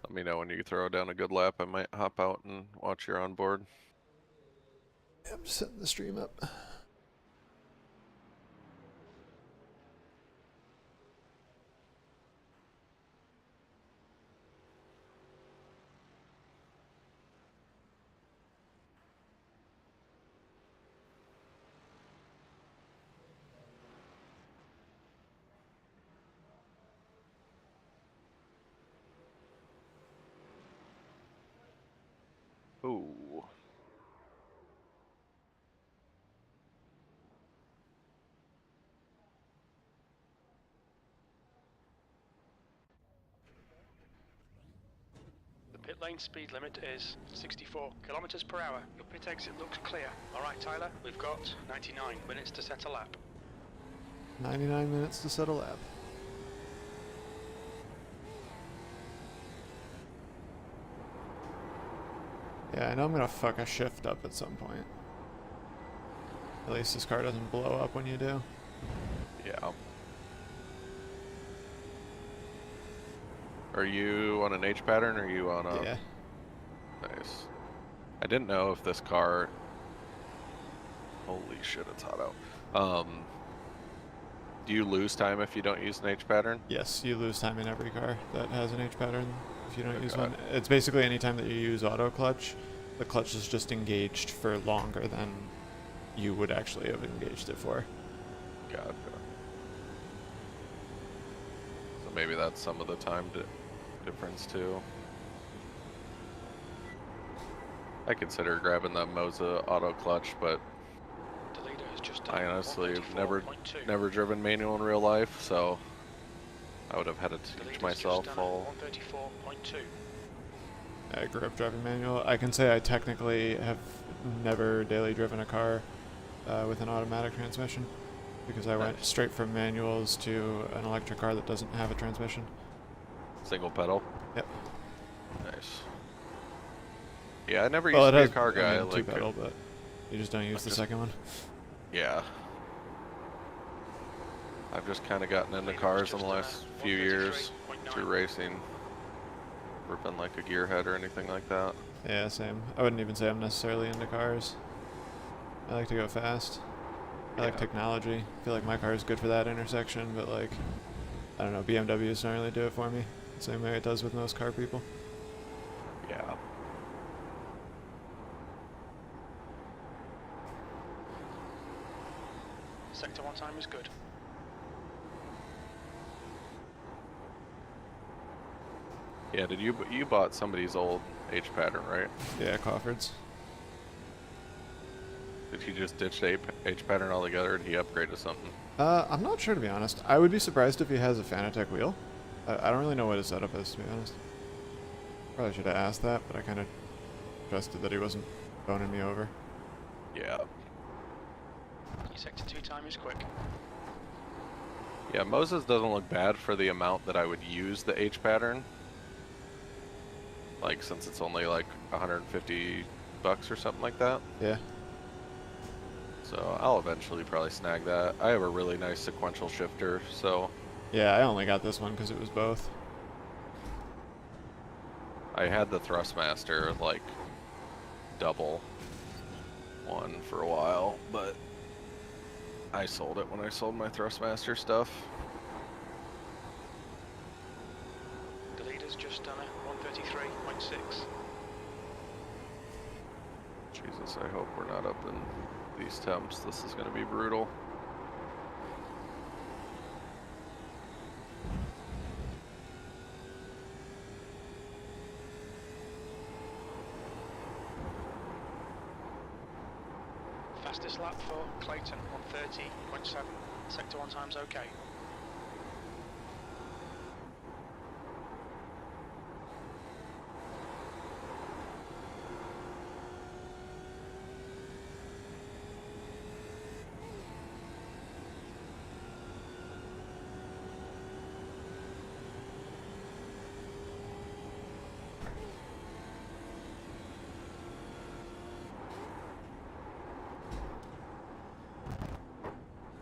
Let me know when you throw down a good lap. I might hop out and watch your onboard. Yeah, I'm just setting the stream up. Ooh. The pit lane speed limit is 64 kilometers per hour. Your pit exit looks clear. All right, Tyler, we've got 99 minutes to set a lap. 99 minutes to set a lap. Yeah, I know I'm gonna fuck a shift up at some point. At least this car doesn't blow up when you do. Yeah. Are you on an H pattern or are you on a... Yeah. Nice. I didn't know if this car... Holy shit, it's hot out. Do you lose time if you don't use an H pattern? Yes, you lose time in every car that has an H pattern if you don't use Okay. one. It's basically any time that you use auto clutch, the clutch is just engaged for longer than you would actually have engaged it for. Gotcha. So maybe that's some of the time difference too. I consider grabbing the Moza auto clutch, but The leader has just I done honestly have 134.2. never driven manual in real life, so I would have had to The teach leader's myself just done all. 134.2. I grew up driving manual. I can say I technically have never daily driven a car with an automatic transmission because I went Nice. straight from manuals to an electric car that doesn't have a transmission. Single pedal. Yep. Nice. Yeah, I never Well, used it to be has a car guy. two pedal, but you just don't use the second one. Yeah. I've just kind of gotten into cars in the last few years through racing. Never been like a gearhead or anything like that. Yeah, same. I wouldn't even say I'm necessarily into cars. I like to go fast. I like Yeah. technology. I feel like my car is good for that intersection, but like, I don't know, BMWs don't really do it for me. The same way it does with most car people. Yeah. Sector 1 time is good. Yeah, did you bought somebody's old H pattern, right? Yeah, Crawford's. Did he just ditch the H pattern altogether and he upgraded something? I'm not sure, to be honest. I would be surprised if he has a Fanatec wheel. I don't really know what his setup is, to be honest. Probably should have asked that, but I kind of trusted that he wasn't boning me over. Yeah. Your sector 2 time is quick. Yeah, Moses doesn't look bad for the amount that I would use the H pattern. Like, since it's only like 150 bucks or something like that. Yeah. So I'll eventually probably snag that. I have a really nice sequential shifter, so Yeah, I only got this one because it was both. I had the Thrustmaster like double one for a while, but I sold it when I sold my Thrustmaster stuff. The leader's just done a 133.6. Jesus, I hope we're not up in these temps. This is going to be brutal. Fastest lap for Clayton, 130.7. Sector 1 time's okay.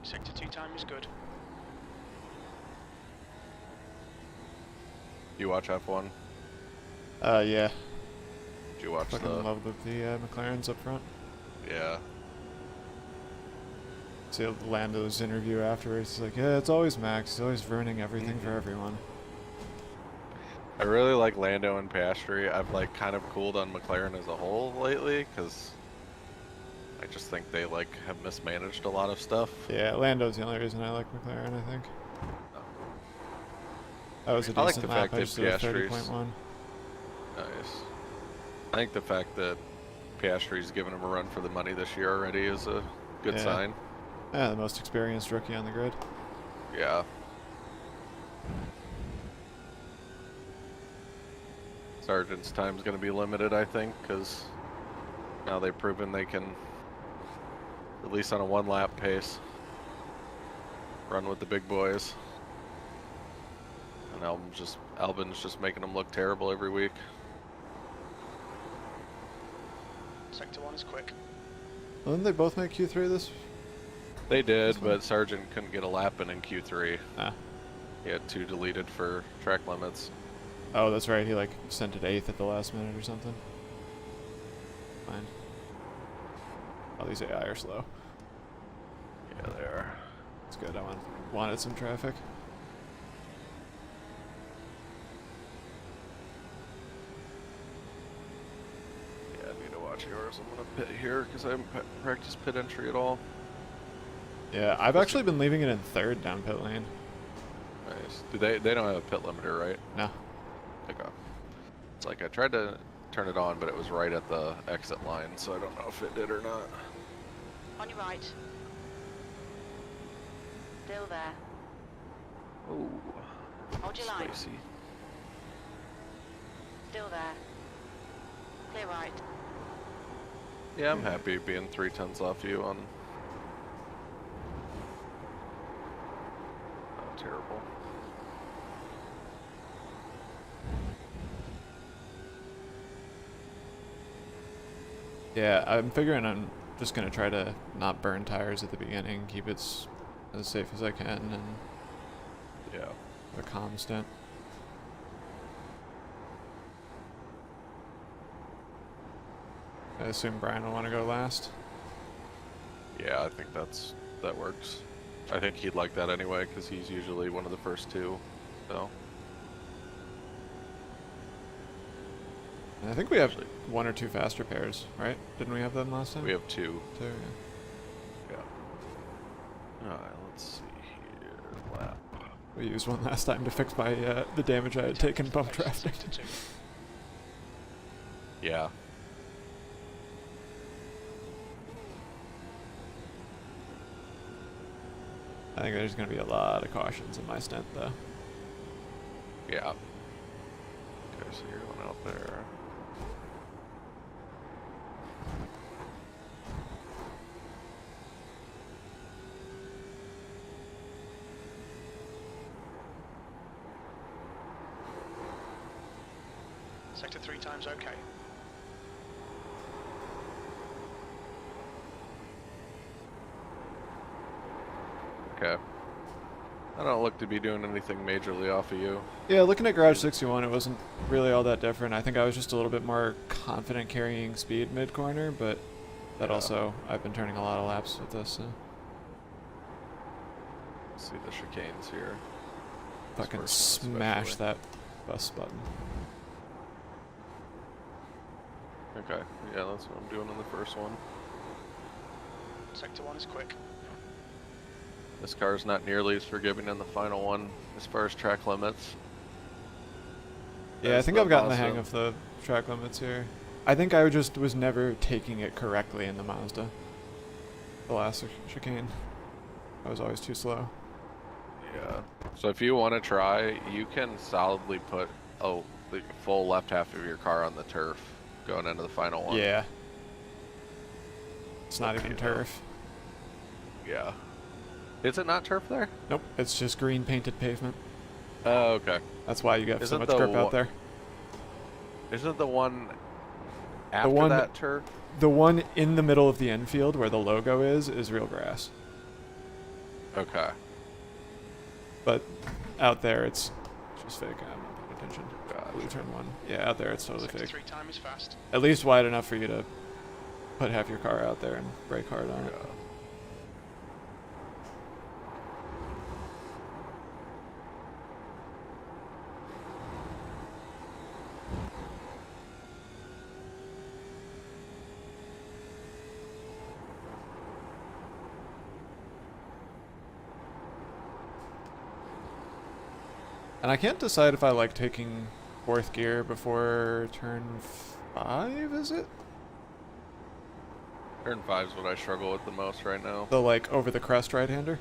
Sector 2 time is good. You watch F1? Yeah. Did you watch Fucking the? love the McLarens up front. Yeah. See Lando's interview afterwards. He's like, yeah, it's always Max. He's always ruining everything for everyone. I really like Lando and Piastri. I've like kind of cooled on McLaren as a whole lately because I just think they like have mismanaged a lot of stuff. Yeah, Lando's the only reason I like McLaren, I think. That was a I like decent the lap. fact I that just did a Piastri's 30.1. Nice. I think the fact that Piastri's given him a run for the money this year already is a good sign. Yeah, the most experienced rookie on the grid. Yeah. Sargent's time's going to be limited, I think, because now they've proven they can, at least on a one-lap pace, run with the big boys. And Albin's just making them look terrible every week. Sector 1 is quick. Well, didn't they both make Q3 this? They did, but Sargent couldn't get a lap in Q3. Ah. He had 2 deleted for track limits. Oh, that's right. He like sent it 8th at the last minute or something. Fine. Oh, these AI are slow. Yeah, they are. It's good. I wanted some traffic. Yeah, I need to watch yours. I'm gonna pit here because I haven't practiced pit entry at all. Yeah, I've actually been leaving it in 3rd down pit lane. Nice. Do they don't have a pit limiter, right? No. Okay. It's like I tried to turn it on, but it was right at the exit line, so I don't know if it did or not. On your right. Still there. Oh. Hold your line. Spicy. Still there. Clear right. Yeah, I'm happy being 3 tenths off you on. Oh, terrible. Yeah, I'm figuring I'm just gonna try to not burn tires at the beginning, keep it as safe as I can, and Yeah. a calm stint. I assume Brian will want to go last. Yeah, I think that works. I think he'd like that anyway, because he's usually one of the first 2. So. And I think we have 1 or 2 faster pairs, right? Didn't we have them last time? We have 2. 2, yeah. Yeah. Alright, let's see here. Lap. We used one last time to fix my the damage I had taken bump drafting. Sector 2. Yeah. I think there's going to be a lot of cautions in my stint, though. Yeah. Okay, so you're going out there. Sector 3 times okay. Okay. I don't look to be doing anything majorly off of you. Yeah, looking at Garage 61, it wasn't really all that different. I think I was just a little bit more confident carrying speed mid-corner, but that also, I've been turning a lot of laps with this. So. See the chicanes here. Fucking This first one smash especially. that bus button. Okay, yeah, that's what I'm doing in the first one. Sector 1 is quick. This car's not nearly as forgiving in the final one as far as track limits. Yeah, I as think the I've gotten the hang Mazda. of the track limits here. I think I just was never taking it correctly in the Mazda. The last chicane. I was always too slow. Yeah. So if you want to try, you can solidly put the full left half of your car on the turf going into the final one. Yeah. It's not Okay, even though. turf. Yeah. Is it not turf there? Nope, it's just green painted pavement. Oh, okay. That's why you got so Isn't much the grip out there. Isn't the one after one- that turf? The one in the middle of the infield where the logo is real grass. Okay. But out there, it's just fake. I'm not paying attention. Got blue turn 1. Yeah, out there it's totally fake. 63 time is fast. At least wide enough for you to put half your car out there and brake hard on it. Yeah. And I can't decide if I like taking 4th gear before turn 5, is it? Turn 5 is what I struggle with the most right now. The like over the crest right-hander?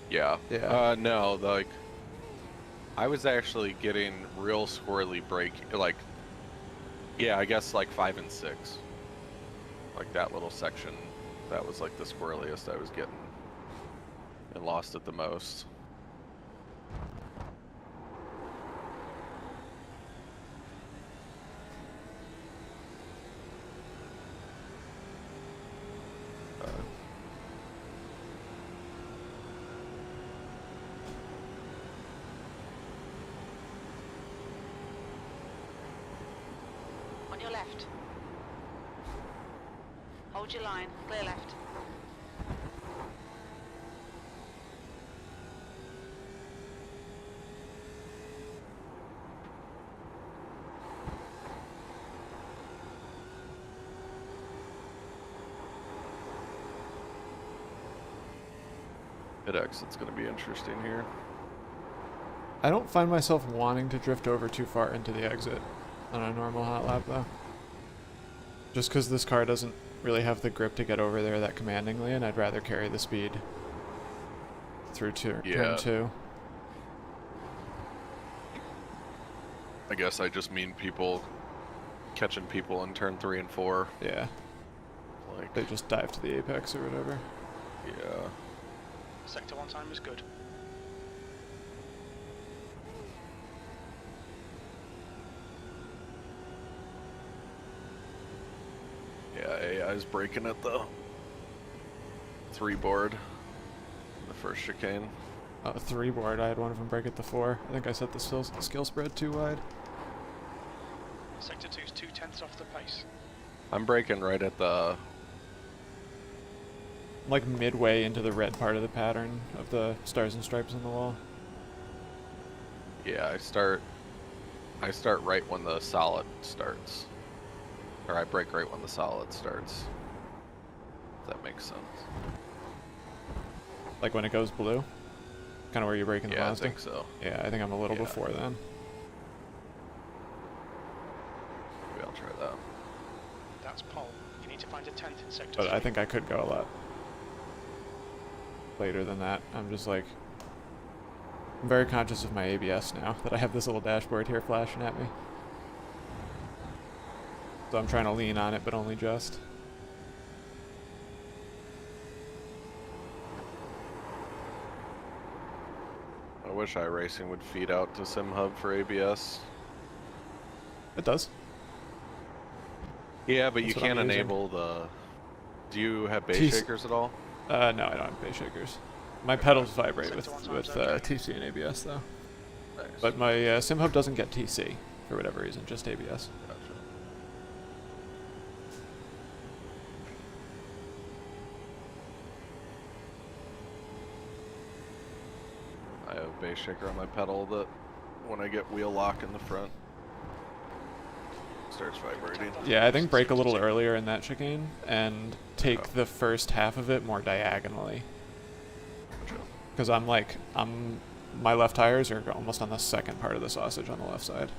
Yeah. Yeah. No, like I was actually getting real squirrely brake, like, yeah, I guess like 5 and 6. Like that little section, that was like the squirreliest I was getting and lost it the most. On your left. Hold your line. Clear left. It exit's going to be interesting here. I don't find myself wanting to drift over too far into the exit on a normal hot lap though. Just because this car doesn't really have the grip to get over there that commandingly, and I'd rather carry the speed through turn 2. I guess I just mean people catching people in turn 3 and 4. Yeah. Like, They just dive to the apex or whatever. yeah. Sector 1 time is good. Yeah, AI's braking at the 3 board. The first chicane. 3 board, I had one of them break at the 4. I think I set the skill spread too wide. Sector 2's 2/10 off the pace. I'm braking right at the... Like midway into the red part of the pattern of the stars and stripes on the wall. Yeah, I start right when the solid starts. Or I brake right when the solid starts. If that makes sense. Like when it goes blue? Kind of where you're braking the Yeah, I Mazda? think so. Yeah, I think I'm a little Yeah. before then. Maybe I'll try that. That's pole. You need to find a 10th in sector But 3. I think I could go a lot later than that. I'm just like... I'm very conscious of my ABS now, that I have this little dashboard here flashing at me. So I'm trying to lean on it, but only just. I wish iRacing would feed out to SimHub for ABS. It does. Yeah, but That's you what I'm can't using. enable the... Do you have base T- shakers at all? No, I don't have base shakers. My pedals vibrate with, Sector 1 time's okay. TC and ABS though. Nice. But my SimHub doesn't get TC for whatever reason, just ABS. Gotcha. I have a base shaker on my pedal that when I get wheel lock in the front starts vibrating. Yeah, I think brake a little earlier in that chicane and take Oh. the first half of it more diagonally. Because my left tires are almost on the second part of the sausage on the left side.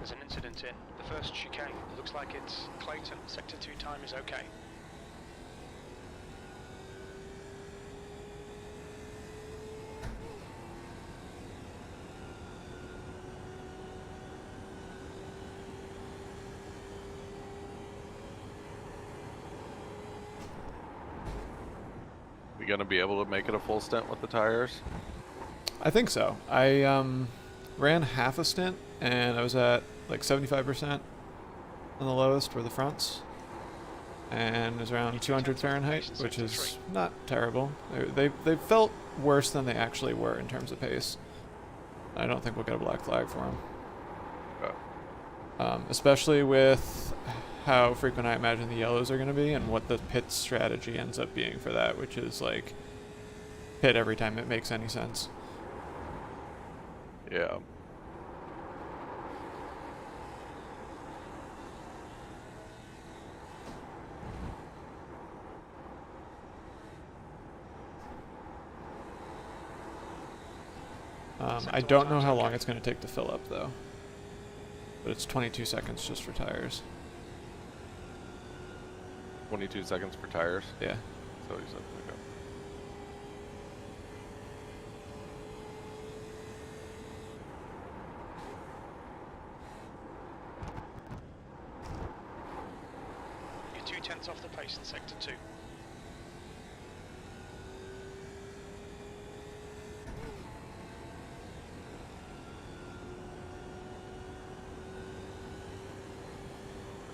There's an incident in the first chicane. Looks like it's Clayton. Sector 2 time is okay. We gonna be able to make it a full stint with the tires? I think so. I ran half a stint, and I was at like 75% on the lowest for the fronts, and it was around 200 Fahrenheit, which is not terrible. They felt worse than they actually were in terms of pace. I don't think we'll get a black flag for them. Especially with how frequent I imagine the yellows are going to be and what the pit strategy ends up being for that, which is like pit every time it makes any sense. Yeah. I don't know how long it's going to take to fill up though, but it's 22 seconds just for tires. 22 seconds for tires. Yeah. So he said, okay. You're 2/10 off the pace in sector 2.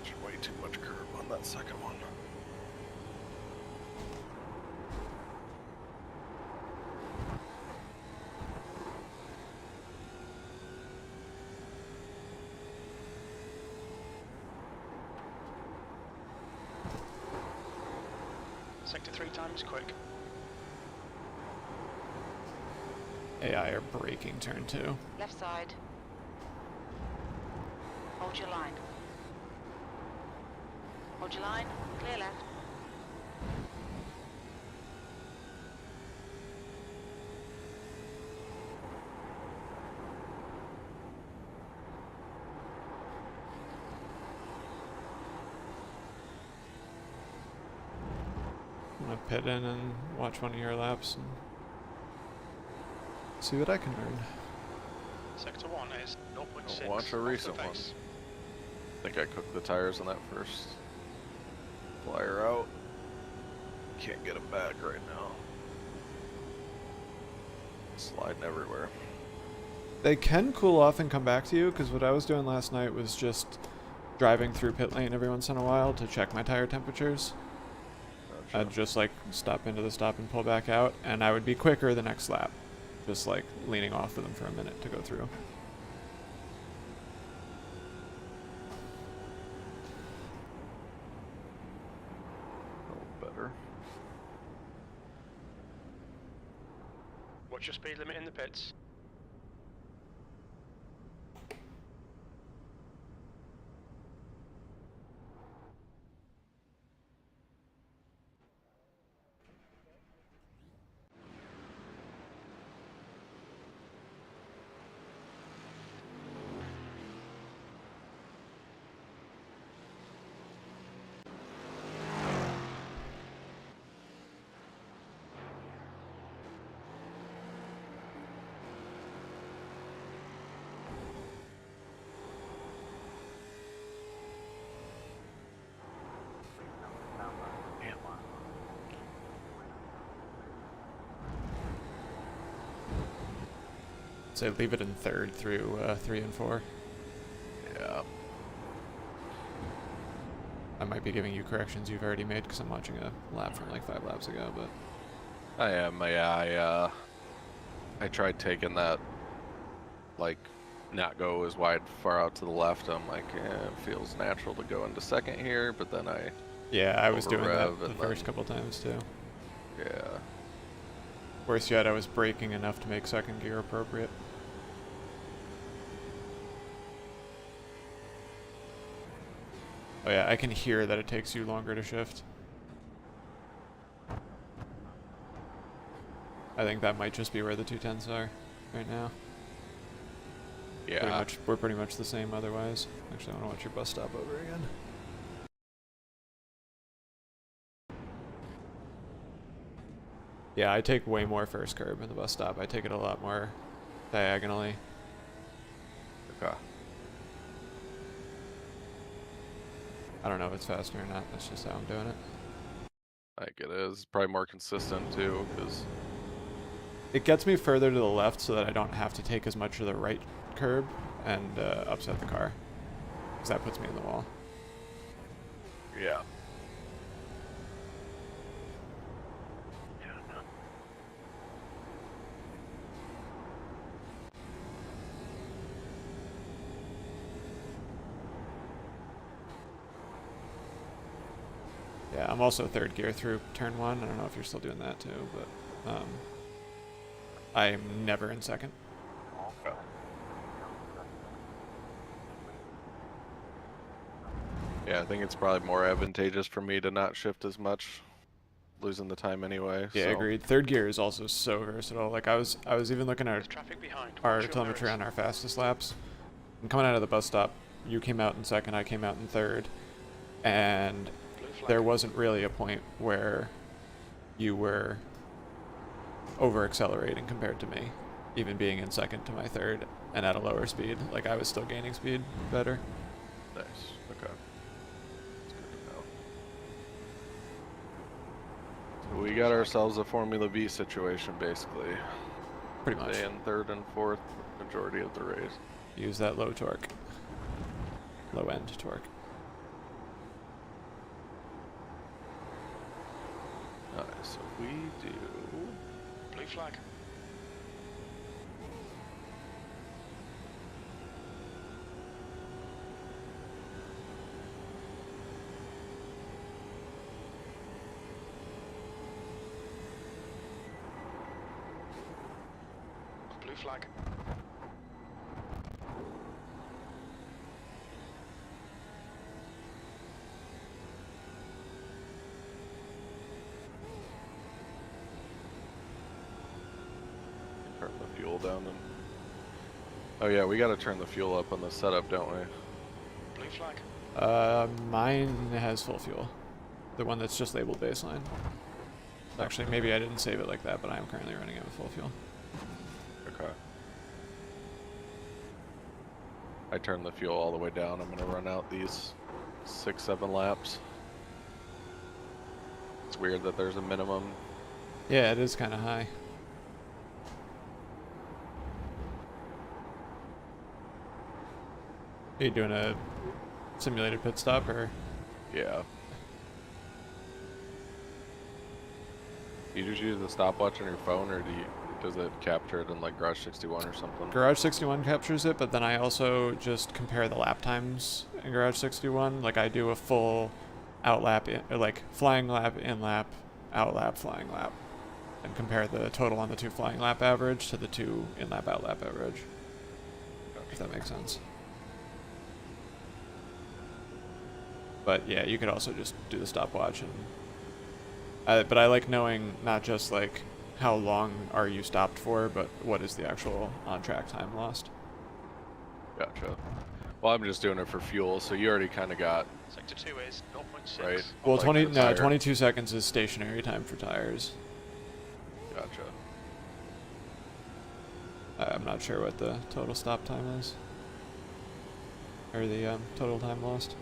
There's way too much curve on that second one. Sector 3 time is quick. AI are braking turn 2. Left side. Hold your line. Hold your line. Clear left. I'm gonna pit in and watch one of your laps and see what I can learn. Sector 1 is 0.6 Watch a off recent the one. pace. I think I cooked the tires on that first flyer out. Can't get them back right now. Sliding everywhere. They can cool off and come back to you, because what I was doing last night was just driving through pit lane every once in a while to check my tire temperatures. Gotcha. I'd just like stop into the stop and pull back out, and I would be quicker the next lap. Just like leaning off of them for a minute to go through. A little better. What's your speed limit in the pits? So leave it in third through 3 and 4. Yeah. I might be giving you corrections you've already made because I'm watching a lap from like 5 laps ago, but I am. Yeah, I tried taking that, like, not go as wide far out to the left. I'm like, it feels natural to go into second here, but then I yeah, I was doing that Over-rev the and first then- couple times too. yeah. Worse yet, I was braking enough to make second gear appropriate. Oh yeah, I can hear that it takes you longer to shift. I think that might just be where the 210s are right now. Yeah. We're pretty much the same otherwise. Actually, I want to watch your bus stop over again. Yeah, I take way more first curb in the bus stop. I take it a lot more diagonally. Okay. I don't know if it's faster or not. That's just how I'm doing it. I think it is. Probably more consistent too, because It gets me further to the left so that I don't have to take as much of the right curb and upset the car. Because that puts me in the wall. yeah. Yeah, I'm also third gear through turn 1. I don't know if you're still doing that too, but I'm never in second. Okay. Yeah, I think it's probably more advantageous for me to not shift as much, losing the time anyway. Yeah, so. agreed. Third gear is also so versatile. Like I was even looking There's at traffic behind. our Watch your telemetry mirrors. on our fastest laps. And coming out of the bus stop, you came out in second, I came out in third, and Blue flag. there wasn't really a point where you were over accelerating compared to me, even being in second to my third and at a lower speed. Like I was still gaining speed better. Nice. Okay. That's good to know. So we got ourselves a Formula V situation, basically. Pretty much. Stay in third and fourth majority of the race. Use that low torque. Low end torque. Nice. So we do. Blue flag. Blue flag. Turn the fuel down and. Oh yeah, we got to turn the fuel up on the setup, don't we? Blue flag. Mine has full fuel. The one that's just labeled baseline. Actually, maybe I didn't save it like that, but I am currently running it with full fuel. Okay. I turned the fuel all the way down. I'm gonna run out these 6-7 laps. It's weird that there's a minimum. Yeah, it is kind of high. Are you doing a simulated pit stop or? Yeah. You just use the stopwatch on your phone, or does it capture it in like Garage 61 or something? Garage 61 captures it, but then I also just compare the lap times in Garage 61. Like I do a full out lap, like flying lap, in lap, out lap, flying lap, and compare the total on the 2 flying lap average to the 2 in lap, out lap average. If that makes sense. But yeah, you could also just do the stopwatch and. But I like knowing not just like how long are you stopped for, but what is the actual on-track time lost. Gotcha. Well, I'm just doing it for fuel, so you already kind of got. Sector 2 is 0.6. Right. Well, Like the tire. 22 seconds is stationary time for tires. Gotcha. I'm not sure what the total stop time is. Or the total time lost.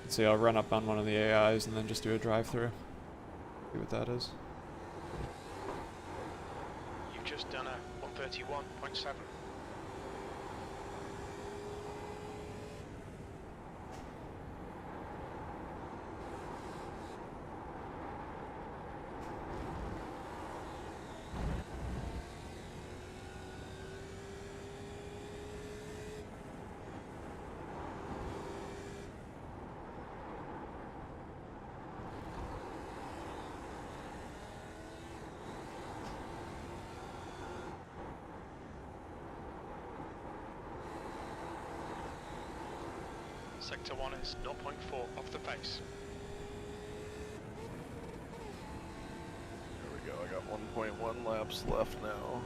Let's see, I'll run up on one of the AIs and then just do a drive-through. See what that is. You've just done a 131.7. Sector 1 is 0.4 off the pace. 1.1 laps left now.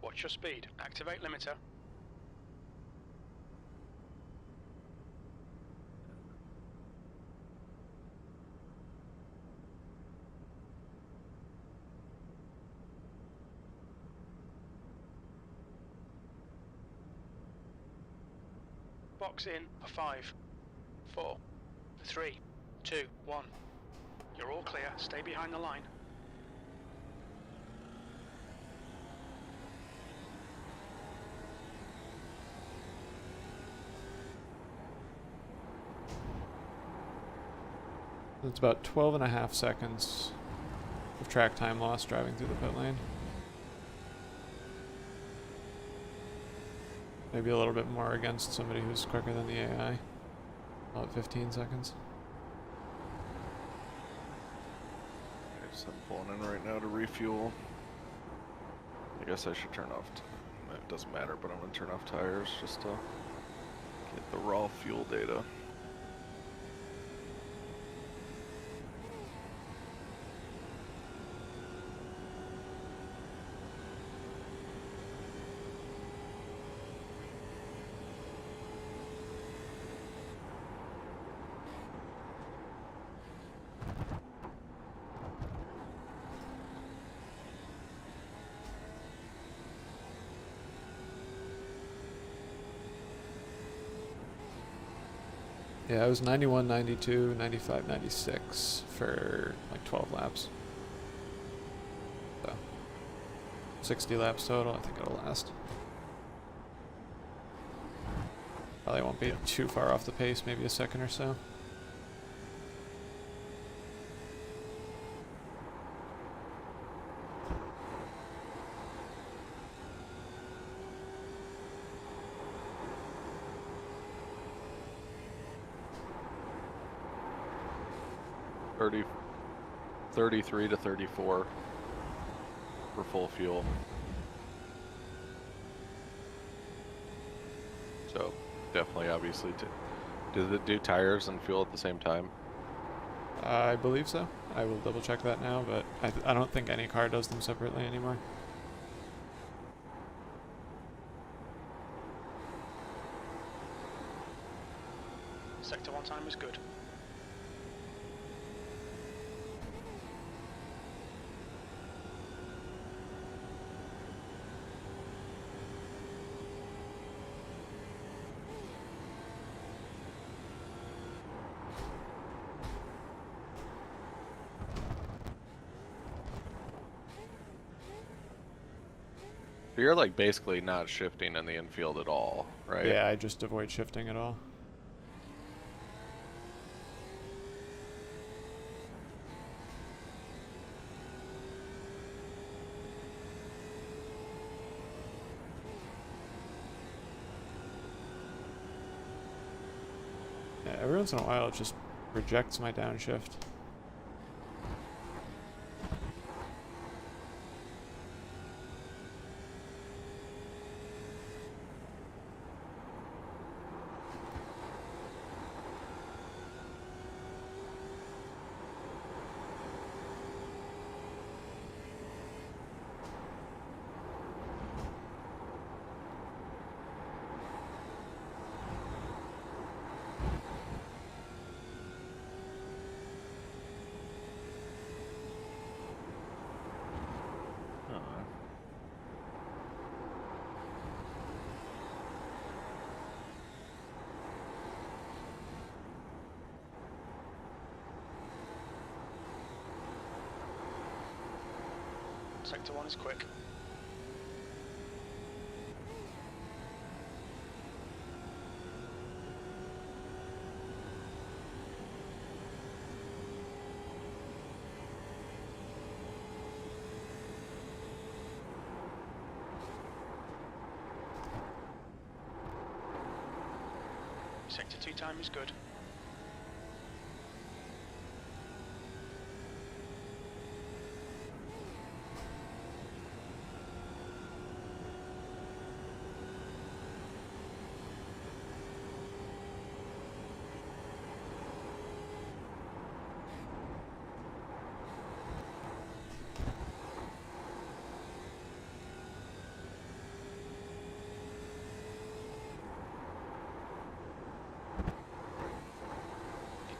Watch your speed. Activate limiter. Box in for 5, 4, 3, 2, 1. You're all clear. Stay behind the line. It's about 12.5 seconds of track time lost driving through the pit lane. Maybe a little bit more against somebody who's quicker than the AI. About 15 seconds. Okay, so I'm pulling in right now to refuel. I guess I should turn off. It doesn't matter, but I'm gonna turn off tires just to get the raw fuel data. Yeah, it was 91, 92, 95, 96 for like 12 laps. So, 60 laps total. I think it'll last. Probably won't be too far off the pace, maybe a second or so. Thirty, 33 to 34 for full fuel. So definitely, obviously, do tires and fuel at the same time? I believe so. I will double check that now, but I don't think any car does them separately anymore. Sector 1 time is good. So you're like basically not shifting in the infield at all, right? Yeah, I just avoid shifting at all. Yeah, every once in a while it just rejects my downshift. Sector 1 is quick. Sector 2 time is good.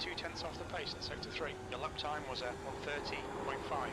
You're 2/10 off the pace in Sector 3. Your lap time was at 1:30.5.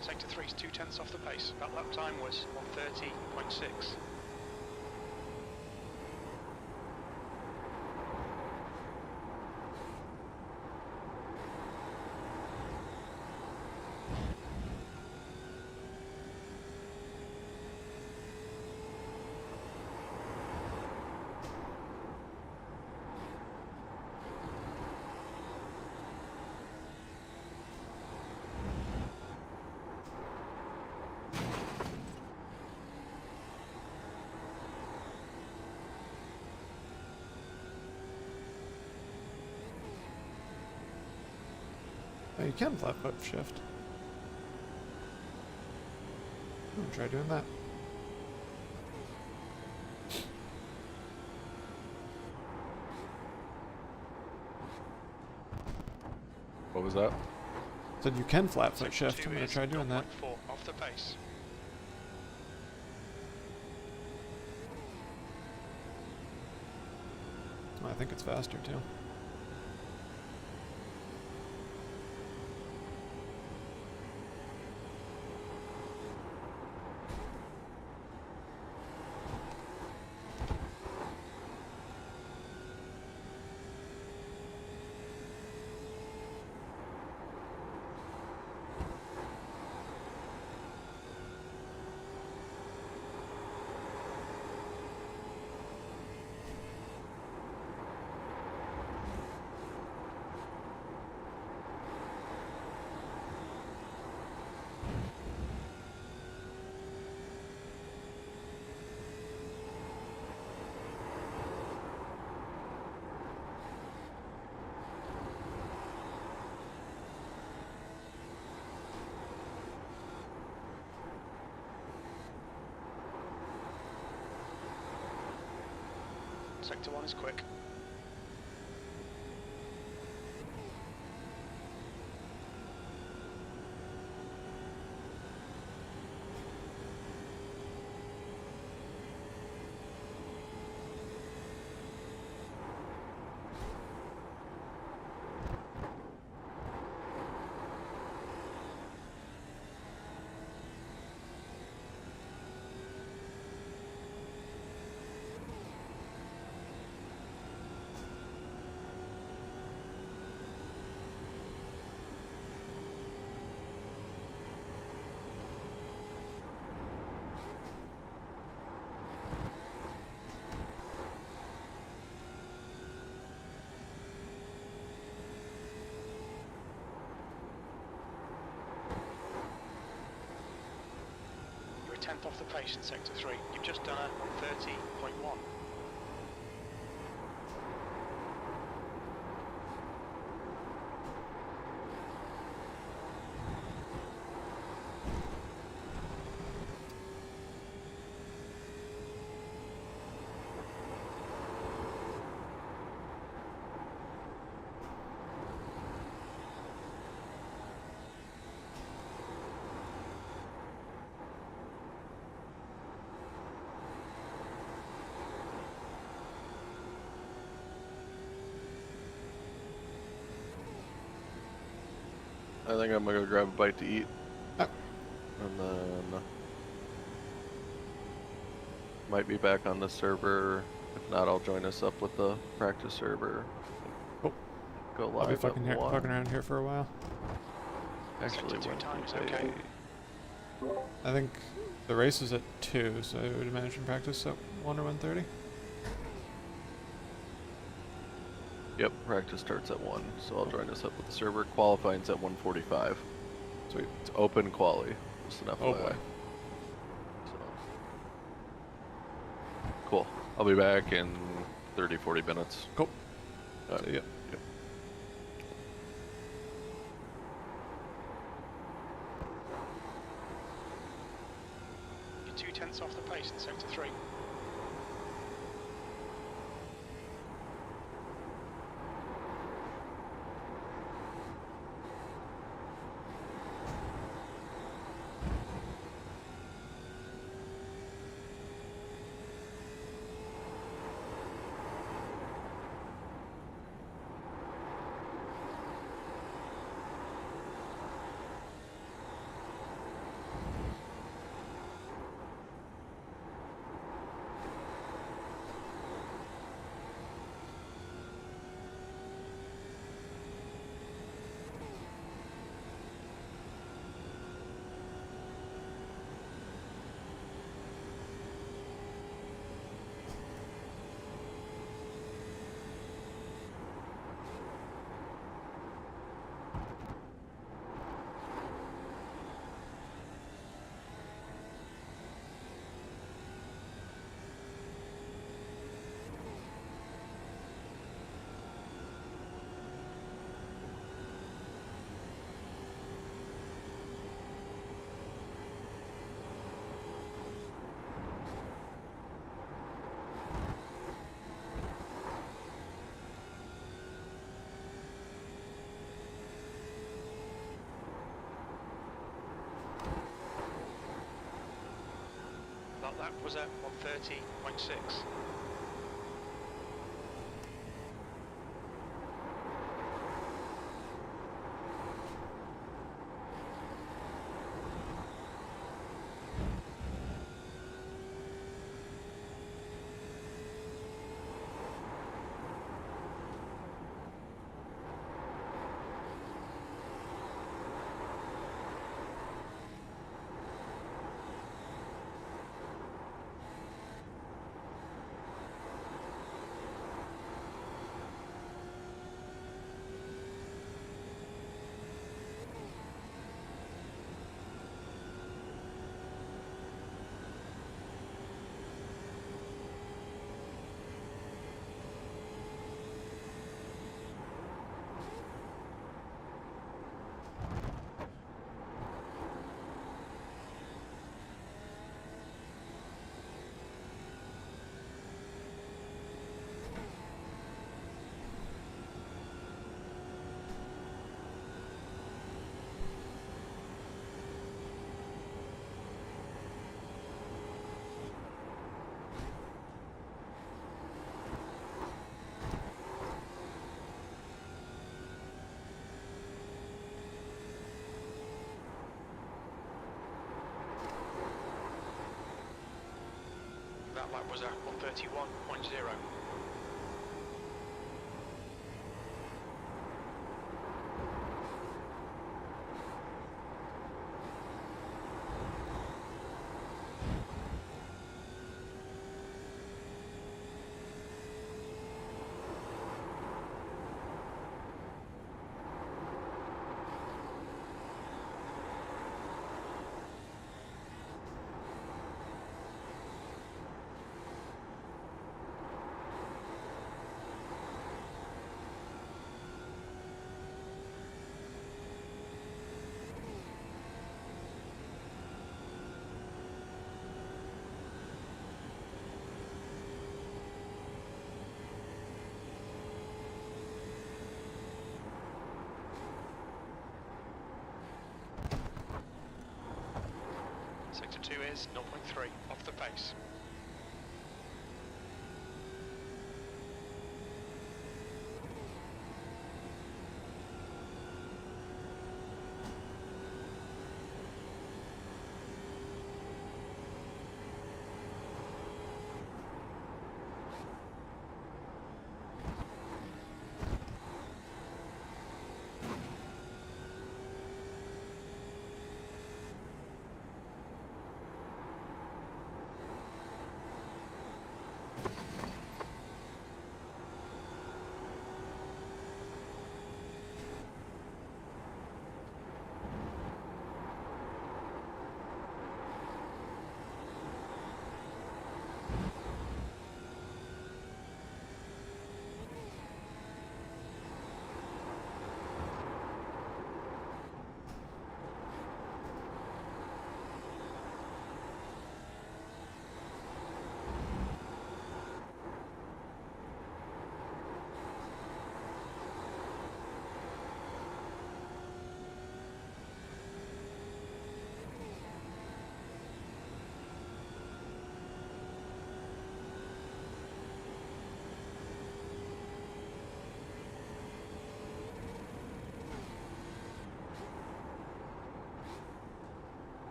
Sector 3 is 2/10 off the pace. That lap time was 1:30.6. Oh, you can flat foot shift. Oh, try doing that. What was that? Said you can flat foot Sector shift. 2 I'm gonna is try doing that. 0.4 off the pace. Oh, I think it's faster too. Sector 1 is quick. 2/10 off the pace in sector 3. You've just done a 130.1. I think I'm gonna go grab a bite to eat. Oh. And then might be back on the server. If not, I'll join us up with the practice server. Cool. Go live I'll be at fucking around here for a while. Actually, Sector 2 when time is do okay. they- I think the race is at 2, so I would imagine practice at 1 or 1:30. Yep, practice starts at 1, so I'll join us up with the server. Qualifying's at 1:45. Sweet. It's open quali. Just an FYI. Oh boy. So. Cool. I'll be back in 30-40 minutes. Cool. Alright. So, yeah. Yep. You're 2/10 off the pace in sector 3. That lap was at 130.6. That lap was at 131.0. is 0.3 off the pace.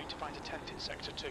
To find a tent in Sector 2.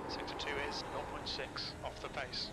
Sector 2 is 0.6 off the pace.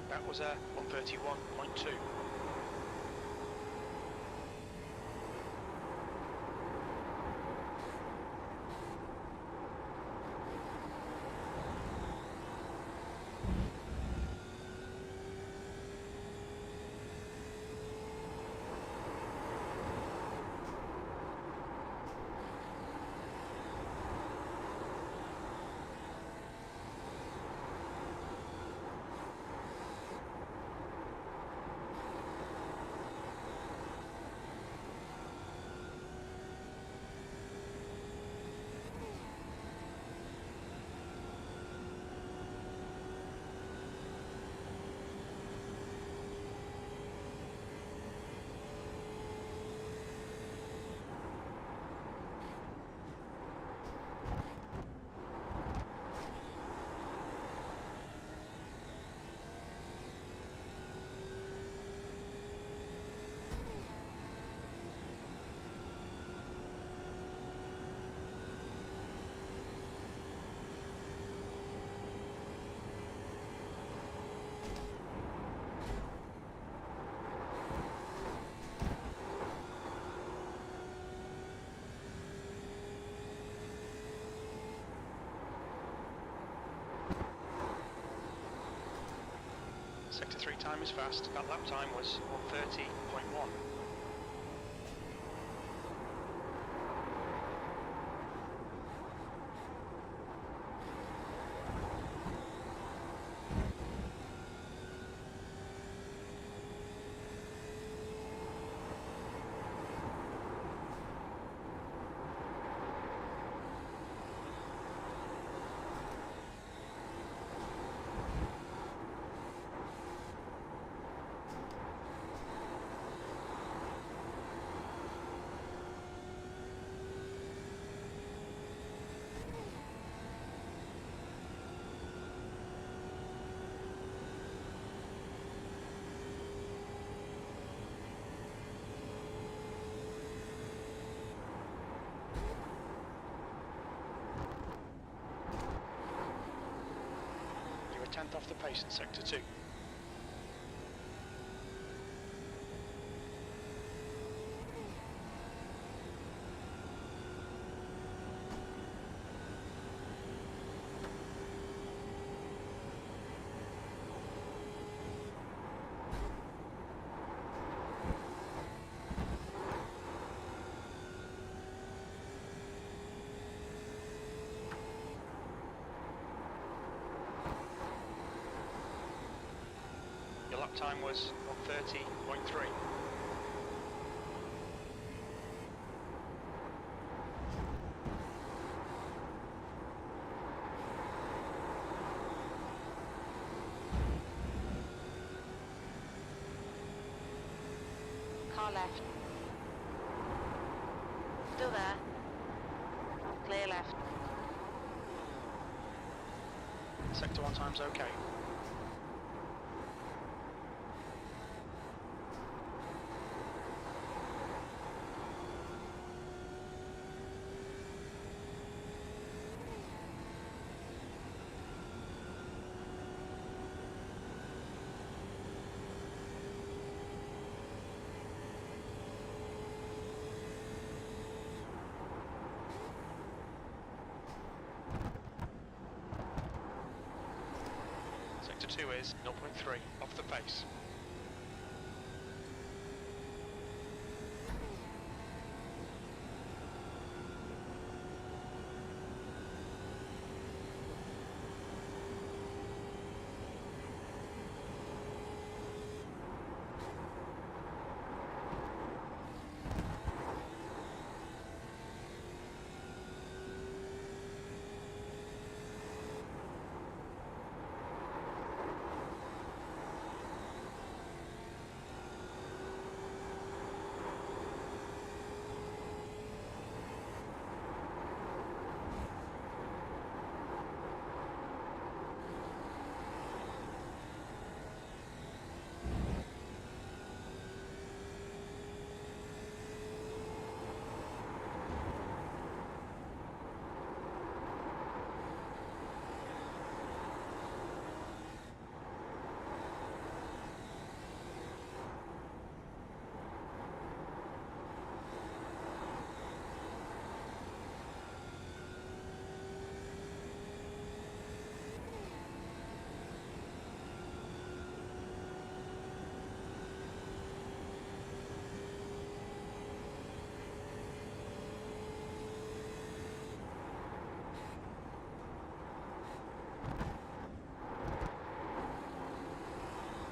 That was a 131.2. Sector 3 time is fast. That lap time was 1:30.1. You were 10th off the pace in Sector 2. Your lap time was 1:30.3. Car left. Still there. Clear left. Sector 1 time's okay. Sector 2 is 0.3 off the pace.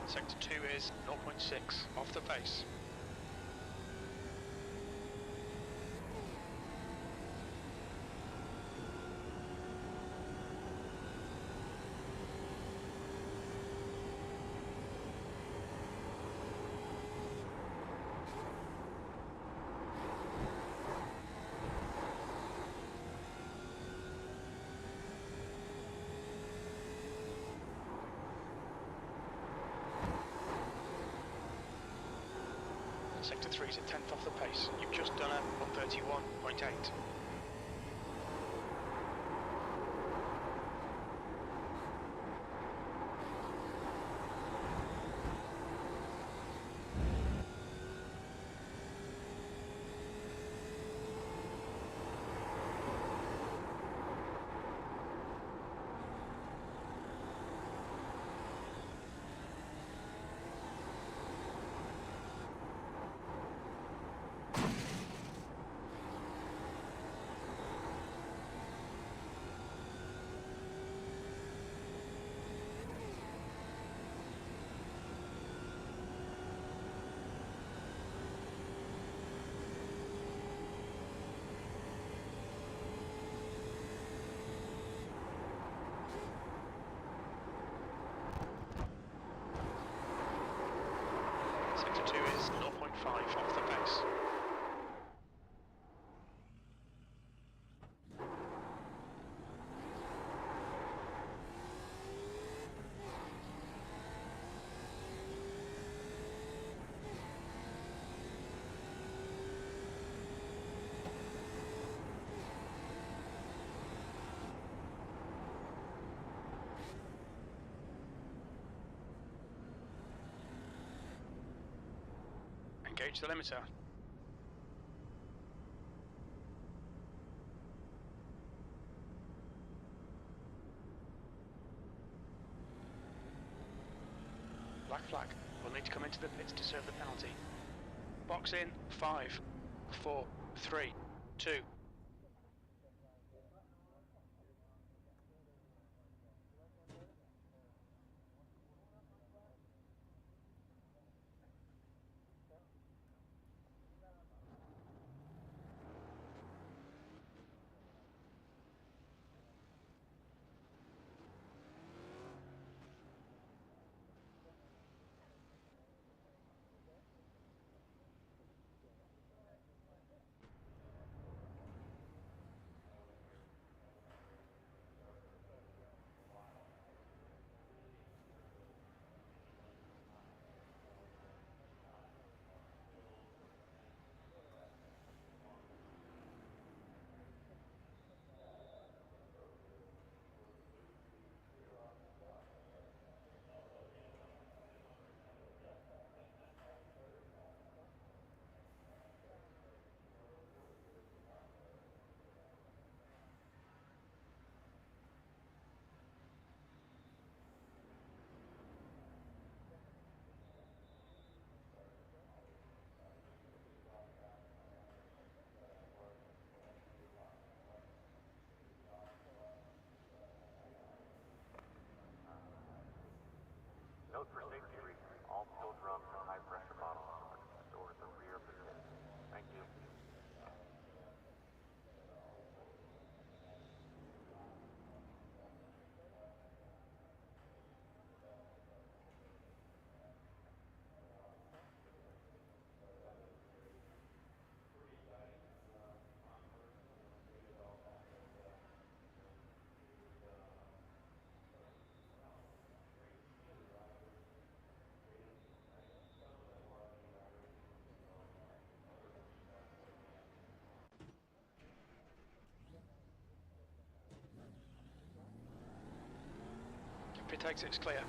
Sector 2 is 0.6 off the pace. Sector 3 is a 10th off the pace. You've just done a 1:31.8. Sector 2 is 0.5 off the pace. Engage the limiter. Black flag. We'll need to come into the pits to serve the penalty. Box in. 5, 4, 3, 2. Note for safety reasons, all fuel drums and high pressure bottles are stored at the rear of the pit. Thank you. Pit exit's clear.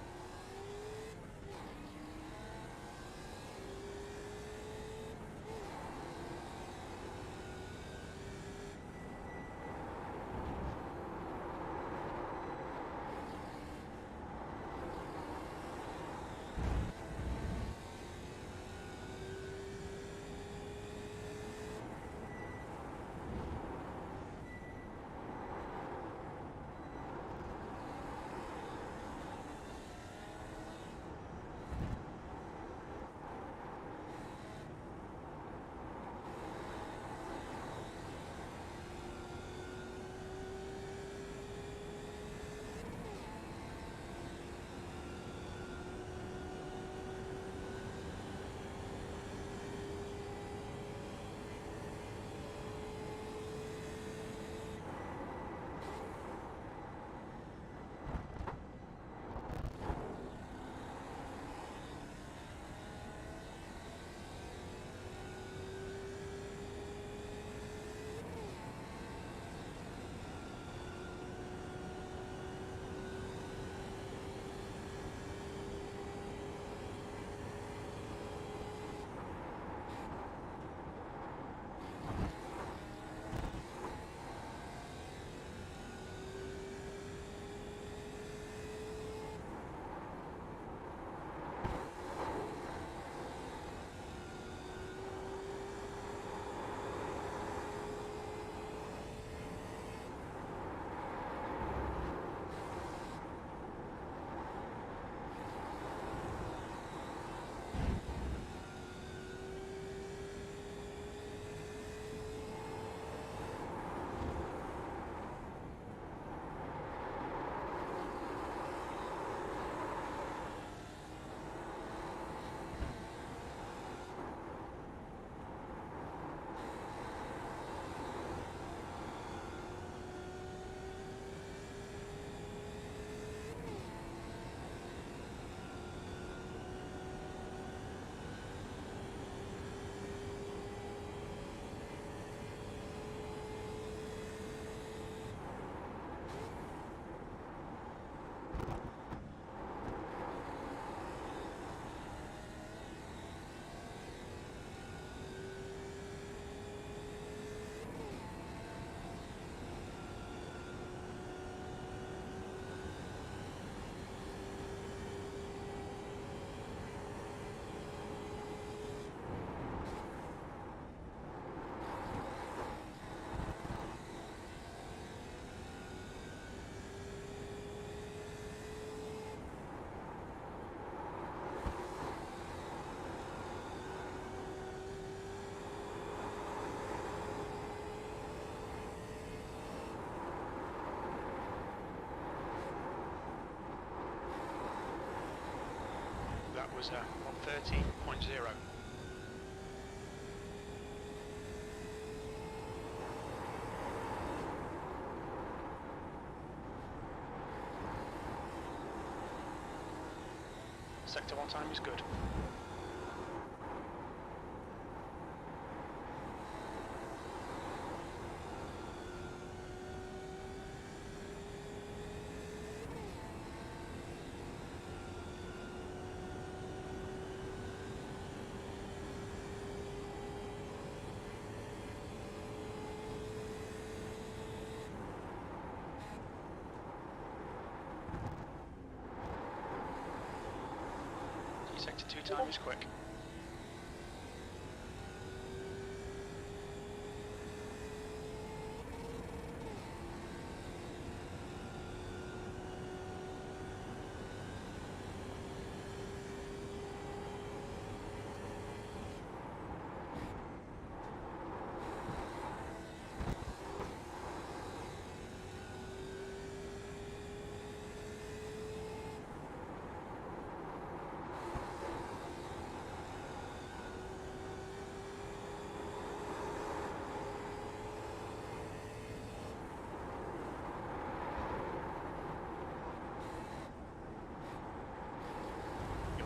that was 130.0. Sector 1 time is good. Sector 2 time is quick.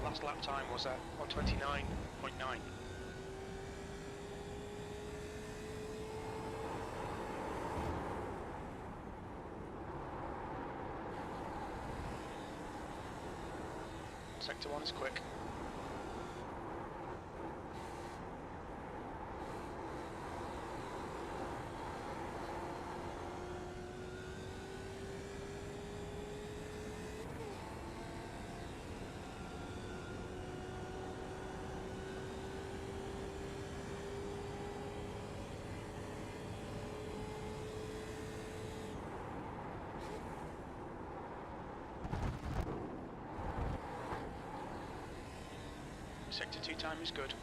Last lap time was 129.9. Sector 1 is quick. Sector 2 time is good.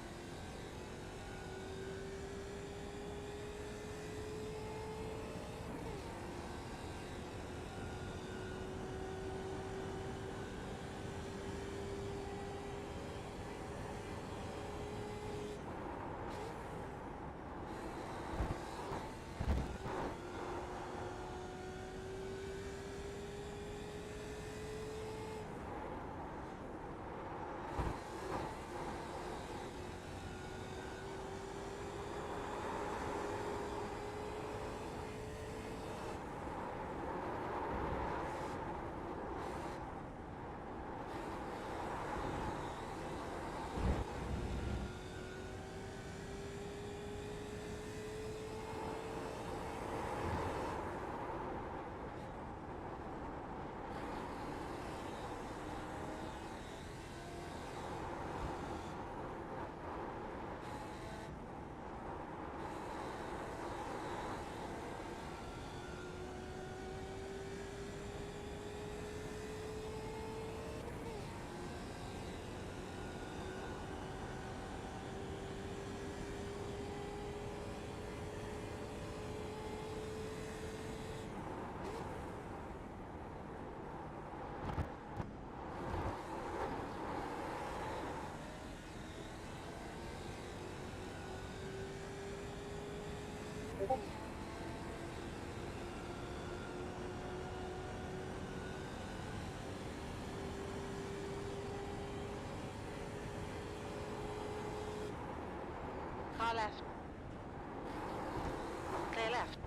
Car left. Clear left.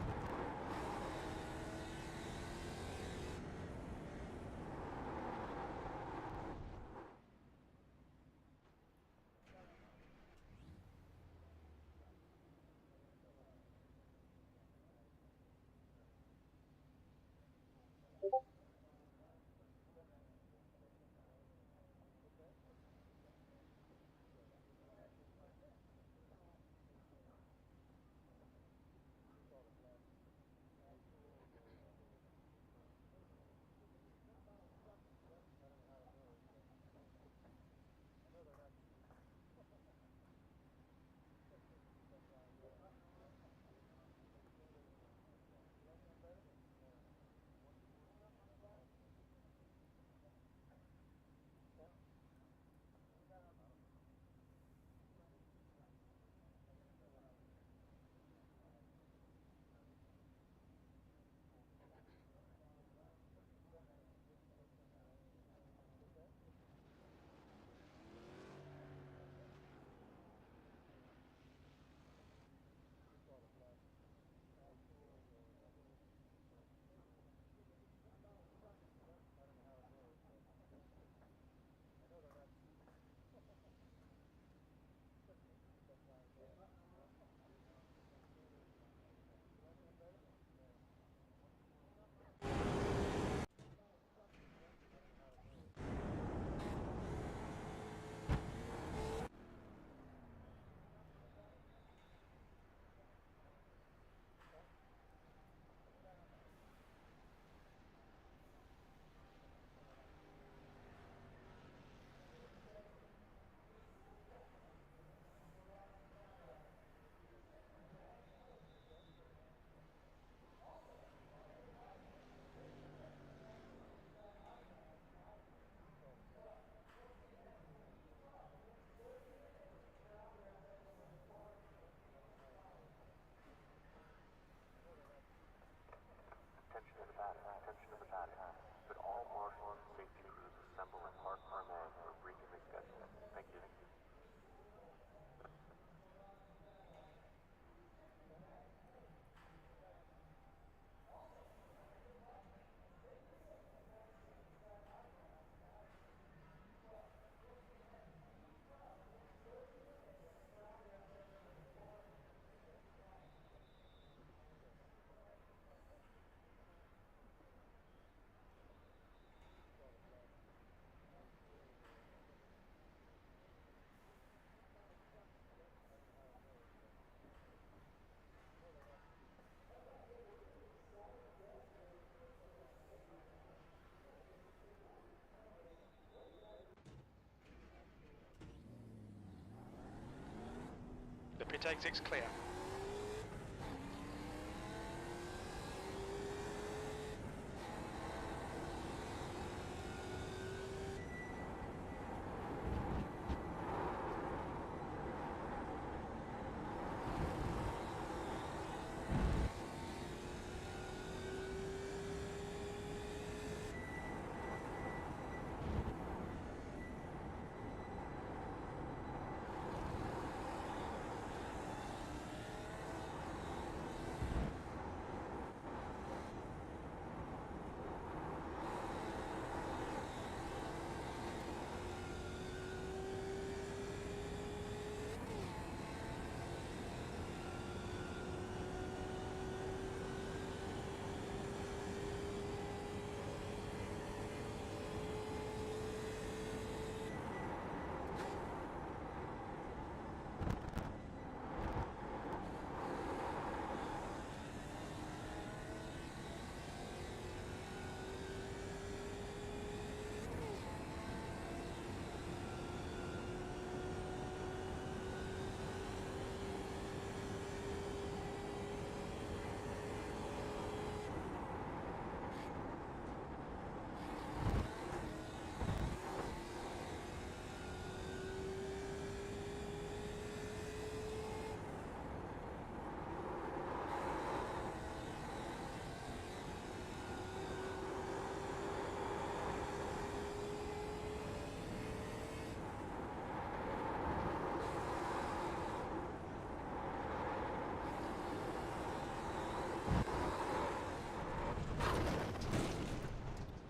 Pit exit's clear.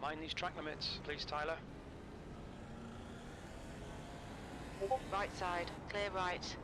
Mind these track limits, please, Tyler. Right side, clear right.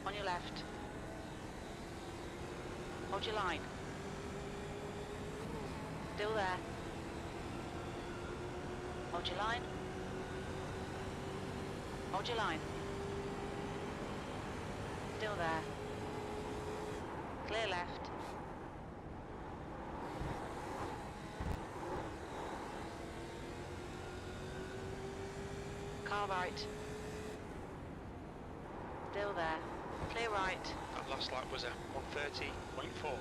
On your left. Hold your line. Still there. Hold your line. Hold your line. Still there. Clear left. Car right. Still there. Clear right. That last lap was a 1:30.4.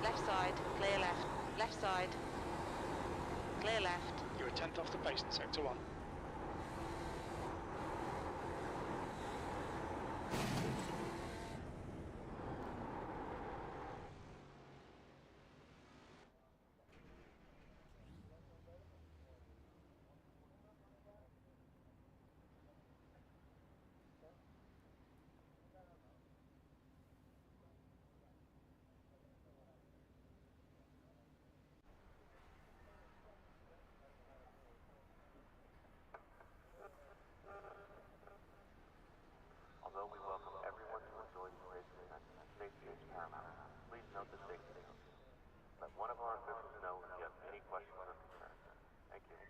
Left side, clear left. Left side, clear left. You're a tenth off the pace in sector 1. Although we welcome everyone to enjoy these racing events, safety is paramount. Please note the safety notes. Let one of our officials know if you have any questions or concerns. Thank you.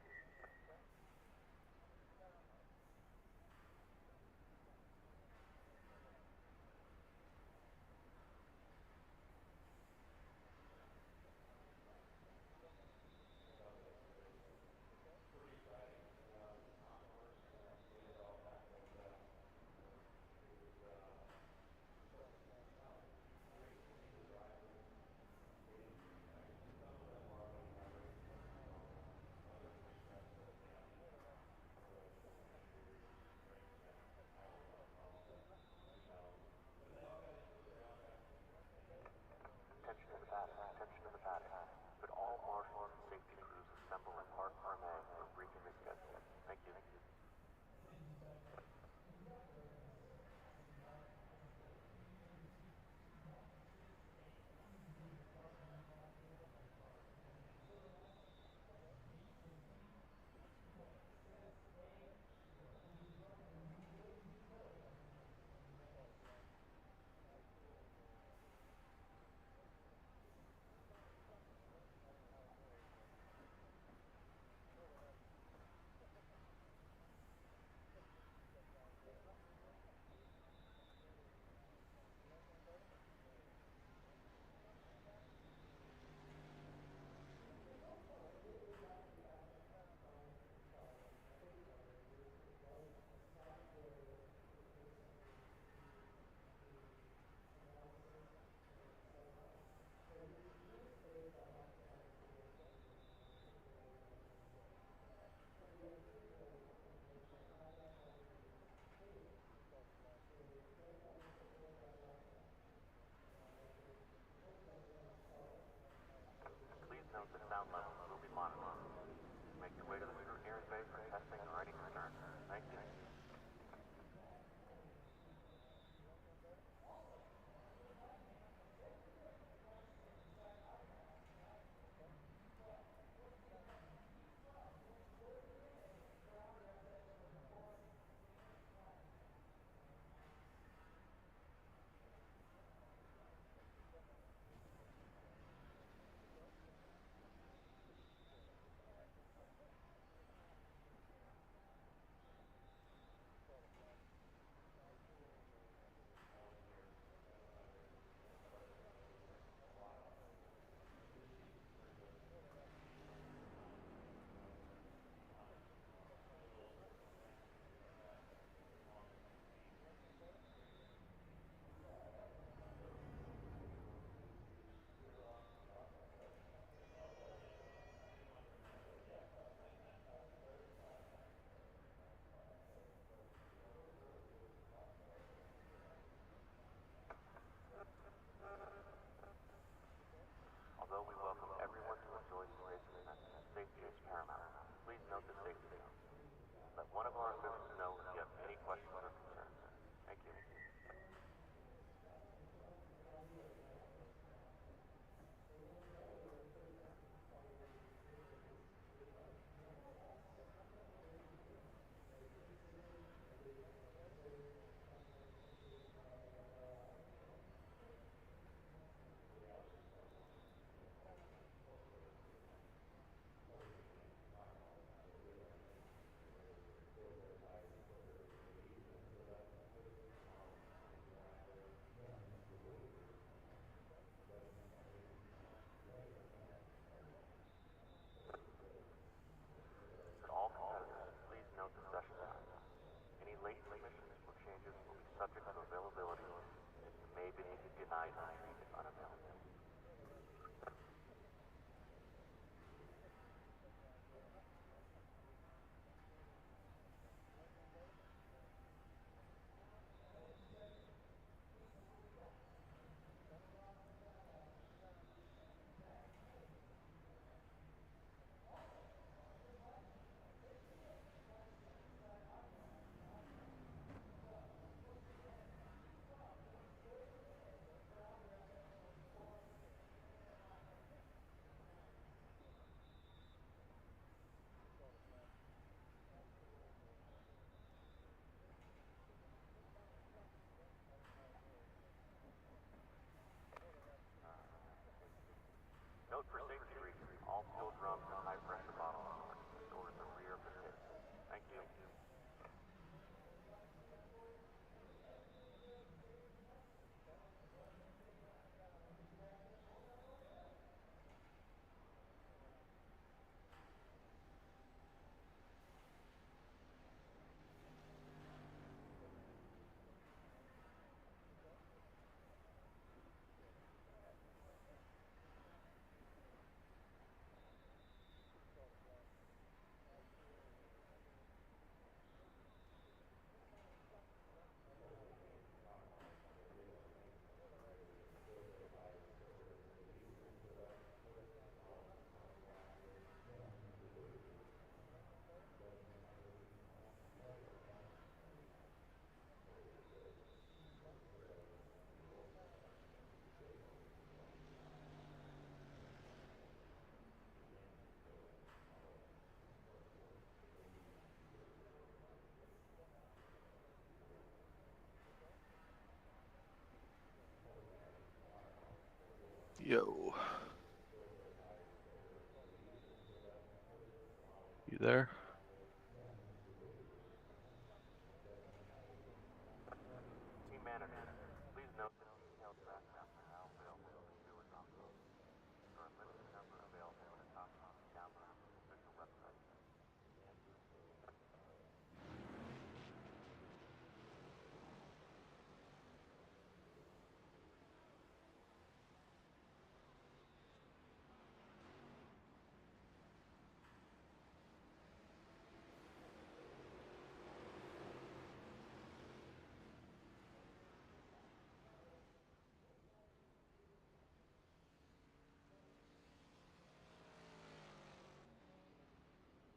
Yo. You there? Team manager, please note that detailed track maps are now available in the viewers offline. There are a limited number available at a cost to be downloaded from the official website. Thank you.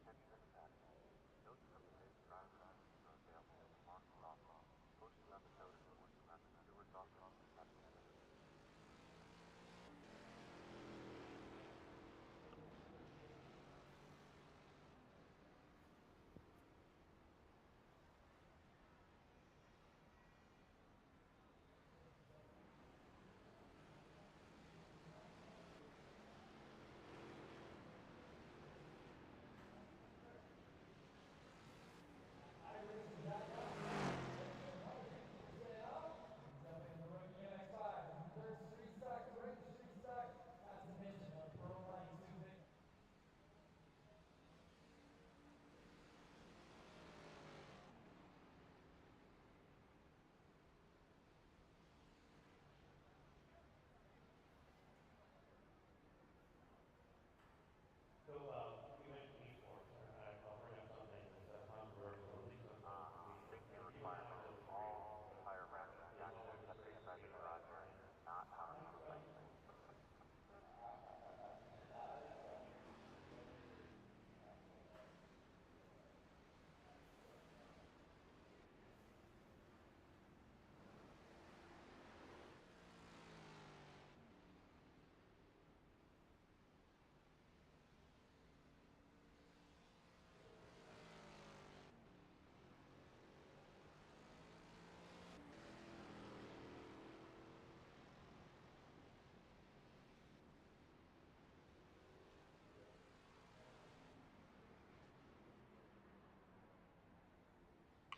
Attention to the pattern. Notes from today's driver reviews are available in the marked software posted on the notice boards around the viewers office at the center. So we mentioned esports. I'll bring up something that's controversial, at least on social media. Safety And you and I requirements both for agree all that fire racks and there's jacks always a kept risk inside to the a garage area, brand. not powered from the pipes.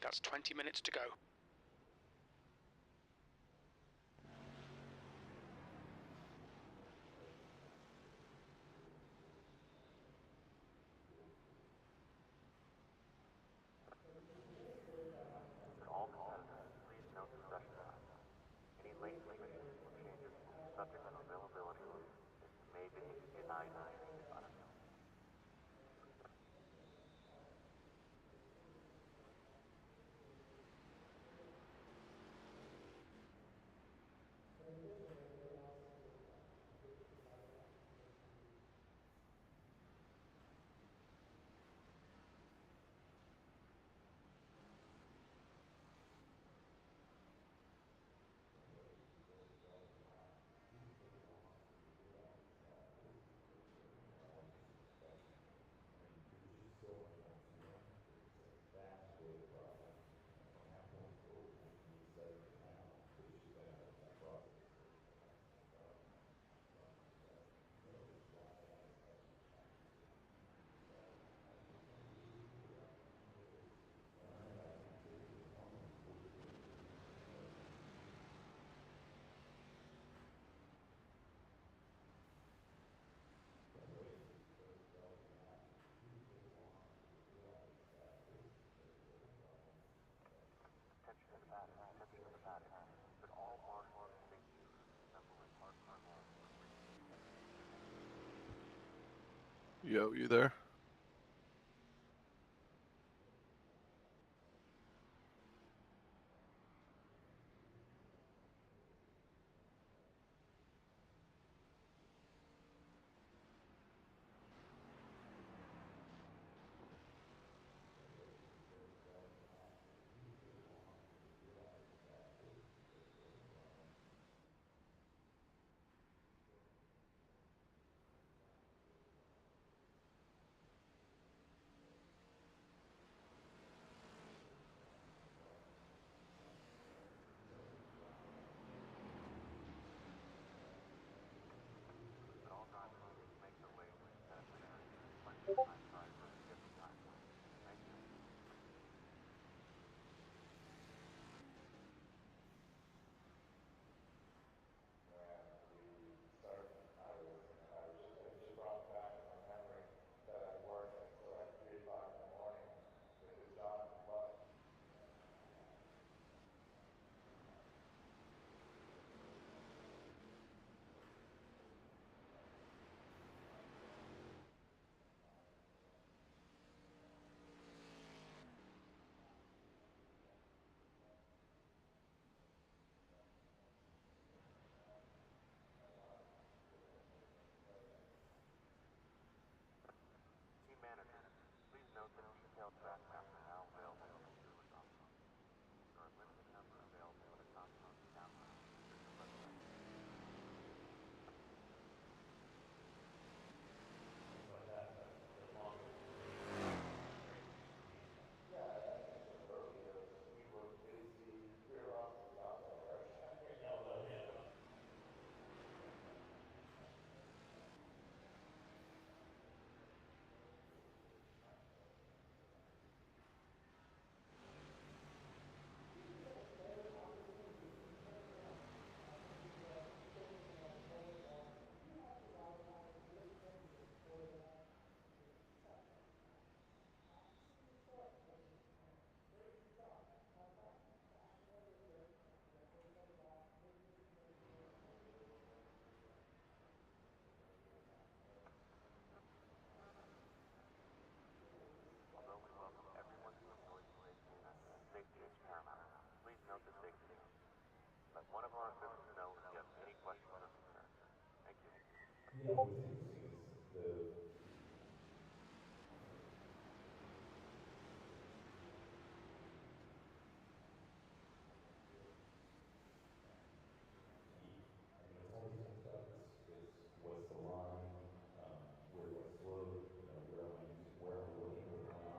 That's 20 minutes to go. To all competitors, please note the session time. Any late submissions or changes will be subject to availability and may be denied if unavailable. Attention to the pattern. Attention to the pattern. Should all marshals and safety crews assemble in parking line for briefing. Yo, you there?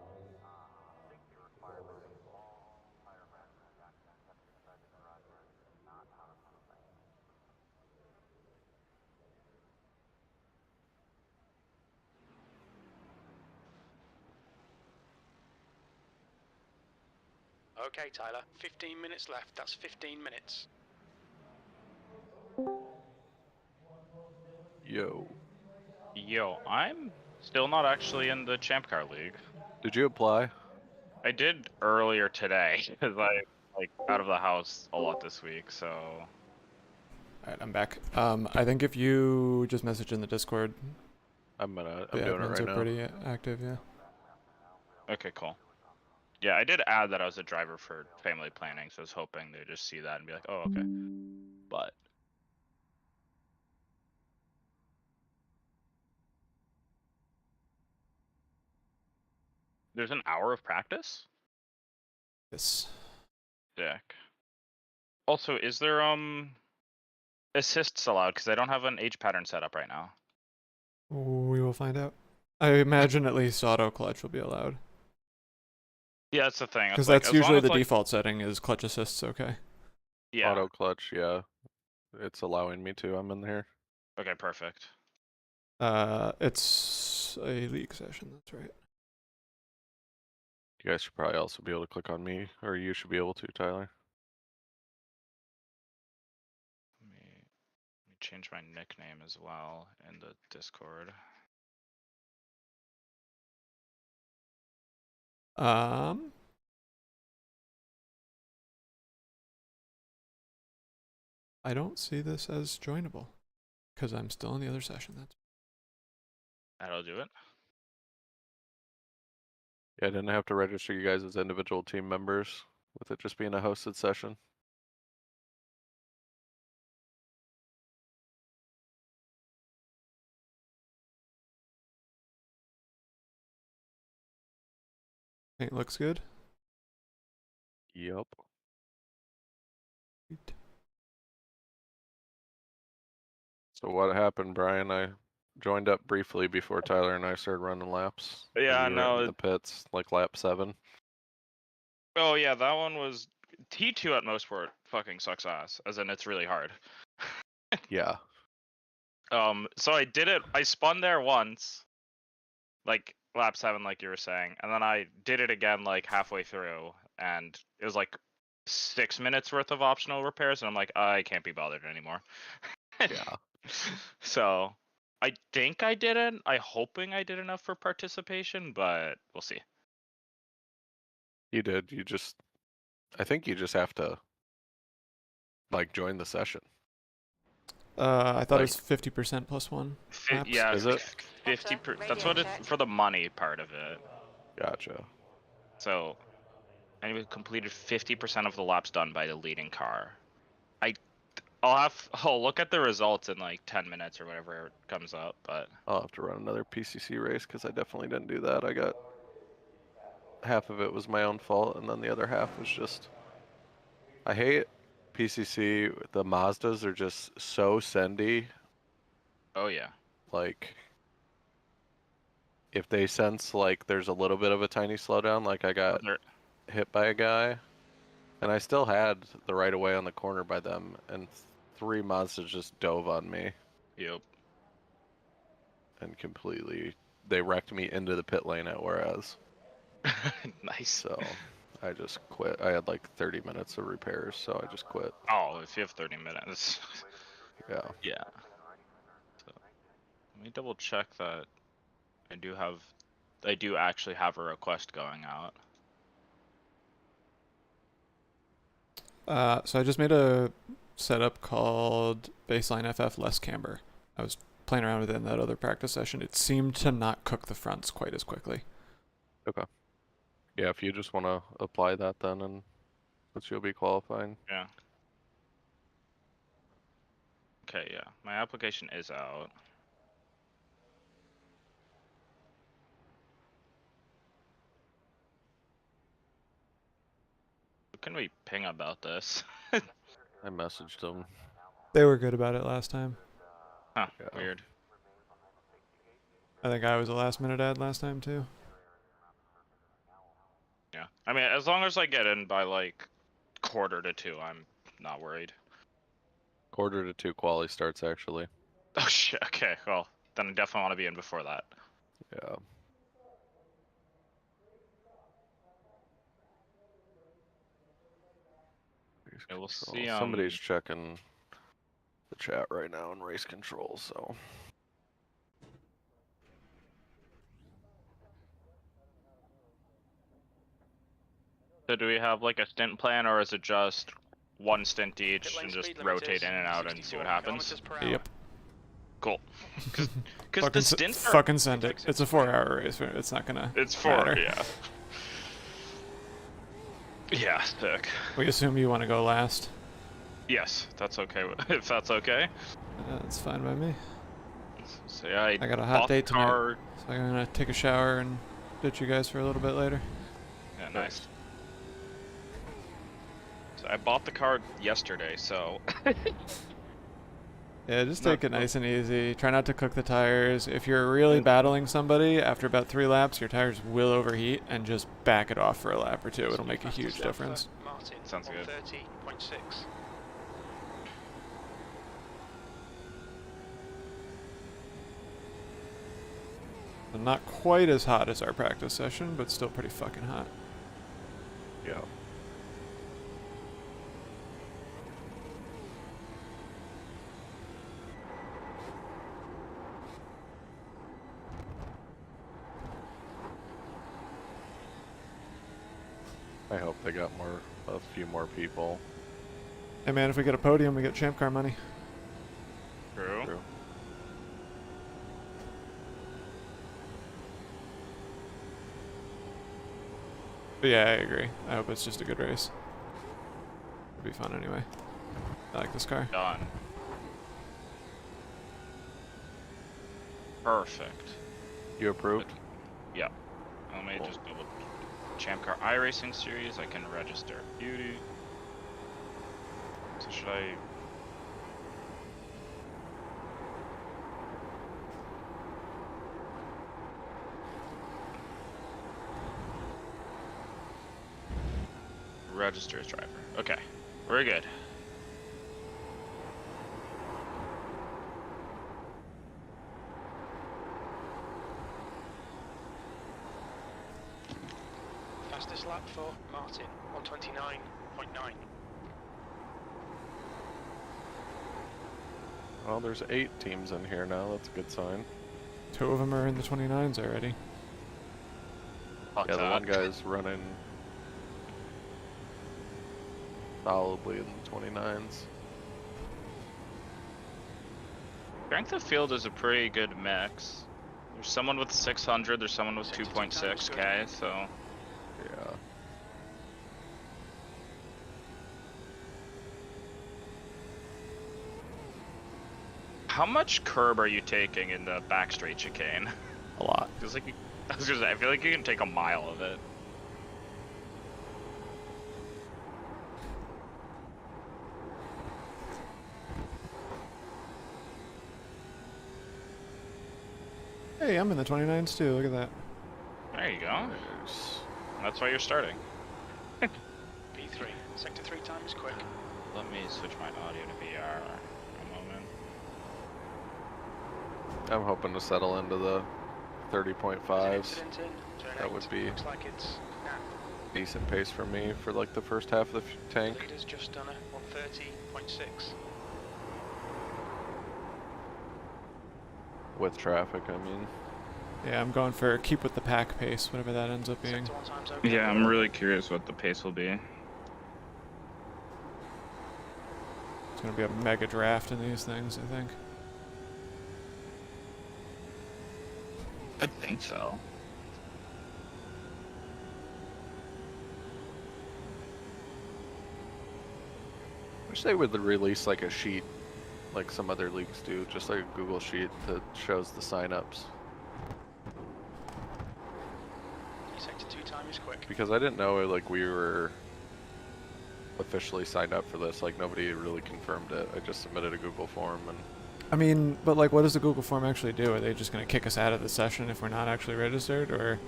Safety requirements, all higher management have decided to ride this and not how to run things. Okay, Tyler. 15 minutes left. That's 15 minutes. Yo. Yo, I'm still not actually in the ChampCar League. Did you apply? I did earlier today because I like out of the house a lot this week. So Alright, I'm back. I think if you just message in the Discord, I'm the doing it admins right are now. pretty active, yeah. okay, cool. Yeah, I did add that I was a driver for family planning, so I was hoping they'd just see that and be like, oh, okay. But there's an hour of practice? Yes. Sick. Also, is there assists allowed? Because I don't have an H pattern set up right now. We will find out. I imagine at least auto clutch will be allowed. Yeah, that's the thing. Because Like, that's as long usually as, the like, default setting is clutch assists, okay. yeah. Auto clutch, yeah. It's allowing me to. I'm in here. Okay, perfect. It's a league session, that's right. You guys should probably also be able to click on me, or you should be able to, Tyler. Let me change my nickname as well in the Discord. I don't see this as joinable because I'm still in the other session. That's That'll do it. Yeah, I didn't have to register you guys as individual team members with it just being a hosted session. paint looks good. Yup. Sweet. So what happened, Brian? I joined up briefly before Tyler and I started running laps. Yeah, You were in no. the pits, like lap 7. Oh yeah, that one was T2 at most where it fucking sucks ass. As in, it's really hard. Yeah. So I did it. I spun there once, like lap 7, like you were saying, and then I did it again like halfway through, and it was like 6 minutes worth of optional repairs, and I'm like, I can't be bothered anymore. Yeah. So I think I didn't. I'm hoping I did enough for participation, but we'll see. You did. I think you just have to, like, join the session. I thought it Like- was 50% plus 1. Laps. Yeah, Is it? 50. Better, That's radio what check. it's for the money part of it. Gotcha. So I completed 50% of the laps done by the leading car. I'll look at the results in like 10 minutes or whatever it comes up, but I'll have to run another PCC race because I definitely didn't do that. I got half of it was my own fault, and then the other half was just I hate PCC. The Mazdas are just so sendy. oh yeah. Like, if they sense like there's a little bit of a tiny slowdown, like I got hit by a guy, and I still had the right of way on the corner by them, and 3 Mazdas just dove on me Yep. and completely they wrecked me into the pit lane at Whereas. Nice. So I just quit. I had like 30 minutes of repairs, so I just quit. Oh, if you have 30 minutes. Yeah. Yeah. So, let me double check that I do actually have a request going out. So I just made a setup called baseline FF less camber. I was playing around with it in that other practice session. It seemed to not cook the fronts quite as quickly. Okay. Yeah, if you just want to apply that then, and since you'll be qualifying. Yeah. Okay, yeah. My application is out. can we ping about this? I messaged them. They were good about it last time. Huh, Yeah. weird. I think I was a last minute ad last time too. Yeah. I mean, as long as I get in by like 1:45, I'm not worried. 1:45 quali starts actually. Oh shit. Okay. Well, then I definitely want to be in before that. Yeah. Race Yeah, we'll control. see, Somebody's checking the chat right now in race control, so. So do we have like a stint plan, or is it just one stint each Pit lane and just speed limit rotate is in and out and see 64 what happens? kilometers per hour. Yep. Cool. Because the Fucking, stints are... fucking send it. It's a 4-hour race. It's not gonna It's 4, matter. yeah. Yeah, sick. We assume you want to go last. Yes, that's okay. If that's okay. That's fine by me. So yeah, I got a hot bought the date tonight. car. So I'm gonna take a shower and ditch you guys for a little bit later. Yeah, nice. So I bought the car yesterday, so... Yeah, just No, take it no. nice and easy. Try not to cook the tires. If you're really battling somebody, after about 3 laps, your tires will overheat, and just back it off for a lap or two. It'll make a Fastest huge lap difference. for Martin, Sounds good. 130.6. Not quite as hot as our practice session, but still pretty fucking hot. Yeah. I hope they got a few more people. Hey man, if we get a podium, we get ChampCar money. True. True. But yeah, I agree. I hope it's just a good race. It'll be fun anyway. I like this car. Done. Perfect. You approved? Yep. Let me Cool. just double... ChampCar iRacing Series, I can register. Beauty. So should I... Register as driver. Okay. Very good. Fastest lap for Martin, 129.9. Well, there's 8 teams in here now. That's a good sign. 2 of them are in the 29s already. Fuck Yeah, the that. one guy's running solidly in the 29s. Strength of field is a pretty good mix. There's someone with 600, there's someone with 2.6k, so... Yeah. How much curb are you taking in the back straight chicane? A lot. Cause like, I was gonna say, I feel like you can take a mile of it. Hey, I'm in the 29s too. Look at that. There you go. There's... That's why you're starting. P3, sector 3 time is quick. Let me switch my audio to VR a moment. I'm hoping to settle into the 30.5s. Incident in, turn That 8. would be Looks like it's now. decent pace for me for like the first half of the tank. Leader's just done a 130.6. With traffic, I mean. Yeah, I'm going for keep with the pack pace, whatever that ends up being. Sector 1 time's okay. Yeah, I'm really curious what the pace will be. It's gonna be a mega draft in these things, I think. I think so. Wish they would release like a sheet, like some other leagues do, just like a Google sheet that shows the signups. Sector 2 time is quick. Because I didn't know like we were officially signed up for this. Like nobody really confirmed it. I just submitted a Google form and I mean, but like, what does the Google form actually do? Are they just gonna kick us out of the session if we're not actually registered, or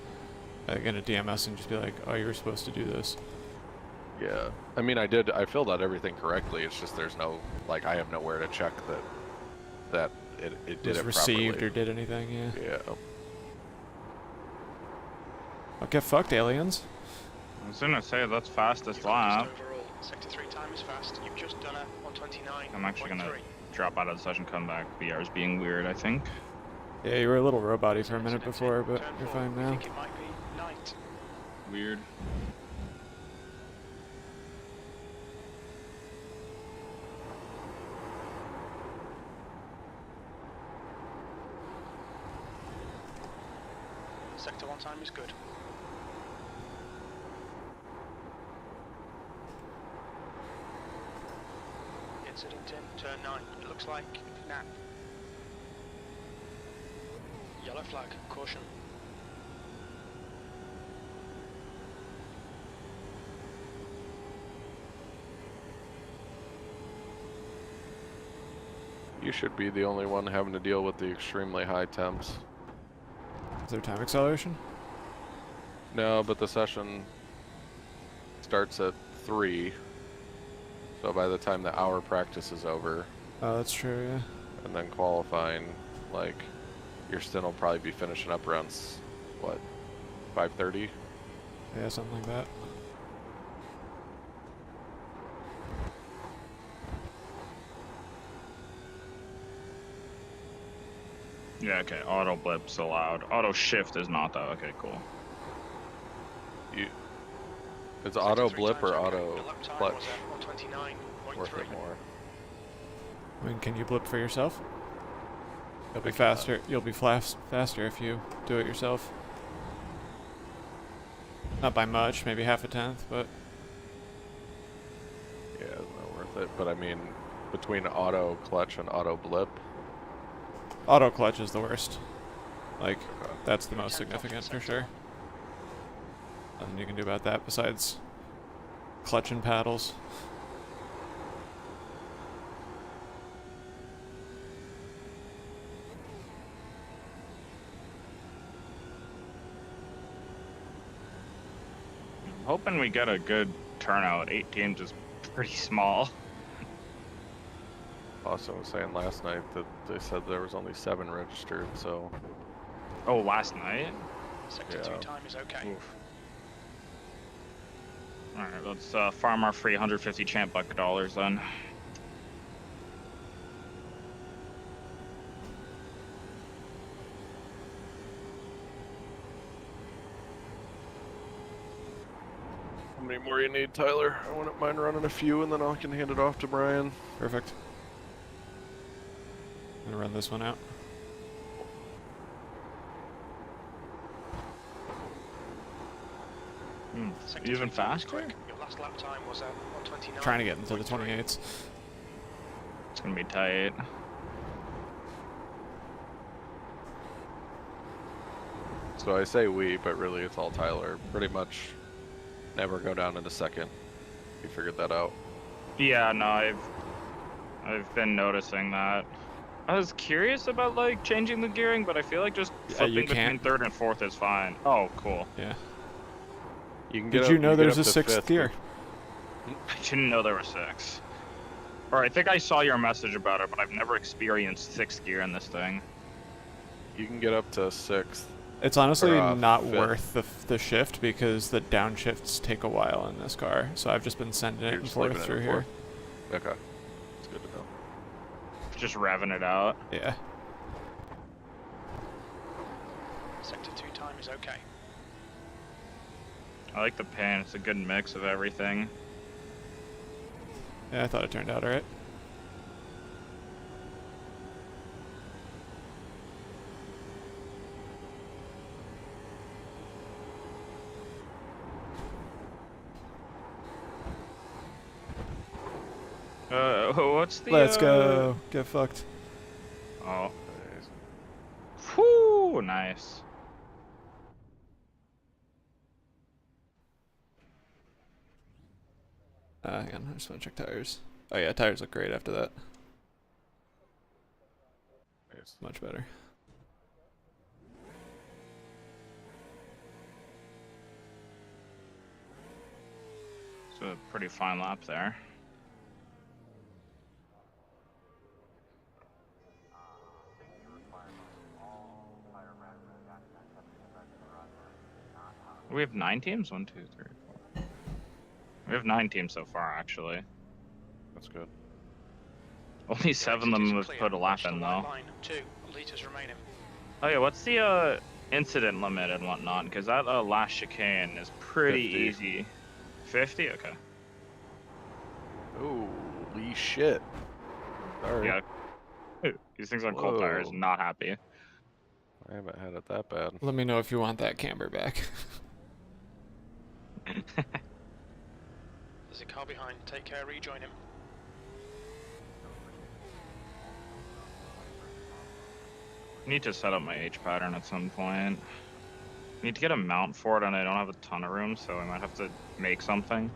are they gonna DM us and just be like, "Oh, you were supposed to do this"? yeah. I mean, I filled out everything correctly. It's just there's no, like, I have nowhere to check that it did Was it received properly. or did anything? Yeah. Yeah. I'll get fucked, aliens. I was gonna say that's fastest You've got lap. just overall. Sector 3 time is fast. You've just done a 129. I'm actually gonna drop out of the session, come back. VR's being weird, I think. Yeah, you were a little robot-y for a minute before, but Turn you're 4. fine We now. think it might be night. Weird. Sector 1 time is good. Incident in turn 9. It looks like now. Yellow flag. Caution. You should be the only one having to deal with the extremely high temps. Is there time acceleration? No, but the session starts at 3. So by the time the hour practice is over, Oh, that's true, yeah. and then qualifying, like, your stint will probably be finishing up around, what, 5:30? Yeah, something like that. Yeah, okay. Auto blip's allowed. Auto shift is not though. Okay, cool. It's auto Sector 3 blip time's or okay. auto The lap time clutch was at worth 129.3. it more? I mean, can you blip for yourself? You'll be I cannot. faster. You'll be faster if you do it yourself. Not by much, maybe half a tenth, but Yeah, it's not worth it. But I mean, between auto clutch and auto blip, auto clutch is the worst. Like, okay. that's the most significant for sure. Nothing you can do about that besides clutch and paddles. I'm hoping we get a good turnout. 8 teams is pretty small. Austin was saying last night that they said there was only 7 registered, so Oh, last night? Sector Yeah. 2 time is okay. Oof. Alright, let's farm our free 150 champ buck dollars then. how many more you need, Tyler? I wouldn't mind running a few, and then I can hand it off to Brian. Perfect. I'm gonna run this one out. Sector Even 3 time is faster? quick. Your last lap time was at 129. Trying to get into the 28s. It's gonna be tight. So I say we, but really it's all Tyler. Pretty much never go down into second. You figured that out. Yeah, no, I've been noticing that. I was curious about like changing the gearing, but I feel like just you flipping between can't. 3rd and 4th is fine. Oh, cool. Yeah. You can Did get you up, know get there's up a to 6th fifth. gear? I didn't know there were 6. Or I think I saw your message about it, but I've never experienced 6th gear in this thing. You can get up to 6th. It's honestly Or, not fifth. worth the shift because the downshifts take a while in this car. So I've just been sending it You're and just forth leaving it through at here. Okay. It's good to know. Just revving it out. Yeah. Sector 2 time is okay. I like the paint. It's a good mix of everything. Yeah, I thought it turned out alright. What's the? Let's go. Get fucked. Oh. Whoo! Nice. Hang on, I just want to check tires. Oh yeah, tires look great after that. Nice. Much better. It's a pretty fine lap there. We have 9 teams? 1, 2, 3, 4. We have 9 teams so far, actually. That's good. Only 7 of them have put a lap in, though. Line, 2 liters remaining. Oh yeah, what's the incident limit and whatnot? Because that last chicane is pretty 50. easy. 50? Okay. Holy shit. Sorry. Yeah. These things on cold tires, Whoa. not happy. I haven't had it that bad. Let me know if you want that camber back. There's a car behind. Take care, rejoin him. Need to set up my H pattern at some point. Need to get a mount for it, and I don't have a ton of room, so I might have to make something.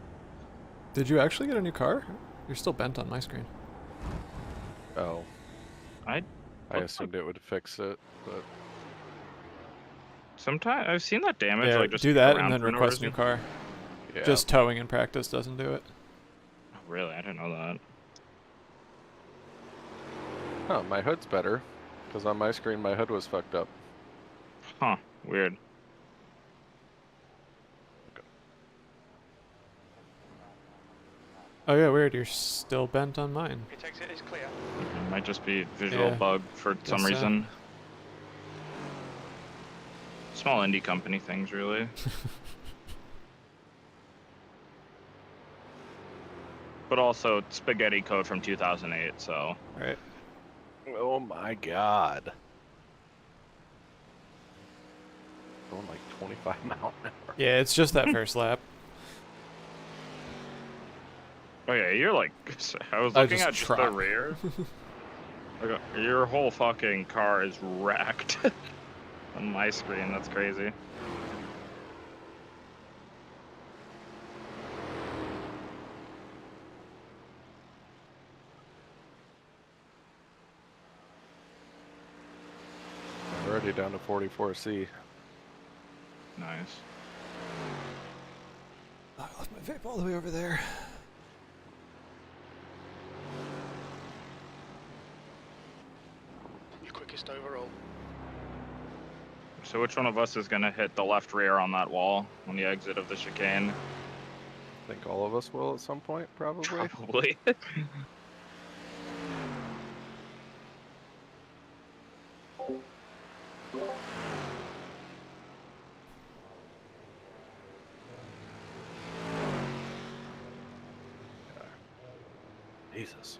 Did you actually get a new car? You're still bent on my screen. Oh. I assumed it would fix it, but Sometimes I've seen that damage. Yeah, like just do that around and then for no request new reason. car. yeah. Just towing in practice doesn't do it. Oh, really, I didn't know that. Huh, my hood's better. Because on my screen, my hood was fucked up. Huh? Weird. Oh yeah, weird. You're still bent on mine. It exit is clear. It might just be visual Yeah, bug for some guess so. reason. Small indie company things, really. But also spaghetti code from 2008, so. Right. Oh my god. Going like 25 miles an hour. Yeah, it's just that first lap. Oh yeah, you're like, I was I looking just at just the trot. rear. Like, your whole fucking car is wrecked on my screen. That's crazy. I'm already down to 44C. Nice. I left my vape all the way over there. Your quickest overall. So which one of us is gonna hit the left rear on that wall on the exit of the chicane? I think all of us will at some point, probably. Probably. Jesus.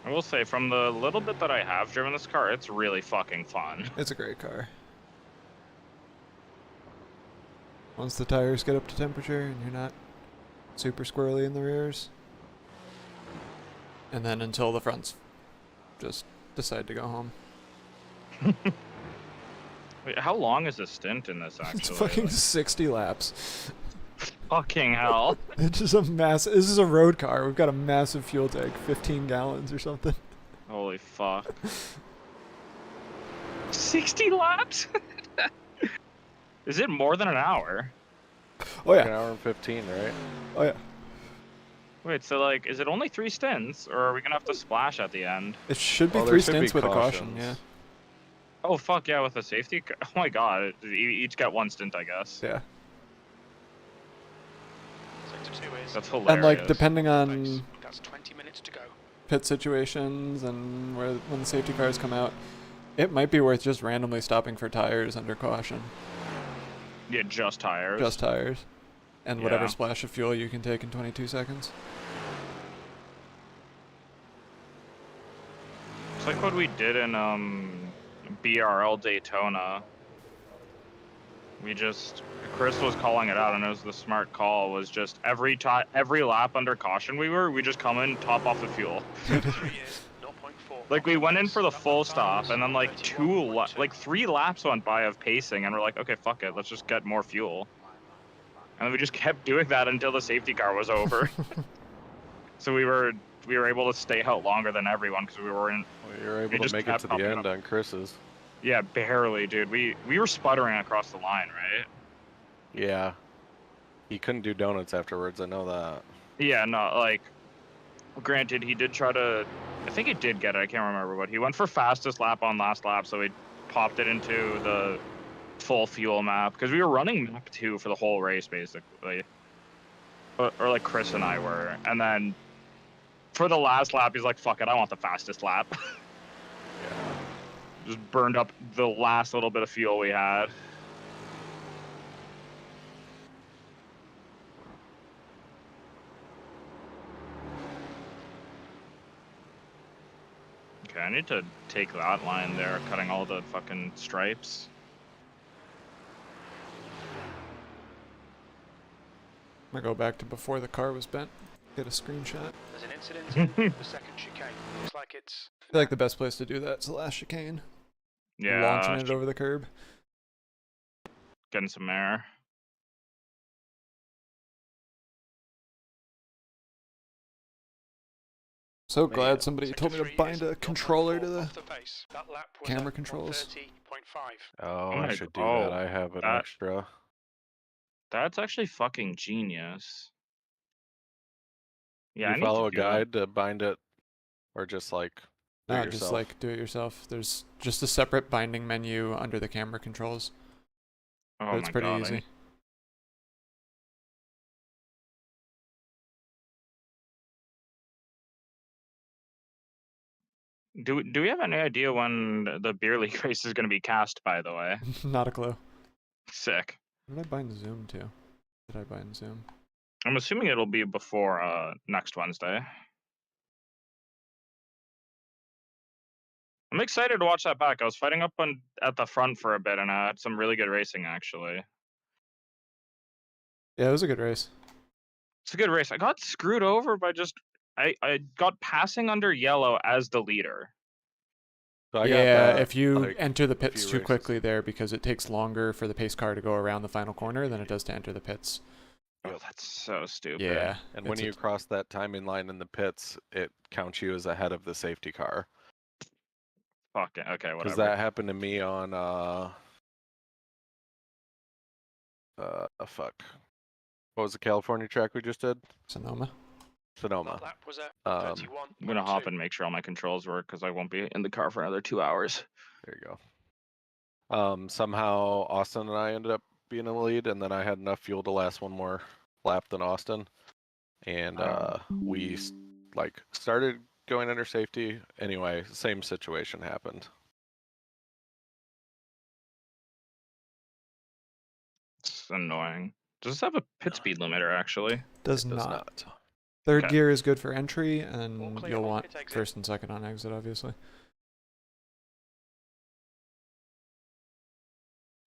I will say, from the little bit that I have driven this car, it's really fucking fun. It's a great car. Once the tires get up to temperature and you're not super squirrely in the rears. And then until the fronts just decide to go home. Wait, how long is the stint in this, actually? It's fucking Like, 60 laps. fucking hell. It's just a massive. This is a road car. We've got a massive fuel tank, 15 gallons or something. Holy fuck. 60 laps? Is it more than an hour? Oh Like an yeah. hour and 15, right? Oh yeah. Wait, so like, is it only 3 stints, or are we gonna have to splash at the end? It should be Well, 3 there should be stints with a caution. cautions. Yeah. Oh fuck yeah, with a safety car. Oh my god, each get 1 stint, I guess. Yeah. Sector 2 is. That's hilarious. And like depending Base. on That's 20 minutes to go. pit situations and when the safety cars come out, it might be worth just randomly stopping for tires under caution. Yeah, just tires. Just tires. And whatever Yeah. splash of fuel you can take in 22 seconds. It's like what we did in BRL Daytona. Chris was calling it out, and it was the smart call. Was just every lap under caution we just come in, top off the fuel. Sector 3 is 0.4. Like we went in for the full stop, and then like like 3 laps went by of pacing, and we're like, okay, fuck it, let's just get more fuel. And we just kept doing that until the safety car was over. So we were able to stay out longer than everyone because we were in. Well, you're able to just make it kept to the popping end up. on Chris's. Yeah, barely, dude. We were sputtering across the line, right? Yeah. He couldn't do donuts afterwards, I know that. Yeah, no, like, granted, he did try to. I think he did get it. I can't remember, but he went for fastest lap on last lap, so he popped it into the full fuel map because we were running map 2 for the whole race, basically. Or like Chris and I were, and then for the last lap, he's like, "Fuck it, I want the fastest lap." Yeah. Just burned up the last little bit of fuel we had. Okay, I need to take that line there, cutting all the fucking stripes. I'm gonna go back to before the car was bent. Get a screenshot. There's an incident in the second chicane. Looks like it's. I feel like the best place to do that is the last chicane. Yeah, Launching it over the curb. getting some air. So glad somebody told me to bind a controller to the camera camera controls. 30.5. Oh, Oh I my- should do oh, that. I have an that- extra. That's actually fucking genius. Yeah, You I need follow to a do that. guide to bind it, or just like do it Nah, yourself? just like do it yourself. There's just a separate binding menu under the camera controls. Oh But it's my pretty God, I easy. need- Do we have any idea when the beer league race is going to be cast? By the way, Not a clue. sick. What did I bind Zoom to? Did I bind Zoom? I'm assuming it'll be before next Wednesday. I'm excited to watch that back. I was fighting up at the front for a bit, and I had some really good racing actually. Yeah, it was a good race. It's a good race. I got screwed over by I got passing under yellow as the leader. So I got Yeah, that, if you like, enter the a pits few too races. quickly there because it takes longer for the pace car to go around the final corner than it does to enter the pits. Oh, that's so stupid. Yeah. And when it's a- you cross that timing line in the pits, it counts you as ahead of the safety car. Fuck it. Okay, Because whatever. that happened to me on fuck. What was the California track we just did? Sonoma. Sonoma. That lap was at Um, 31. I'm gonna hop and make sure all my controls work because I won't be in the car for another 2 hours. There you go. Somehow Austin and I ended up being in the lead, and then I had enough fuel to last one more lap than Austin, and we like started going under safety. Anyway, same situation happened. It's annoying. Does this have a pit speed limiter actually? Does It does not. not. Third Okay. gear is good for entry, All and clear, you'll all want pit exit. first and second on exit, obviously.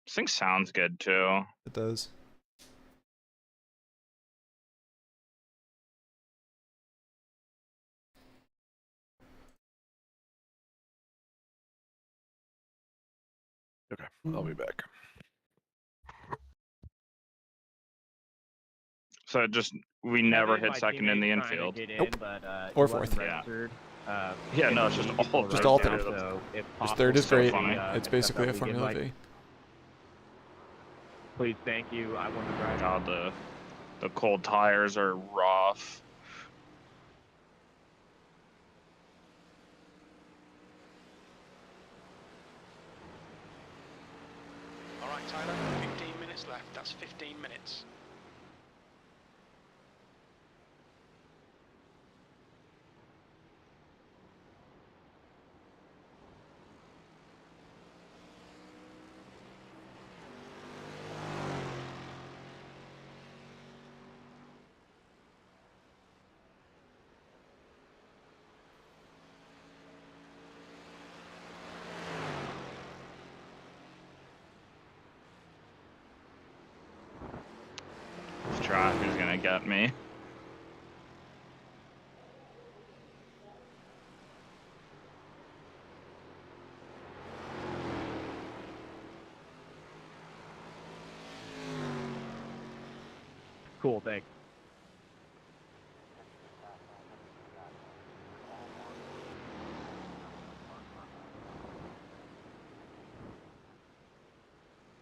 This thing sounds good too. It does. Okay, I'll be back. So we never Kevin, hit my second in the teammate's trying to infield. get in, Nope. but, Or he wasn't fourth. Yeah. registered. Yeah, no, it's we just need all people Just right all now, third. So if Just possible, third is so great. funny. It's stuff basically that a we Formula did, V. Please, thank you. I want to drive. God, the cold tires are rough. All right, Tyler. 15 minutes left. That's 15 minutes. This traffic is gonna get me. Cool, thanks.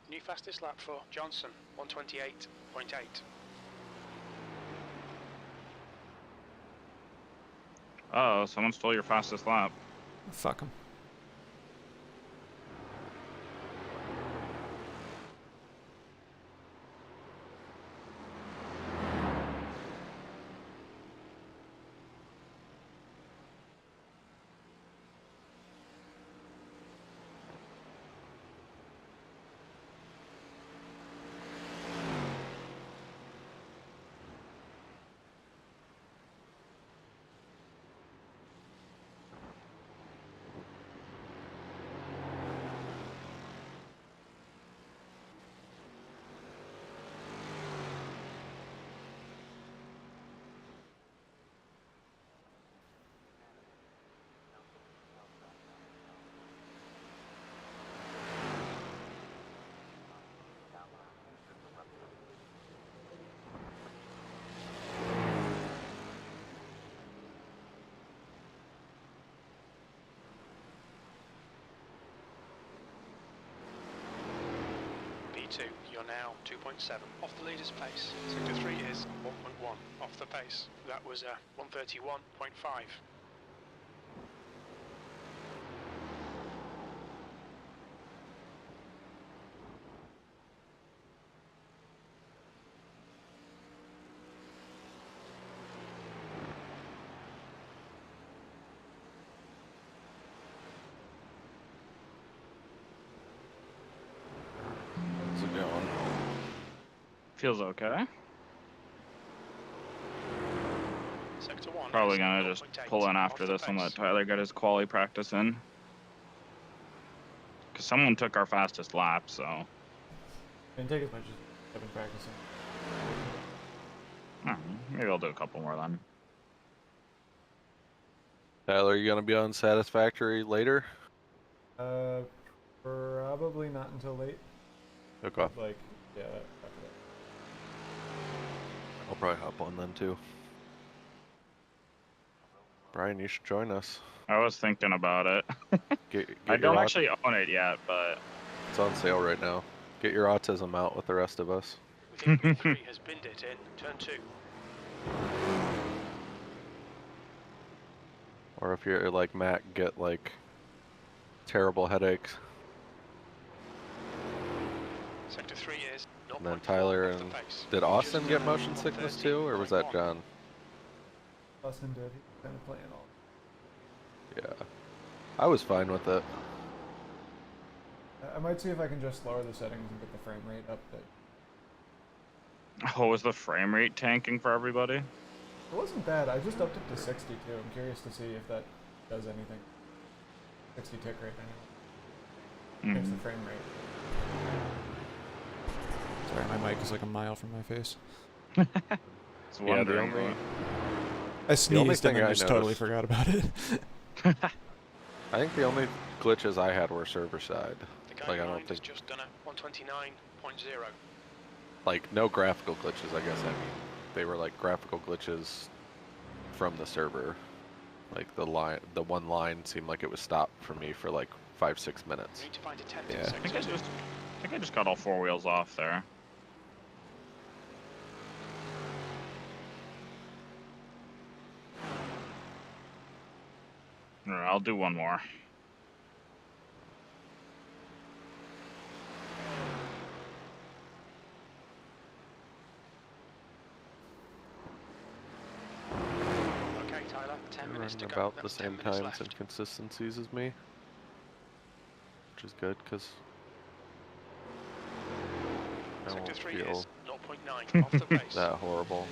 New fastest lap for Johnson, 128.8. Oh, someone stole your fastest lap. Fuck him. P2, you're now 2.7 off the leader's pace. Sector 3 is 1.1 off the pace. That was 131.5. How's it going? Feels okay. Sector 1 Probably is gonna just 0.8 pull in off after the this and pace. let Tyler get his quali practice in. Because someone took our fastest lap, so. Didn't take as much as I've been practicing. Maybe I'll do a couple more then. Tyler, you gonna be on Satisfactory later? Probably not until late. Okay. Like, yeah, after that. I'll probably hop on then too. Brian, you should join us. I was thinking about it. Get I your don't actually own it yet, but. It's on sale right now. Get your autism out with the rest of us. P3 has binned it in turn 2. Or if you're like Matt, get like terrible headaches. Sector 3 is 0.4 And then Tyler off the and pace. did You Austin just get done motion sickness too, or was that 130.1. John? Austin did. He's kind of playing all. Yeah, I was fine with it. I might see if I can just lower the settings and get the frame rate up. But Oh, was the frame rate tanking for everybody? it wasn't bad. I just upped it to 60 too. I'm curious to see if that does anything. 60 tick rate anyway. It's the frame rate. Sorry, my mic is like a mile from my face. It's Yeah, the wondering only I sneezed and thing then I just totally noticed- forgot about it. I think the only glitches I had were server side. The guy Like, I don't behind has think- just done a 129.0. Like no graphical glitches, I guess. I mean, they were like graphical glitches from the server. Like the one line seemed like it was stopped for me for like 5-6 minutes. You need to find a 10 Yeah. in I think sector 2. I think I just got all four wheels off there. Alright, I'll do one more. Okay, Tyler, 10 You're minutes to running go. about the That's 10 same minutes times left. and consistencies as me, which is good because I Sector won't 3 feel is 0.9 off the pace. that horrible.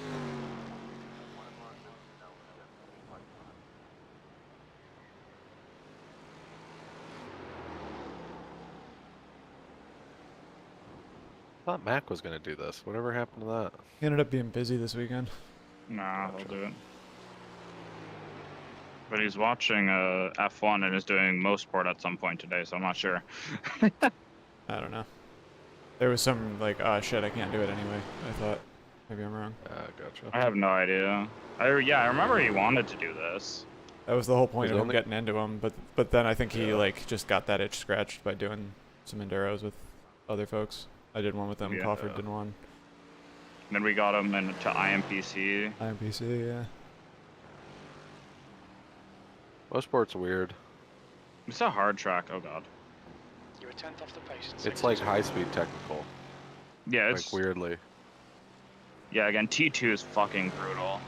I thought Mac was gonna do this. Whatever happened to that? He ended up being busy this weekend. Nah, Gotcha. I'll do it. But he's watching F1 and is doing Mosport at some point today, so I'm not sure. I don't know. There was some like, oh shit, I can't do it anyway. I thought Maybe I'm wrong. Gotcha. I have no idea. I remember he wanted to do this. That was the whole point There's of him only- getting into him, but then I think he Yeah. like just got that itch scratched by doing some enduros with other folks. I did one with them. Yeah. Crawford did one. Then we got him into IMPC. IMPC, yeah. Motorsport's weird. It's a hard track. Oh god. You're a tenth off the pace. It's like high-speed technical. Yeah, Like, it's weirdly. Yeah, again, T2 is fucking brutal.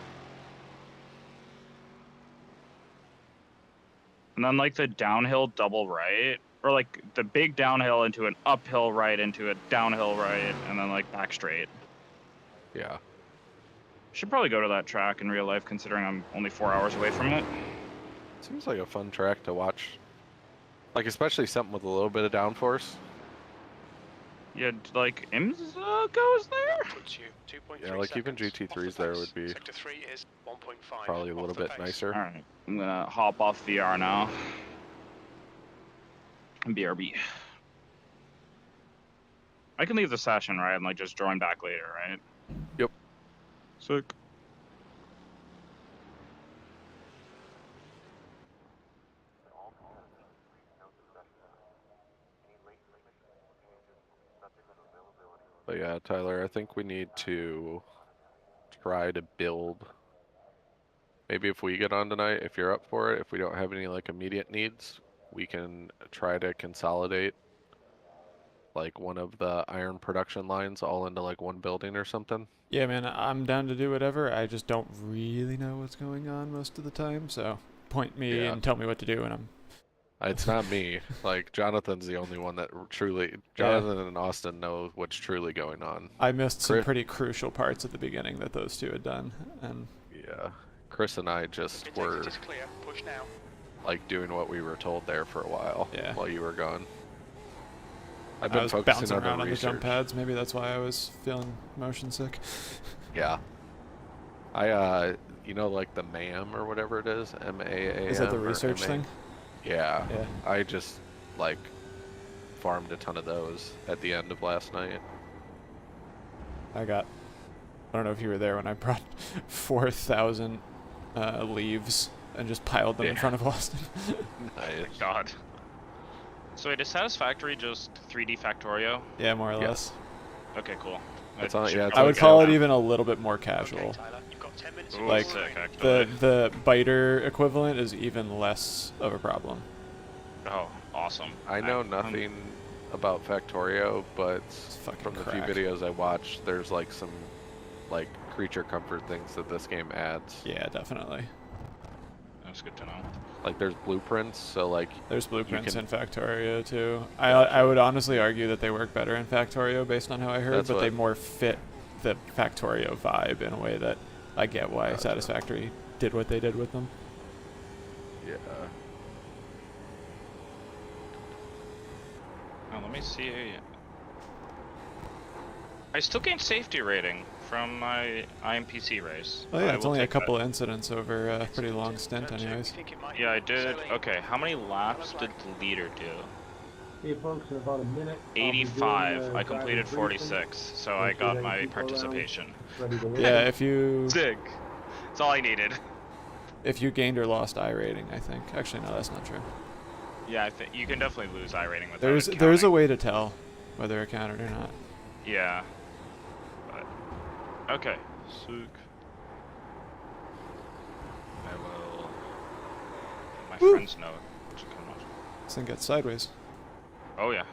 And then like the downhill double right, or like the big downhill into an uphill right into a downhill right, and then like back straight. Yeah. Should probably go to that track in real life, considering I'm only 4 hours away from it. Seems like a fun track to watch. Like, especially something with a little bit of downforce. Yeah, like IMSA goes there. Puts you 2.3 Yeah, like even seconds off GT3s the there pace. would be Sector 3 is 1.5 probably a off little the bit pace. nicer. All right, I'm gonna hop off VR now. BRB. I can leave the session, right, and like just join back later, right? Yep. Sick. All competitors, please note the session time. Any late submissions or changes will be subject to availability. But yeah, Tyler, I think we need to try to build. Maybe if we get on tonight, if you're up for it, if we don't have any like immediate needs, we can try to consolidate like one of the iron production lines all into like one building or something. Yeah, man, I'm down to do whatever. I just don't really know what's going on most of the time, so point me Yeah. and tell me what to do, and I'm... It's not me. Like, Jonathan's the only one that truly... Jonathan and Austin know what's truly going on. I missed some Chris- pretty crucial parts at the beginning that those two had done, and... Yeah. Chris and I just If were, it is clear, push now. like, doing what we were told there for a while Yeah. while you were gone. I've I been was focusing bouncing on around the on the research. jump pads. Maybe that's why I was feeling motion sick. Yeah. You know, like the MAM or whatever it is? M-A-A-M? Is that the or research M-A- thing? Yeah. Yeah. I just, like, farmed a ton of those at the end of last night. I don't know if you were there when I brought 4,000 leaves and just piled them in Yeah. front of Austin. Nice. God. So wait, is Satisfactory just 3D Factorio? Yeah, more or Yes. less. Okay, cool. It's It on- should yeah, it's I on would Okay, call it okay. even a little bit more casual. Okay, Tyler, you've got 10 minutes. Ooh, Like, sick, The actually. the biter equivalent is even less of a problem. Oh, awesome. I know nothing about Factorio, but fucking from the crack. few videos I watched, there's like some like creature comfort things that this game adds. Yeah, definitely. That's good to know. Like there's blueprints, so like There's blueprints can- in Factorio too. I would honestly argue that they work better in Factorio based on how I heard, That's but they what- more fit the Factorio vibe in a way that I get why Gotcha. Satisfactory did what they did with them. yeah. Oh, let me see. I still gained safety rating from my IMPC race. Oh yeah, I it's will only a take that. couple of incidents over a pretty long stint anyways. Yeah, I did. Okay, how many laps did the leader do? Hey folks, in about a minute. I'll be doing 85. the I completed driving briefing. 46, so Make I sure got that my people around. participation. Ready to leave. Yeah, if you Sick. That's all I needed. gained or lost I rating, I think. Actually no, that's not true. Yeah, I think you can definitely lose I rating without There's it a counting. way to tell whether it counted or not. Yeah. But okay. Sick. I will let my Woo. friends know to come out. This thing gets sideways. Oh yeah.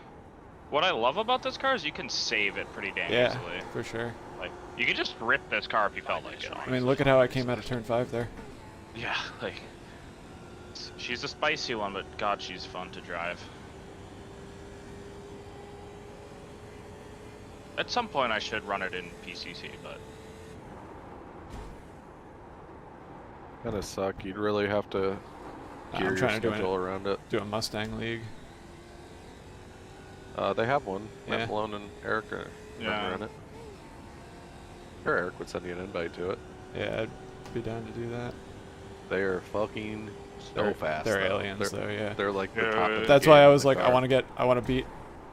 What I love about this car is you can save it pretty damn Yeah, easily. for sure. Like you could just rip this car if you felt like it. I mean, look at how I came out of turn 5 there. Yeah, like she's a spicy one, but God, she's fun to drive. At some point, I should run it in PCC, but Kinda suck. You'd really have to I'm gear your trying to schedule around it. do a Mustang League. They have one. Yeah. Matt Malone and Eric are Yeah. in it. Sure, Eric would send you an invite to it. Yeah, I'd be down to do that. They are fucking so fast. They're though. aliens, They're, though. Yeah. they're like the Yeah, top of the That's why game I in was the like, car. I want to beat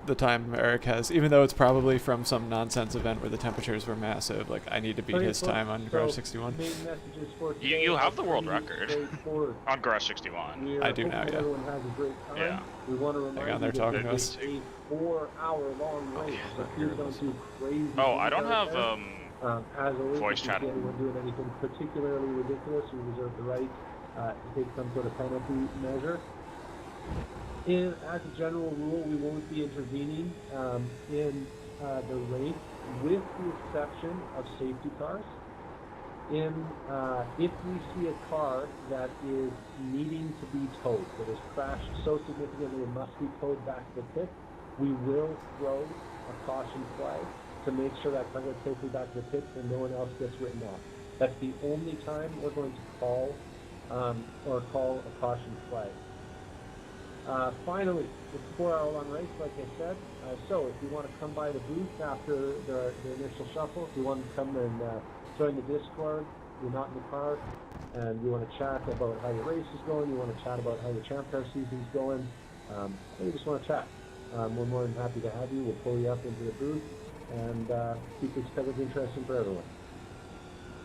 the time Eric has, even though it's probably from some nonsense event where the temperatures were massive. Like, I need to beat Okay, his folks, time on so Garage 61. main messages for You today have are the world pretty record straightforward. on Garage 61. We are I do hoping now, that yeah. everyone has a great time. Yeah. We want to remind on, they're you that talking this to is a 4-hour-long race, yeah, so I please hear don't this. do crazy Oh, I things don't out have there. As always, voice if you chat. see anyone doing anything particularly ridiculous, you reserve the right to take some sort of penalty measure. As a general rule, we won't be intervening in the race, with the exception of safety cars. If we see a car that is needing to be towed, that has crashed so significantly it must be towed back to the pit, we will throw a caution flag to make sure that car gets safely back to the pit and no one else gets written off. That's the only time we're going to call a caution flag. Finally, it's a 4-hour-long race, like I said. So if you want to come by the booth after the initial shuffle, if you want to come and join the Discord, you're not in the car, and you want to chat about how your race is going, you want to chat about how your ChampCar season's going, you just want to chat. We're more than happy to have you. We'll pull you up into the booth and keep this coverage interesting for everyone.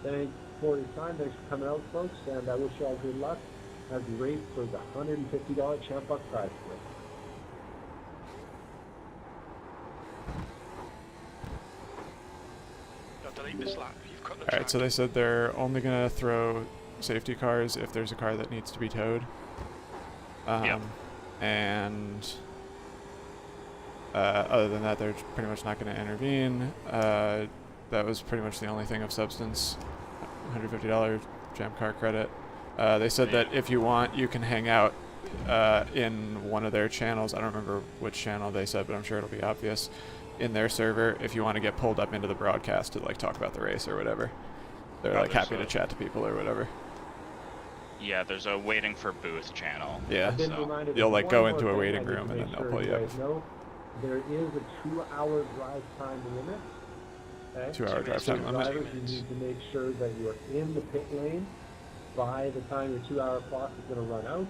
Thanks for your time. Thanks for coming out, folks, and I wish you all good luck as we race for the $150 ChampCar prize pool. Delete this lap. You've cut the All right, so they said they're only gonna throw safety cars if there's a car that needs to be towed. Yep. And other than that, they're pretty much not going to intervene. That was pretty much the only thing of substance. $150 ChampCar credit. They said that if you want, you can hang out in one of their channels. I don't remember which channel they said, but I'm sure it'll be obvious in their server if you want to get pulled up into the broadcast to like talk about the race or whatever. They're like happy to chat to people or whatever. Yeah, there's a waiting for booth channel. Yeah, so you'll like go into a waiting room and then they'll pull you up. There is a 2-hour drive time limit. Okay? 2-hour drive time limit. Drivers, you need to make sure that you're in the pit lane by the time your 2-hour clock is going to run out,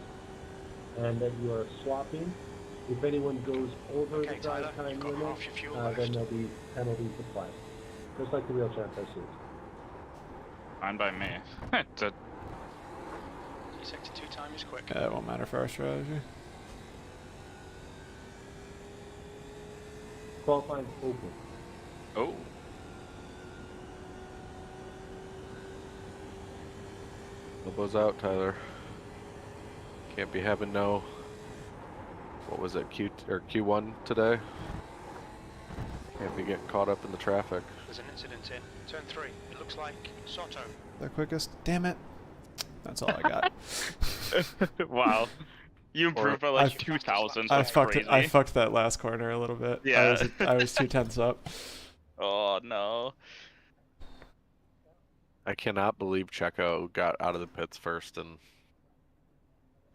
and that you are swapping. If anyone goes over the drive time limit, then there'll be penalties applied, just like the real ChampCar series. Fine by me. 62 time is quick. Yeah, it won't matter for our strategy. Qualifying open. Oh. Elbows out, Tyler. Can't be having no. What was it, Q1 today? Can't be getting caught up in the traffic. There's an incident in turn 3. It looks like Soto. The quickest. Damn it. That's all I got. Wow. You improved by like 2,000. I Crazy. fucked that last corner a little bit. Yeah. I was 2/10 up. Oh no. I cannot believe Checo got out of the pits first and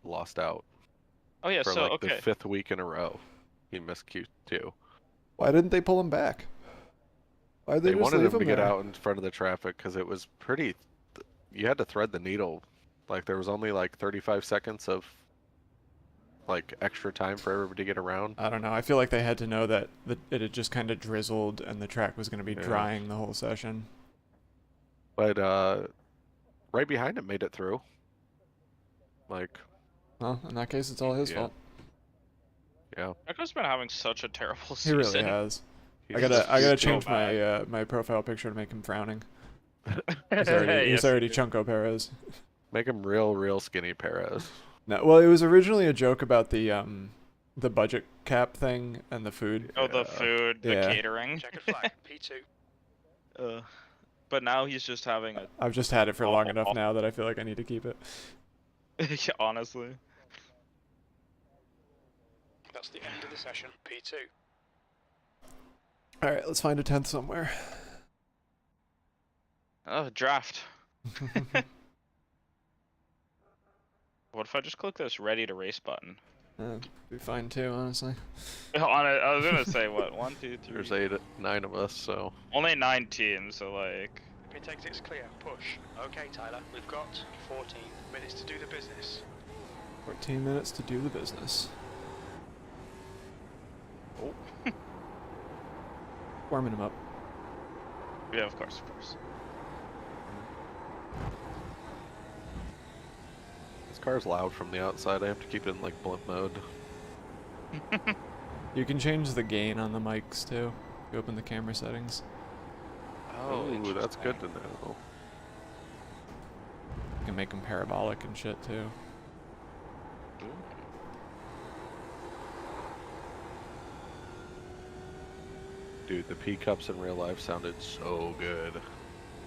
lost out. Oh yeah, for so like the 5th week in a row. He missed Q2. Why didn't they pull him back? Why did They just wanted leave him to get there? out in front of the traffic because it was pretty. You had to thread the needle. Like there was only like 35 seconds of like extra time for everybody to get around. I don't know. I feel like they had to know that it had just kind of drizzled and the track was going to be Yeah. drying the whole session. But right behind him made it through. Like, Well, in that case, it's all his Yeah. fault. yeah. Checo's been having such a terrible He season. really has. He's I gotta so change bad. my profile picture to make him frowning. Yes, He's already you do. Chunko Perez. Make him real skinny Perez. No, well, it was originally a joke about the budget cap thing and the food. Oh, the food, the Yeah. catering. Checkered flag. P2. But now he's just having a. I've just had it for long enough now that I feel like I need to keep it. Yeah, honestly. That's the end of the session. P2. All right, let's find a 10th somewhere. Oh, draft. What if I just click this ready to race button? Be fine too, honestly. I was gonna say what? 1, 2, 3. There's 9 of us, so Only 9 teams, so like. Pit exit's clear. Push. Okay, Tyler. We've got 14 minutes to do the business. 14 minutes to do the business. Oh. Warming him up. Yeah, of course, of course. This car's loud from the outside. I have to keep it in like blimp mode. You can change the gain on the mics too. You open the camera settings. Oh, Ooh, that's good to know. You can make them parabolic and shit too. Dude, the P-cups in real life sounded so good.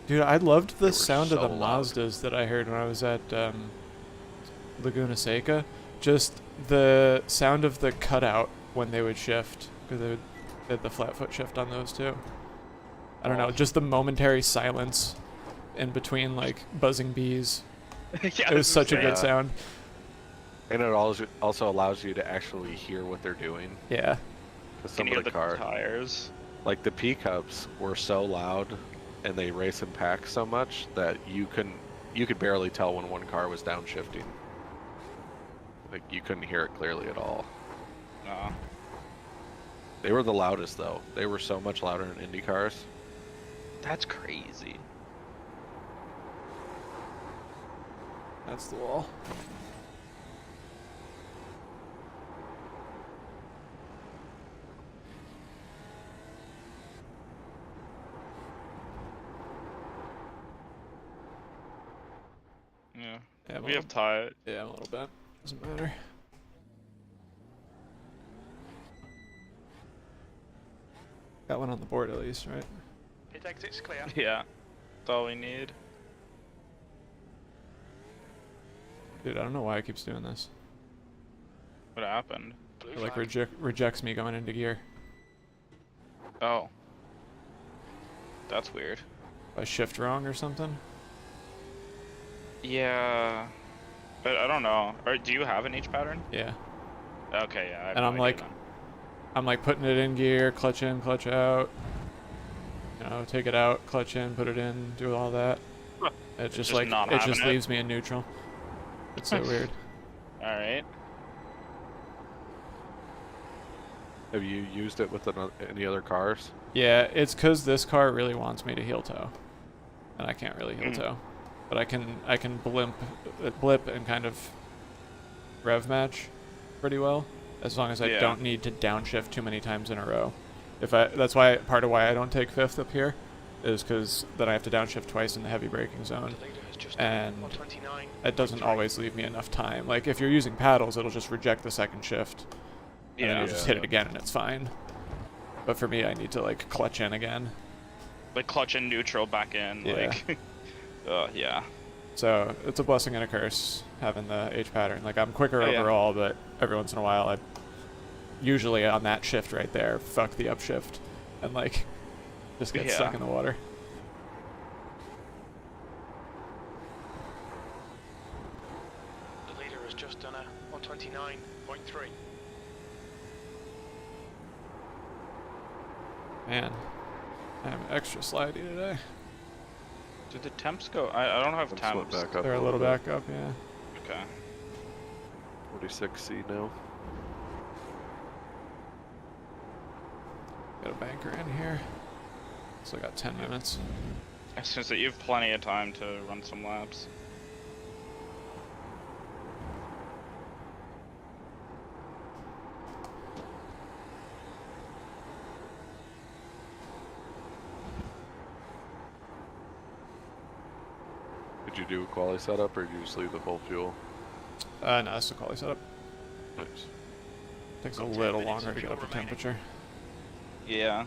Dude, I loved They the were sound of the so loud. Mazdas that I heard when I was at Laguna Seca. Just the sound of the cutout when they would shift, because they had the flat foot shift on those too. I don't know, just the momentary silence in between like buzzing bees. Yeah, It was such a Yeah. good sound. And it also allows you to actually hear what they're doing. Yeah. Because Can some you of hear the the car, tires? like the P-cups, were so loud, and they race and pack so much that you could barely tell when one car was downshifting. Like you couldn't hear it clearly at all. No. They were the loudest though. They were so much louder than Indy cars. That's crazy. That's the wall. Yeah. Yeah, We have tires. Yeah, a little bit. Doesn't matter. Got one on the board at least, right? Pit exit's clear. Yeah. That's all we need. Dude, I don't know why it keeps doing this. What happened? Blue It like flag. rejects me going into gear. Oh. That's weird. I shift wrong or something? Yeah. But I don't know. Or do you have an H pattern? Yeah. Okay, yeah. I have And no I'm idea like, then. I'm like putting it in gear, clutch in, clutch out. You know, take it out, clutch in, put it in, do all that. Huh. It just just like not it just having it. leaves me in neutral. It's so weird. Alright. Have you used it with any other cars? Yeah, it's because this car really wants me to heel toe, and I can't really heel Mm. toe, but I can blip and kind of rev match pretty well, as long as I Yeah. don't need to downshift too many times in a row. That's why part of why I don't take fifth up here, is because then I have to downshift twice in the heavy braking zone, The leader has just and 129. it doesn't always leave me enough time. Like if you're using paddles, it'll just reject the second shift, and then Yeah. you'll just hit it again and it's fine. But for me, I need to like clutch in again. Like clutch and neutral back in. Yeah. Like. Yeah. So it's a blessing and a curse having the H pattern. Like I'm quicker Oh, yeah. overall, but every once in a while I usually on that shift right there, fuck the upshift and like just get stuck Yeah. in the water. The leader has just done a 129.3. Man, I'm extra slidey today. Did the temps go? I don't have Let's flip temps. back up They're a little back up, yeah. Okay. 46C now. Got a banker in here. So I got 10 minutes. I was gonna say you have plenty of time to run some laps. Did you do a quali setup or did you just leave the full fuel? No, that's the quality setup. Nice. Takes a Got 10 little minutes longer of to get fuel up to remaining. temperature. Yeah.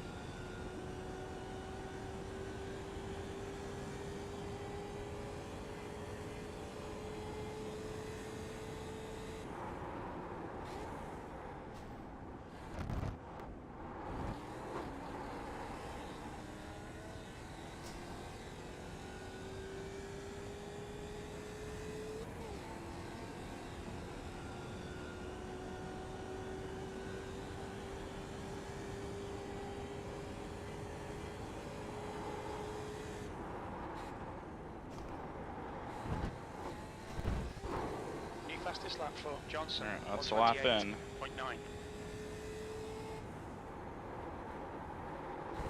New fastest lap for Johnson. Alright, that's a lap in. 128.9.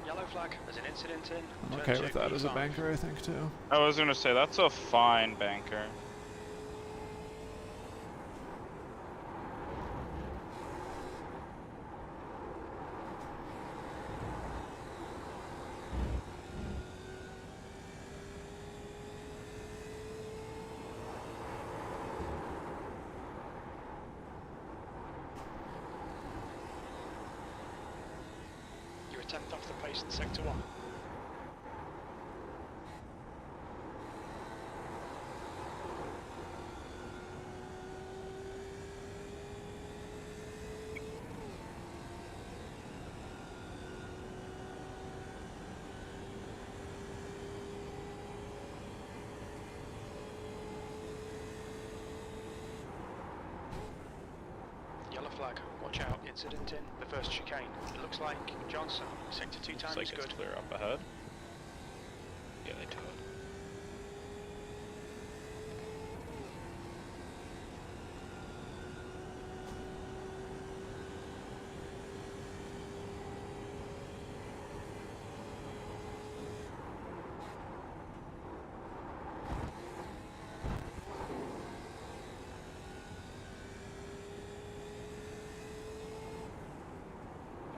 Yellow Yellow flag. There's an incident in. I'm Turn okay with that as a E5. banker, I think, too. I was gonna say that's a fine banker. You're a tenth off the pace in sector 1. Yellow flag. Watch out. Incident in the first chicane. It looks like Johnson. Sector 2 time Looks is like it's good. clear up ahead. Yeah, they do it.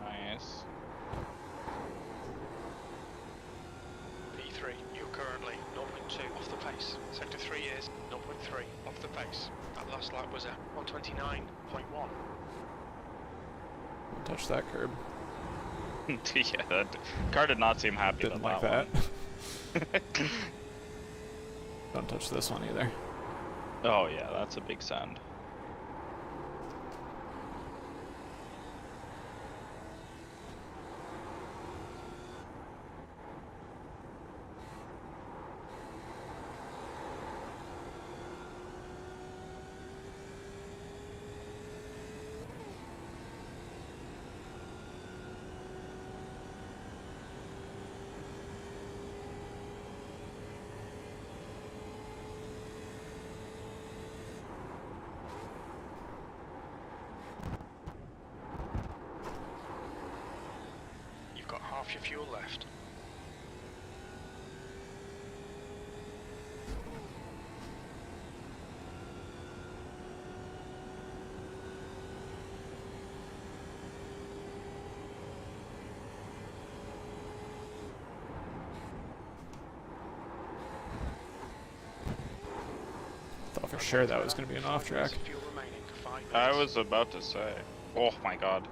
Nice. P3. You're currently 0.2 off the pace. Sector 3 is 0.3 off the pace. That last lap was a 129.1. Don't touch that curb. Yeah, that car did not seem happy Didn't about like that that. Don't touch this one either. one. Oh yeah, that's a big send. You've got half your fuel left. Thought for sure that was going to be an off track. Fuel remaining. 5 minutes. I was about to say. Oh my god.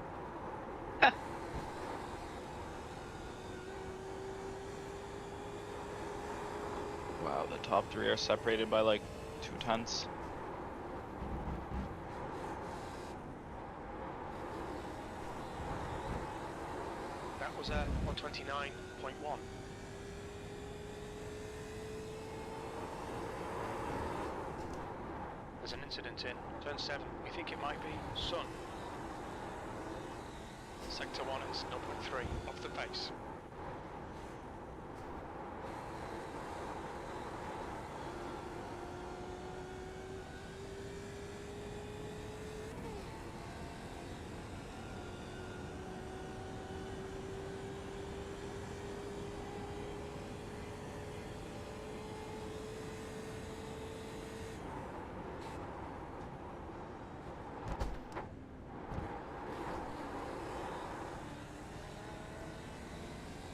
Wow, the top three are separated by like 2/10. That was a 129.1. There's an incident in turn 7. We think it might be Sun. Sector 1 is 0.3 off the pace.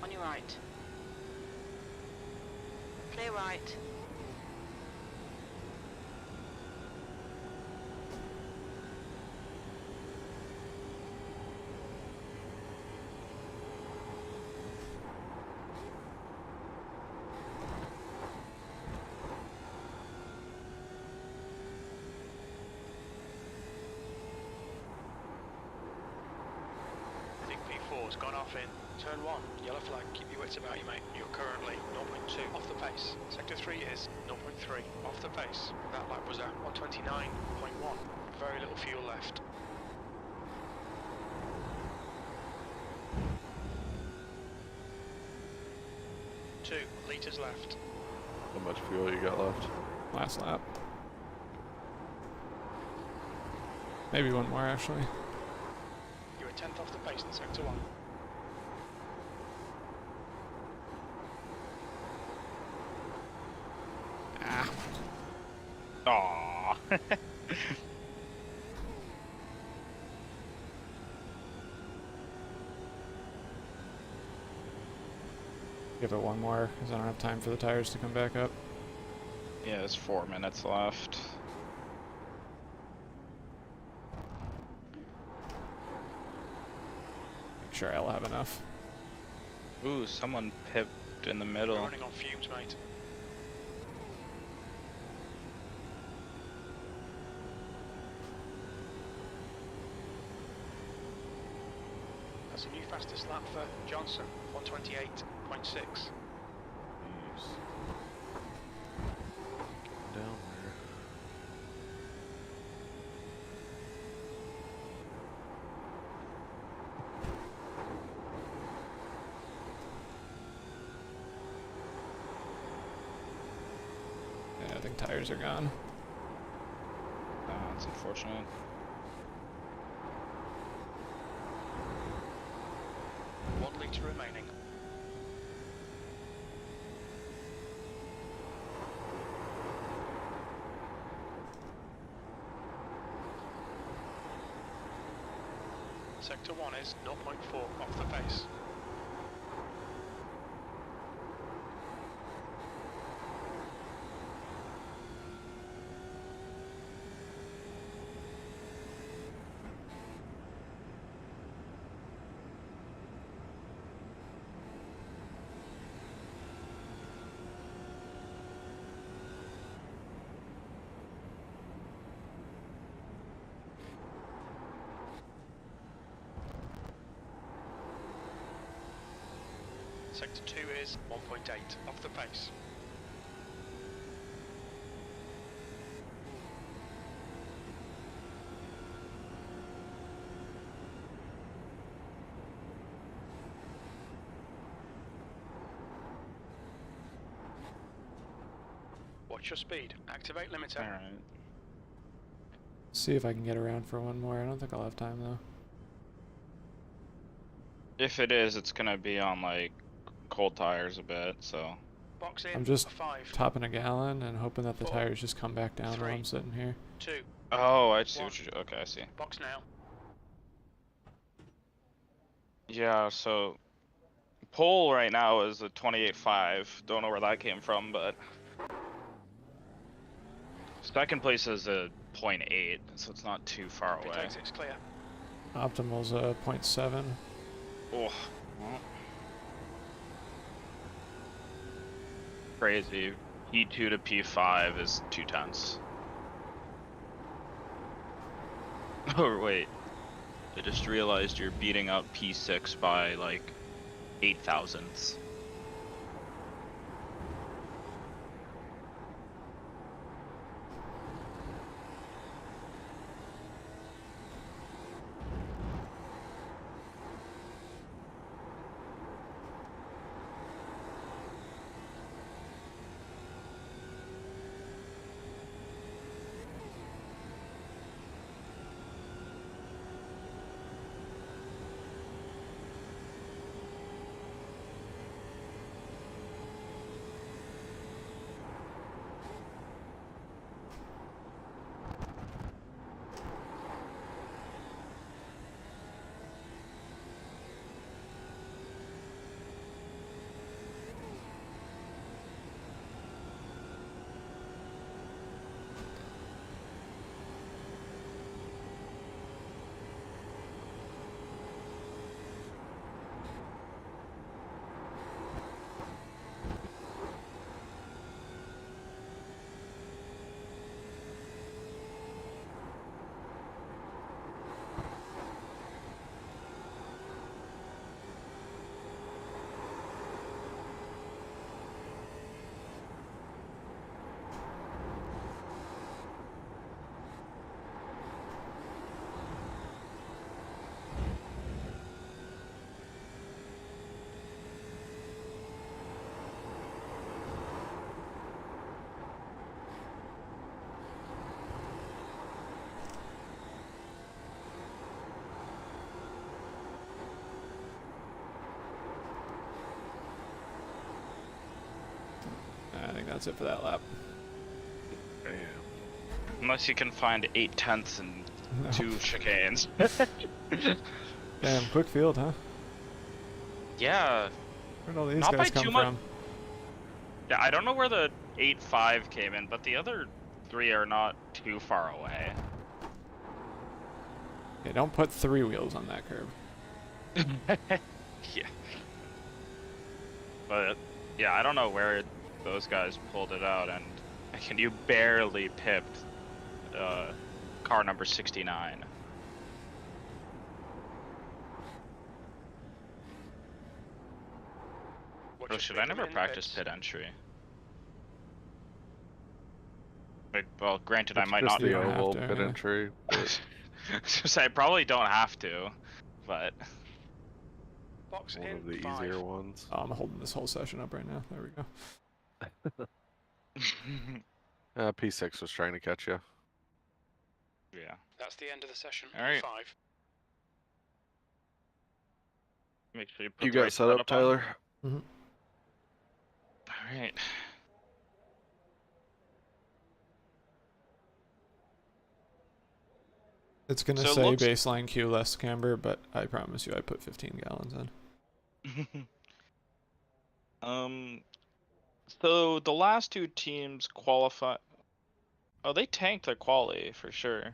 On your right. Clear right. I think P4's gone off in turn 1. Yellow flag, keep your wits about you, mate. You're currently 0.2 off the pace. Sector 3 is 0.3 off the pace. That lap was a 129.1. Very little fuel left. Two litres left. How much fuel you got left? Last lap. Maybe one more, actually. You're a tenth off the pace in sector 1. Give it one more, because I don't have time for the tires to come back up. Yeah, there's 4 minutes left. Make sure I'll have enough. Ooh, someone pipped in the middle. We're running on fumes, mate. That's a new fastest lap for Johnson, 128.6. Down there. Yeah, I think tires are gone. That's unfortunate. One litre remaining. Sector 1 is 0.4 off the pace. Sector 2 is 1.8 off the pace. Watch your speed. Activate limiter. Alright. See if I can get around for one more. I don't think I'll have time though. If it is, it's gonna be on like cold tires a bit, so. Box in. I'm just 5, topping a gallon and hoping that the 4, tires just come back down while 3, I'm sitting here. 2. Oh, I see One. what you. Okay, I see. Box now. Yeah, so pole right now is a 28.5. Don't know where that came from, but second place is a 0.8, so it's not too far Pit away. exit's clear. Optimal's a 0.7. Oh, well. Crazy. P2 to P5 is 2/10. Oh wait, I just realized you're beating out P6 by like 8 thousandths. I think that's it for that lap. Damn. Unless you can find 8/10 and No. 2 chicanes. Damn, quick field, huh? Yeah. Where'd all these Not by guys come too much. from? Yeah, I don't know where the 8.5 came in, but the other 3 are not too far away. Okay, don't put 3 wheels on that curb. Yeah. But yeah, I don't know where those guys pulled it out, and you barely pipped car number 69. Watch Oh, your should speed I never limit in practice pits. pit entry? Wait, well, granted, I It's might just not. the You don't have oval to, pit yeah. entry. But I probably don't have to, but Box one in of the 5. easier ones. Oh, I'm holding this whole session up right now. There we go. P6 was trying to catch you. yeah. That's the end of the session. All right. 5. Make sure you put You the got right set up, on. Tyler? Mm-hmm. All right. It's gonna So it say looks- baseline Q less camber, but I promise you I put 15 gallons in. So the last 2 teams qualify. Oh, they tanked their quali for sure.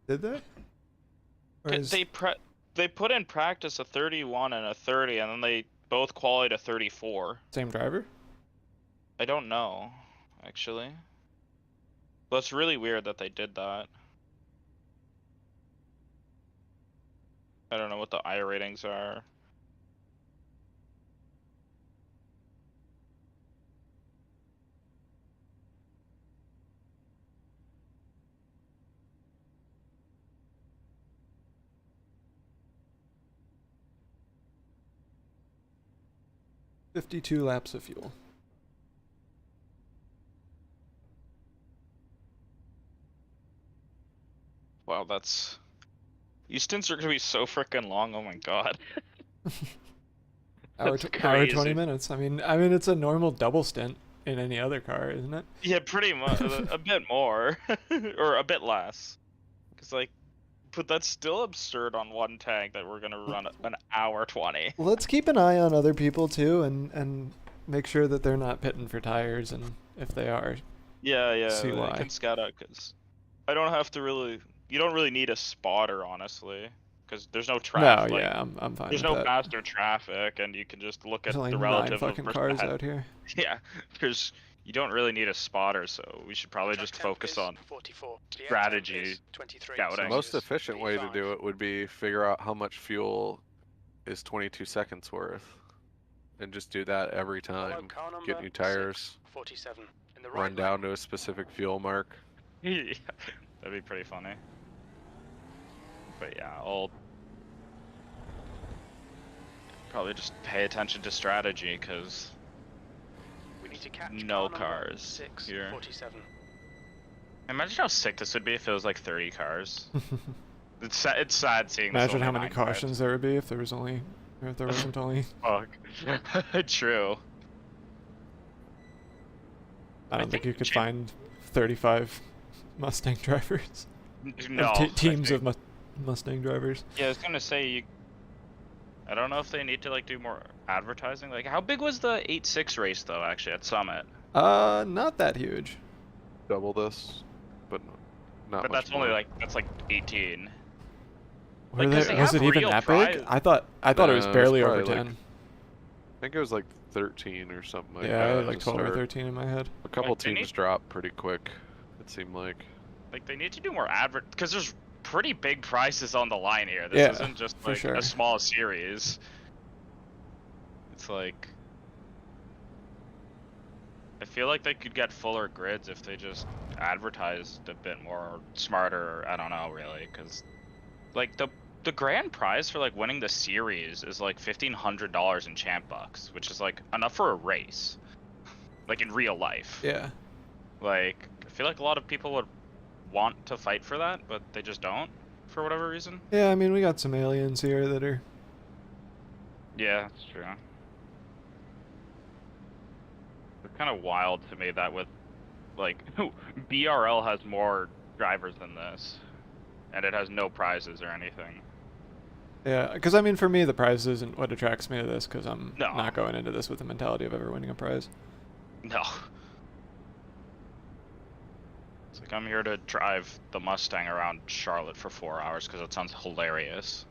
Did they? Or is They put in practice a 31 and a 30, and then they both qualified a 34. same driver? I don't know, actually. But it's really weird that they did that. I don't know what the I ratings are. $52 laps of fuel. Wow, that's... These stints are gonna be so freaking long, oh my god. Hour, That's hour 20 crazy. minutes. I mean it's a normal double stint in any other car, isn't it? Yeah, pretty much. A bit more. Or a bit less. Because, like, but that's still absurd on one tank that we're gonna run an hour 20. Let's keep an eye on other people too, and make sure that they're not pitting for tires, and if they are, Yeah, See I why. can scout out, because I don't have to really... You don't really need a spotter, honestly. Because there's no no, traffic. Like, yeah, I'm fine there's with no that. faster traffic, and you can just look There's at only the 9 relative fucking of cars out here. Yeah, there's... You don't really need a spotter, so we should probably Track just temp focus is on 44. The air temp strategy. is 23. scouting. The Dang. most Celsius, efficient way to 85. do it would be figure out how much fuel is 22 seconds worth. And just do that every Follow time. car number Get new tires, 647. In the run right down lane. to a specific fuel mark. Yeah, that'd be pretty funny. But yeah, I'll probably just pay attention to strategy, because We need to catch no car number cars here. 647. Imagine how sick this would be if it was like 30 cars. It's sad seeing this Imagine only how many 9 cars. cautions there would be if there wasn't only. Fuck. True. I don't think you could find 35 Mustang drivers. No. Teams of Mustang drivers. Yeah, I was gonna say I don't know if they need to like do more advertising. Like, how big was the 8.6 race though? Actually, at Summit. Not that huge. Double this, but not But much that's only more. like 18. Were Like, 'cause there- they was have it even real that prize- big? I thought it was No, barely over probably 10. like- I think it was like 13 or something like Yeah, I that. had like to 12 or start. 13 in my head. A couple Like, they teams need- dropped pretty quick, it seemed like. Like, they need to do more because there's pretty big prices on the line here. This Yeah, isn't just for like sure. a small series. It's like, I feel like they could get fuller grids if they just advertised a bit more smarter. I don't know really, because like the grand prize for like winning the series is like $1,500 in champ bucks, which is like enough for a race, like in real life. Yeah. Like, I feel like a lot of people would want to fight for that, but they just don't, for whatever reason. Yeah, I mean, we got some aliens here that are... Yeah, that's true. It's kind of wild to me that with like BRL has more drivers than this, and it has no prizes or anything. Yeah, because I mean, for me, the prize isn't what attracts me to this, because I'm No. not going into this with the mentality of ever winning a prize. No. It's like I'm here to drive the Mustang around Charlotte for 4 hours because it sounds hilarious.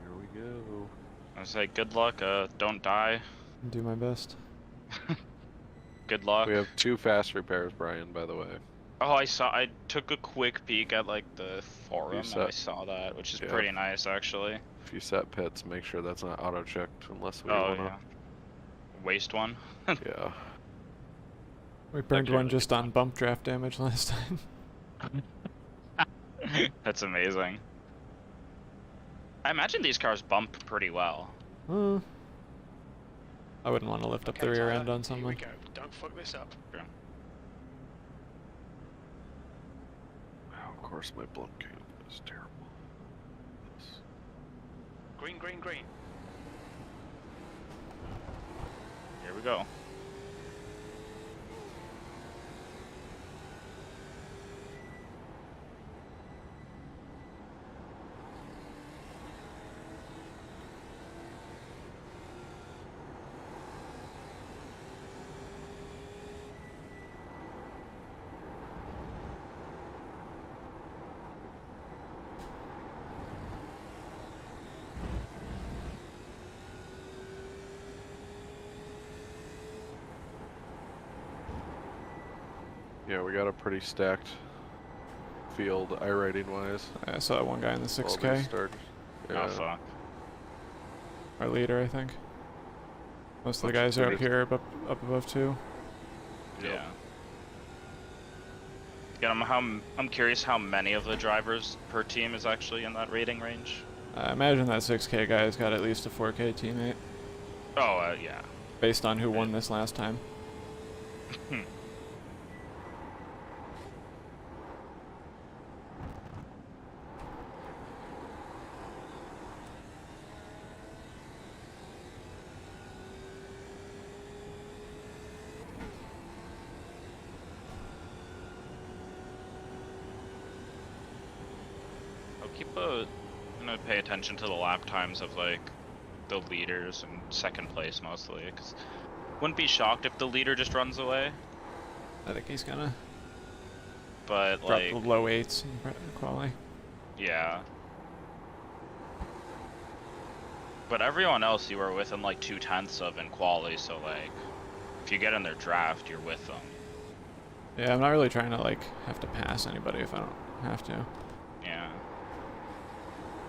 Here we go. I say good luck, don't die. Do my best. Good luck. We have 2 fast repairs, Brian, by the way. Oh, I took a quick peek at like the forum and I saw that, which is pretty nice actually. If you set pits, make sure that's not auto-checked unless we Oh wanna... yeah. Waste one. Yeah. We burned Actually, one just on bump draft damage last time. That's amazing. I imagine these cars bump pretty well. I wouldn't want to lift up the rear end on someone. Here we go. Don't fuck this up. Yeah. Oh, of course my blunt cam is terrible. Green, green, green. Here we go. Yeah, we got a pretty stacked field, I-rating wise. I saw one guy in the 6K. Yeah. Oh fuck. Our leader, I think. Most of the guys are up here, up above 2. Yeah. Yeah, I'm curious how many of the drivers per team is actually in that rating range. I imagine that 6K guy's got at least a 4K teammate, Oh, yeah. based on who won this last time. I'm gonna pay attention to the lap times of like the leaders and second place mostly, because wouldn't be shocked if the leader just runs away. I think he's gonna But drop like, the low 8s in quali. yeah. But everyone else you were within like 2/10 of in quali, so like, if you get in their draft, you're with them. Yeah, I'm not really trying to like have to pass anybody if I don't have to. Yeah.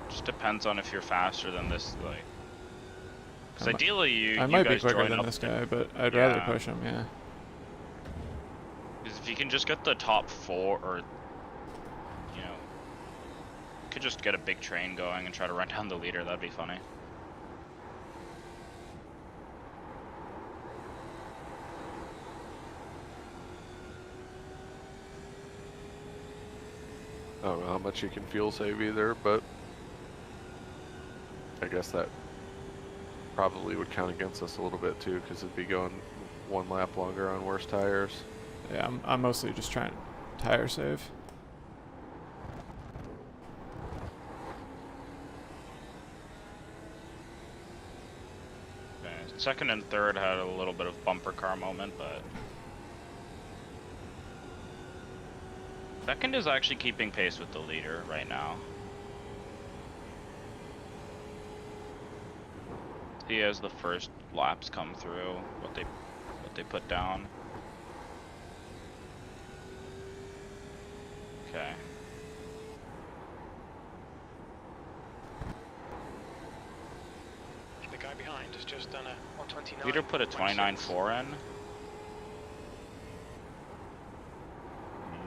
Just depends on if you're faster than this, like. Because ideally, you I might be guys quicker join than up this guy, but I'd rather Yeah. push him. Yeah. Because if you can just get the top 4, or you know, you could just get a big train going and try to run down the leader. That'd be funny. I don't know how much you can fuel save either, but I guess that probably would count against us a little bit too, because it'd be going 1 lap longer on worse tires. Yeah, I'm mostly just trying to tire save. Okay. Second and third had a little bit of bumper car moment, but second is actually keeping pace with the leader right now. See as the first laps come through, what they put down. Okay. The guy behind has just done a 129. Leader put a 29.4 in.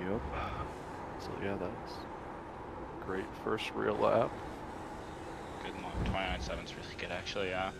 Yep. So yeah, that's great first real lap. Good one. 29.7 is really good, actually. Yeah.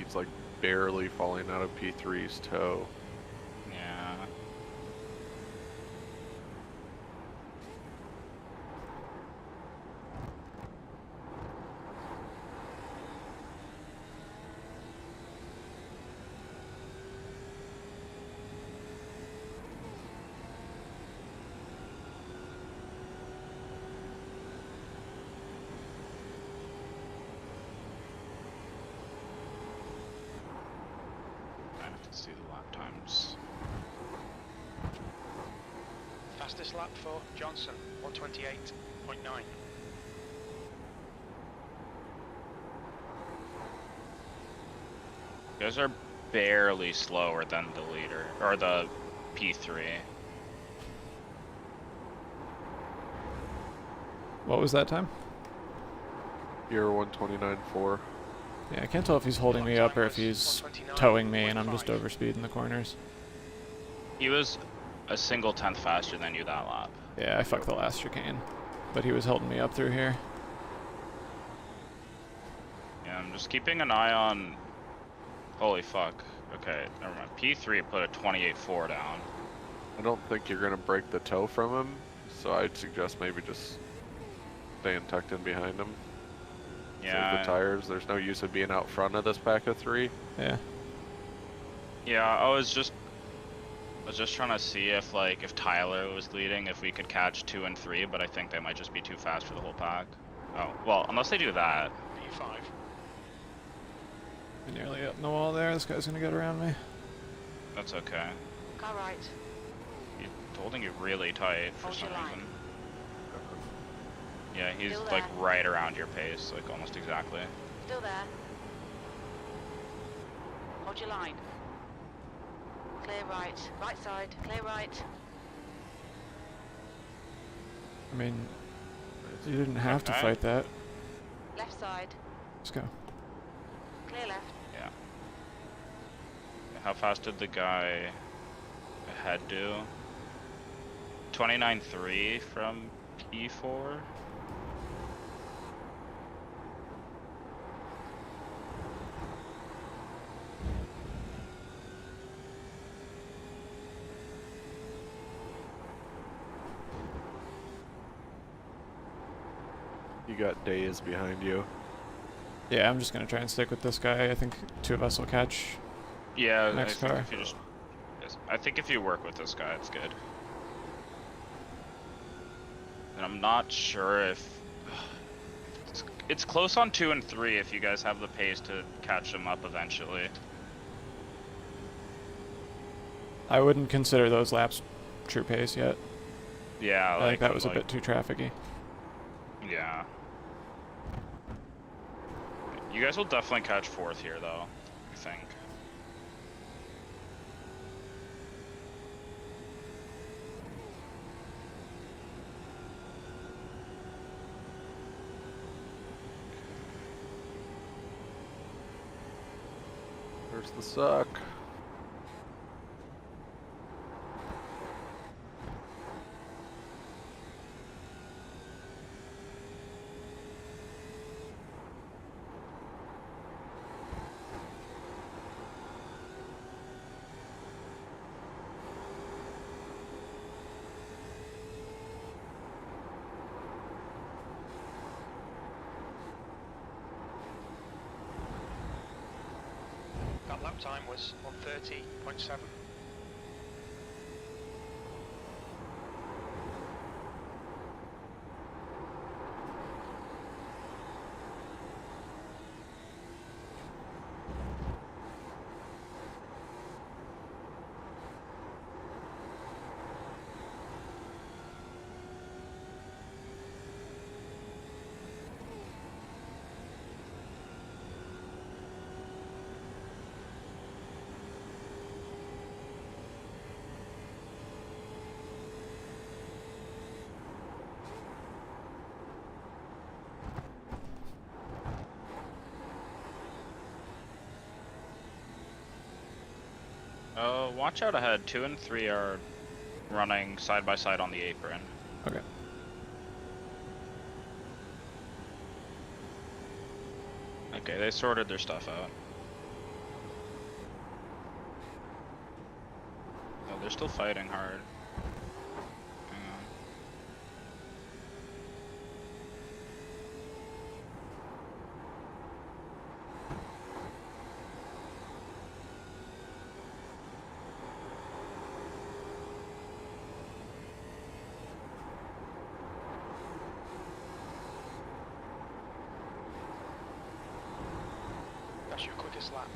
He's like barely falling out of P3's toe. Yeah. I have to see the lap times. Fastest lap for Johnson, 128.9. You guys are barely slower than the leader, or the P3. What was that time? You're 129.4. Yeah, I can't tell if he's holding me up or if he's towing me and I'm just 129.5. overspeeding the corners. He was a single tenth faster than you that lap. Yeah, I fucked the last chicane. But he was holding me up through here. Yeah, I'm just keeping an eye on... Holy fuck. Okay, never mind. P3 put a 28.4 down. I don't think you're gonna break the toe from him, so I'd suggest maybe just staying tucked in behind him. Save Yeah. the tires. There's no use of being out front of this pack of 3. Yeah. Yeah, I was just trying to see if if Tyler was leading, if we could catch 2 and 3, but I think they might just be too fast for the whole pack. Oh, well, unless they do that. P5. I'm nearly up in the wall there. This guy's gonna get around me. That's okay. Car right. He's holding you really tight for Hold some your line. reason. Yeah, he's Still like there. right around your pace, like almost exactly. Still there. Hold your line. Clear right. Right side. Clear right. I mean, you didn't have to Okay. fight that. Left side. Let's go. Clear left. Yeah. How fast did the guy ahead do? 29.3 from P4. You got Days behind you. Yeah, I'm just gonna try and stick with this guy. I think 2 of us will catch. Yeah, Next I think car. if you just, yes, I think if you work with this guy, it's good. And I'm not sure if it's close on 2 and 3 if you guys have the pace to catch him up eventually. I wouldn't consider those laps true pace yet. Yeah, I think that was a bit too trafficy. Yeah. You guys will definitely catch 4th here, though, I think. There's the suck. That lap time was 130.7. Watch out ahead. 2 and 3 are running side by side on the apron. Okay. Okay, they sorted their stuff out. they're still fighting hard. Hang on. That's your quickest lap.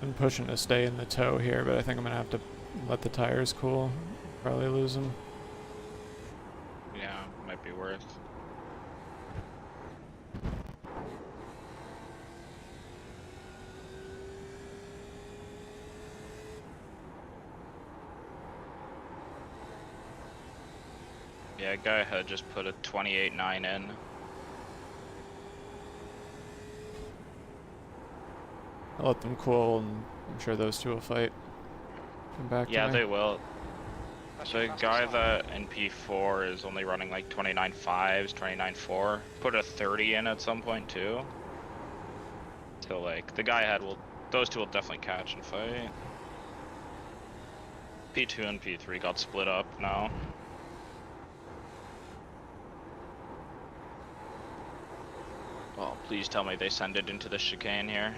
I'm pushing to stay in the tow here, but I think I'm gonna have to let the tires cool. Probably lose them. Yeah, might be worth. Yeah, guy ahead just put a 28.9 in. I'll let them cool, and I'm sure those two will fight. Come back Yeah, to me. they will. That's your The fastest guy lap. that in P4 is only running like 29.5s, 29.4. Put a 30 in at some point too. So like the guy ahead will, those two will definitely catch and fight. P2 and P3 got split up now. Oh, please tell me they send it into the chicane here.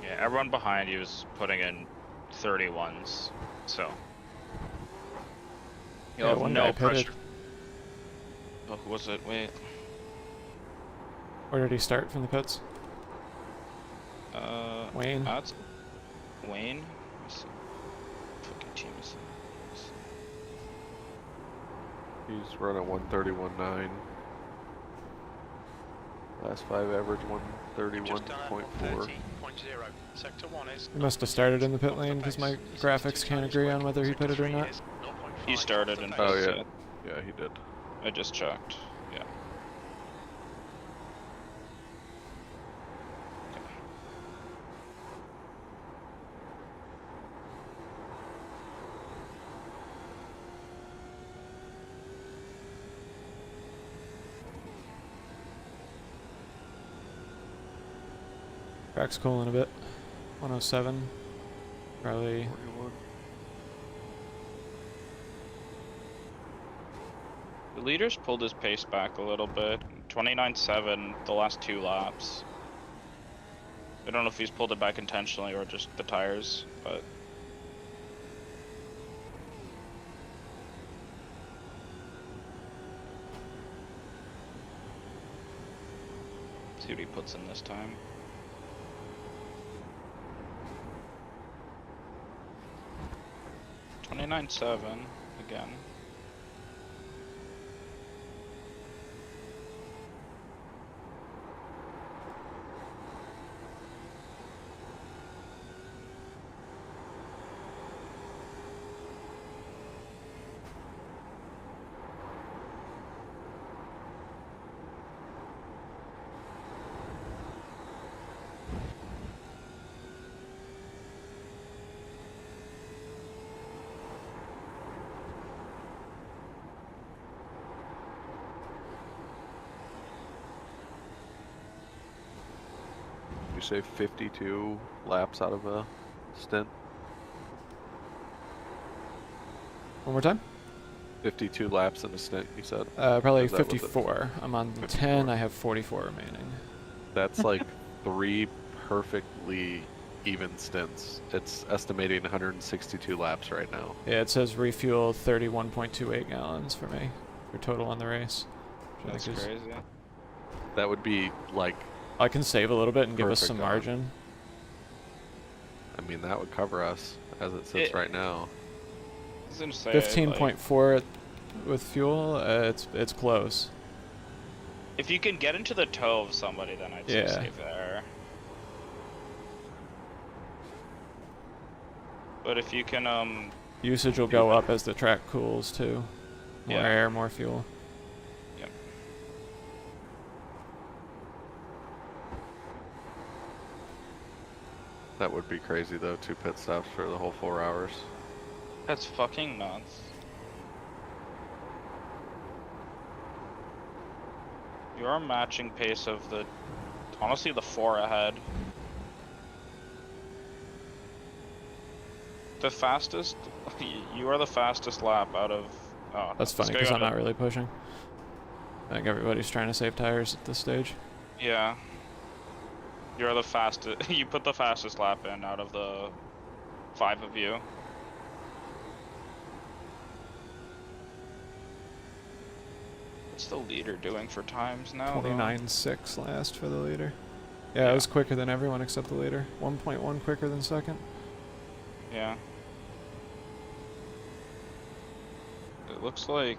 Yeah, everyone behind you is putting in 31s, so you'll Yeah, have one no guy pitted. pressure. Oh, who was it? Wait. Where did he start from the pits? Wayne. That's Wayne. Let's see. Fucking team is. He's running 131.9. Last 5 average Just done at 131.4. 130.0. Sector 1 is. He must have started in the pit off the lane because my pace. graphics Sector 2 can't Chinese agree on quick. whether he Sector pitted or 3 not. is 0.5 He started off in the Oh pace. yeah, pits. yeah he did. I just checked. Yeah. Track's cooling a bit. 107. Probably. 41. The leader's pulled his pace back a little bit. 29.7 the last 2 laps. I don't know if he's pulled it back intentionally or just the tires, but see what he puts in this time. $29.7 again. say 52 laps out of a stint? One more time. 52 laps in a stint, you said? Probably Is that what the- 54. I'm on 54. 10. I have 44 remaining. That's like 3 perfectly even stints. It's estimating 162 laps right now. Yeah, it says refuel 31.28 gallons for me for total on the race. which I That's think is- crazy. That would be like, I can save a little bit and give us Perfect some on. margin. I mean, that would cover us as it sits right now. I was gonna say, 15.4 with fuel. It's close. if you can get into the toe of somebody, then I'd say Yeah. save there. But if you can, Usage will go up as the track cools too. More Yeah. air, more fuel. Yep. That would be crazy though, 2 pit stops for the whole 4 hours. That's fucking nuts. You're matching pace of the, honestly, the 4 ahead. The fastest, you are the fastest lap out of. Oh, That's this funny guy because got I'm not really pushing. I think everybody's trying to save tires at this stage. Yeah. You're the fastest. You put the fastest lap in out of the 5 of you. What's the leader doing for times now? though? 29.6 last for the leader. Yeah, it was quicker than everyone except the leader. 1.1 quicker than second. Yeah. It looks like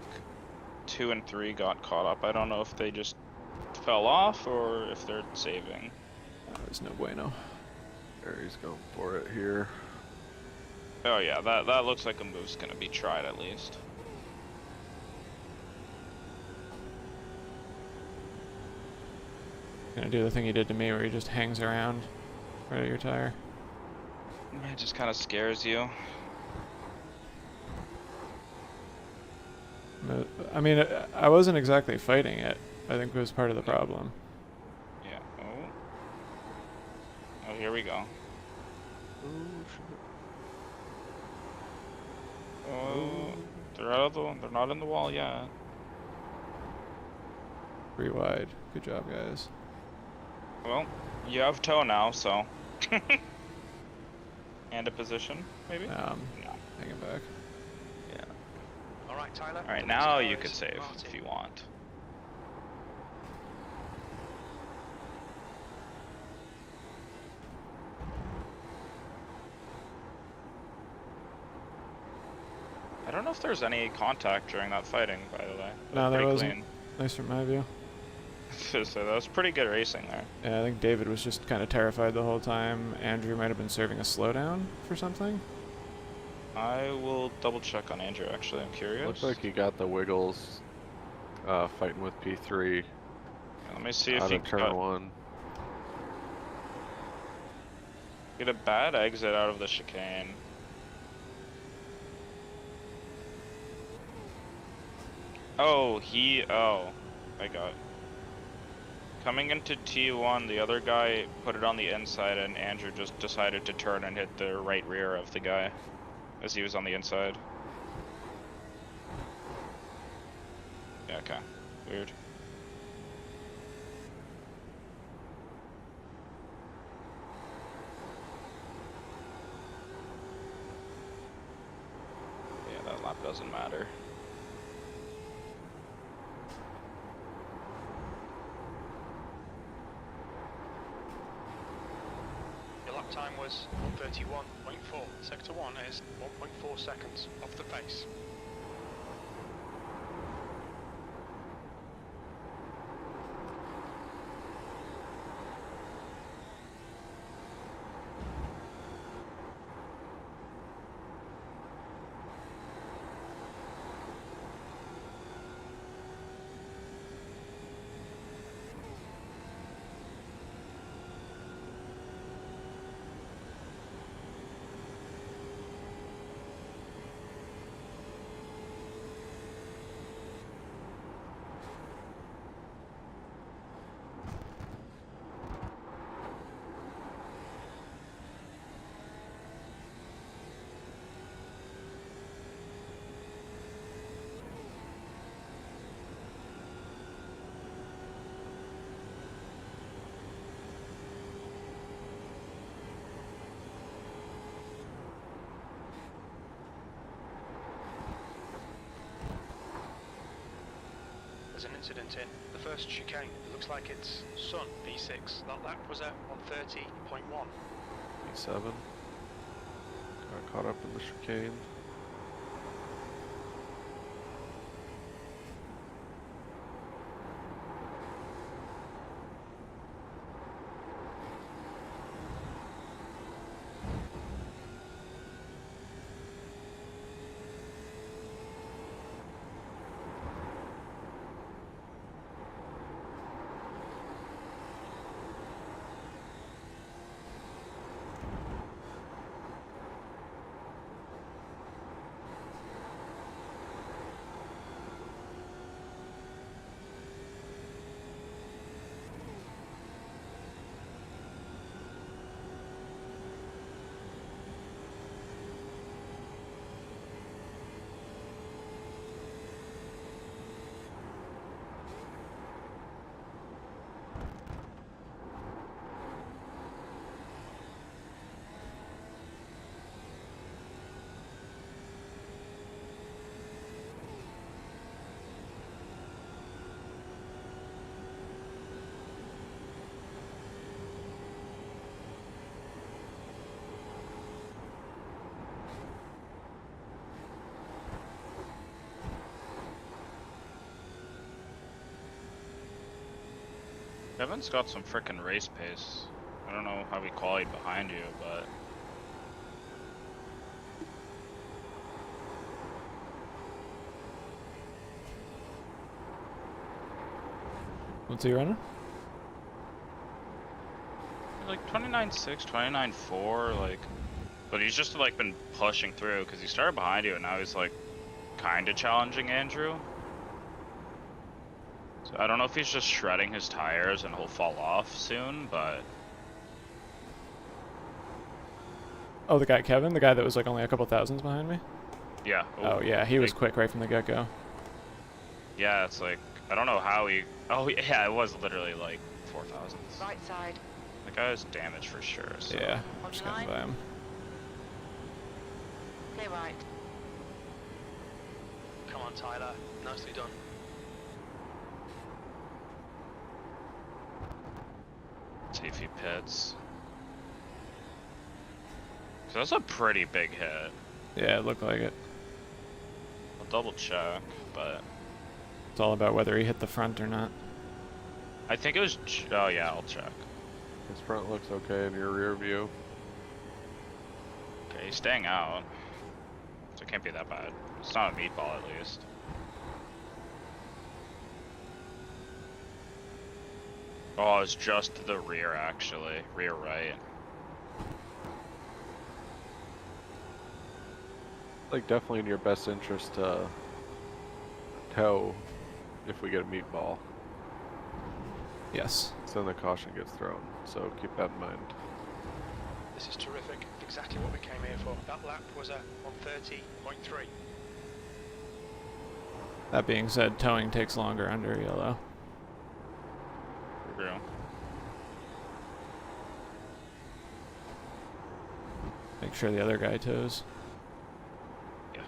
2 and 3 got caught up. I don't know if they just fell off or if they're saving. There's no bueno. There, he's going for it here. Oh yeah, that looks like a move's gonna be tried at least. Gonna do the thing he did to me where he just hangs around right at your tire. It just kind of scares you. I mean, I wasn't exactly fighting it. I think it was part of the problem. Yeah. Oh. Oh, here we go. Oh, they're out of the. They're not in the wall yet. 3 wide. Good job, guys. Well, you have toe now, so. And a position, maybe. No. Hanging back. All right, Tyler. All right, the now next you car could is save Martin. if you want. I don't know if there's any contact during that fighting, by the way. No, there Pretty wasn't. clean. Nice from my view. So that was pretty good racing there. Yeah, I think David was just kind of terrified the whole time. Andrew might have been serving a slowdown for something. I will double check on Andrew, actually. I'm curious. Looks like he got the wiggles fighting with P3 Let me see if out he of turn got 1. get a bad exit out of the chicane. Oh, I got. Coming into T1, the other guy put it on the inside, and Andrew just decided to turn and hit the right rear of the guy as he was on the inside. Yeah, okay. Weird. Yeah, that lap doesn't matter. Your lap time was 1:31.4. Sector 1 is 1.4 seconds off the pace. there's an incident in the first chicane. It looks like it's Sun, V6. That lap was at 130.1. E7. Got caught up in the chicane. Kevin's got some frickin' race pace. I don't know how he qualified behind you, but What's he running? like 29.6, 29.4, like, but he's just like been pushing through because he started behind you and now he's like kind of challenging Andrew. So I don't know if he's just shredding his tires and he'll fall off soon, but Oh, the guy Kevin, the guy that was like only a couple thousands behind me. yeah. Oh yeah, he was quick right from the get-go. Yeah, it's like I don't know how he. Oh yeah, it was literally like 4,000. Right side. The guy is damaged for sure. So. Yeah, On just your getting line. by him. Clear right. Come on, Tyler. Nicely done. See if he pits. So that's a pretty big hit. Yeah, it looked like it. I'll double check, but It's all about whether he hit the front or not. I think it was. Oh yeah, I'll check. His front looks okay in your rear view. Okay, he's staying out, so it can't be that bad. It's not a meatball at least. Oh, it's just the rear actually, rear right. Like, definitely in your best interest to tow if we get a meatball. Yes. So then the caution gets thrown. So keep that in mind. This is terrific. Exactly what we came here for. That lap was at 130.3. That being said, towing takes longer under yellow. True. Make sure the other guy tows. Yeah.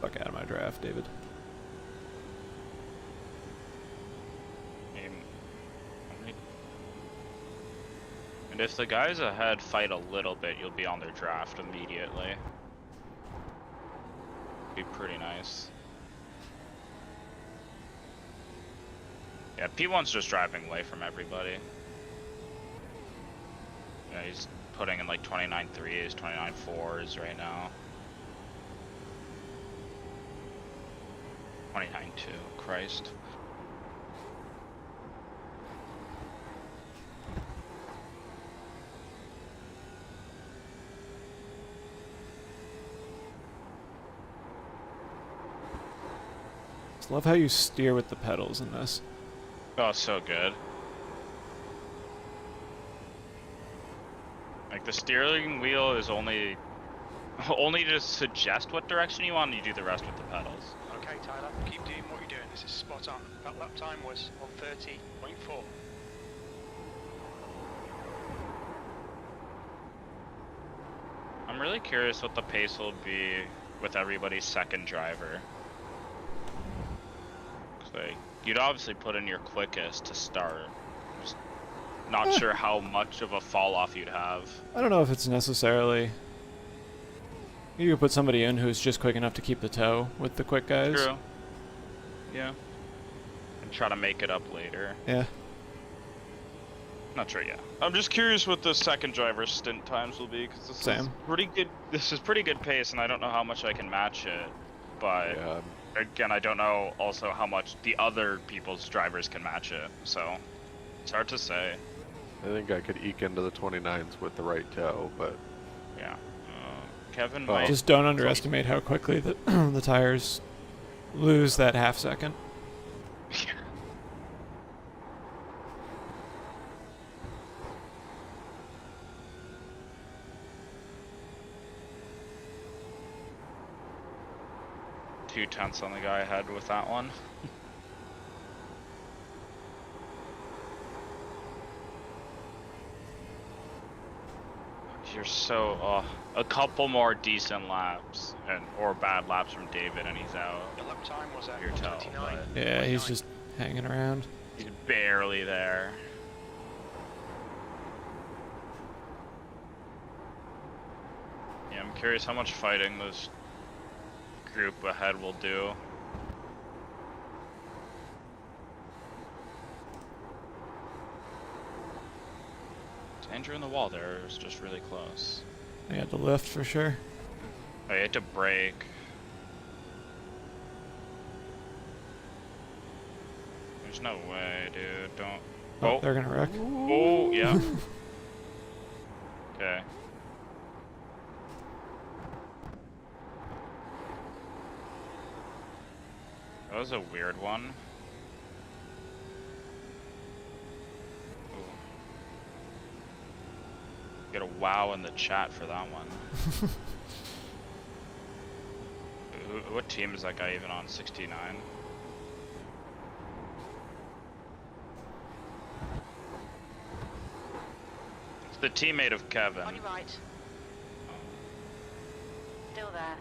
Fuck out of my draft, David. And if the guys ahead fight a little bit, you'll be on their draft immediately. Be pretty nice. Yeah, P1's just driving away from everybody. Yeah, he's putting in like 29.3s, 29.4s right now. 29.2, Christ. Just love how you steer with the pedals in this. Oh, so good. Like the steering wheel is only to suggest what direction you want, and you do the rest with the pedals. Okay, Tyler, keep doing what you're doing. This is spot on. That lap time was 130.4. I'm really curious what the pace will be with everybody's second driver. 'Cause, like, you'd obviously put in your quickest to start. Just not sure how much of a fall off you'd have. I don't know if it's necessarily. You could put somebody in who's just quick enough to keep the tow with the quick guys. True. Yeah. And try to make it up later. Yeah. Not sure yet. I'm just curious what the second driver's stint times will be, because this Same. is pretty good. This is pretty good pace, and I don't know how much I can match it. But Yeah, again, I don't know also how much the other people's drivers can match it. So it's hard to say. I think I could eke into the 29s with the right tow, but Yeah. Kevin Oh. might. Just don't underestimate how quickly the the tires lose that half second. Two tenths on the guy ahead with that one. You're so a couple more decent laps or bad laps from David and he's out. Your lap time was at Your toe, 129. Yeah, he's just hanging around. He's barely there. Yeah, I'm curious how much fighting this group ahead will do. Andrew in the wall there is just really close. He had to lift for sure. Oh, you had to brake. There's no way, dude. Don't. Oh, they're gonna wreck. Oh, yeah. Okay. That was a weird one. Ooh. Get a wow in the chat for that one. What team is that guy even on? 69? It's the teammate of Kevin. On your right. Still there.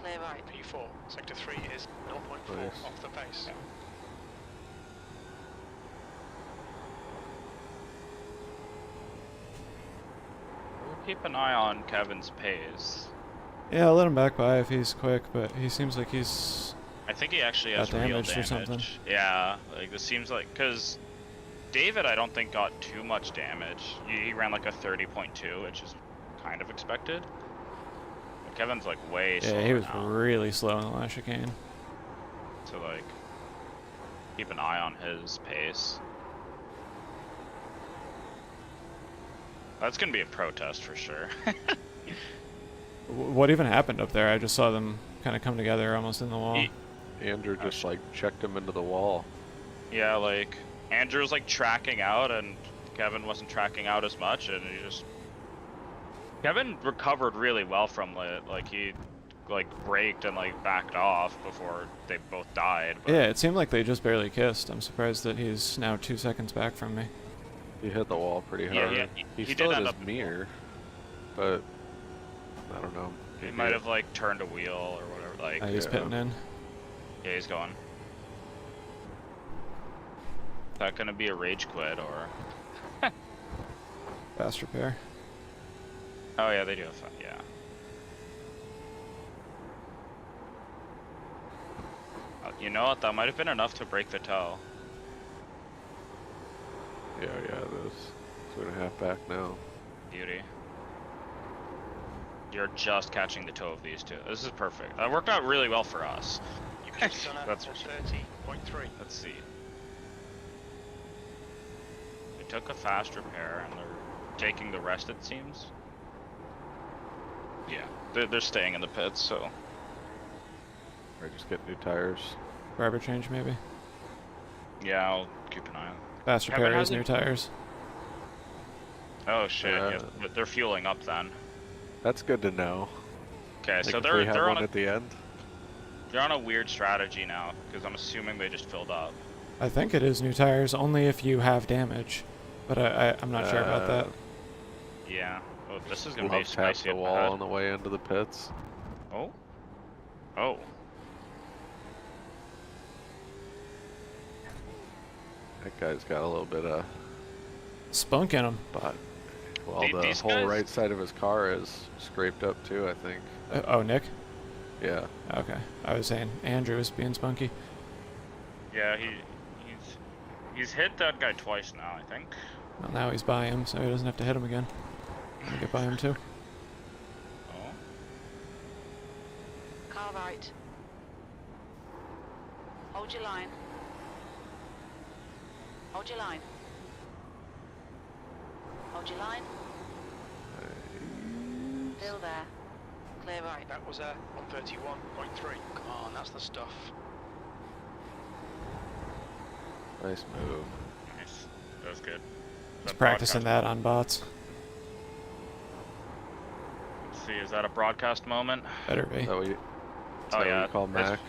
Clear right. P4, sector 3 is 0.4 Nice. off the pace. We'll keep an eye on Kevin's pace. Yeah, I'll let him back by if he's quick, but he seems like he's. I think he actually Got has real damaged or damage. something. Yeah, like this seems like because David, I don't think got too much damage. He ran like a 30.2, which is kind of expected. But Kevin's like way slower Yeah, he was now. really slow in the last chicane. So like, keep an eye on his pace. That's gonna be a protest for sure. What even happened up there? I just saw them kind of come together almost in the wall. Andrew just like checked him into the wall. Yeah, like Andrew was like tracking out, and Kevin wasn't tracking out as much, and he just Kevin recovered really well from it. Like he like braked and like backed off before they both died. But Yeah, it seemed like they just barely kissed. I'm surprised that he's now 2 seconds back from me. He hit the wall pretty Yeah, hard. yeah, He he still did had end his up- mirror, but I don't know. he might have like turned a wheel or whatever. Like He's Yeah. pitting in. yeah, he's going. Is that gonna be a rage quit or? Fast repair. Oh yeah, they do have fun. Yeah. You know what? That might have been enough to break the toe. Yeah, there's 2.5 back now. Beauty. You're just catching the toe of these two. This is perfect. That worked out really well for us. You've just done a That's 30.3. Let's see. They took a fast repair and they're taking the rest, it seems. Yeah, they're staying in the pits, so. Or just get new tires. Rubber change maybe. Yeah, I'll keep an eye on. Fast Kevin repair is hasn't- new tires. Oh shit, Yeah. yeah, but they're fueling up then. That's good to know. Okay, Like so if they're we have they're one on a at the end. they're on a weird strategy now because I'm assuming they just filled up. I think it is new tires only if you have damage, but I'm not sure about that. Yeah. Oh, this is gonna be Love tap spicy the up wall ahead. on the way into the pits. Oh. Oh. That guy's got a little bit of Spunk in him. but well, The- the these whole guys- right side of his car is scraped up too, I think. Oh, Nick? Yeah. Okay. I was saying Andrew was being spunky. Yeah, he's hit that guy twice now, I think. Well, now he's by him, so he doesn't have to hit him again. I'll get by him too. Oh. Car right. Hold your line. Hold your line. Hold your line. Still there. Clear right. That was 131.3. Come on, that's the stuff. Nice move. Nice. That was good. He's practicing that on bots. Let's see, is that a broadcast moment? Better be. Is that what you, is Oh, that yeah, what you call that's-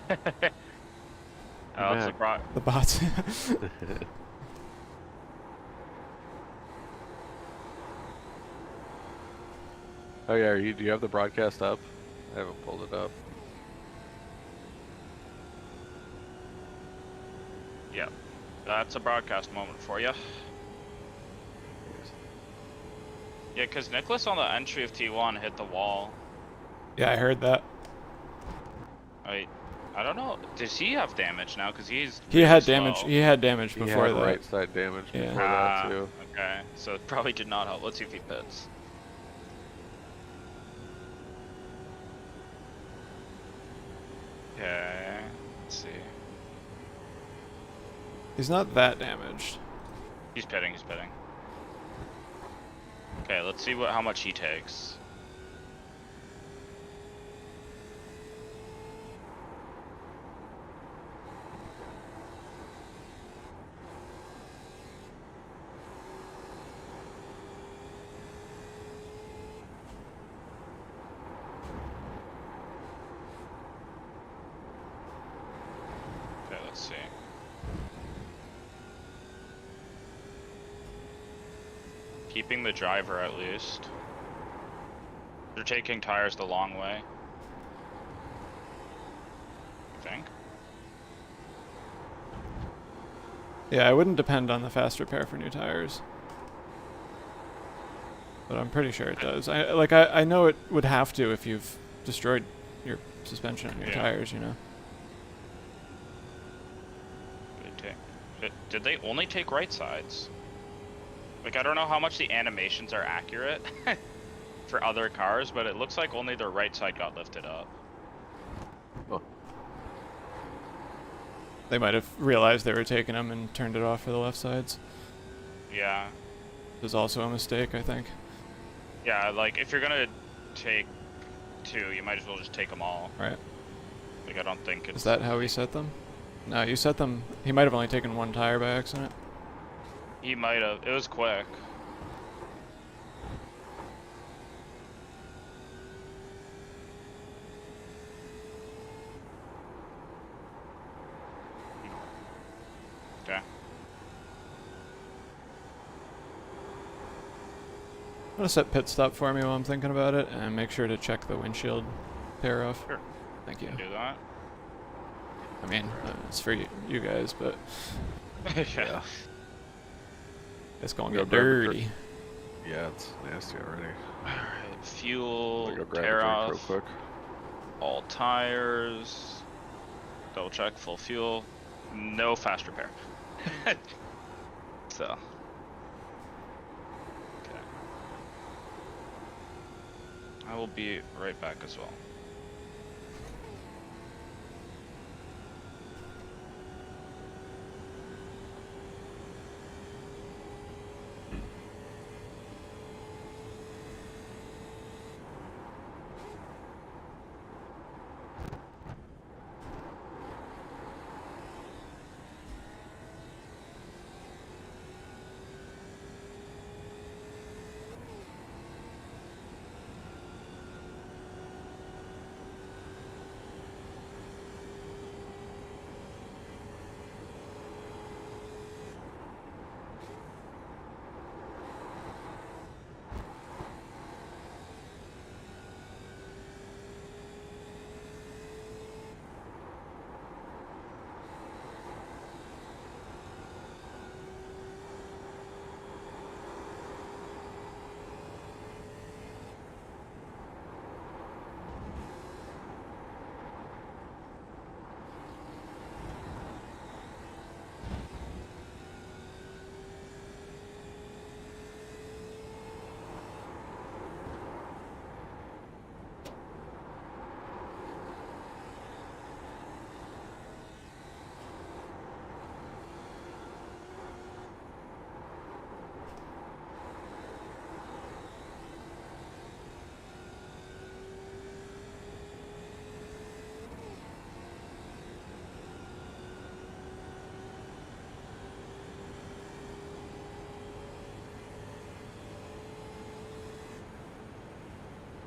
Mac? Oh, it's a Mac. The bots. Oh yeah, do you have the broadcast up? I haven't pulled it up. Yeah, that's a broadcast moment for you. Yeah, because Nicholas on the entry of T1 hit the wall. Yeah, I heard that. I don't know. Does he have damage now? Because he's He really had slow. damage. He had damage He before had that. right side damage Yeah. before that too. Okay, so it probably did not help. Let's see if he pits. Okay, let's see. He's not that damaged. He's pitting. He's pitting. Okay, let's see how much he takes. Okay, let's see. Keeping the driver at least. They're taking tires the long way. I think. Yeah, I wouldn't depend on the fast repair for new tires. But I'm pretty sure it does. I know it would have to if you've destroyed your suspension and your Yeah. tires, you know. Did they only take right sides? Like, I don't know how much the animations are accurate for other cars, but it looks like only the right side got lifted up. Oh. They might have realized they were taking them and turned it off for the left sides. Yeah. It was also a mistake, I think. Yeah, like, if you're gonna take two, you might as well just take them all. Right. Like, I don't think it's... Is that how he set them? No, you set them... He might have only taken one tire by accident. He might have. It was quick. Okay. I'm gonna set pit stop for me while I'm thinking about it, and make sure to check the windshield pair off. Sure. Thank you. Can do that. I mean, it's for you guys, but Yeah. it's gonna Go get grab a drink. dirty. Yeah, it's nasty already. Alright, fuel, I'll go grab tear a drink off, real quick. all tires, double check, full fuel, no fast repair. So. Okay. I will be right back as well.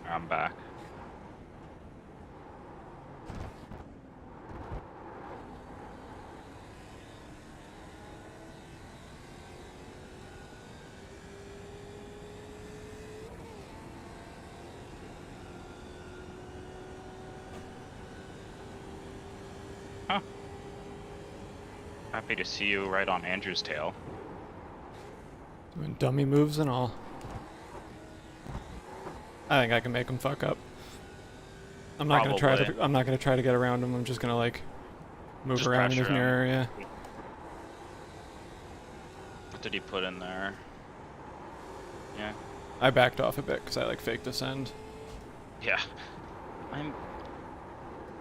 I'm back. Huh. Happy to see you right on Andrew's tail. Doing dummy moves and all. I think I can make him fuck up. I'm not gonna try to. Probably. I'm not gonna try to get around him. I'm just gonna like move Just around in his pressure near him. area. What did he put in there? Yeah. I backed off a bit because I like fake descend. Yeah.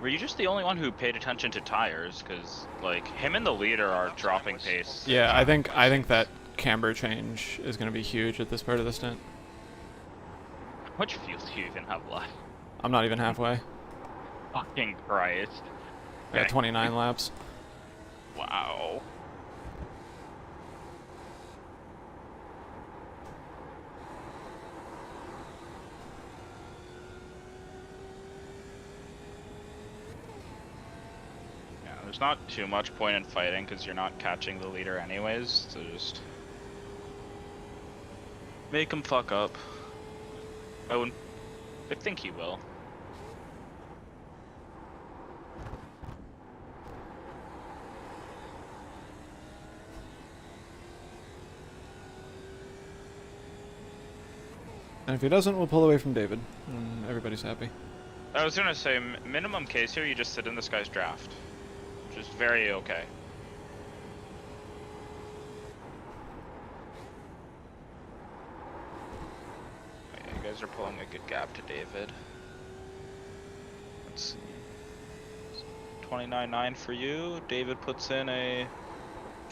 Were you just the only one who paid attention to tires? Because like him and the leader are dropping pace. Yeah, I think that camber change is gonna be huge at this part of the stint. How much fuel do you even have left? I'm not even halfway. Fucking Christ. I got Okay. 29 laps. Wow. Yeah, there's not too much point in fighting because you're not catching the leader anyways, so just make him fuck up. I think he will. And if he doesn't, we'll pull away from David. And everybody's happy. I was gonna say, minimum case here, you just sit in this guy's draft. Which is very okay. Oh, yeah, you guys are pulling a good gap to David. Let's see. 29.9 for you. David puts in a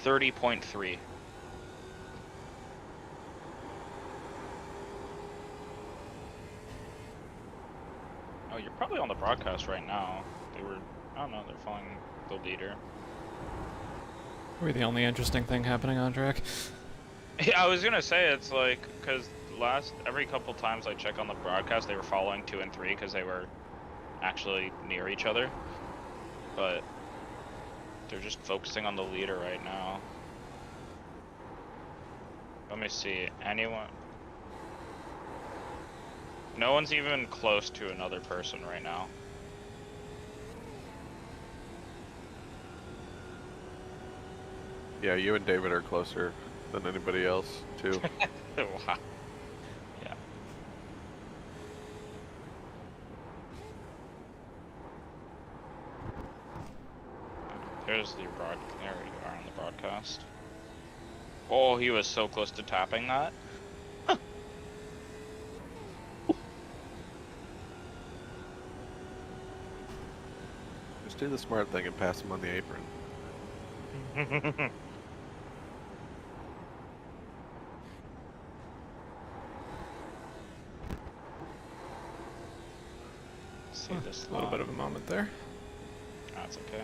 30.3. Oh, you're probably on the broadcast right now. I don't know, they're following the leader. We're the only interesting thing happening on track. Yeah, I was gonna say, it's like, because every couple times I check on the broadcast, they were following 2 and 3 because they were actually near each other. But they're just focusing on the leader right now. Let me see, anyone? No one's even close to another person right now. Yeah, you and David are closer than anybody else, too. Wow. Yeah. There's the there you are on the broadcast. Oh, he was so close to tapping that. Just do the smart thing and pass him on the apron. See this A little bit of a moment there. That's okay.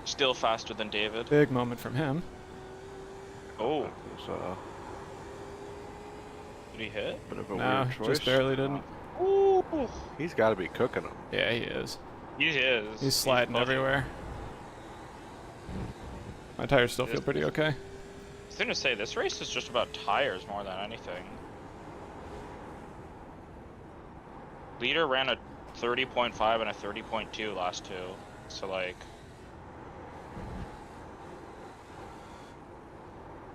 Still faster than David. Big moment from him. Oh, It was did he hit? bit of a No, weird choice. just barely didn't. Ooh, He's got to be cooking them. Yeah, he is. he is. He's sliding buzzing. everywhere. My tires still feel pretty okay. I was gonna say, this race is just about tires more than anything. Leader ran a 30.5 and a 30.2 last two, so like...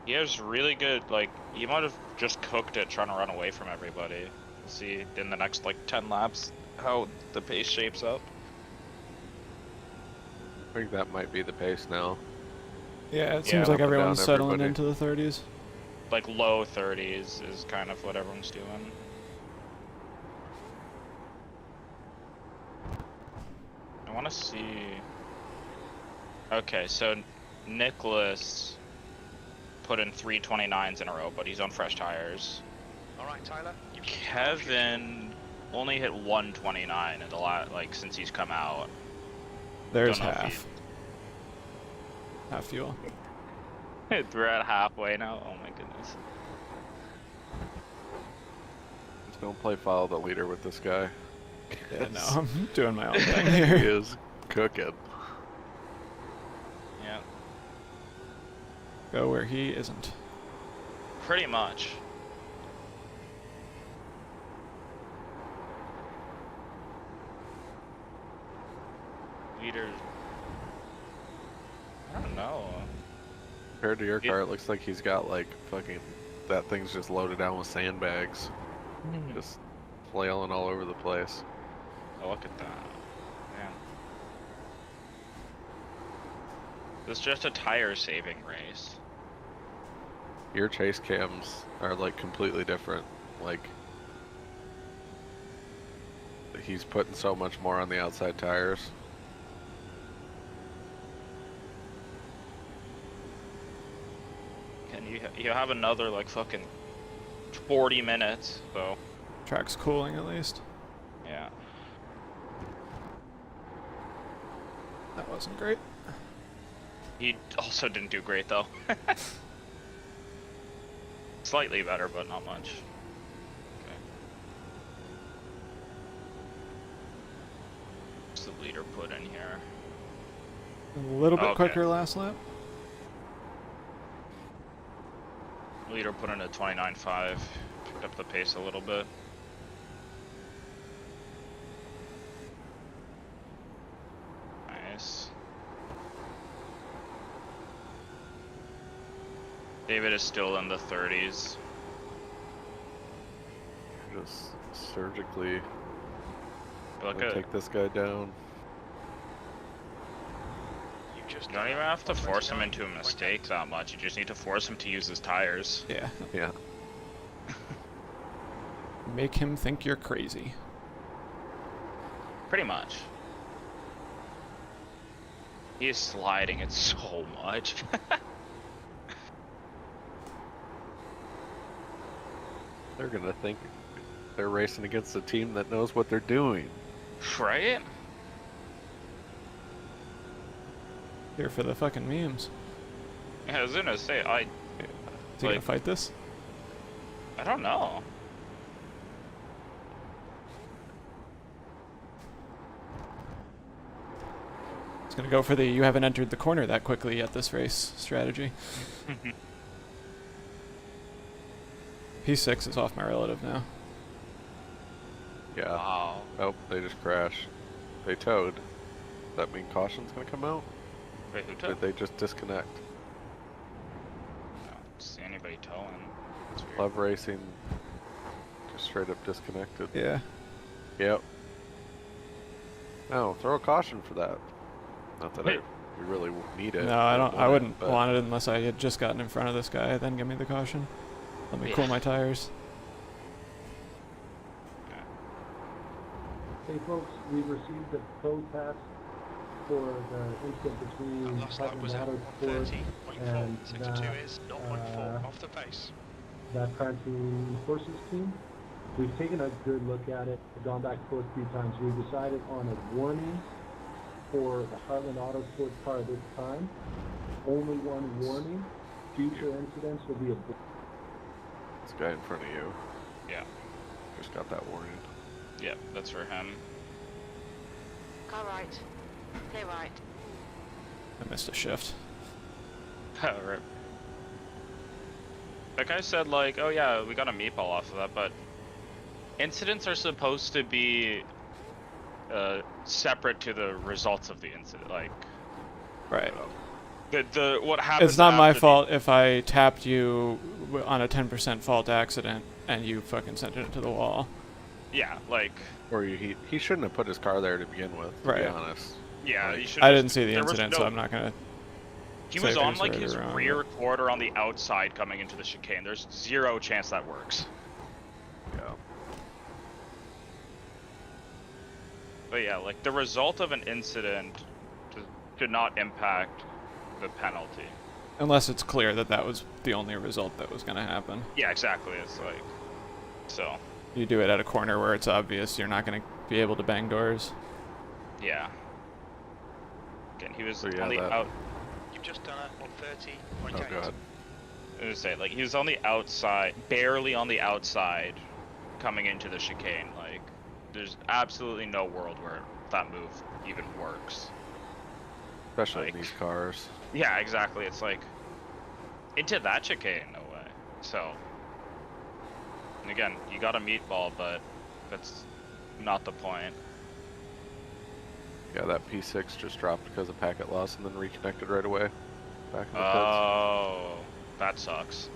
He has really good, like, he might have just cooked it trying to run away from everybody. We'll see in the next, like, 10 laps how the pace shapes up. I think that might be the pace now. Yeah, it Yeah, seems up like and down everyone's settling everybody. into the 30s. Like, low 30s is kind of what everyone's doing. I want to see... Okay, so Nicholas put in 329s in a row, but he's on fresh tires. All right, Tyler. Kevin only hit 129 in the like since he's come out. There's Don't know if half. Half fuel. We're at halfway now. Oh my goodness. Don't play follow the leader with this guy. Yeah, no, I'm doing my own thing He here. is cooking. Yeah, Go where he isn't. pretty much. Leader. I don't know. Compared to your Yeah. car, it looks like he's got like fucking, that thing's just loaded down with sandbags. Just flailing all over the place. Oh, look at that. Man. It's just a tire saving race. Your chase cams are like completely different. Like, he's putting so much more on the outside tires. And you have another like fucking 40 minutes, so Track's cooling at least. yeah. That wasn't great. He also didn't do great though. Slightly better, but not much. Okay. What's the leader put in here? A little bit Okay. quicker last lap. Leader put in a 29.5, picked up the pace a little bit. Nice. David is still in the 30s. Just surgically Look gonna at, take this guy down. You just you don't even have to force him into a mistake that much, you just need to force him to use his tires. Yeah. Yeah. Make him think you're crazy. Pretty much. He is sliding it so much. They're gonna think they're racing against a team that knows what they're doing. Right? Here for the fucking memes. Yeah, I was gonna say, Is he gonna Like- fight this? I don't know. He's gonna go for the you haven't entered the corner that quickly yet this race strategy. P6 is off my relative now. Yeah. Wow. Oh, they just crashed. They towed. Does that mean caution's gonna come out? Wait, who Or took? did they just disconnect? I don't see anybody towing. That's weird. Love Racing just straight up disconnected. Yeah. Yep. No, throw a caution for that. Not that Wait. we really need it. No, I don't. I want it, wouldn't but want it unless I had just gotten in front of this guy. Then give me the caution. Let me cool Yeah. my tires. Hey folks, we've received the protest for the incident between Last lap Putnam was at Motorsport 130.4. and Sector 2 is 0.4 off the pace. that Prancing Horses team. We've taken a good look at it, gone back and forth a few times. We've decided on a warning for the Heartland Autosport car this time. Only one warning. Future incidents will be a this guy in front of you Yeah. just got that warning. Yep, that's for him. Car right. Clear right. I missed a shift. Rip. That guy said like, oh yeah, we got a meatball off of that, but incidents are supposed to be separate to the results of the incident. Like, Right. the what happens. It's not my after the- fault if I tapped you on a 10% fault accident and you fucking sent it into the wall. Yeah, like, Or he shouldn't have put his car there to begin with, to Right. be honest. yeah, Like, you should. I just- didn't see the there was incident, no- so I'm not gonna. He say was if it on was like right or his wrong, rear but- quarter on the outside coming into the chicane. There's zero chance that works. Yeah. But yeah, like the result of an incident should not impact the penalty. Unless it's clear that that was the only result that was gonna happen. Yeah, exactly. It's like, so, You do it at a corner where it's obvious you're not gonna be able to bang doors. yeah. Again, he was So, yeah, on the that- out. You've just done a Oh 130.8. god. I was gonna say, like, he was on the outside, barely on the outside, coming into the chicane. Like, there's absolutely no world where that move even works. Especially Like- in these cars. Yeah, exactly. It's like, into that chicane, no way. So, and again, you got a meatball, but that's not the point. Yeah, that P6 just dropped because of packet loss and then reconnected right away. Back in the pits. Oh, that sucks.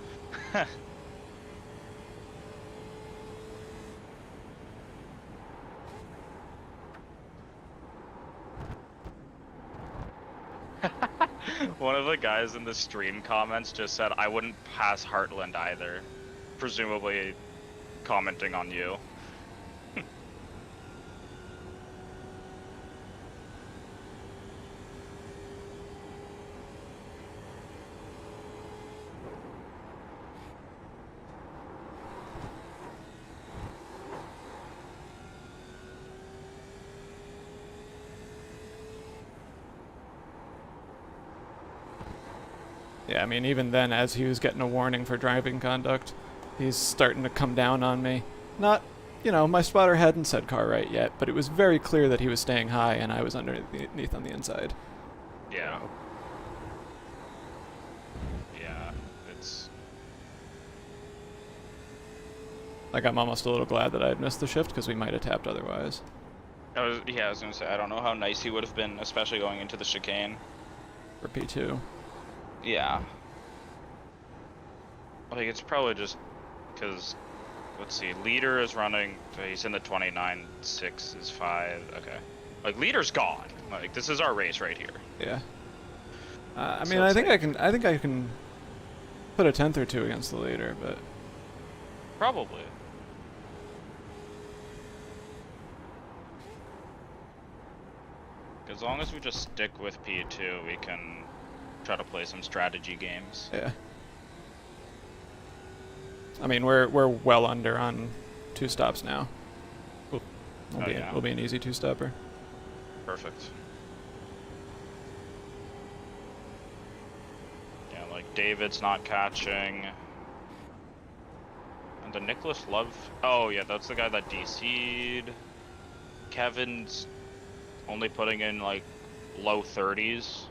One of the guys in the stream comments just said, I wouldn't pass Heartland either. Presumably commenting on you. Yeah, I mean, even then, as he was getting a warning for driving conduct, he's starting to come down on me. Not, you know, my spotter hadn't said car right yet, but it was very clear that he was staying high and I was underneath on the inside. Yeah. Yeah, it's... Like, I'm almost a little glad that I had missed the shift because we might have tapped otherwise. I was gonna say, I don't know how nice he would have been, especially going into the chicane. For P2. Yeah. Like, it's probably just because, let's see, leader is running, so he's in the 29.6 is 5, okay. Like, leader's gone. Like, this is our race right here. Yeah. I So mean, I it's think like- I think I can put a 10th or 2 against the leader, but Probably. As long as we just stick with P2, we can try to play some strategy games. yeah. I mean, we're well under on 2 stops now. We'll Oh, yeah. we'll be an easy 2-stopper. Perfect. Yeah, like David's not catching. And the Nicholas Love. Oh, yeah, that's the guy that DC'd. Kevin's only putting in like low 30s.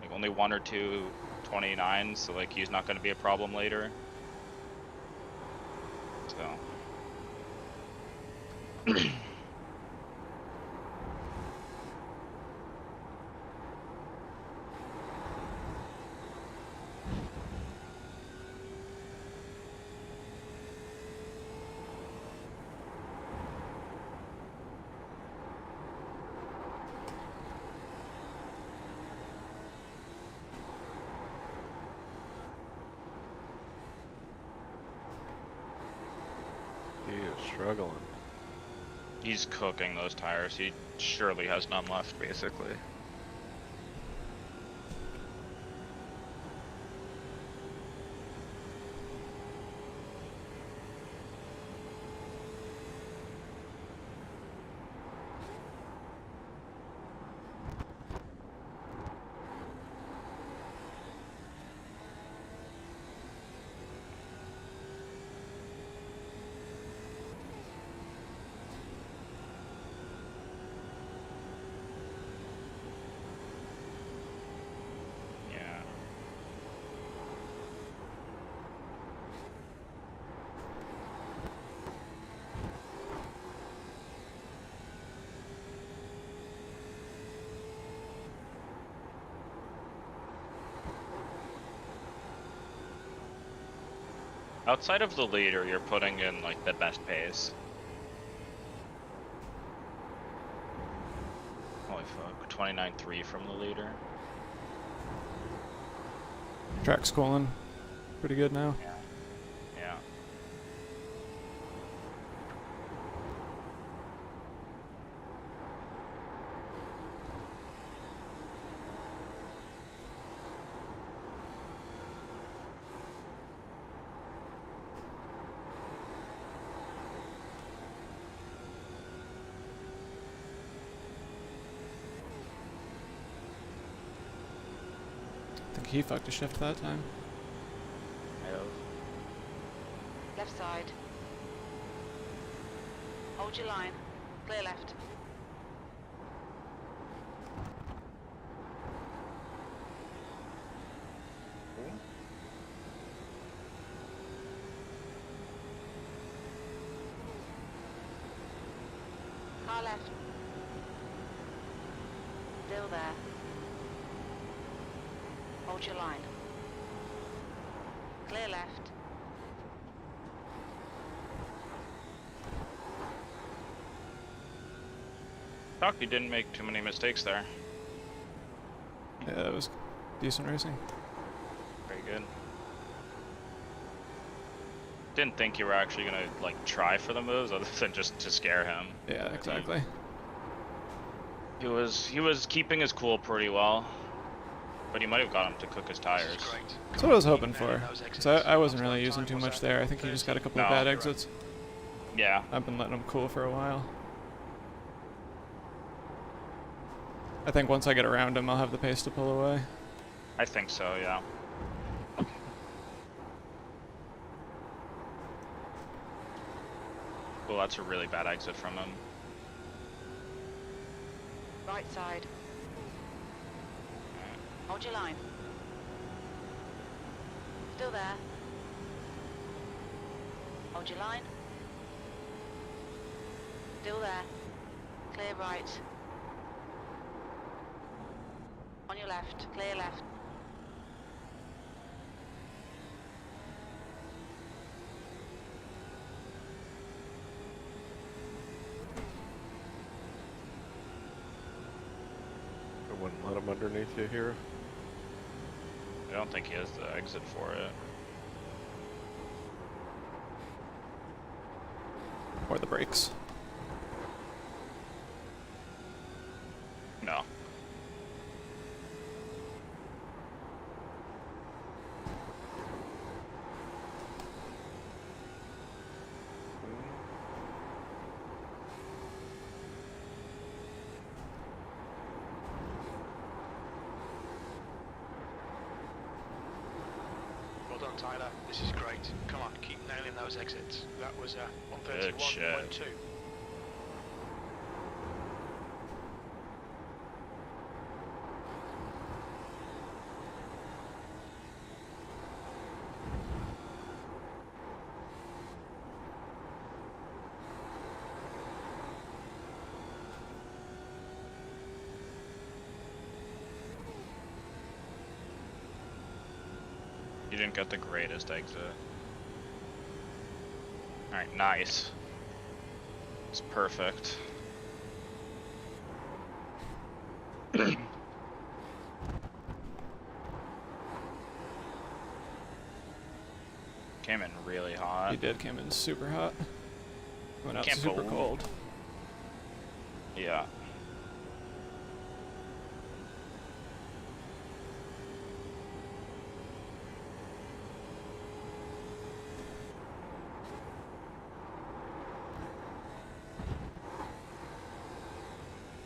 Like only 1 or 2 29s, so like he's not going to be a problem later. So. He is struggling. He's cooking those tires. He surely has none left, basically. Yeah. Outside of the leader, you're putting in like the best pace. Holy fuck, 29.3 from the leader. Track's cooling pretty good now. Yeah. Yeah. I think he fucked a shift that time. Left side. Hold your line. Clear left. Car left. Still there. Hold your line. Clear left. Doc, you didn't make too many mistakes there. Yeah, that was decent racing. Very good. Didn't think you were actually gonna like try for the moves other than just to scare him. Yeah, exactly. He was keeping his cool pretty well, but he might have got him to cook his tires. Great. That's what I was hoping for. So I wasn't really using too much there. I think he just got a couple of No. bad exits. Yeah. I've been letting him cool for a while. I think once I get around him, I'll have the pace to pull away. I think so, yeah. Well, that's a really bad exit from him. Right side. Hold your line. Still there. Hold your line. Still there. Clear right. On your left. Clear left. I wouldn't let him underneath you here. I don't think he has the exit for it. Or the brakes. No. Well done, Tyler. This is great. Come on, keep nailing those exits. That was 131.2. You didn't get the greatest exit. Alright, nice. It's perfect. Came in really hot. He did, came in super hot. Went out Can't super believe- cold. Yeah.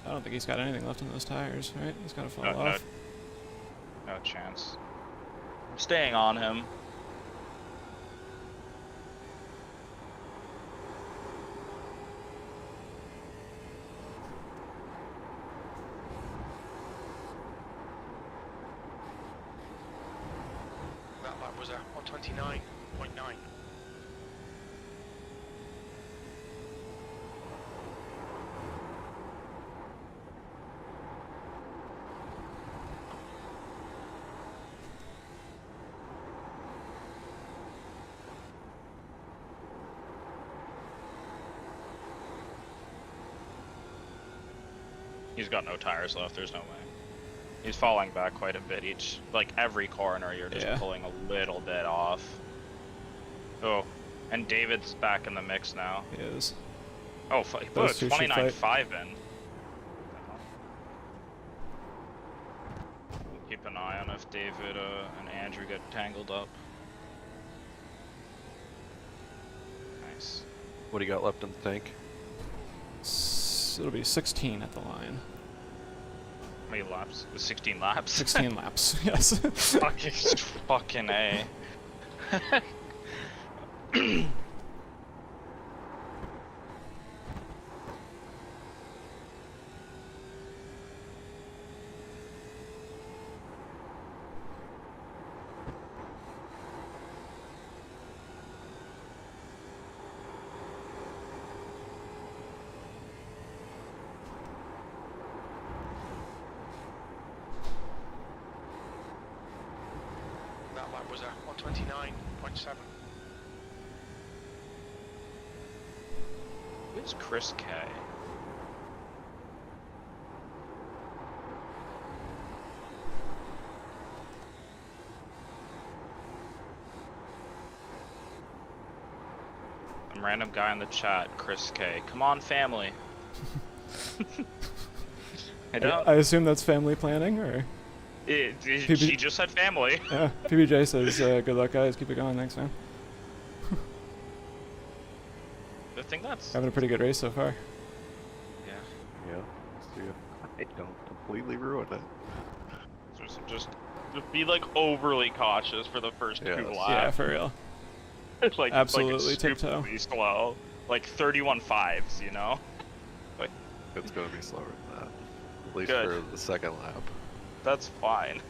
I don't think he's got anything left in those tires, right? He's got to fall No, off. no chance. I'm staying on him. That lap was 129.9. He's got no tires left, there's no way. He's falling back quite a bit each, like every corner you're just Yeah. pulling a little bit off. Oh, and David's back in the mix now. He is. Oh, he put Those a two should 29.5 in. Keep an eye on if David and Andrew get tangled up. Nice. What do you got left in the tank? It'll be 16 at the line. How many laps? 16 laps? 16 laps, yes. Fucking A. That was a 129.7. Who's Chris K? Some random guy in the chat, Chris K. Come on, family. I don't. I assume that's family planning, or? She just said family. Yeah, PBJ says, good luck, guys. Keep it going. Thanks, man. I think that's. Having a pretty good race so far. Yeah. Yeah. See if I don't completely ruin it. Just be like overly cautious for the first Yes. two laps. Yeah, for real. like Absolutely like tiptoe. stupidly slow, like 31.5s, you know. It's gonna be slower than that. At least Good. for the second lap. That's fine.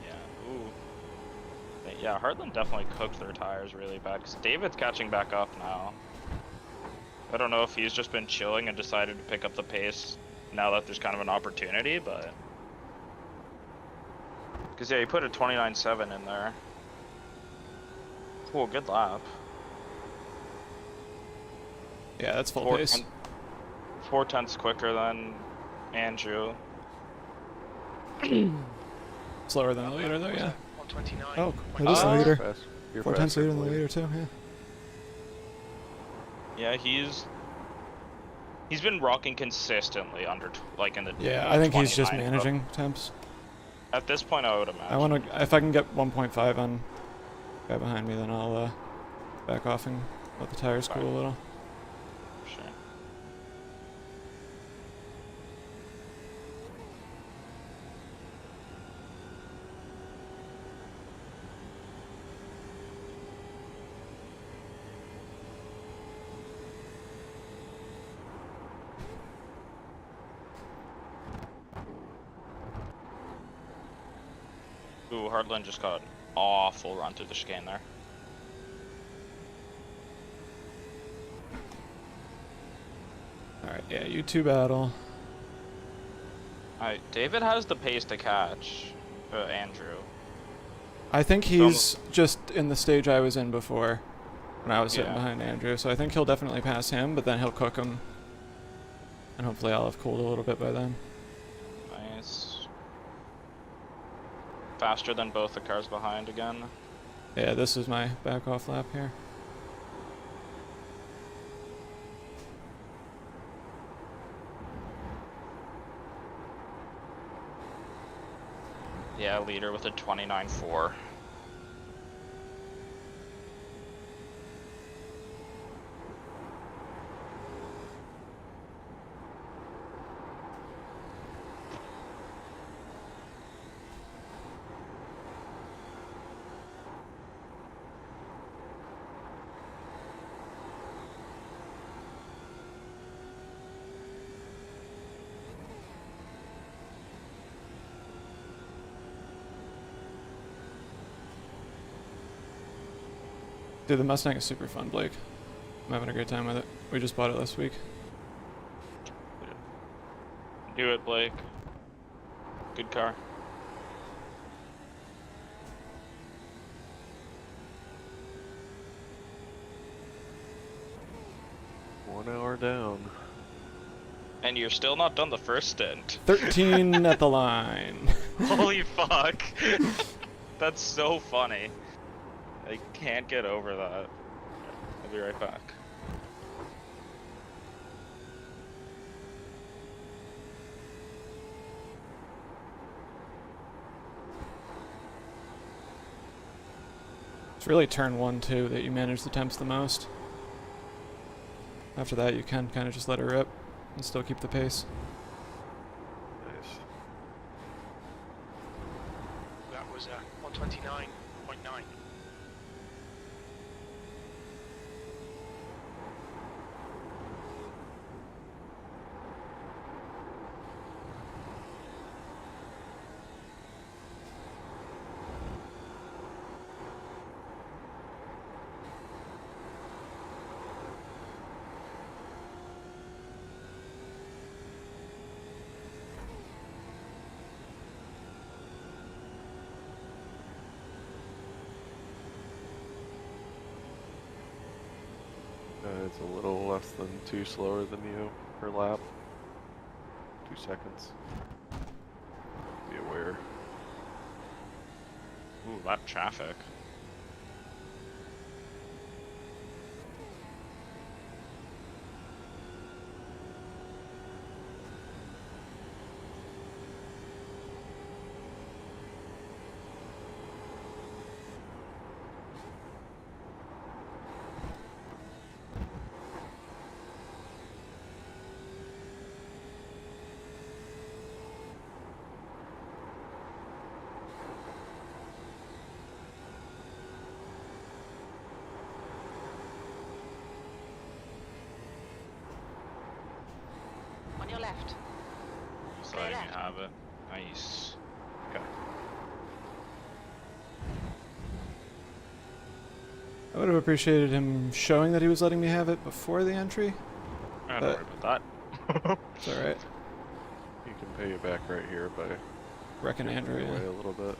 Yeah. Ooh. Yeah, Heartland definitely cooked their tires really bad because David's catching back up now. I don't know if he's just been chilling and decided to pick up the pace now that there's kind of an opportunity, but because yeah, he put a 29.7 in there. Cool, good lap. Yeah, that's full Four pace. 4/10 quicker than Andrew. Slower than the leader, though, yeah. 129. Oh, that is the leader. Fast. You're 4/10 faster later than the leader, too, yeah. Yeah, he's been rocking consistently under like in the Yeah, I think he's just 29, managing temps. but at this point, I would imagine. I want to, if I can get 1.5 on guy behind me, then I'll back off and let the tires cool a little. Sure. Ooh, Hardland just got an awful run through the chicane there. Alright, yeah, you two battle. Alright, David has the pace to catch Andrew. I think he's just in the stage I was in before when I was sitting Yeah. behind Andrew, so I think he'll definitely pass him, but then he'll cook him. And hopefully I'll have cooled a little bit by then. Nice. Faster than both the cars behind again. Yeah, this is my back off lap here. Yeah, leader with a 29.4. Dude, the Mustang is super fun, Blake. I'm having a great time with it. We just bought it last week. Do it, Blake. Good car. One hour down. And you're still not done the first stint. 13 at the line. Holy fuck. That's so funny. I can't get over that. I'll be right back. It's really turn 1, 2 that you manage the temps the most. After that, you can kind of just let it rip and still keep the pace. Nice. That was 129.9. It's a little less than 2 slower than you per lap. 2 seconds. Be aware. Ooh, lap traffic. On your left. So Clear letting you left. have it. Nice. Okay. I would have appreciated him showing that he was letting me have it before the entry. Don't But- worry about that. It's alright. You can pay you back right here by Reckon giving Andrew, it away yeah. a little bit.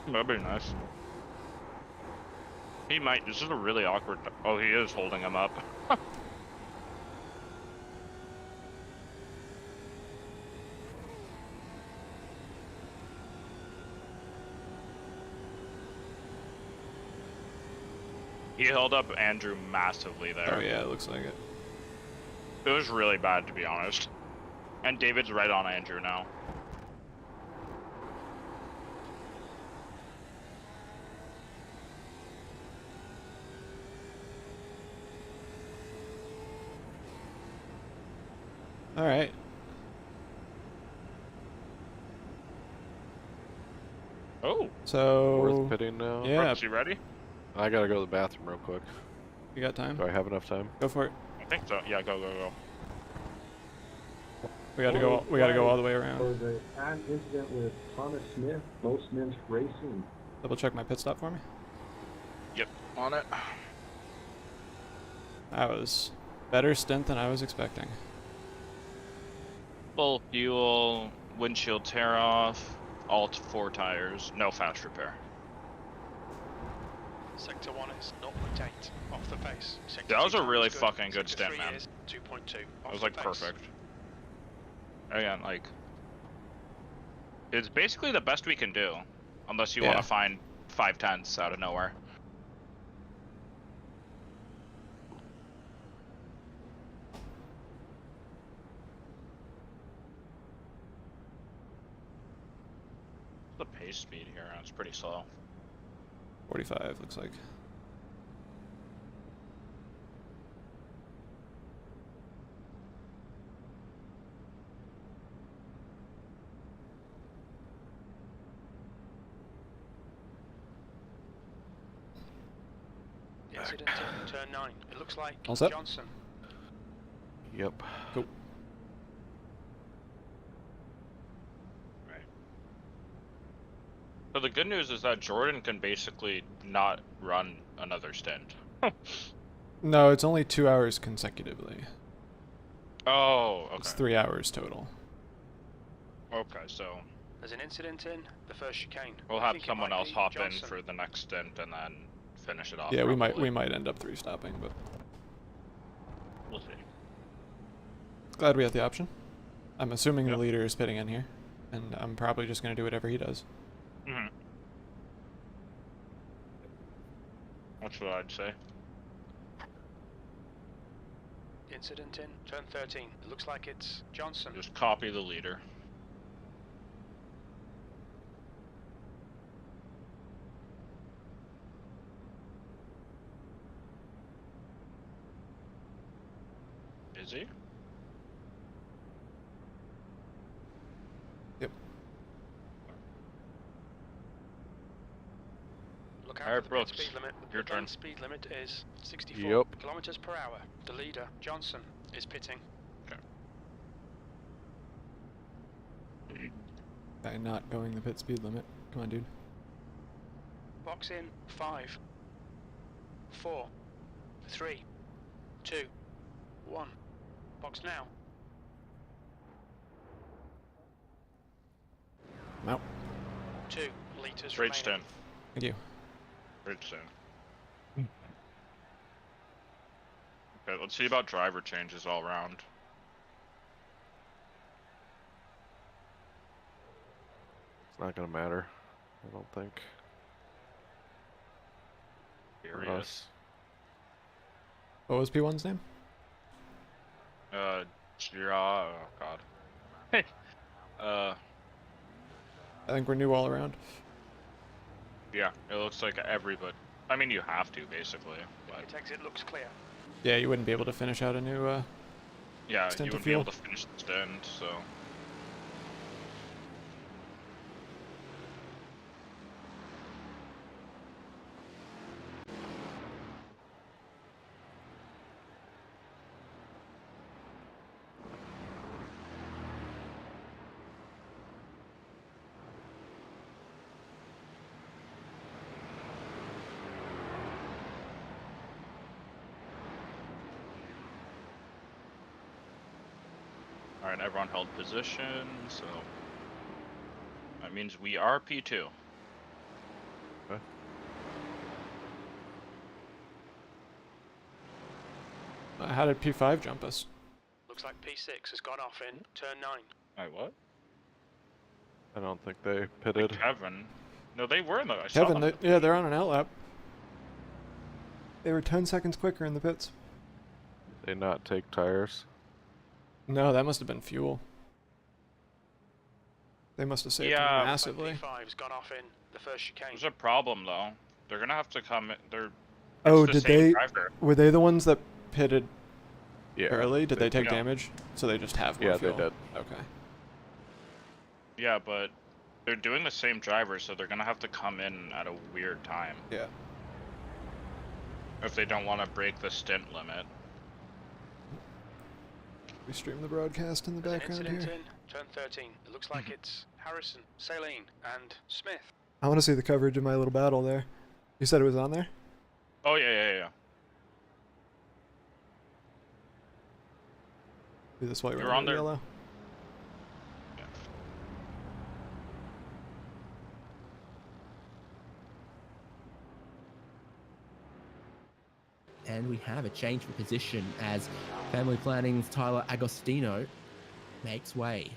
That'd be nice. He might. This is a really awkward. Oh, he is holding him up. He held up Andrew massively there. Oh yeah, it looks like it. It was really bad, to be honest. And David's right on Andrew now. Alright. Oh, So Worth pitting now. yeah, is he ready? I gotta go to the bathroom real quick. you got time? Do I have enough time? Go for it. I think so. Yeah, go, go, go. We gotta go. We gotta go all the way around. For the incident with Thomas Smith, Bo Smith Racing. Double check my pit stop for me. Yep, on it. That was better stint than I was expecting. Full fuel, windshield tear off, all 4 tires, no fast repair. Sector 1 is 0.8 off the pace. Sector That was 2 a really is fucking good Sector stint, 3 man. is 2.2 It off was the like pace. perfect. Again, it's basically the best we can do, unless you want Yeah. to find 5/10ths out of nowhere. The pace speed here, it's pretty slow. 45 looks like. Incident in turn 9. It looks like All set? Johnson. Yep. Cool. So the good news is that Jordan can basically not run another stint. No, it's only 2 hours consecutively. Oh, It's okay. 3 hours total. Okay, so There's an incident in the first chicane. we'll I have think it someone might else be hop Johnson. in for the next stint and then finish it off. Yeah, we probably. might end up 3 stopping, but We'll see. glad we had the option. I'm assuming Yep. the leader is pitting in here, and I'm probably just gonna do whatever he does. Mm-hmm. That's what I'd say. Incident in turn 13. It looks like it's Johnson. Just copy the leader. Is he? Yep. Look out Alright, for the Brooks, pit speed limit. The your pit lane turn. speed limit is 64 Yep. kilometers per hour. The leader, Johnson, is pitting. By not going the pit speed limit. Come on, dude. Box in 5, 4, 3, 2, 1. Box now. I'm out. 2 liters Great remaining. stint. Thank you. Great stint. Okay, let's see about driver changes all around. It's not gonna matter, I don't think. For Serious. us. What was P1's name? Oh god. I think we're new all around. Yeah, it looks like everybody. I mean, you have to basically. But Pit exit looks clear. Yeah, you wouldn't be able to finish out a new yeah, stint you of wouldn't be able fuel. to finish the stint, so. Alright, everyone held position, so that means we are P2. Okay. How did P5 jump us? Looks like P6 has gone off in turn 9. Wait, what? I don't think they Wait, pitted. Kevin. No, they were in the. I saw Kevin, them. yeah, they're on an outlap. They were 10 seconds quicker in the pits. They not take tires. No, that must have been fuel. They must have saved Yeah. massively. P5's gone off in the first chicane. There's a problem though. They're gonna have to come. They're. Oh, it's the did same they? driver. Were they the ones that pitted Yeah. early? Did they take yeah. damage? So they just have more Yeah, fuel? they did. Okay. Yeah, but they're doing the same driver, so they're gonna have to come in at a weird time Yeah. if they don't want to break the stint limit. We stream the broadcast in the There's an background incident here. in turn 13. It looks like it's Harrison, Saline, and Smith. I want to see the coverage of my little battle there. You said it was on there? Oh yeah. Do this while you're You're on on there. yellow. And we have a change for position as Family Planning's Tyler Agostino makes way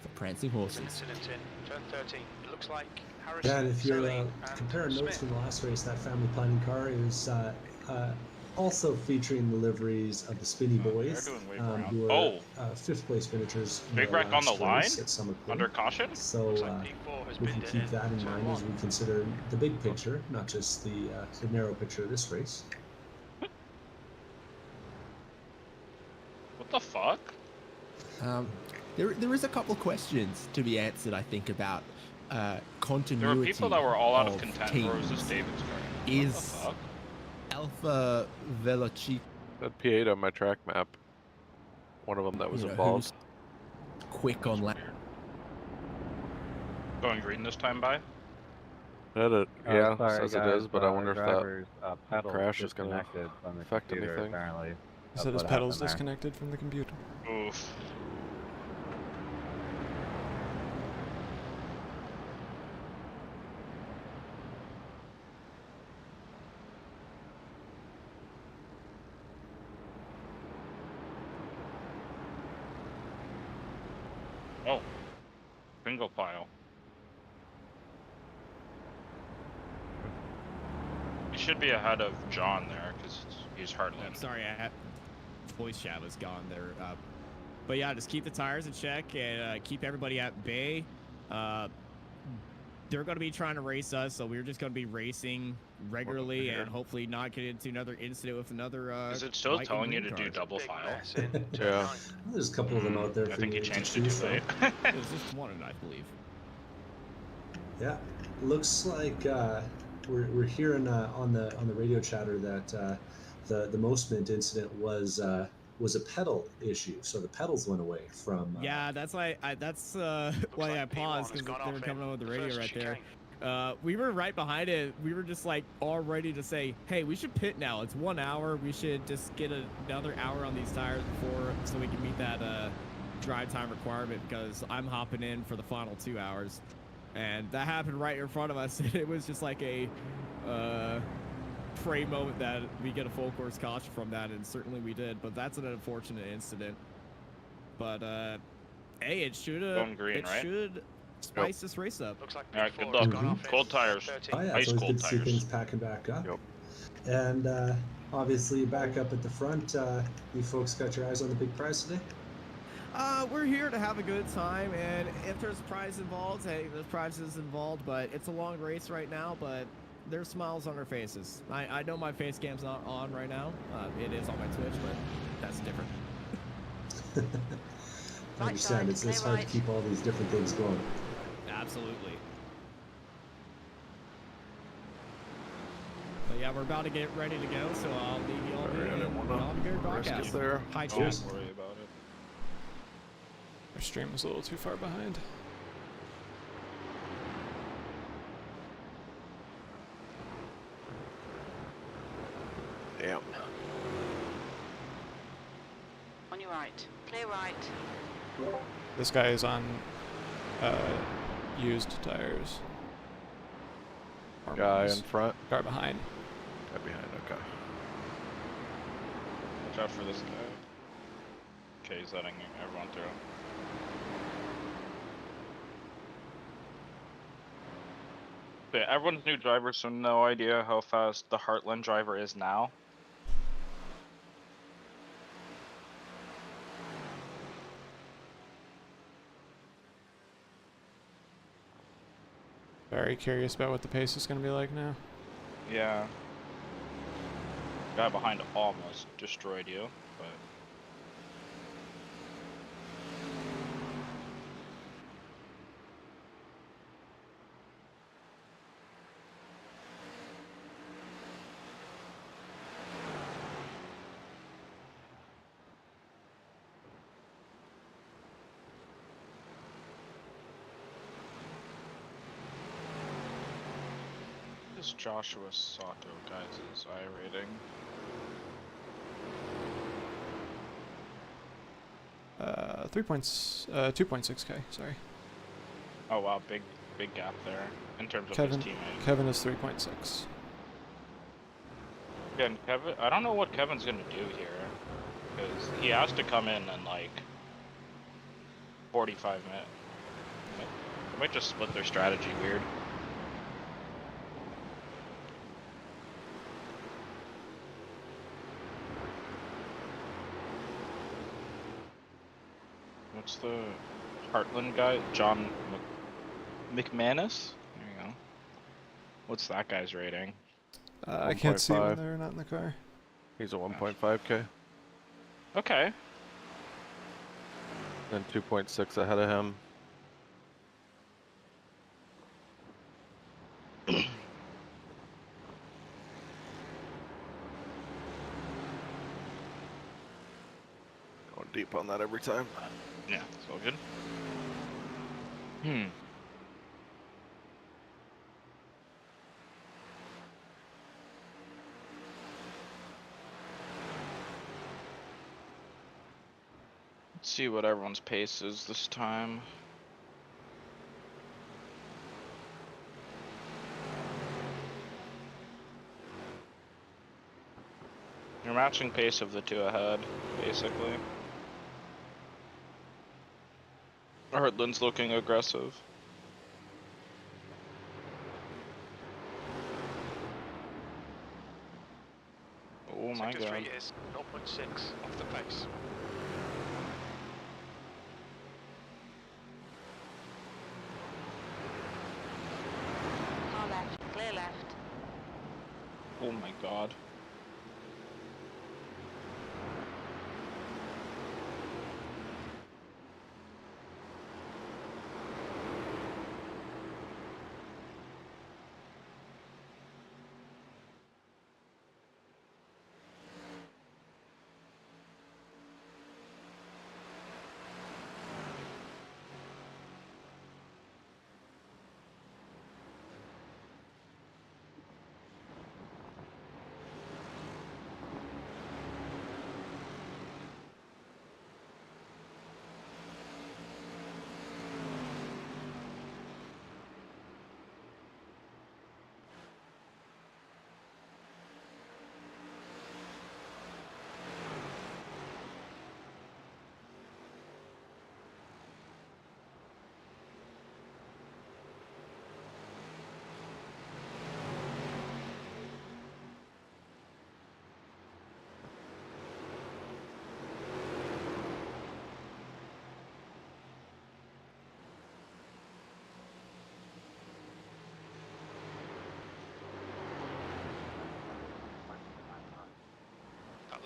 for Prancing There's an Horses. incident in turn 13. It looks like Harrison, Yeah, and if you're Saline, comparing and notes Smith. from the last race, that family planning car is also featuring the liveries of the SpinnyBois, they're doing way more who now. are fifth place finishers. in Big their wreck on the last line? race at Summit Point. Under caution. So Looks like P4 has we been can keep that in turn mind as 1. we consider the big picture, not just the narrow picture of this race. What the fuck? There is a couple of questions to be answered, I think, about continuity. There were people that were all out of of content, teams. or was this David's car? Is What the fuck? Alpha Veloci That P8 on my track map. One of them that was involved. who's quick on lap? Going green this time, by? Yeah, sorry, says it guys, is, but I wonder if that driver's, pedal crash is gonna disconnected from the affect computer, anything. Apparently. He That's said his what pedals happened there. disconnected from the computer. Oof. Oh. Bingo pile. He should be ahead of John there, because he's Heartland. I'm sorry, voice chat was gone there. But yeah, just keep the tires in check and keep everybody at bay. They're going to be trying to race us, so we're just going to be racing regularly here. and hopefully not get into another incident with another. Is it still white and telling you green to do car. double Big file? mess in turn Yeah. 9. There's a couple of them out there I for think you he to changed it choose too from. late. It was just one, I believe. Yeah, looks like we're hearing on the radio chatter that the Mostment incident was a pedal issue. So the pedals went away from. Yeah, that's why I why I like P1 paused has because gone they were off coming in on with the the radio first right there. chicane. We were right behind it. We were just like all ready to say, hey, we should pit now. It's 1 hour. We should just get another hour on these tires before so we can meet that drive time requirement because I'm hopping in for the final 2 hours. And that happened right in front of us. It was just like a pray moment that we get a full course caution from that, and certainly we did. But that's an unfortunate incident. But hey, it should Going green, right? should spice this race up. Looks like All right, good P4 luck. has gone off in Cold tires. 13. Oh yeah, Ice it's always cold good to see tires. things packing back up. Yep. And obviously back up at the front, you folks got your eyes on the big prize today? We're here to have a good time, and if there's a prize involved, hey, there's prizes involved, but it's a long race right now, but there's smiles on our faces. I know my face cam's not on right now. It is on my Twitch, but that's different. I understand, it's hard to keep all these different things going. Absolutely. But yeah, we're about to get ready to go, so I'll leave you all Sorry, I in didn't wanna good risk broadcast. it there. Hi, Don't chat. worry about it. Our stream was a little too far behind. Damn. On your right. Clear right. This guy is on used tires. Or Guy miles. in front. Guy behind. Guy behind. Okay. Watch out for this guy. Okay, he's letting everyone through. Okay, everyone's new driver, so no idea how fast the Heartland driver is now. Very curious about what the pace is going to be like now. Yeah. Guy behind almost destroyed you, but... What is Joshua Sato guys' I rating? 2.6k, sorry. Oh wow, big gap there in terms of Kevin, his teammate. Kevin is 3.6. Again, Kevin, I don't know what Kevin's gonna do here, because he has to come in like 45 minutes. They might just split their strategy weird. What's the Heartland guy? John McManus? There you go. What's that guy's rating? I can't see when 1.5. they're not in the car. He's a 1.5k. Okay. And 2.6 ahead of him. Going deep on that every time. Yeah, it's all good. Hmm. Let's see what everyone's pace is this time. You're matching pace of the two ahead, basically. Heartland's looking aggressive. Oh my Sector 3 god. is 0.6 off the pace. Car left. Clear left. Oh my god.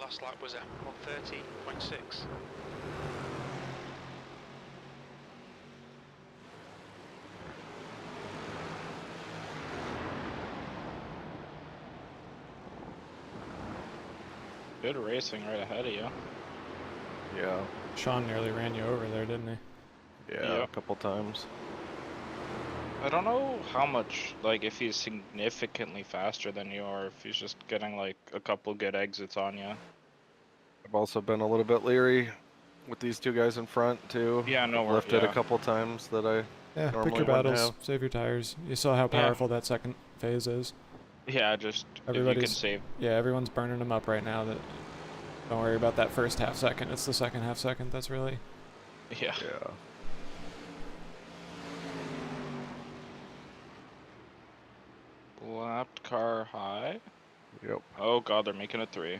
last lap was a 130.6. Good racing right ahead of you. Yeah. Sean nearly ran you over there, didn't he? Yeah, Yeah. a couple times. I don't know how much, like, if he's significantly faster than you, or if he's just getting, like, a couple good exits on you. I've also been a little bit leery with these two guys in front too. Yeah, no, I've lifted yeah. a couple times that I Yeah, pick normally your wouldn't battles, have. save your tires. You saw how powerful that second phase is. Yeah, just, if you can Everybody's save. yeah, everyone's burning them up right now. That don't worry about that first half second. It's the second half second that's really. Yeah. Yeah. Lapped car high. Yep. Oh god, they're making it 3.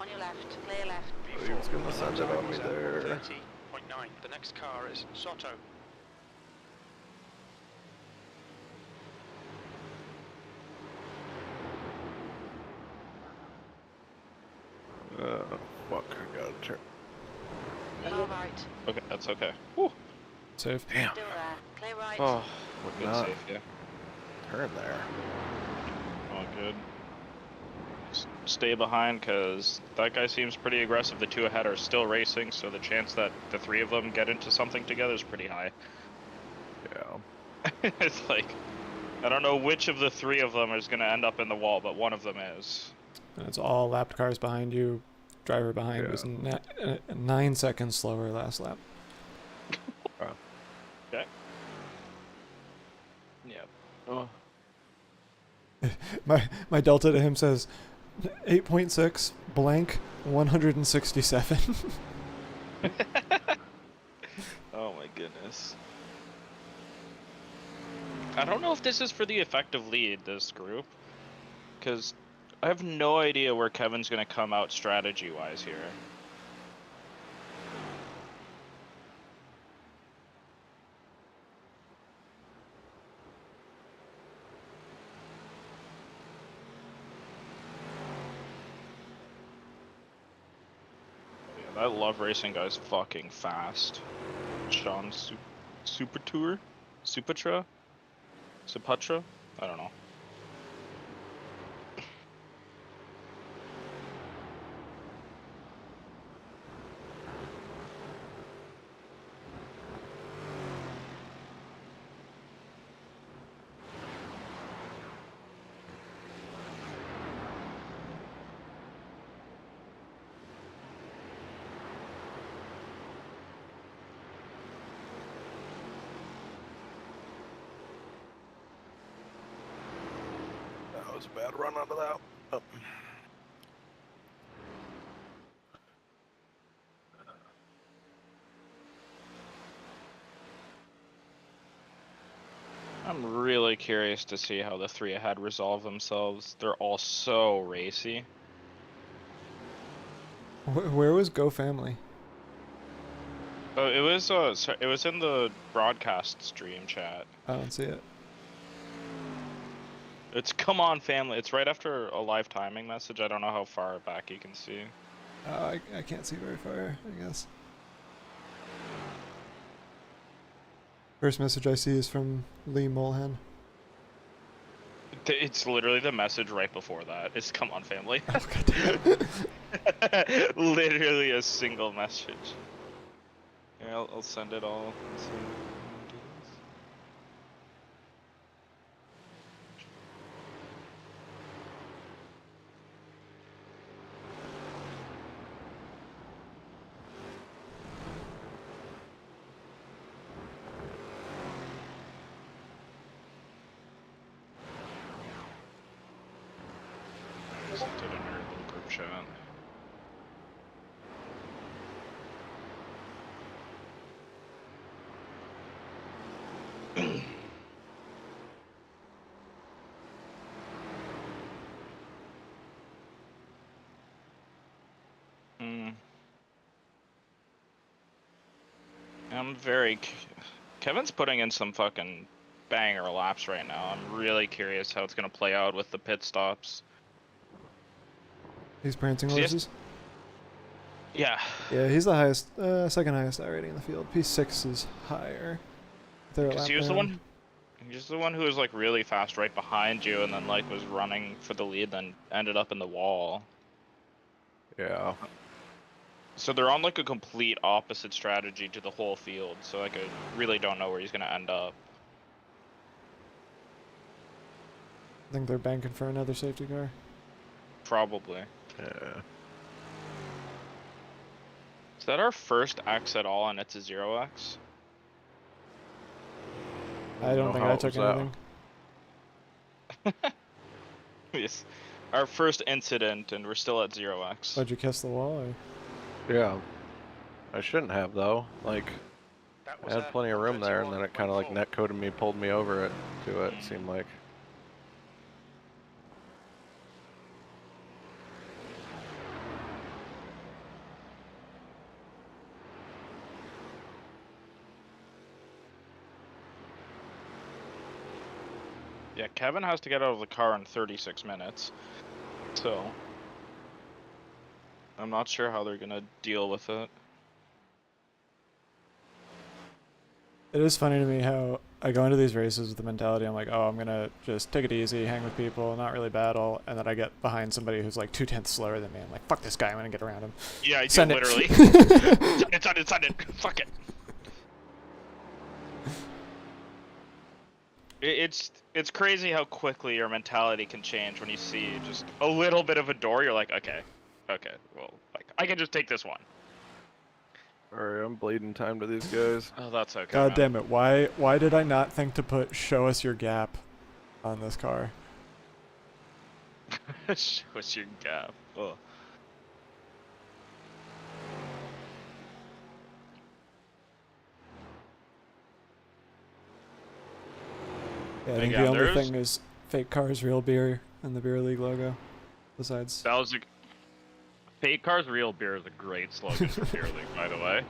On your left, clear left. He was gonna send it on me Time there. was, 30.9. The next car is Soto. Fuck, I gotta turn. Far right. Okay, that's okay. Whew. Safe. Damn. Still there. Clear right. Oh, Would good not save, yeah. turn there. Oh, good. Stay behind, because that guy seems pretty aggressive. The two ahead are still racing, so the chance that the 3 of them get into something together is pretty high. Yeah. It's like, I don't know which of the 3 of them is going to end up in the wall, but one of them is. And it's all lapped cars behind you. Driver behind was 9 seconds slower last lap. Okay. Yeah. Oh. My delta to him says 8.6 blank 167. Oh my goodness. I don't know if this is for the effective lead, this group, because I have no idea where Kevin's going to come out strategy-wise here. Yeah, that Love Racing guy's fucking fast. Sean Supatra? Supatra? I don't know. That was a bad run out of that. Oh. I'm really curious to see how the 3 ahead resolve themselves. They're all so racy. Where was Go Family? Oh, it was in the broadcast stream chat. I don't see it. It's come on family. It's right after a live timing message. I don't know how far back you can see. I can't see very far, I guess. First message I see is from Lee Mulhan. It's literally the message right before that. It's come on family. Oh, goddamn. Literally a single message. Here, I'll send it all. Let's see. Do this. I sent it in our little group chat. I'm very. Kevin's putting in some fucking banger laps right now. I'm really curious how it's gonna play out with the pit stops. These prancing See, horses? Yeah. Yeah, he's the highest, second highest I rating in the field. P6 is higher. They're a Because lap he was the down. one. He's the one who was like really fast right behind you, and then like was running for the lead, then ended up in the wall. Yeah. So they're on like a complete opposite strategy to the whole field. So like I really don't know where he's gonna end up. I think they're banking for another safety car. Probably. Yeah. Is that our first X at all, and it's a 0X? I don't know think how I it took was out. anything. Yes. Our first incident, and we're still at 0X. Why'd you kiss the wall? Or? Yeah. I shouldn't have though. Like, That I was had plenty of room there, and then it kind of like 131.4. net coded me, pulled me over it to it. Seemed like. Yeah, Kevin has to get out of the car in 36 minutes. So, I'm not sure how they're gonna deal with it. It is funny to me how I go into these races with the mentality I'm like, oh, I'm gonna just take it easy, hang with people, not really battle, and then I get behind somebody who's like 2/10 slower than me. I'm like, fuck this guy, I'm gonna get around him. Yeah, you Send literally. it. Send it. Fuck it. It's crazy how quickly your mentality can change when you see just a little bit of a door. You're like, okay, well, like I can just take this one. Alright, I'm bleeding time to these guys. Oh, that's okay. God man. damn it! Why did I not think to put "show us your gap" on this car? Show us your gap. Ugh. Yeah, I think Again, the only there's- thing is fake cars, real beer, and the beer league logo. Besides, That was a fake cars, real beer is a great slogan for beer league, by the way.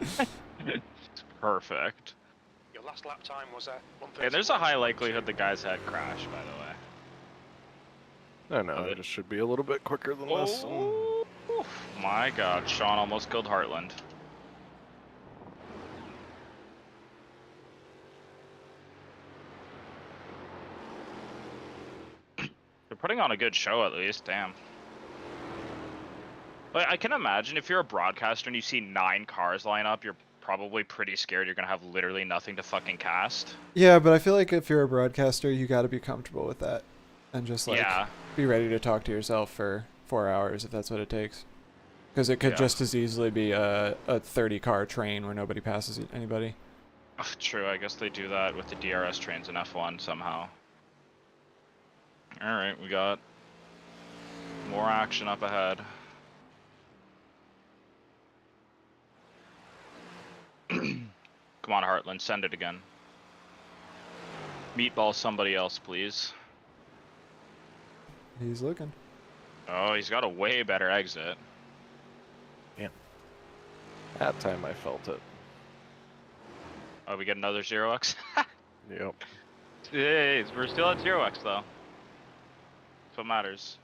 It's perfect. Your last lap time was at 131. Hey, there's a high likelihood the guys had crashed, by the way. I know, I just should be a little bit quicker than this. Oh my God, Sean almost killed Heartland. They're putting on a good show at least, damn. Like, I can imagine if you're a broadcaster and you see 9 cars line up, you're probably pretty scared you're gonna have literally nothing to fucking cast. yeah, but I feel like if you're a broadcaster, you got to be comfortable with that, and just like Yeah. be ready to talk to yourself for 4 hours if that's what it takes. Because it could Yeah. just as easily be a 30-car train where nobody passes anybody. Ugh, true, I guess they do that with the DRS trains in F1 somehow. Alright, we got more action up ahead. Come on, Heartland, send it again. Meatball somebody else, please. He's looking. Oh, he's got a way better exit. That time I felt it. Oh, we get another 0x? Yep. Hey, we're still at 0x though. That's what matters.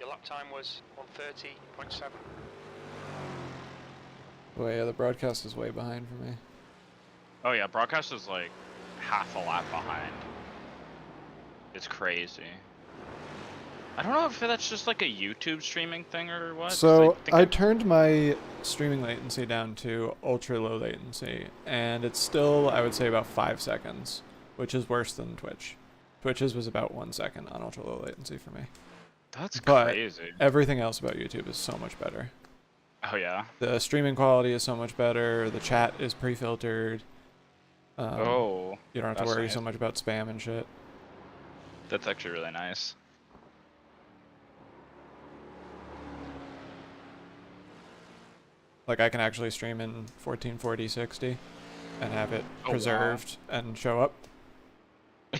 Your lap time was 130.7. Oh yeah, the broadcast is way behind for me. Oh yeah, broadcast is like half a lap behind. It's crazy. I don't know if that's just like a YouTube streaming thing or what. 'cause So think I turned my streaming latency down to ultra low latency, and it's still, I would say, about 5 seconds, which is worse than Twitch. Twitch's was about 1 second on ultra low latency for me. That's But crazy. everything else about YouTube is so much better. Oh yeah. The streaming quality is so much better. The chat is pre-filtered. Oh. You don't have to that's worry nice. so much about spam and shit. That's actually really nice. Like I can actually stream in 1440 60 and have it Oh, wow. preserved and show up.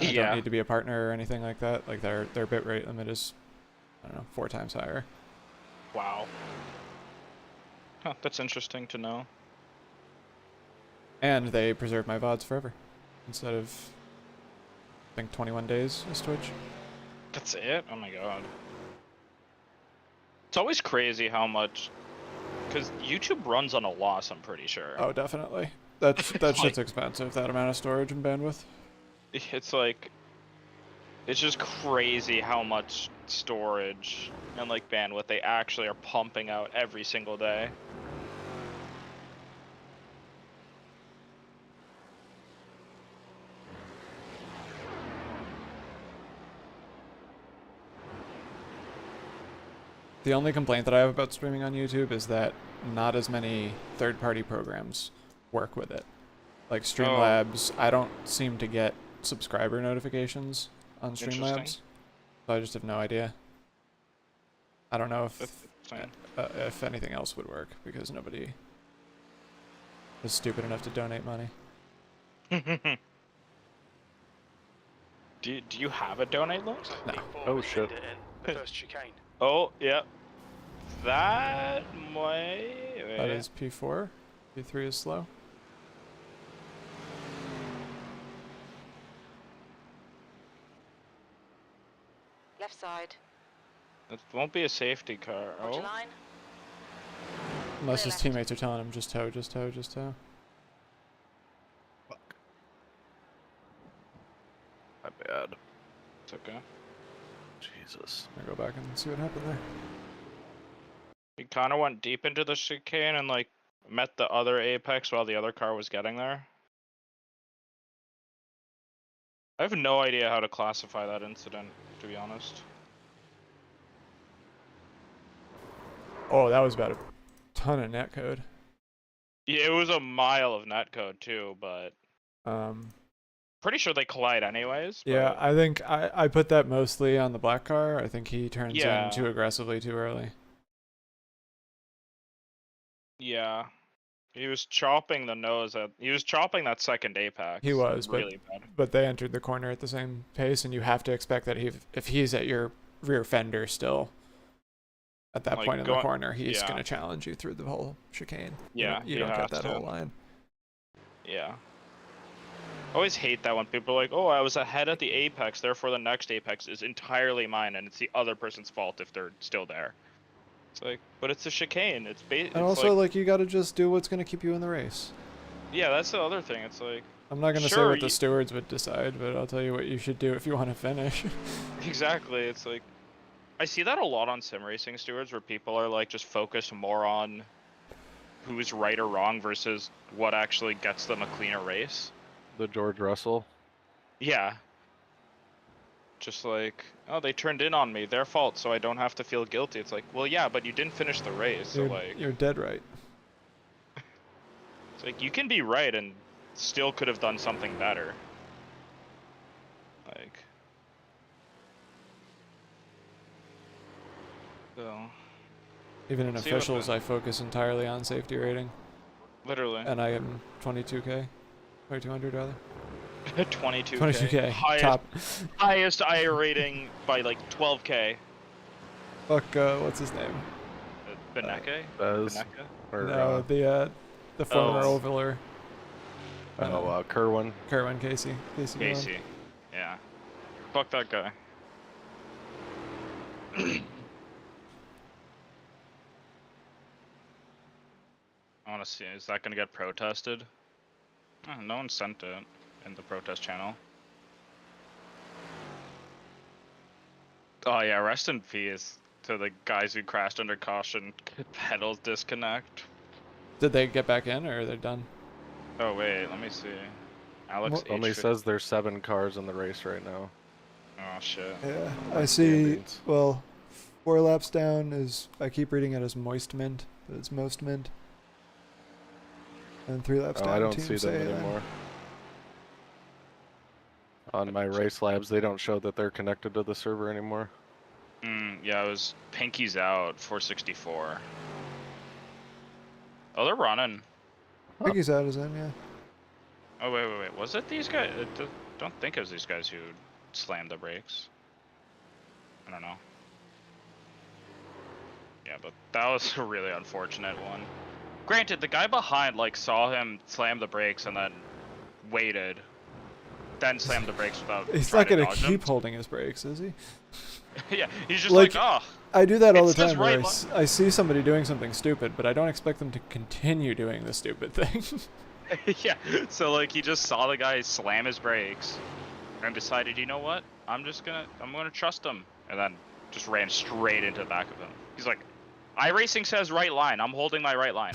I Yeah. don't need to be a partner or anything like that. Like their bitrate limit is, I don't know, 4 times higher. Wow. Huh, that's interesting to know. And they preserve my VODs forever, instead of, I think, 21 days is Twitch. That's it? Oh my god. It's always crazy how much, because YouTube runs on a loss, I'm pretty sure. Oh, definitely. That Like- shit's expensive, that amount of storage and bandwidth. It's like, it's just crazy how much storage and like bandwidth they actually are pumping out every single day. The only complaint that I have about streaming on YouTube is that not as many third-party programs work with it. Like Streamlabs, I don't seem to get subscriber notifications on Streamlabs. Interesting. So I just have no idea. I don't know That's if anything else would work, because nobody is stupid enough to donate money. Do you have a donate link? Looks No. like P4 Oh, has shit. ended in the first chicane. Oh, yeah. That might... That is P4. P3 is slow. Left side. It won't be a safety car. Hold your Oh, line. Unless Clear his left. teammates are telling him, just tow, just tow, just tow. My bad. it's okay. Jesus. I'll go back and see what happened there. He kind of went deep into the chicane and like met the other apex while the other car was getting there. I have no idea how to classify that incident, to be honest. Oh, that was about a ton of netcode. Yeah, it was a mile of netcode too, but pretty sure they collide anyways. Yeah, but- I think I put that mostly on the black car. I think he turns Yeah. in too aggressively too early. Yeah. He was chopping the nose at. He was chopping that second apex. He was, really bad. but they entered the corner at the same pace, and you have to expect that if he's at your rear fender still, at that Like, point in the going- corner, he's yeah. going to challenge you through the whole chicane. Yeah, you he don't get has that to. whole line. Yeah. I always hate that when people are like, "Oh, I was ahead at the apex, therefore the next apex is entirely mine, and it's the other person's fault if they're still there." It's like, but it's a chicane. It's And also, like, like, you got to just do what's going to keep you in the race. yeah, that's the other thing. It's like, I'm not going to say Sure, what the you- stewards would decide, but I'll tell you what you should do if you want to finish. exactly. It's like, I see that a lot on sim racing stewards where people are like just focused more on who's right or wrong versus what actually gets them a cleaner race. The George Russell. Yeah. Just like, oh, they turned in on me, their fault, so I don't have to feel guilty. It's like, well, yeah, but you didn't finish the race, so like, You're dead right. it's like you can be right and still could have done something better. Like, so, Even in See what officials, the- I focus entirely on safety rating, literally, and I am 22k, 2200 rather. 22k. 22k, Highest, top. highest I rating by like 12k. Fuck, what's his name? Beneke? Bez. Beneke? Or, No, the former ovaler, Kerwin. Kerwin Casey. Casey. Kerwin. Casey. Yeah. Fuck that guy. I want to see. Is that going to get protested? Oh, no one sent it in the protest channel. Oh yeah, rest in peace to the guys who crashed under caution. Pedals disconnect. Did they get back in, or they're done? Oh wait, let me see. Alex Only H. says there's 7 cars in the race right now. Oh shit. Yeah, My I see. standings. Well, 4 laps down is, I keep reading it as moist mint, but it's most mint. And 3 laps Oh, down. I don't Team see them say then. anymore. On my race labs, they don't show that they're connected to the server anymore. Yeah, it was Pinky's out 464. Oh, they're running. Piggy's out is in, yeah. Oh wait. Was it these guys? don't think it was these guys who slammed the brakes. I don't know. Yeah, but that was a really unfortunate one. Granted, the guy behind like saw him slam the brakes and then waited, then slammed the brakes without. He's trying not gonna dodge him. keep holding his brakes, is he? Yeah, he's just like, oh. I do that all it the says time. Where right I see somebody doing something stupid, but I don't expect them to continue doing the stupid thing. Yeah, so like he just saw the guy slam his brakes and decided, you know what, I'm gonna trust him, and then just ran straight into the back of him. He's like, iRacing says right line, I'm holding my right line.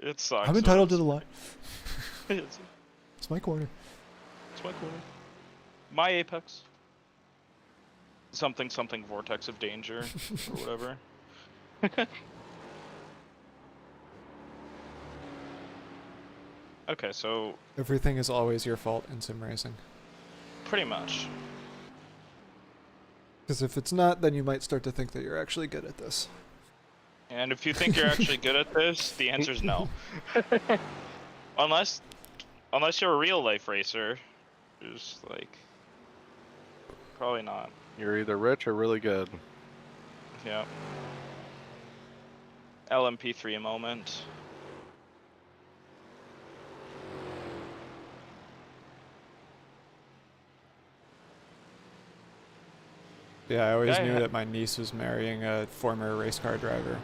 It sucks. I'm entitled to the line. It's It's my corner. my corner. My apex. Something vortex of danger or whatever. Okay, so Everything is always your fault in sim racing. pretty much. Because if it's not, then you might start to think that you're actually good at this. And if you think you're actually good at this, the answer is no. Unless you're a real life racer, just like probably not. You're either rich or really good. Yeah. LMP3 moment. Yeah, I always Yeah, knew yeah. that my niece was marrying a former race car driver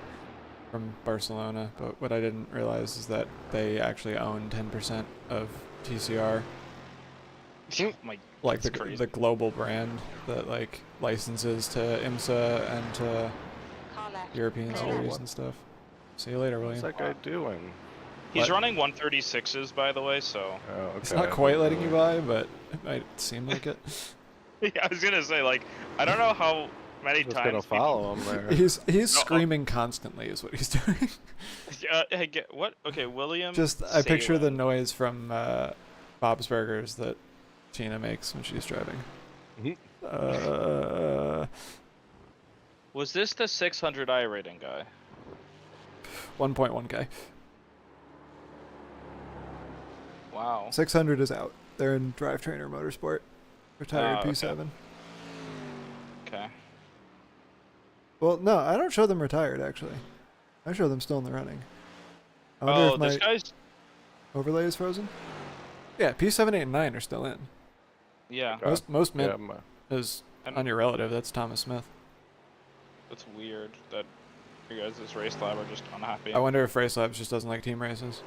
from Barcelona, but what I didn't realize is that they actually own 10% of TCR, like that's crazy. the global brand that like licenses to IMSA and to Car left. European Oh, series what- and stuff. See you later, What's William. that guy doing? He's What? running 136s, by the way, so. Oh, okay. It's not quite letting you by, but it might seem like it. Yeah, I was gonna say, like, I don't know how many Just times. gonna follow him there. He's No, screaming constantly is what he's doing. I get what? Okay, William. Just I picture the Salem. noise from Bob's Burgers that Tina makes when she's driving. Mhm. Was this the 600i rating guy? 1.1k. Wow. 600 is out. They're in Drivetrainer Motorsport. Retired okay. P7. Okay. Well, no, I don't show them retired, actually. I show them still in the running. I wonder if this my guy's. overlay is frozen. Yeah, P7, 8, and 9 are still in. Yeah, Okay. Most Yeah, mint is And- on your relative. That's Thomas Smith. that's weird that you guys this race lab are just unhappy. I wonder if Race Labs just doesn't like team races.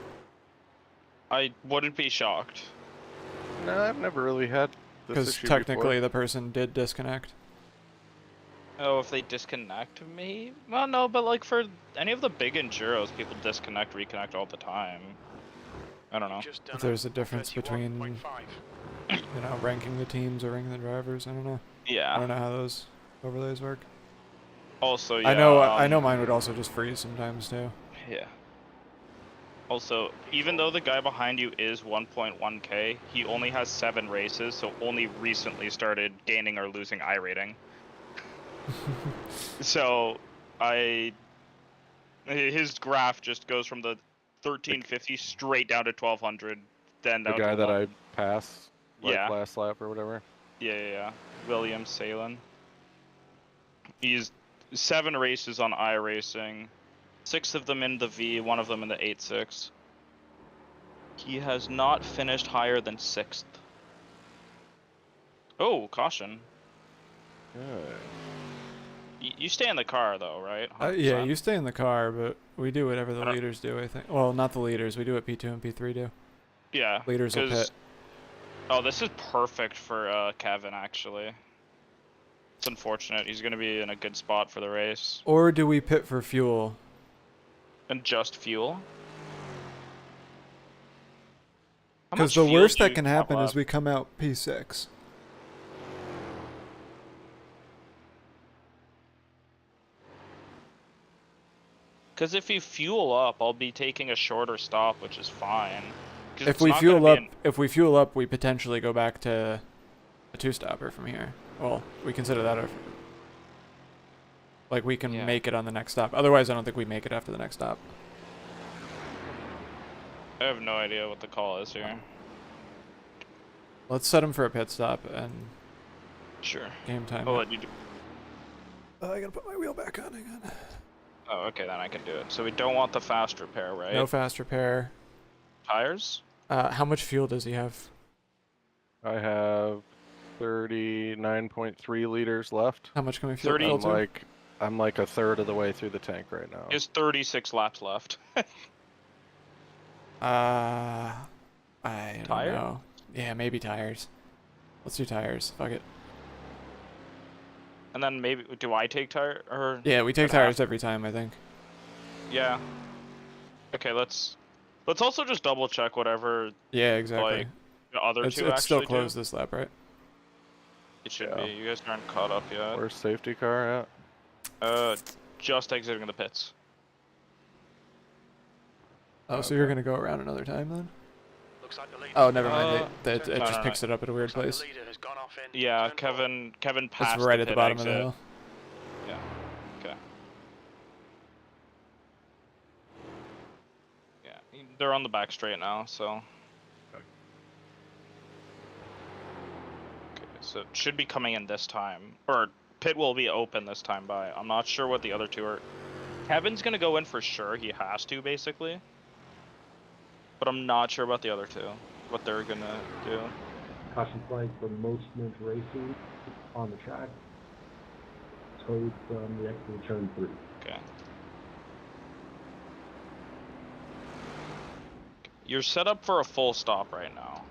I wouldn't be shocked. no, I've never really had this Because issue technically before. the person did disconnect. Oh, if they disconnect me? Well, no, but like for any of the big enduros, people disconnect, reconnect all the time. I don't know. Just done If there's a difference 31.5. between, you know, ranking the teams or ranking the drivers, I don't know. I Yeah. don't know how those overlays work. Also, yeah. I know mine would also just freeze sometimes too. Yeah. Also, even though the guy behind you is 1.1k, he only has 7 races, so only recently started gaining or losing I rating. So, his graph just goes from the 1350 straight down to 1200, then The down guy to that I 1. passed, like Yeah. last lap or whatever. Yeah. William Salem. He's 7 races on iRacing, 6 of them in the V, 1 of them in the 8.6. He has not finished higher than 6th. Oh, caution. Good. You stay in the car though, right? Yeah, 100%. you stay in the car, but we do whatever the I don't- leaders do, I think. Well, not the leaders. We do what P2 and P3 do. Yeah. Leaders will 'cause- pit. Oh, this is perfect for Kevin, actually. It's unfortunate. He's going to be in a good spot for the race. Or do we pit for fuel? And just fuel? How Because much the fuel worst do that you can have happen is left? we come out P6. Because if you fuel up, I'll be taking a shorter stop, which is fine. 'Cause If it's we not fuel gonna up, be an- if we fuel up, we potentially go back to a 2-stopper from here. Well, we consider that like we can Yeah. make it on the next stop. Otherwise, I don't think we make it after the next stop. I have no idea what the call is here. Let's set him for a pit stop and Sure. game time. I'll let you do. I gotta put my wheel back on again. Oh, okay, then I can do it. So we don't want the fast repair, right? No fast repair. Tires? How much fuel does he have? I have 39.3 liters left. How much can we fuel? 30. filter? I'm like a third of the way through the tank right now. There's 36 laps left. I don't Tire? know. Yeah, maybe tires. Let's do tires. Fuck it. And then maybe, do I take tire, or? Yeah, we take But half- tires every time, I think. Yeah. Okay, let's also just double check whatever Yeah, exactly. like the other It's two actually still do. closed this lap, right? It should Yeah. be. You guys aren't caught up yet. Where's safety car at? Just exiting the pits. Oh, so you're gonna go around another time then? Looks like the leader. Oh, never mind. Uh, It no, just no, picks it up at a weird Looks like place. the leader has gone off in Yeah, turn Kevin passed It's right at the pit bottom exit. of the hill. Yeah. Okay. Yeah, they're on the back straight now, so. Okay, so it should be coming in this time, or pit will be open this time by. I'm not sure what the other two are. Kevin's gonna go in for sure. He has to basically. But I'm not sure about the other two. What they're gonna do. Caution flag for Most Racing on the track. Towed from the exit of turn 3. Okay. You're set up for a full stop right now.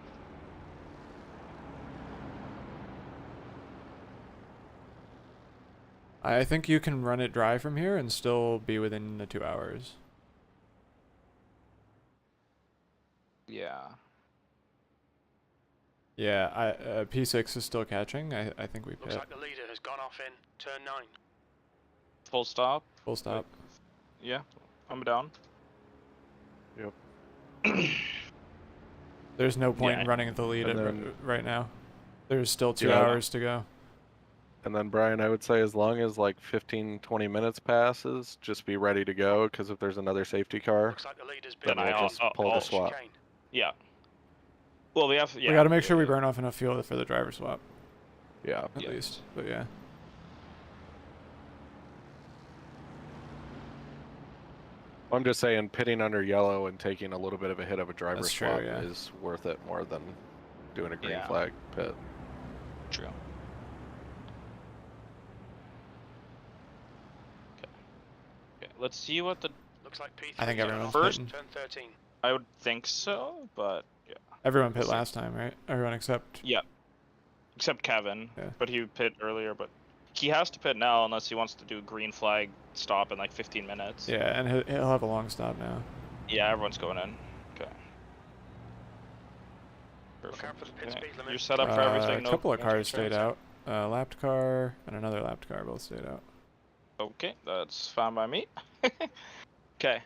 I think you can run it dry from here and still be within the 2 hours. Yeah. Yeah, P6 is still catching. I think we Looks pit. like the leader has gone off in turn 9. Full stop. Full stop. Yeah, I'm down. Yep. There's no point Yeah. in running the lead And at then- right now. There's still 2 Yeah. hours to go. And then Brian, I would say as long as like 15-20 minutes passes, just be ready to go, because if there's another safety car, Looks like the leader's been Then I we'll just pull the swap. chicane. Yeah. Well, we have. Yeah. We got to make sure we burn off enough fuel for the driver swap, Yeah. at Yeah. least. But yeah. I'm just saying pitting under yellow and taking a little bit of a hit of a driver That's true, swap yeah. is worth it more than doing a green Yeah. flag pit. True. Okay, let's see what the. Looks like P3 I think everyone's First- pitting. turn 13. I would think so, but yeah. Everyone pit last time, right? Everyone except. Yeah. Except Kevin, Yeah. but he pit earlier, but he has to pit now unless he wants to do green flag stop in like 15 minutes. Yeah, and he'll have a long stop now. Yeah, everyone's going in. Okay. Look out for the pit Okay. speed limit. You're set up for everything. A No couple of no cars stayed transfer. out. Lapped car and another lapped car both stayed out. Okay, that's fine by me. Okay.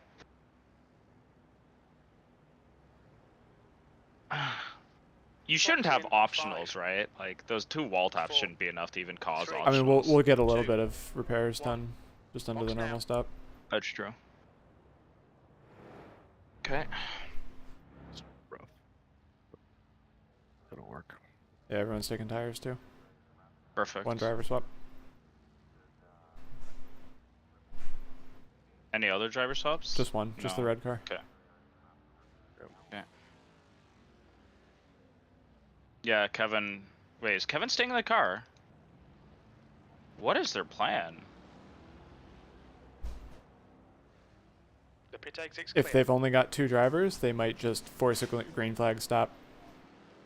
You shouldn't have optionals, right? Like those 2 wall taps shouldn't be enough to even cause optionals. I mean, we'll get a little 2, bit of repairs done just under the Box normal down. stop. That's true. Okay. Rough. It'll work. Yeah, everyone's taking tires too. Perfect. One driver swap. Any other driver swaps? Just one. Just the No. red car. Okay. Yeah, Kevin. Wait, is Kevin staying in the car? What is their plan? The pit exit's If clear. they've only got 2 drivers, they might just force a green flag stop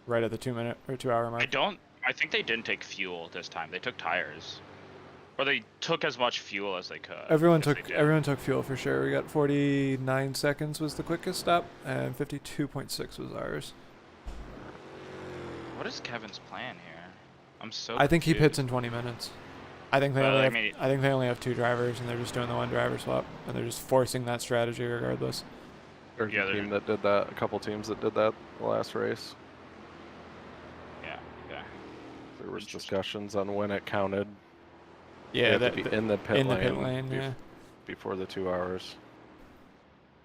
right at the 2-minute or 2-hour mark. I think they didn't take fuel this time. They took tires. Or they took as much fuel as they could. Everyone if they took did. fuel for sure. We got 49 seconds was the quickest stop, and 52.6 was ours. What is Kevin's plan here? I'm so I think he confused. pits in 20 minutes. I think they Well, only I have, mean- I think they only have 2 drivers, and they're just doing the 1 driver swap, and they're just forcing that strategy regardless. There's Yeah, a they're- team that did that. A couple teams that did that the last race. Yeah, yeah. There was discussions on when it counted. You Yeah, have to that, be in the pit in the lane, pit lane, yeah. before the 2 hours.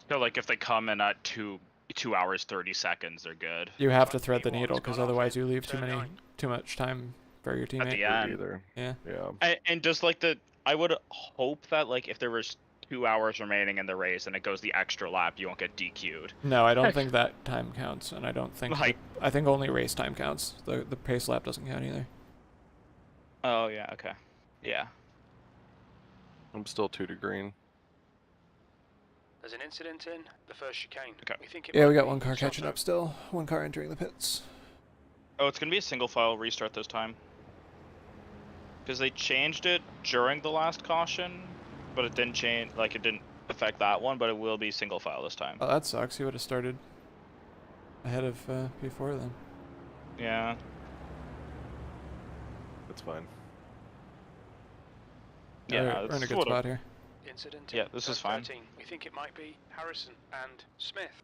So like if they come in at 2, 2 hours 30 seconds, they're good. You have to thread the P1's needle because gone off otherwise in you leave turn 9. too much time for your At teammate. the end. Either. Yeah. Yeah. And just like I would hope that like if there was 2 hours remaining in the race and it goes the extra lap, you won't get DQ'd. No, I don't think that time counts, and I don't think Like- I think only race time counts. The pace lap doesn't count either. Oh yeah, okay. Yeah. I'm still 2 to green. There's an incident in the first chicane. Okay. We think it Yeah, might we got be one car catching Soto. up still. One car entering the pits. Oh, it's gonna be a single file restart this time. Because they changed it during the last caution, but it didn't change, like it didn't affect that one, but it will be single file this time. Oh, that sucks. You would have started ahead of P4 then. Yeah. That's fine. Yeah, We're in a it's good sort of- spot here. Incident Yeah, in this turn is fine. 13. We think it might be Harrison and Smith.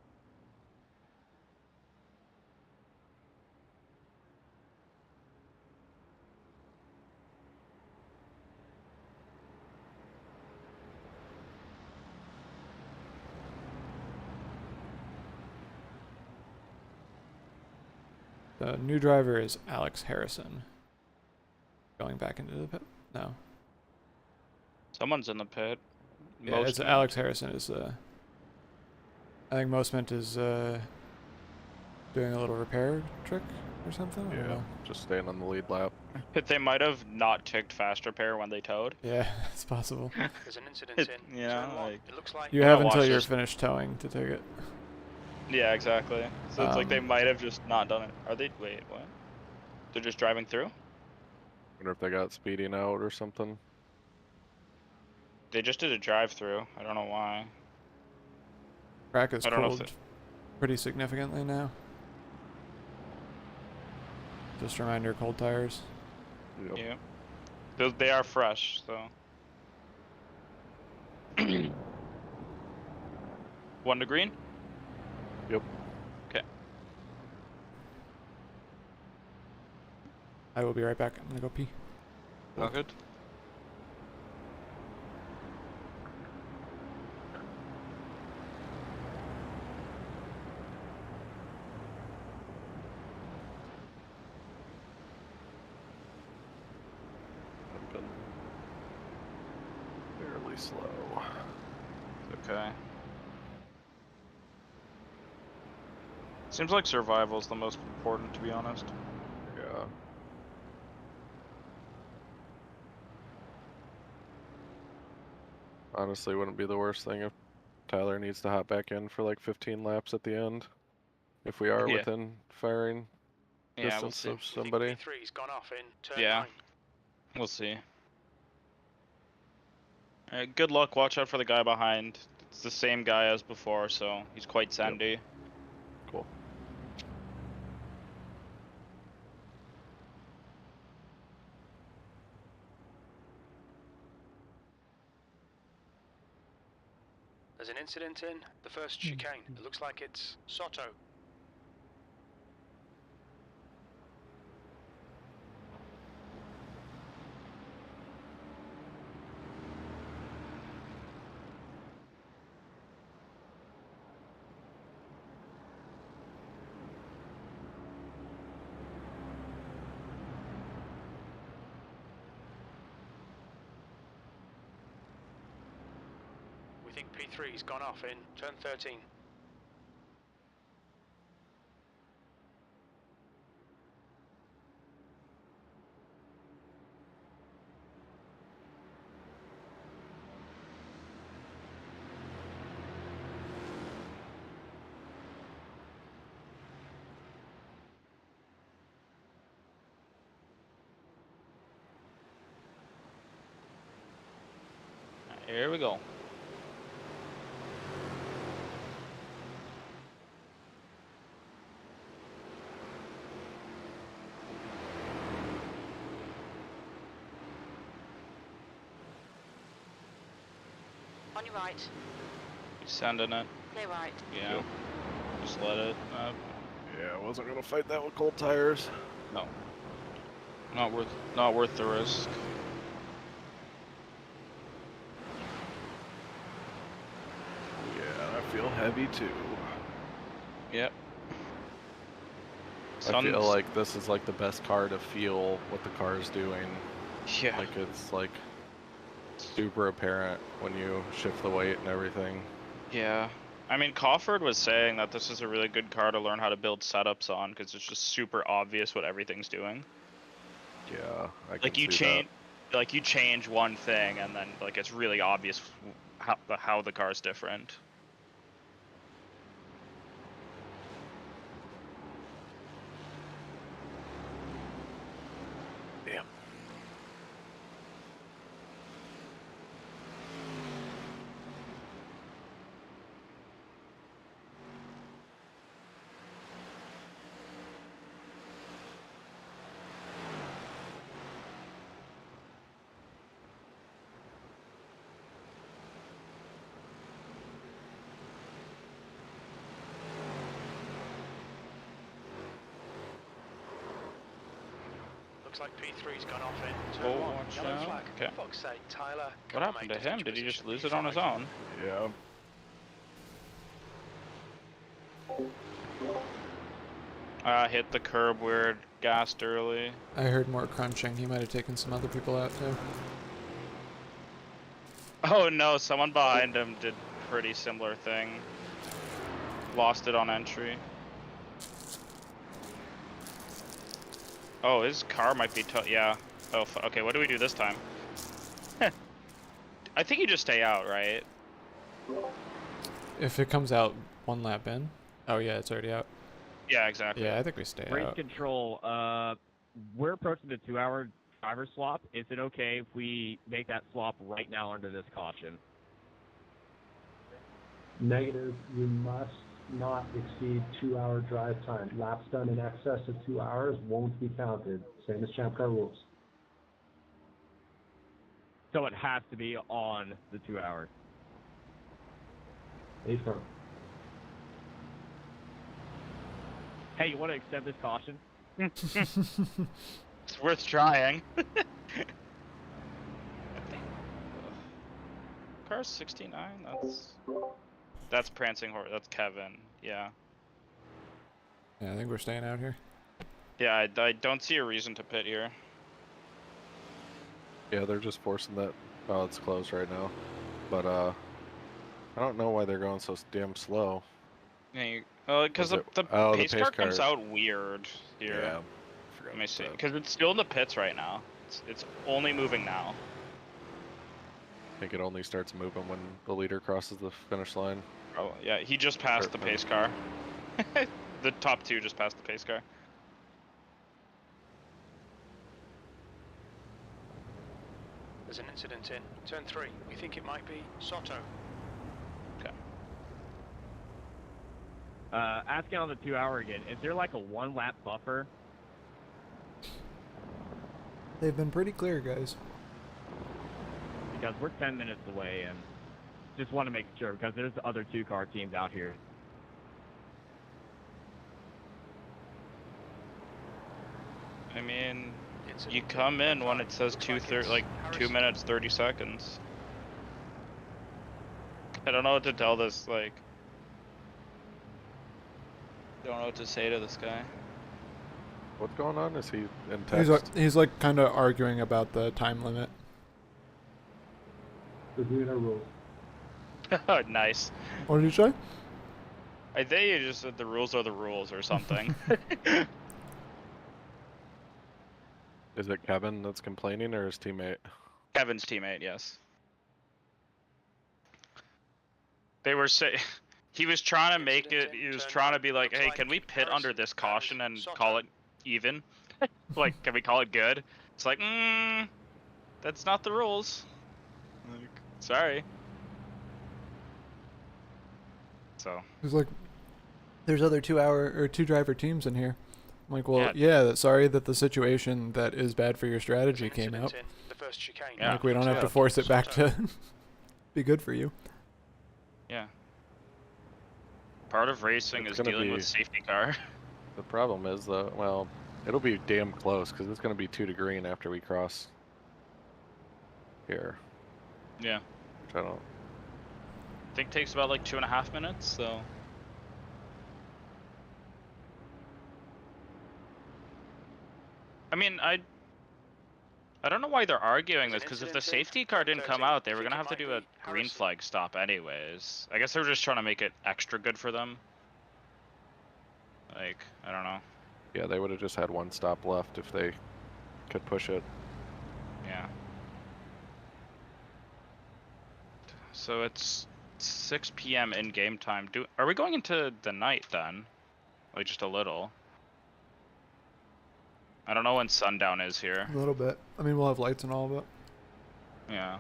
The new driver is Alex Harrison. Going back into the pit? No. Someone's in the pit. Yeah, it's Alex Harrison is I think Mosment is doing a little repair trick or something. I don't Yeah. know. Just staying on the lead lap. But they might have not ticked fast repair when they towed. Yeah, it's possible. There's an incident in Yeah, turn 1. like- It looks like You Yeah, have watch until you're this. finished towing to take it. Yeah, exactly. So it's like they Um, might have just not done it. Are they? Wait, what? They're just driving through? Wonder if they got speeding out or something. They just did a drive-through. I don't know why. Track is I don't know if cooled pretty significantly now. Just a reminder, cold tires. Yep. Yeah. They are fresh, so. 1 to green? Yep. Okay. I will be right back. I'm gonna go pee. All good. I've been fairly slow. Okay. Seems like survival's the most important, to be honest. Yeah. Honestly, wouldn't be the worst thing if Tyler needs to hop back in for like 15 laps at the end. If we are Yeah. within firing Yeah, we'll distance see. of somebody. P3's gone off in turn Yeah. 9. We'll see. Alright, good luck. Watch out for the guy behind. It's the same guy as before, so he's quite sandy. Cool. There's an incident in the first chicane. It looks like it's Soto. We think P3's gone off in turn 13. Here we go. On your right. He's sending it. Clear right. Yeah. Yep. Just let it. Yeah, I wasn't gonna fight that with cold tires. No. Not worth the risk. Yeah, I feel heavy too. Yep. I feel like this is like the best car to feel what the car is doing. Yeah. Like it's like super apparent when you shift the weight and everything. Yeah. I mean, Cawford was saying that this is a really good car to learn how to build setups on because it's just super obvious what everything's doing. Yeah, I can Like you see change, like you change one thing and then like it's really obvious how the car's different. Damn. Looks like P3's gone off in turn Oh, 1. watch Yellow out. flag. Okay. For fuck's sake, Tyler. What happened to him? Did he just lose it on his own? Yeah. Hit the curb weird, gassed early. I heard more crunching. He might have taken some other people out too. Oh no, someone behind him did pretty similar thing. Lost it on entry. Oh, his car might be yeah. Oh, okay, what do we do this time? I think you just stay out, right? If it comes out one lap in. Oh yeah, it's already out. Yeah, exactly. Yeah, I think we stay Race out. control. We're approaching the 2-hour driver swap. Is it okay if we make that swap right now under this caution? Negative, you must not exceed 2-hour drive time. Laps done in excess of 2 hours won't be counted. Same as ChampCar rules. So it has to be on the 2 hours. A firm. Hey, you want to accept this caution? It's worth trying. Car's 69. That's Prancing Horse. That's Kevin. Yeah. Yeah, I think we're staying out here. Yeah, I don't see a reason to pit here. Yeah, they're just forcing that. Oh, it's closed right now. But I don't know why they're going so damn slow. Yeah, because the pace car comes out weird here. Yeah. Let me see. Because it's still in the pits right now. It's only moving now. I think it only starts moving when the leader crosses the finish line. Oh, yeah, he just passed the pace car. The top two just passed the pace car. There's an incident in turn 3. We think it might be Soto. Okay. Asking on the 2 hour again, is there like a 1 lap buffer? They've been pretty clear, guys. Because we're 10 minutes away and just want to make sure because there's the other 2 car teams out here. I mean, you come in when it says 2 minutes 30 seconds. I don't know what to tell this, like. Don't know what to say to this guy. What's going on? Is he in text? He's like kind of arguing about the time limit. Reviewing our rules. Nice. What did you say? I think you just said the rules are the rules or something. Is it Kevin that's complaining or his teammate? Kevin's teammate, yes. They were he was trying to make it. He was trying to be like, "Hey, can we pit under this caution and call it even? Like, can we call it good?" It's like, that's not the rules. Like, sorry. So. He's like, "There's other 2 hour or 2 driver teams in here." I'm like, well, yeah, sorry that the situation that is bad for your strategy came out. The first chicane. Yeah. Like, we don't have to force it back to be good for you. Yeah. Part of racing is dealing with safety car. The problem is, though, well, it'll be damn close because it's going to be 2 to green after we cross here. Yeah. Which I don't. I think takes about like 2.5 minutes, so. mean, I don't know why they're arguing There's this, an because if the incident safety in car didn't come 13. out, they were Think gonna it have to might do a be green Harrison. flag stop anyways. I guess they were just trying to make it extra good for them. Like, I don't know. Yeah, they would have just had one stop left if they could push it. Yeah. So it's 6 p.m. in game time. Are we going into the night then? Like just a little? I don't know when sundown is here. A little bit. I mean, we'll have lights and all, but Yeah.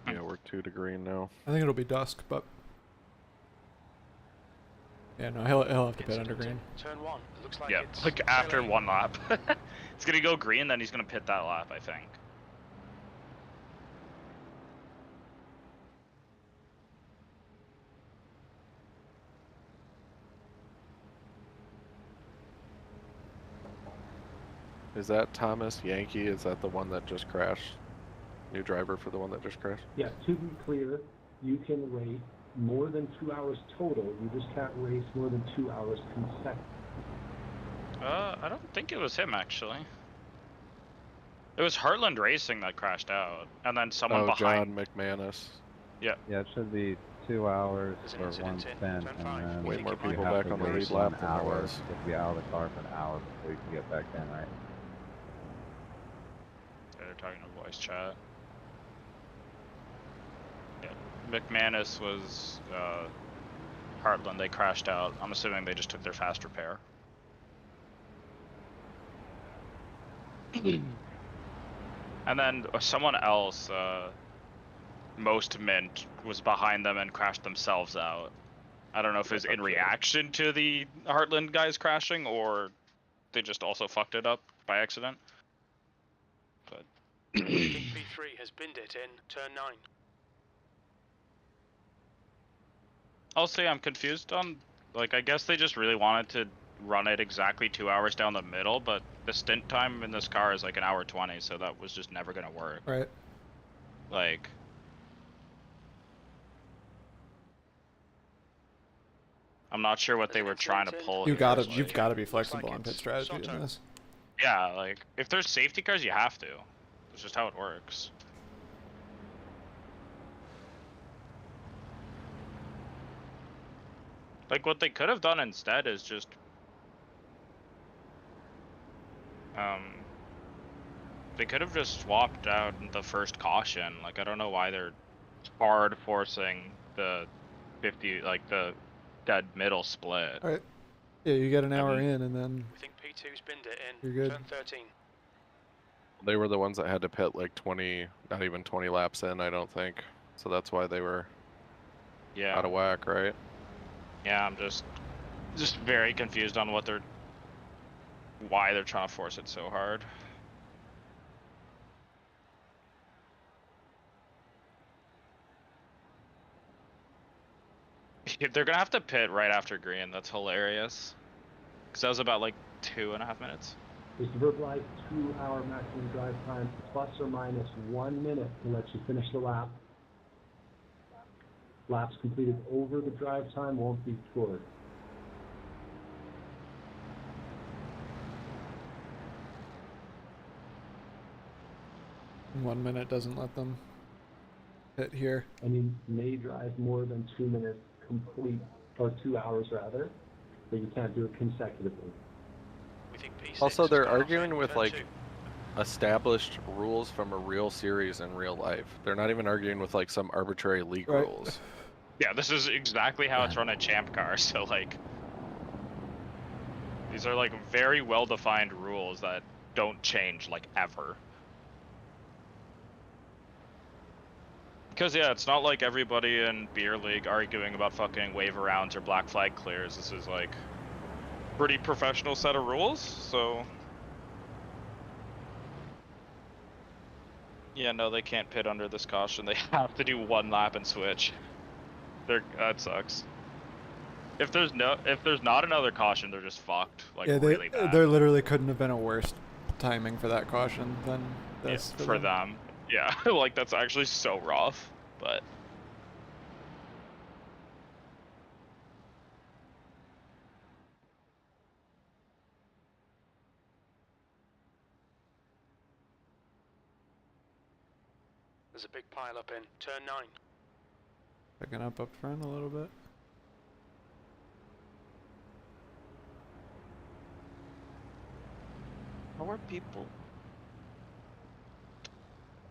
Yeah, we're 2 to green now. I think it'll be dusk. But yeah, no, he'll have to pit under green. Turn 1. It looks like Yeah, it's like after trailing. one lap. It's gonna go green, then he's gonna pit that lap, I think. Is that Thomas Yankee? Is that the one that just crashed? New driver for the one that just crashed? Yeah, to be clear, you can race more than 2 hours total. You just can't race more than 2 hours consecutive. I don't think it was him actually. It was Heartland Racing that crashed out, and then someone behind. John McManus. Yeah. Yeah, it should be 2 hours There's an for incident one in stint, turn and 5. then Way Think more it might people be back on the race lead lap 1 than there hour. was. You have to be out of the car for an hour before you can get back in, right? Yeah, they're talking to voice chat. Yeah. McManus was Heartland. They crashed out. I'm assuming they just took their fast repair. And then someone else, Most Mint, was behind them and crashed themselves out. I don't know if it was in reaction to the Heartland guys crashing, or they just also fucked it up by accident. But Think P3 has binned it in turn 9. I'll say I'm confused on, like, I guess they just really wanted to run it exactly 2 hours down the middle, but the stint time in this car is like an hour 20, so that was just never gonna work. Right. Like, I'm not sure what they were trying to pull. You've here, got to like- be flexible on pit strategy in this. Yeah, like, if there's safety cars, you have to. That's just how it works. Like, what they could have done instead is just they could have just swapped out the first caution. Like, I don't know why they're hard forcing the 50, like the dead middle split. All right. Yeah, you get an hour in, and then We think P2's binned it in you're good. turn 13. They were the ones that had to pit like 20, not even 20 laps in, I don't think. So that's why they were Yeah. out of whack, right? Yeah, I'm just very confused on why they're trying to force it so hard. They're gonna have to pit right after green. That's hilarious. Cause that was about like 2.5 minutes. There's a verbalized 2 hour maximum drive time, plus or minus 1 minute to let you finish the lap. Laps completed over the drive time won't be scored. And 1 minute doesn't let them pit here. And you may drive more than 2 minutes complete, or 2 hours rather, but you can't do it consecutively. We think P6 Also, has they're gone off arguing in with turn like 2. established rules from a real series in real life. They're not even arguing with like some arbitrary league Right. rules. Yeah, this is exactly how it's run at ChampCar. So like, these are like very well-defined rules that don't change like ever. Because yeah, it's not like everybody in Beer League arguing about fucking wave arounds or black flag clears. This is like pretty professional set of rules, so yeah, no, they can't pit under this caution. They have to do one lap and switch. That sucks. If there's not another caution, they're just fucked. Like Yeah, really bad. there literally couldn't have been a worse timing for that caution than this. For them. Yeah, like that's actually so rough, but There's a big pile up in turn 9. Picking up front a little bit. How are people?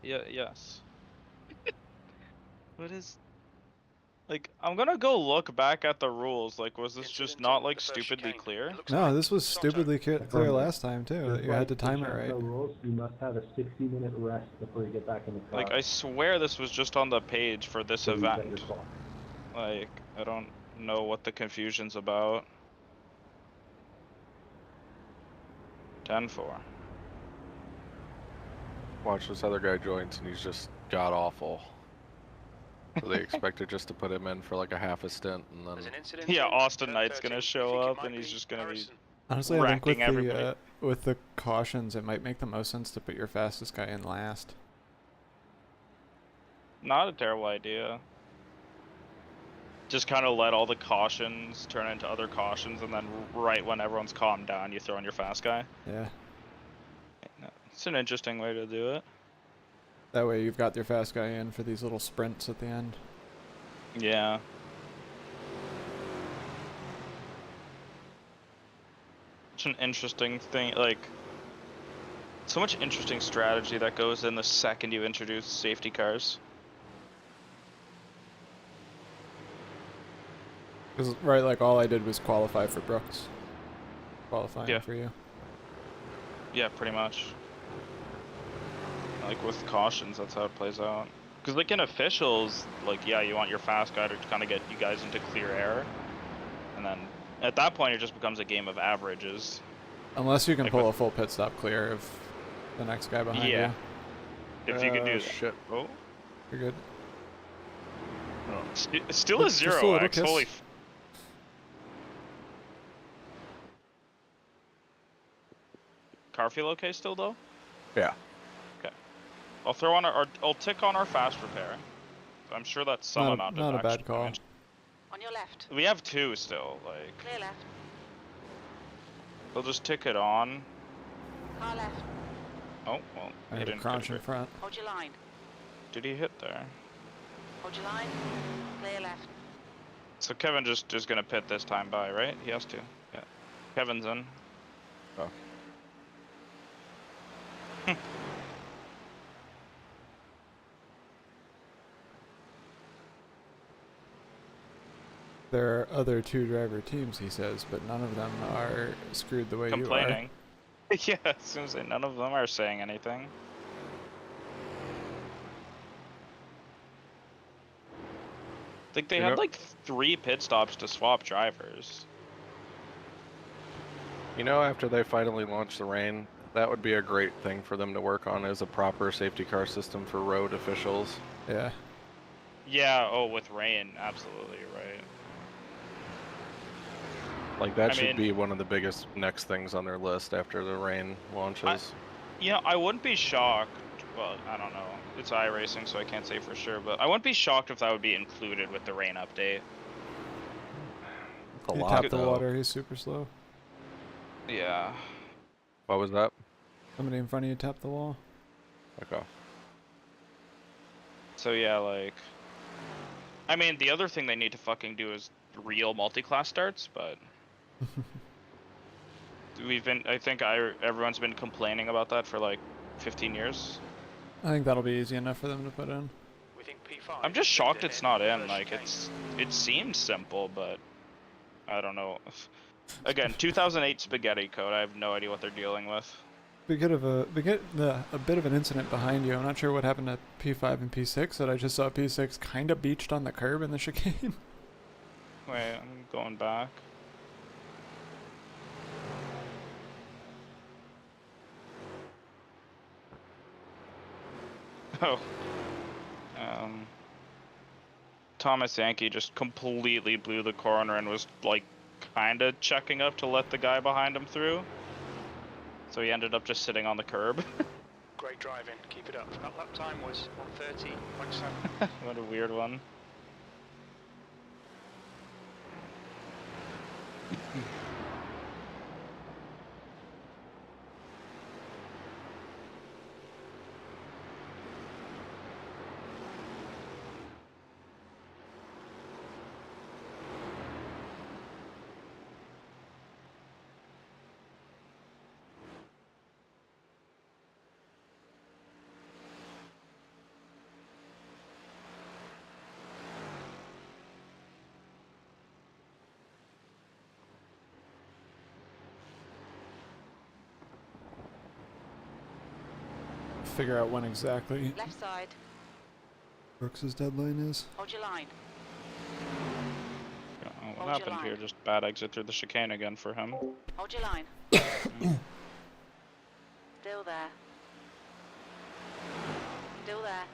Yeah, yes. What is... Like, I'm gonna go look back at the rules. Like, was this just not, like, stupidly clear? No, this was stupidly clear last time, too, that you had to time it right. The rules, you must have a 60-minute rest before you get back in the car. Like, I swear this was just on the page for this So reset your event. clock. Like, I don't know what the confusion's about. 10-4. Watch this other guy joins and he's just god awful. So they expected just to put him in for like a half a stint and then. There's an incident Yeah, in Austin turn Knight's 13. gonna You show think it up might and he's be just gonna be Harrison? Honestly, I think wrecking with the cautions, it might make the most sense to put your fastest guy in last. not a terrible idea. Just kind of let all the cautions turn into other cautions, and then right when everyone's calmed down, you throw in your fast guy. Yeah. It's an interesting way to do it. That way you've got your fast guy in for these little sprints at the end. Yeah. It's an interesting thing, like, so much interesting strategy that goes in the second you introduce safety cars. Because, right, like, all I did was qualify for Brooks. Qualifying Yeah. for you. Yeah, pretty much. Like, with cautions, that's how it plays out. Because, like, in officials, like, yeah, you want your fast guy to kind of get you guys into clear air. And then, at that point, it just becomes a game of averages. Unless you can Like pull with- a full pit stop clear of the next guy behind Yeah. you. If you could do that. Shit. Oh. You're good. Still a Just a 0x, little kiss. holy Car feel okay still, though? Yeah. Okay. I'll throw on I'll tick on our fast repair. I'm sure that's some amount of Not a bad action call. damage. On your left. We have 2 still, like, Clear left. we'll just tick it on. Car left. Oh, well, I he had a didn't crunch get in it. front. Hold your line. Did he hit there? Hold your line. Clear left. So Kevin just is gonna pit this time by, right? He has to. Yeah. Kevin's in. Oh. There are other 2-driver teams, he says, but none of them are screwed the way Complaining. Yeah, as soon as none of them are saying anything. Like they You had know- like 3 pit stops to swap drivers. You know, after they finally launch the rain, that would be a great thing for them to work on as a proper safety car system for road officials. you are. Yeah. Yeah, oh, with rain, absolutely, you're right. Like that I should mean- be one of the biggest next things on their list after the rain launches. Yeah, I wouldn't be shocked. Well, I don't know. It's iRacing, so I can't say for sure, but I wouldn't be shocked if that would be included with the rain update. A He lot, tapped the though. water, he's super slow. Yeah. What was that? Somebody in front of you tapped the wall. Okay. So yeah, like, I mean, the other thing they need to fucking do is real multi-class starts, but I think everyone's been complaining about that for like 15 years. I think that'll be easy enough for them to put in. We think P5. I'm just shocked it's not in. First Like, chicane. it seems simple, but I don't know. Again, 2008 spaghetti code. I have no idea what they're dealing with. A bit of an incident behind you. I'm not sure what happened to P5 and P6, that I just saw P6 kind of beached on the curb in the chicane. Wait, I'm going back. Oh. Thomas Yankee just completely blew the corner and was like kind of checking up to let the guy behind him through. So he ended up just sitting on the curb. Great driving. Keep it up. That lap time was 1:30.7. What a weird one. figure out when exactly Left side. Brooks's deadline is. Hold your line. Oh, what Hold your happened here? line. Just bad exit through the chicane again for him. Hold your line. Still there. Still there.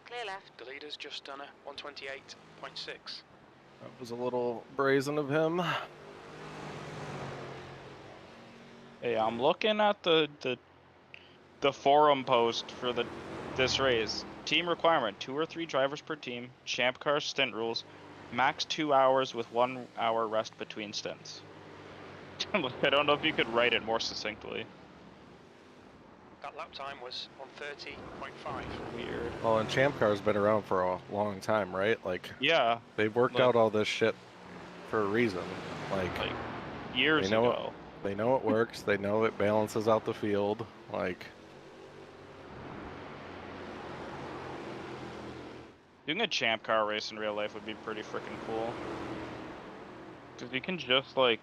Clear left. The leader's just done a 128.6. That was a little brazen of him. Hey, I'm looking at the forum post for this race. Team requirement: 2 or 3 drivers per team. ChampCar stint rules: max 2 hours with 1 hour rest between stints. I don't know if you could write it more succinctly. That lap time was 130.5. Weird. Well, and ChampCar's been around for a long time, right? Like, Yeah, they've worked like- out all this shit for a reason. Like years they know ago. They know it works. They know it balances out the field. Like, Doing a ChampCar race in real life would be pretty freaking cool. Because you can just, like...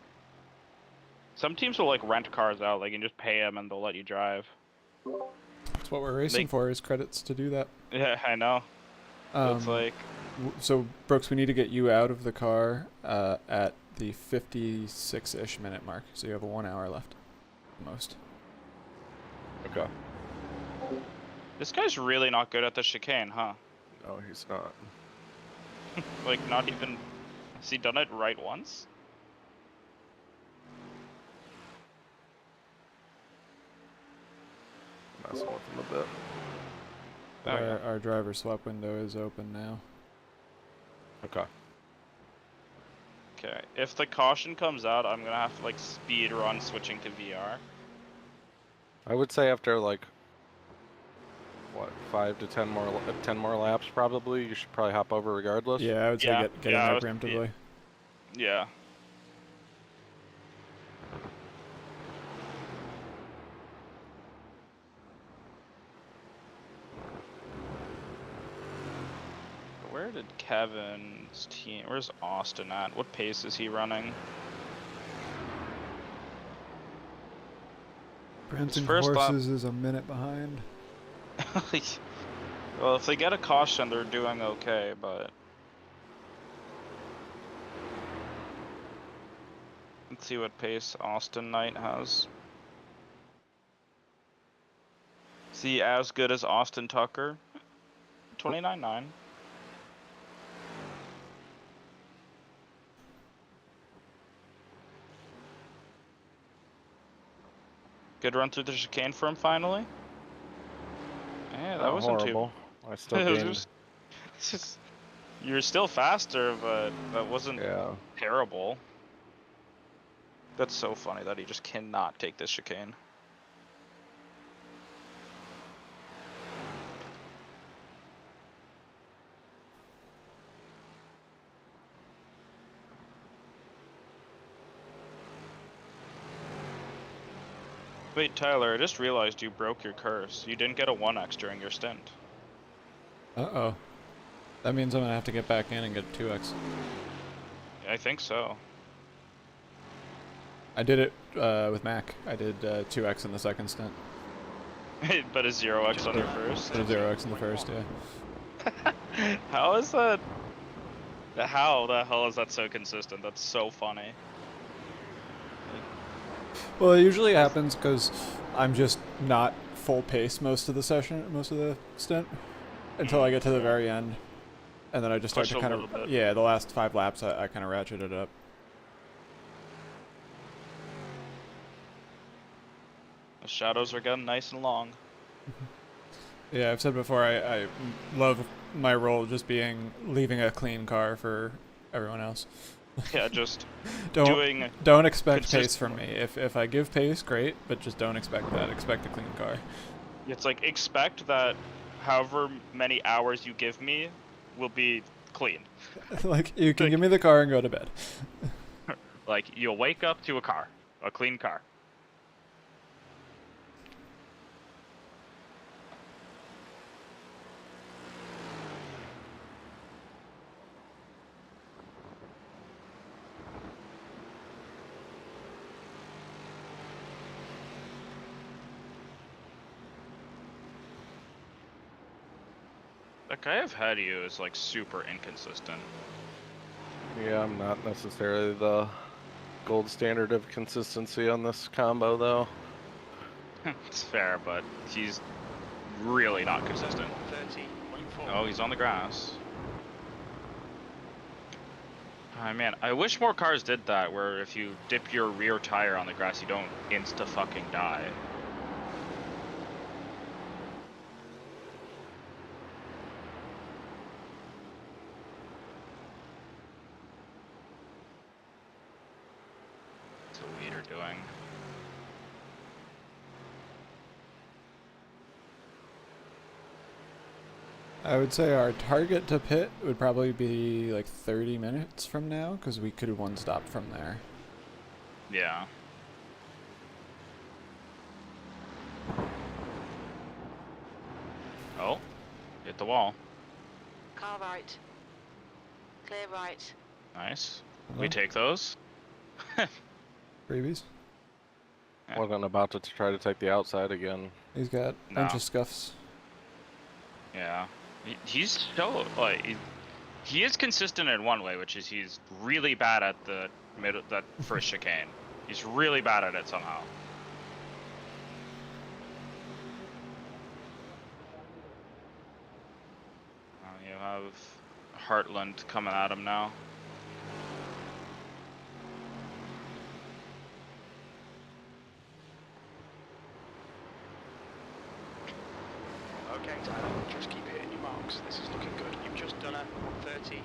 Some teams will, like, rent cars out. Like, you can just pay them and they'll let you drive. That's what we're racing for, is credits to do that. Yeah, I know. It's like... So, Brooks, we need to get you out of the car at the 56-ish minute mark. So you have a 1 hour left, most. okay. This guy's really not good at the chicane, huh? No, he's not. Like, not even... Has he done it right once? Messing with him a bit. Oh, yeah. Our driver swap window is open now. Okay. Okay, if the caution comes out, I'm gonna have to, like, speed run switching to VR. I would say after like what, 5 to 10 more laps, probably you should probably hop over regardless. Yeah, I would say Yeah, get yeah, in there preemptively. Yeah. Where did Kevin's team... Where's Austin at? What pace is he running? Branson first lap- Horses is a minute behind. Well, if they get a caution, they're doing okay, but... Let's see what pace Austin Knight has. Is he as good as Austin Tucker? 29.9. Good run through the chicane for him finally. Yeah, that Not wasn't horrible. I still It was gained. it's just, you're still faster, but that wasn't Yeah. terrible. That's so funny that he just cannot take this chicane. Wait, Tyler, I just realized you broke your curse. You didn't get a 1x during your stint. Uh-oh. That means I'm going to have to get back in and get a 2x. I think so. I did it with Mac. I did 2x in the second stint. But a 0x on your first? Did a 0x in the first, yeah. How is that? How the hell is that so consistent? That's so funny. Well, it usually happens because I'm just not full pace most of the stint, until I get to the very end, and then I just start Push to a kind little of, bit. yeah, the last 5 laps I kind of ratchet it up. The shadows are getting nice and long. Yeah, I've said before, I love my role just being leaving a clean car for everyone else. Yeah, just don't expect pace from me. If I give pace, great, but just don't expect that. Expect a clean car. It's like, expect that however many hours you give me will be clean. Like, you can give me the car and go to bed. Like, you'll wake up to a clean car. That guy ahead of you is like super inconsistent. Yeah, I'm not necessarily the gold standard of consistency on this combo, though. It's fair, but he's really not consistent. 30.4. Oh, he's on the grass. Oh, man, I wish more cars did that, where if you dip your rear tire on the grass, you don't insta-fucking die. What's the leader doing? I would say our target to pit would probably be like 30 minutes from now, because we could one stop from there. Yeah. Oh, hit the wall. Car right. Clear right. Nice. Hello? We take those. Freebies. Yeah. Wasn't about to try to take the outside again. He's got a bunch of scuffs. Yeah. He's so, like, he is consistent in one way, which is he's really bad at the middle, that first chicane. He's really bad at it somehow. You have Heartland coming at him now. Okay, Tyler, just keep hitting your marks. This is looking good. You've just done a 30.4.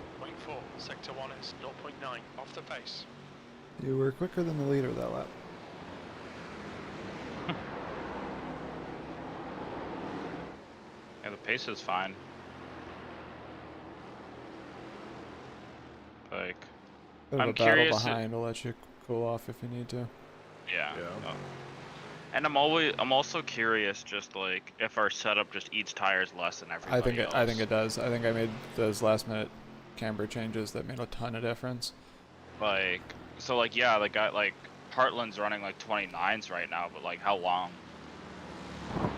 Sector 1 is 0.9 off the pace. You were quicker than the leader that lap. Yeah, the pace is fine. Like, Bit of I'm a battle curious. behind will let you cool off if you need to. Yeah. Yeah. And I'm also curious, just like if our setup just eats tires less than everybody else. I think it does. I think I made those last minute camber changes that made a ton of difference. Like, so like, yeah, the guy, like, Heartland's running like 29s right now, but like, how long?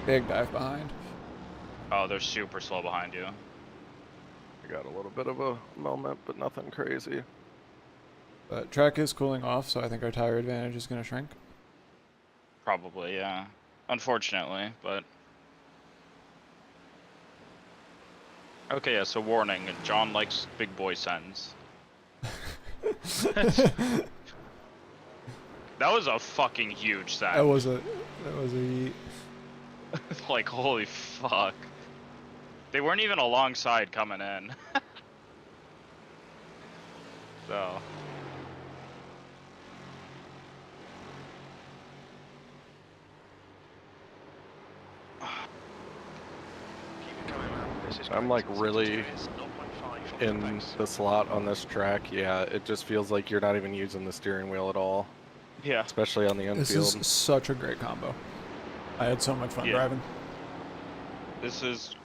Big dive behind. Oh, they're super slow behind you. I got a little bit of a moment, but nothing crazy. But track is cooling off, so I think our tire advantage is going to shrink. Probably, yeah. Unfortunately, but. Okay, yeah, so warning, John likes big boy sends. That was a fucking huge send. That was a yeet. Like, holy fuck. They weren't even alongside coming in. So. Keep it coming, man. This is I'm great. like Sector really 2 is 0.5 off the in pace. the slot on this track. Yeah, it just feels like you're not even using the steering wheel at all, Yeah. especially on the This infield. is such a great combo. I had so much fun Yeah. driving. This is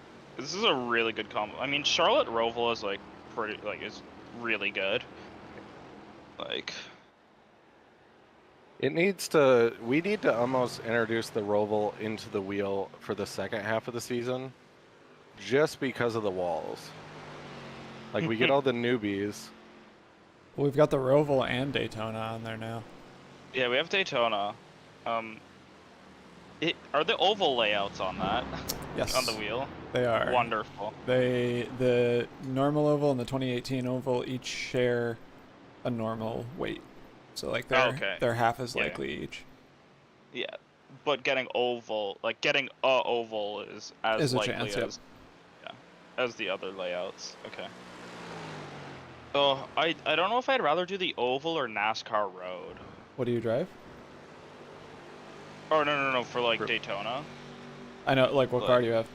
a really good combo. I mean, Charlotte Roval is like pretty, like, is really good. Like, We need to almost introduce the Roval into the wheel for the second half of the season, just because of the walls. Like, we get all the newbies. Well, we've got the Roval and Daytona on there now. yeah, we have Daytona. Are the oval layouts on that? Yes. On the wheel? They are. Wonderful. The normal oval and the 2018 oval each share a normal weight. So like they're half as Yeah. likely each. Yeah, but getting oval is as Is a likely chance, as as the other layouts. Okay. Oh, I don't know if I'd rather do the oval or NASCAR road. What do you drive? Or no, for like Daytona. I know, like what car do you have?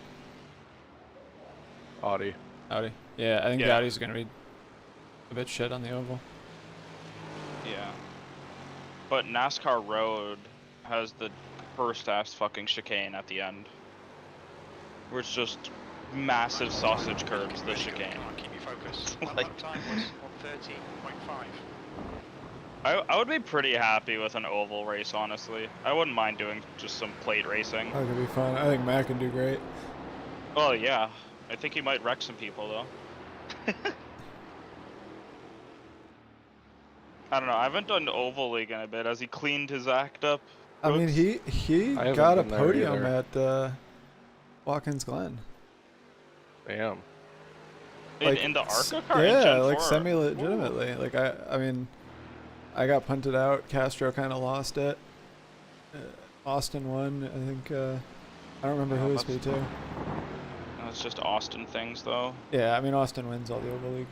Audi. Audi. Yeah, I think the Yeah. Audi's gonna be a bit shit on the oval. Yeah. But NASCAR road has the first ass fucking chicane at the end. Where it's just massive sausage curbs, the chicane. Come on, keep your focus. Like- Lap time was 130.5. I would be pretty happy with an oval race, honestly. I wouldn't mind doing just some plate racing. That could be fun. I think Matt can do great. Oh yeah, I think he might wreck some people though. I don't know. I haven't done Oval League in a bit. Has he cleaned his act up? I mean, Brooks? he I haven't got a been there podium either. at Watkins Glen. Damn. In the ARCA car? In Yeah, Gen like 4? semi-legitimately. Like I mean, I got punted out. Castro kind of lost it. Austin won. I think. I don't remember who was P2. It's just Austin things though. Yeah, I mean Austin wins all the Oval League.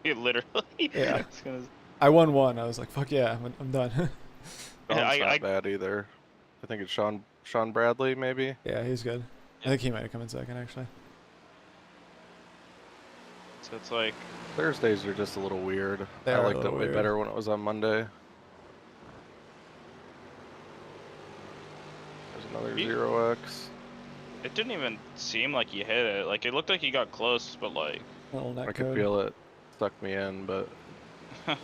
He literally. Yeah. It's gonna... I won one. I was like, fuck yeah, I'm done. Sean's not bad either. I think it's Sean Bradley, maybe. Yeah, he's good. I think he might have come in second actually. So it's like Thursdays are just a little weird. They I are a liked it little way weird. better when it was on Monday. There's another 0x. it didn't even seem like he hit it. Like it looked like he got close, but like I could feel it suck me in, but like,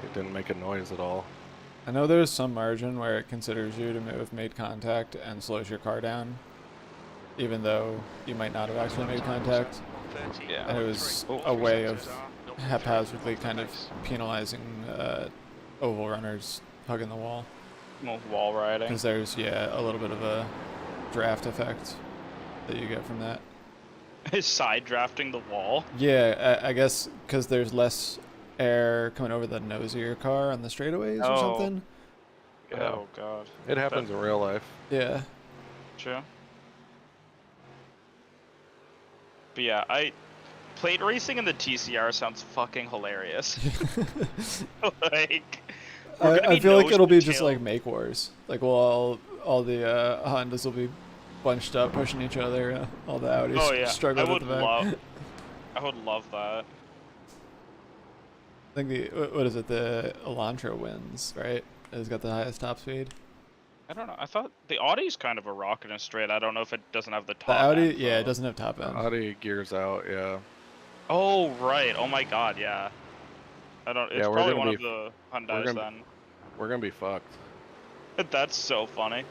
it didn't make a noise at all. I know there's some margin where it considers you to have made contact and slows your car down, even though you might not have actually made contact. Yeah. And it was a way of haphazardly kind of penalizing oval runners hugging the wall. Wall riding. Because there's, yeah, a little bit of a draft effect that you get from that. Is side drafting the wall? Yeah, I guess because there's less air coming over the nose of your car on the straightaways or something. Oh god. It happens in real life. Yeah. True. But yeah, plate racing in the TCR sounds fucking hilarious. Like, I feel like it'll be just like Make Wars. Like, well, all the Hondas will be bunched up, pushing each other. All the Audis struggling at the back. I would love that. I think what is it? The Elantra wins, right? It's got the highest top speed. I don't know. I thought the Audi's kind of a rocket and straight. I don't know if it doesn't have the top. The Audi, end, yeah, it doesn't have top end. Audi gears out, yeah. Oh right. Oh my god, yeah. I don't. It's probably one of the Hyundais then. We're gonna be fucked. That's so funny.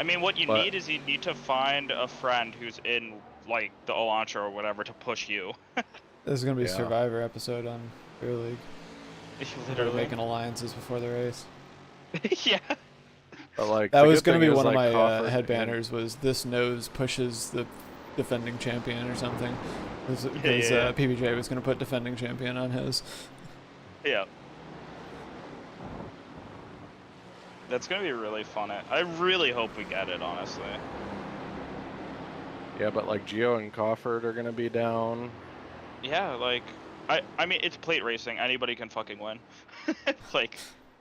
I mean, what you need is you need to find a friend who's in like the Elantra or whatever to push you. This is gonna be a Survivor episode on Rear League. Literally making alliances before the race. Yeah. But like that was gonna be one of my head banners. Was this nose pushes the defending champion or something? Because PBJ was gonna put defending champion on his. Yeah. That's gonna be really fun. I really hope we get it, honestly. Yeah, but like Gio and Crawford are gonna be down. Yeah, like I mean it's plate racing. Anybody can fucking win. Like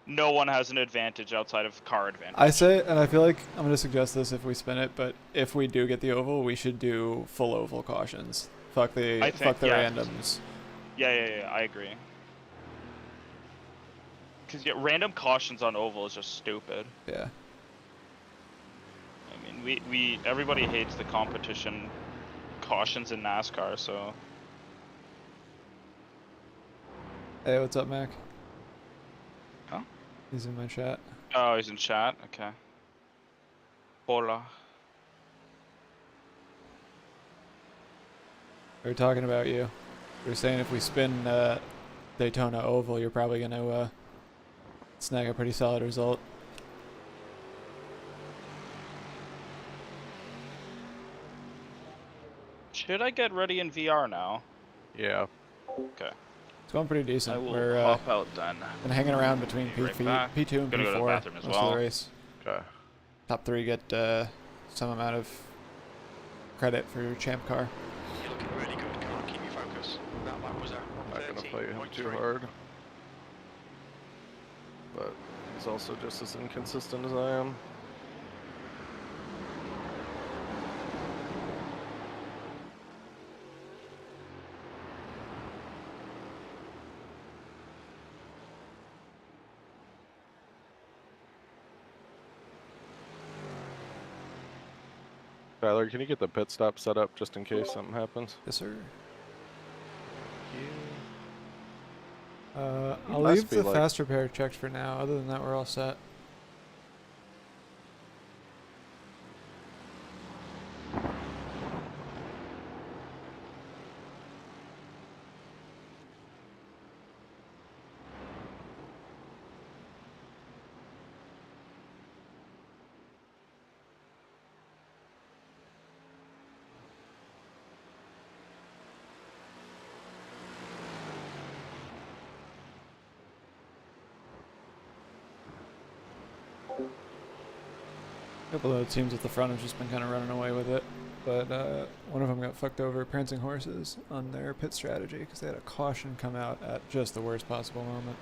no one has an advantage outside of car advantage. I say, and I feel like I'm gonna suggest this if we spin it, but if we do get the oval, we should do full oval cautions. Fuck the randoms. Yeah, I agree. Because random cautions on oval is just stupid. Yeah. I mean, everybody hates the competition cautions in NASCAR, so. Hey, what's up, Mac? Huh? He's in my chat. Oh, he's in chat? Okay. Hola. We were talking about you. We were saying if we spin Daytona Oval, you're probably going to snag a pretty solid result. Should I get ready in VR now? Yeah. Okay. It's going pretty decent. I will We're hop out then. Been hanging around between P2 and P4 Gonna go to the bathroom as most well. of the race. Okay. Top 3 get some amount of credit for ChampCar. You're looking really good. Come on, keep your focus. That lap was I'm not gonna fight him too hard. But he's also just as inconsistent as I am. Tyler, can you get the pit stop set up just in case something happens? Yes, sir. I'll leave the fast repair checked for now. Other than that, we're all set. A couple of the teams at the front have just been kind of running away with it, but one of them got fucked over prancing horses on their pit strategy because they had a caution come out at just the worst possible moment.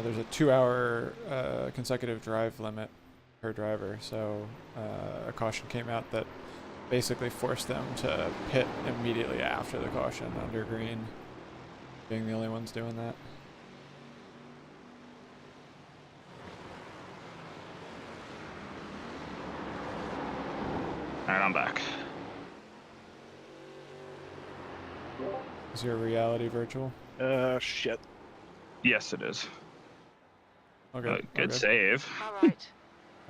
There's a 2-hour consecutive drive limit per driver, so a caution came out that basically forced them to pit immediately after the caution under green, being the only ones doing that. Alright, I'm back. Is your reality virtual? Shit. Yes, it is. Okay. Good save. All right.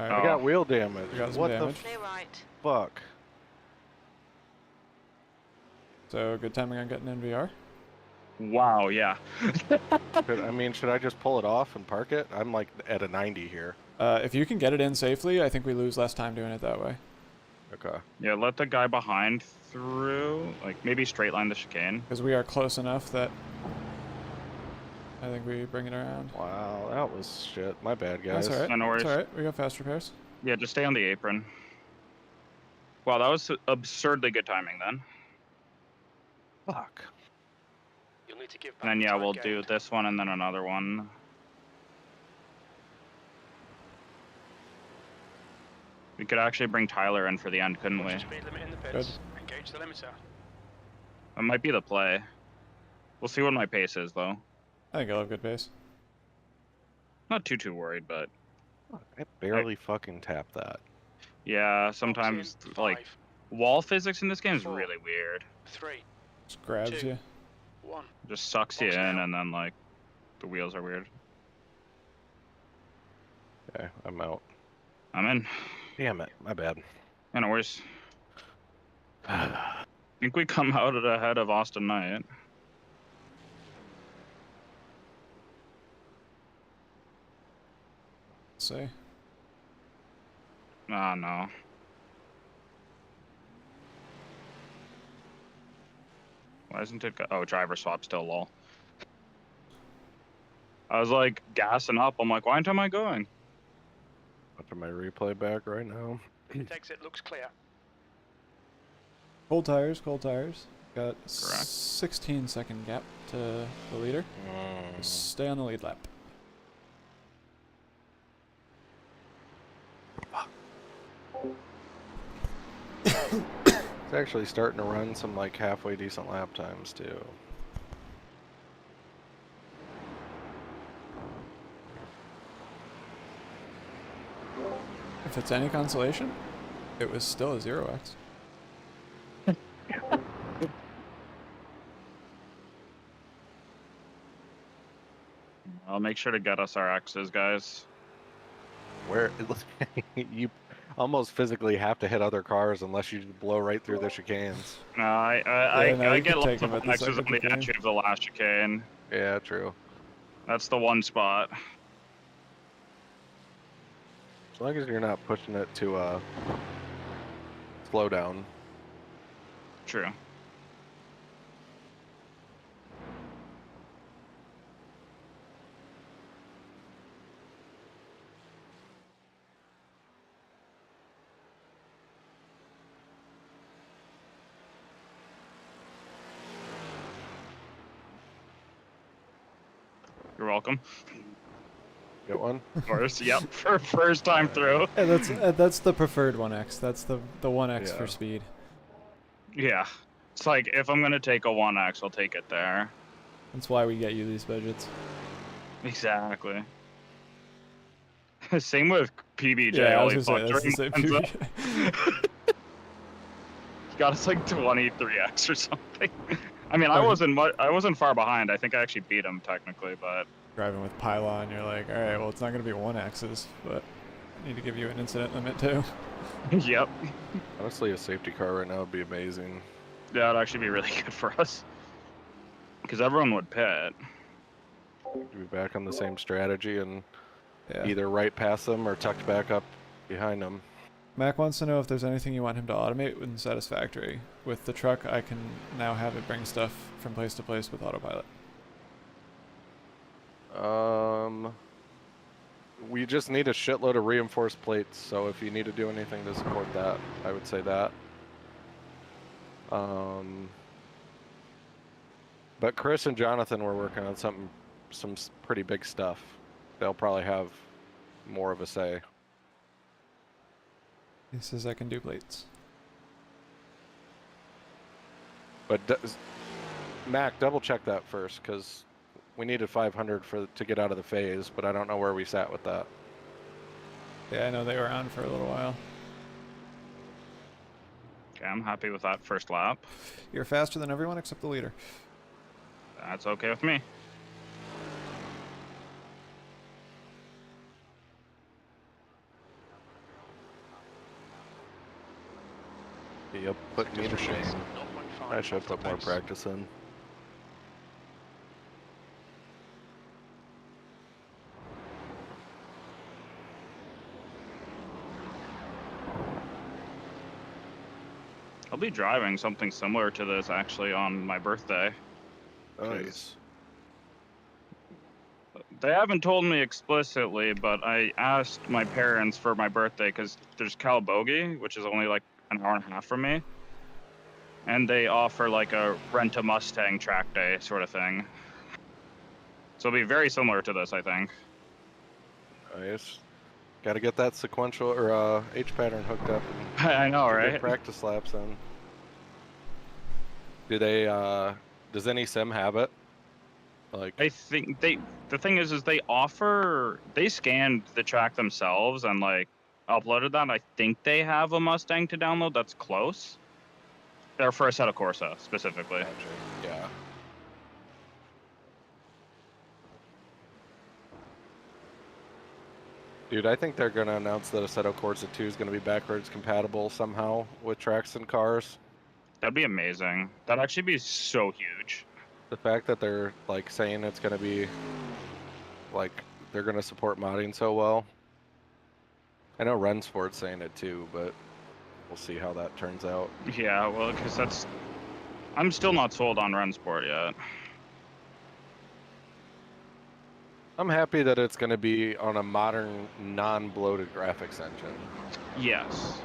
All I right. got wheel damage. We got some What damage. Clear right. the fuck? So good timing on getting in VR. Wow, yeah. I mean, should I just pull it off and park it? I'm like at a 90 here. If you can get it in safely, I think we lose less time doing it that way. Okay. Yeah, let the guy behind through. Like, maybe straight line the chicane. Because we are close enough that I think we bring it around. Wow, that was shit. My bad, guys. That's alright. No worries. That's alright. We got fast repairs. Yeah, just stay on the apron. Wow, that was absurdly good timing then. Fuck. You'll need to give back And then, the yeah, time we'll gained. do this one and then another one. We could actually bring Tyler in for the end, couldn't we? Watch the speed limit in the pits. Engage the limiter. That might be the play. We'll see what my pace is, though. I think I'll have good pace. Not too worried, but I barely fucking tapped that. yeah, sometimes, Box in, like, 5, wall physics in this game is 4, really weird. 3, Just grabs 2. you. 1. Just sucks you Box in, now. and then, like, the wheels are weird. Okay, I'm out. I'm in. Damn it, my bad. Yeah, no worries. I think we come out ahead of Austin Knight. Let's see. Ah, no. Why isn't it oh, driver swap still, lol. I was like gassing up. I'm like, why am I going? Watching my replay back right now. Pit exit looks clear. Cold tires, cold tires. Got 16-second gap to the leader. Stay on the lead lap. It's actually starting to run some like halfway decent lap times too. If it's any consolation, it was still a 0x. I'll make sure to get us our X's, guys. Where you almost physically have to hit other cars unless you blow right through the chicanes. No, no, I you get can lots take of him at the X's on second the chicane. edge of the last chicane. Yeah, true. That's the one spot. As long as you're not pushing it to a slow down. True. You're welcome. Get one? Of course, yep. For first time through. Yeah, that's the preferred 1x. That's the 1x Yeah. for speed. Yeah. It's like, if I'm going to take a 1X, I'll take it there. That's why we get you these budgets. Exactly. Same with PBJ. Yeah, I was Holy gonna say, fuck, that's the during same Monza. He got us like 23X or something. I mean, I wasn't far behind. I think I actually beat him technically, but Driving with Pylon, you're like, alright, well, it's not going to be 1x's, but I need to give you an incident limit too. yep. Honestly, a safety car right now would be amazing. Yeah, it'd actually be really good for us. Because everyone would pit. You'd be back on the same strategy and Yeah. either right past them or tucked back up behind them. Mac wants to know if there's anything you want him to automate with Satisfactory. With the truck, I can now have it bring stuff from place to place with autopilot. we just need a shitload of reinforced plates. So if you need to do anything to support that, I would say that. But Chris and Jonathan were working on some pretty big stuff. They'll probably have more of a say. He says I can do plates. But Mac, double check that first, because we needed 500 to get out of the phase, but I don't know where we sat with that. Yeah, I know they were on for a little while. Okay, I'm happy with that first lap. You're faster than everyone except the leader. That's okay with me. Yep, put me to shame. I should put more practice in. I'll be driving something similar to this actually on my birthday. Nice. They haven't told me explicitly, but I asked my parents for my birthday because there's Calabogie, which is only like an hour and a half from me. And they offer like a rent a Mustang track day sort of thing. So it'll be very similar to this, I think. Nice. Got to get that sequential or H pattern hooked up. And I know, get right? good practice laps in. Do they? Does any sim have it? Like, I think the thing is they scanned the track themselves and like uploaded that. I think they have a Mustang to download that's close. They're for Assetto Corsa specifically. gotcha. Yeah. Dude, I think they're gonna announce that Assetto Corsa 2 is gonna be backwards compatible somehow with tracks and cars. That'd be amazing. That'd actually be so huge. The fact that they're like saying it's gonna be like they're gonna support modding so well. I know Rensport's saying it too, but we'll see how that turns out. Yeah, well, because I'm still not sold on Rensport yet. I'm happy that it's gonna be on a modern, non-bloated graphics engine. Yes.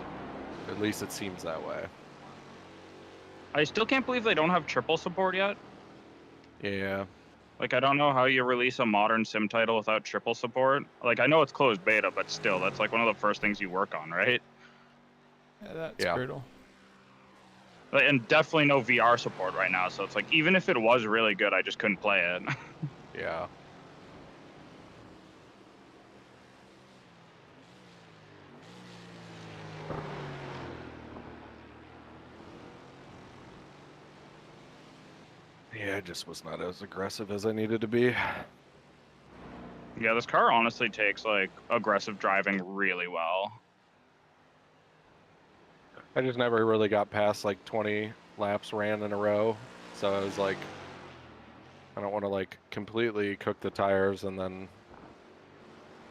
At least it seems that way. I still can't believe they don't have triple support yet. Yeah. Like, I don't know how you release a modern sim title without triple support. Like, I know it's closed beta, but still, that's like one of the first things you work on, right? Yeah, that's brutal. And definitely no VR support right now, so it's like, even if it was really good, I just couldn't play it. Yeah. Yeah, I just was not as aggressive as I needed to be. Yeah, this car honestly takes, like, aggressive driving really well. I just never really got past like 20 laps ran in a row. So I was like, I don't want to like completely cook the tires and then.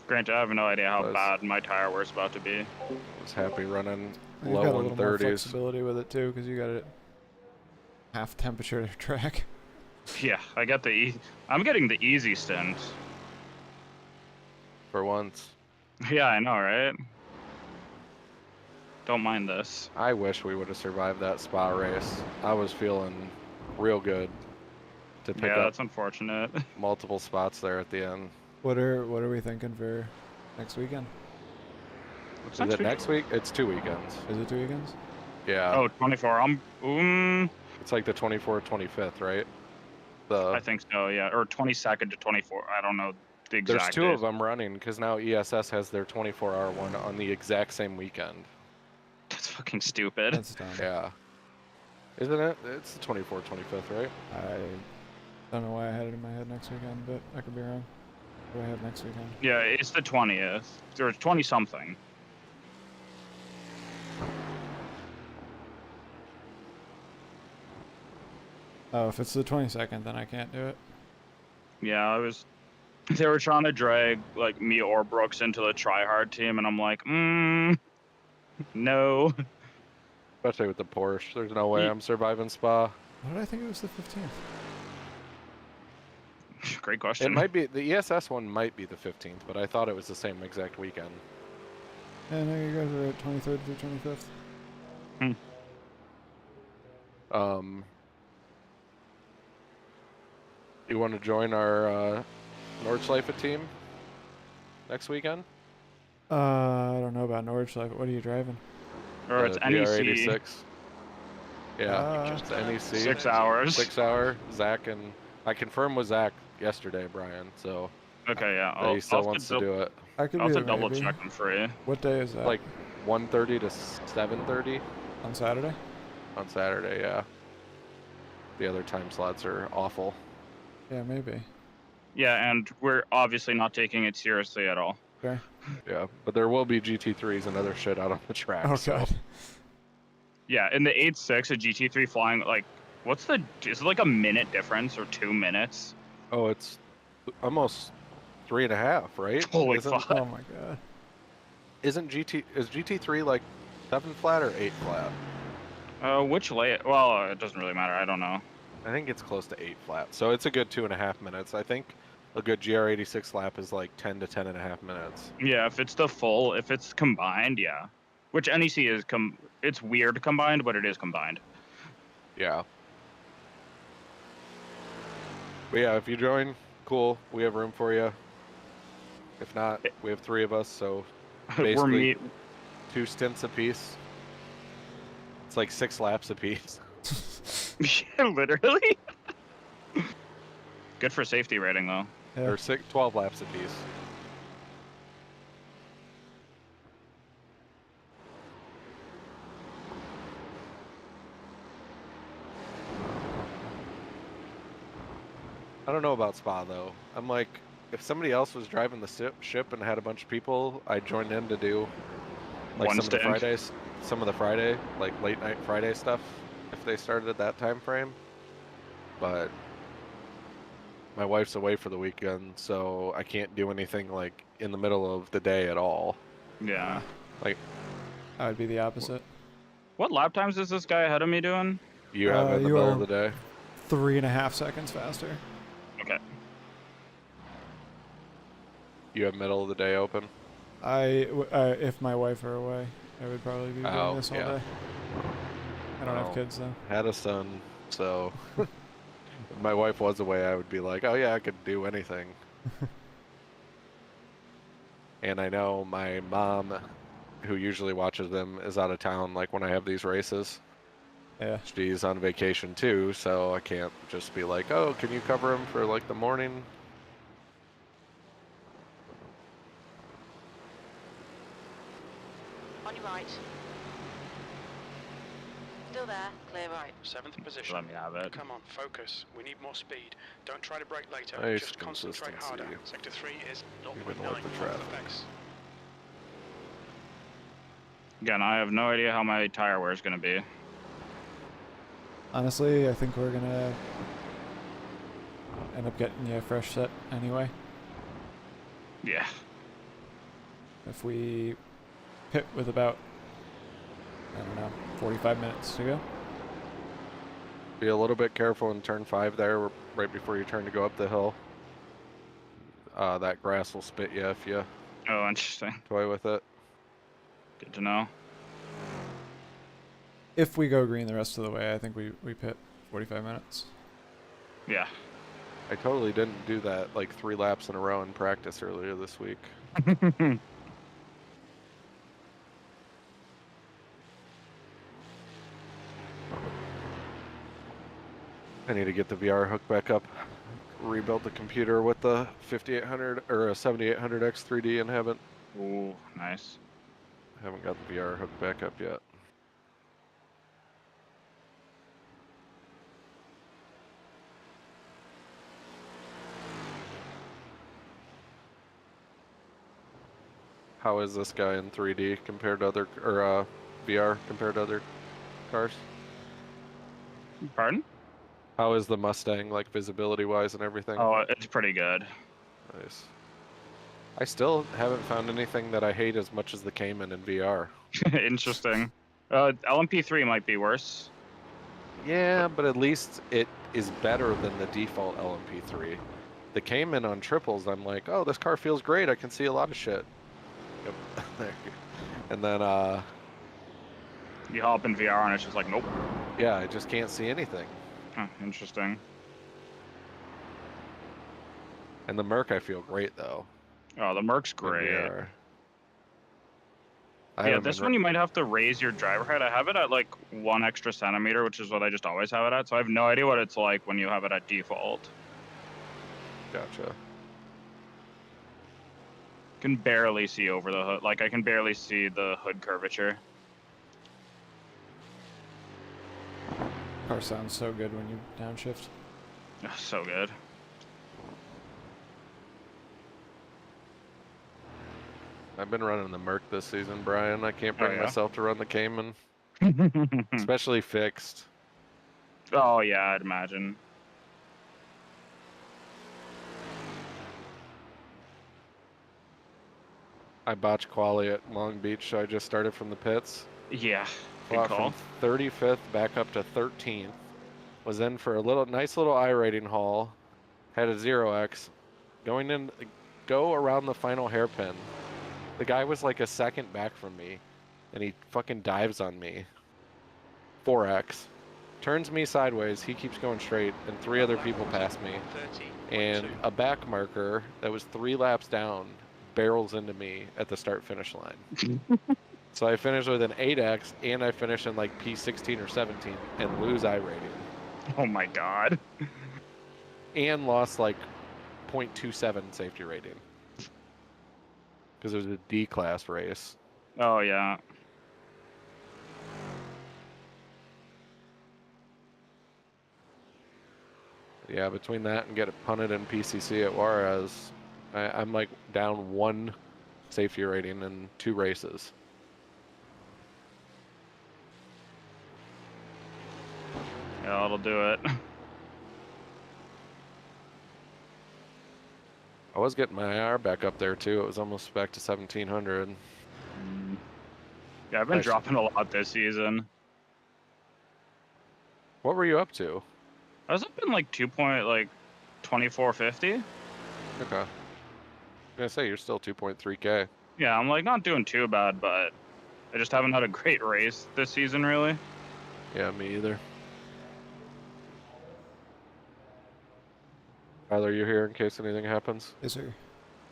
Granted, I have no idea how bad my tire wear's about to be. I was happy running You've got a low little more 130s. flexibility with it too, because you got it half temperature to track. Yeah, I got I'm getting the easy stint. For once. Yeah, I know, right? Don't mind this. I wish we would have survived that spa race. I was feeling real good to pick up that's unfortunate. multiple spots there at the end. What are we thinking for next weekend? Is it next week? It's 2 weekends. Is it 2 weekends? Yeah. Oh, 24. It's like the 24th, 25th, right? I think so, yeah. Or 22nd to 24. I don't know the exact There's two days. of them running because now ESS has their 24-hour one on the exact same weekend. That's fucking stupid. That's dumb. Yeah. Isn't it? It's the 24th, 25th, right? I don't know why I had it in my head next weekend, but I could be wrong. What do I have next weekend? Yeah, it's the 20th. Or 20-something. Oh, if it's the 22nd, then I can't do it. Yeah, they were trying to drag, like, me or Brooks into the tryhard team, and I'm like, no. Especially with the Porsche. There's no way I'm surviving Spa. Why did I think it was the 15th? Great question. It might be the ESS one might be the 15th, but I thought it was the same exact weekend. Yeah, no, you guys are at 23rd through 25th. You want to join our Nordschleife team next weekend? I don't know about Nordschleife. What are you driving? Or it's NEC. GR86. Yeah, Just it's NEC. 6 hours. 6 hour. Zach and I confirmed with Zach yesterday, Brian. So Okay, yeah. that he still wants to do it. I could I'll be have to there double maybe. check them for you. What day is that? Like 1:30 to 7:30 on Saturday? on Saturday. Yeah. The other time slots are awful. Yeah, maybe. Yeah, and we're obviously not taking it seriously at all. Okay. Yeah, but there will be GT3s and other shit out on the track. Oh so. god. Yeah, in the 8.6, a GT3 flying, like, is it like a minute difference or 2 minutes? Oh, it's almost 3.5, right? Holy Isn't, fuck. Oh my god. Is GT3 like 7 flat or 8 flat? Which layout? Well, it doesn't really matter. I don't know. I think it's close to 8 flat. So it's a good 2.5 minutes. I think a good GR86 lap is like 10 to 10.5 minutes. Yeah, if it's combined, yeah. Which NEC is it's weird combined, but it is combined. Yeah. But yeah, if you join, cool. We have room for you. If not, we have 3 of us, so basically 2 stints apiece. It's like 6 laps apiece. Yeah, literally. Good for safety rating, though. Yeah. Or 12 laps apiece. I don't know about Spa though. I'm like, if somebody else was driving the ship and had a bunch of people, I'd join in to do like some of the Friday, like late night Friday stuff, if they started at that time frame. But my wife's away for the weekend, so I can't do anything like in the middle of the day at all. Yeah. Like, I would be the opposite. What lap times is this guy ahead of me doing? you have in the middle of the day. 3.5 seconds faster. Okay. You have middle of the day open? If my wife were away, I would probably be doing this all day. I don't have kids though. Had a son, so if my wife was away, I would be like, oh yeah, I could do anything. And I know my mom, who usually watches them, is out of town, like when I have these races. Yeah. She's on vacation too, so I can't just be like, oh, can you cover him for like the morning? On your right. Still there, clear right. 7th position. Let me have it. Come on, focus. We need more speed. Don't try to brake later. Nice Just concentrate harder. Sector 3 is 0.9 Even with the off traffic. the pace. Again, I have no idea how my tire wear is going to be. Honestly, I think we're gonna end up getting you a fresh set anyway. Yeah. If we pit with about, I don't know, 45 minutes to go. Be a little bit careful in turn 5 there, right before you turn to go up the hill. That grass will spit you if you Oh, interesting. toy with it. Good to know. If we go green the rest of the way, I think we pit 45 minutes. Yeah. I totally didn't do that like 3 laps in a row in practice earlier this week. I need to get the VR hook back up. Rebuild the computer with the 5800 or a 7800X 3D and haven't Ooh, nice. got the VR hook back up yet. How is this guy in 3D compared to other, or VR compared to other cars? Pardon? How is the Mustang, like visibility wise and everything? Oh, it's pretty good. Nice. I still haven't found anything that I hate as much as the Cayman in VR. Interesting. LMP3 might be worse. Yeah, but at least it is better than the default LMP3. the Cayman on triples, I'm like, oh, this car feels great. I can see a lot of shit. Yep. There you go. And then, You hop in VR and it's just like, nope. yeah, I just can't see anything. Huh, interesting. And the Merc, I feel great though. Oh, the Merc's in great. VR. Yeah, this one you might have to raise your driver height. I have it at like 1 extra centimeter, which is what I just always have it at. So I have no idea what it's like when you have it at default. Gotcha. Can barely see over the hood. Like I can barely see the hood curvature. Car sounds so good when you downshift. Ugh, so good. I've been running the Merc this season, Brian. I can't Oh, bring yeah? myself to run the Cayman, especially fixed. Oh yeah, I'd imagine. I botched quali at Long Beach, so I just started from the pits. Yeah, good Fought call. from 35th back up to 13th. Was in for a nice little I rating haul. Had a 0x. Go around the final hairpin. The guy was like a second back from me, and he fucking dives on me. 4x. Turns me sideways, he keeps going straight, and 3 other people pass me. And a back marker that was 3 laps down barrels into me at the start-finish line. So I finished with an 8x, and I finished in like P16 or 17, and lose I rating. Oh my god. And lost like 0.27 safety rating. Because it was a D-class race. Oh yeah. Yeah, between that and get it punted in PCC at Juarez, I'm like down 1 safety rating in 2 races. Yeah, that'll do it. I was getting my IR back up there too. It was almost back to 1700. Yeah, I've been Nice. dropping a lot this season. What were you up to? I was up in like 2450. Okay. I was gonna say, you're still 2.3K. Yeah, I'm like not doing too bad, but I just haven't had a great race this season, really. Yeah, me either. Tyler, you here in case anything happens? Yes, sir.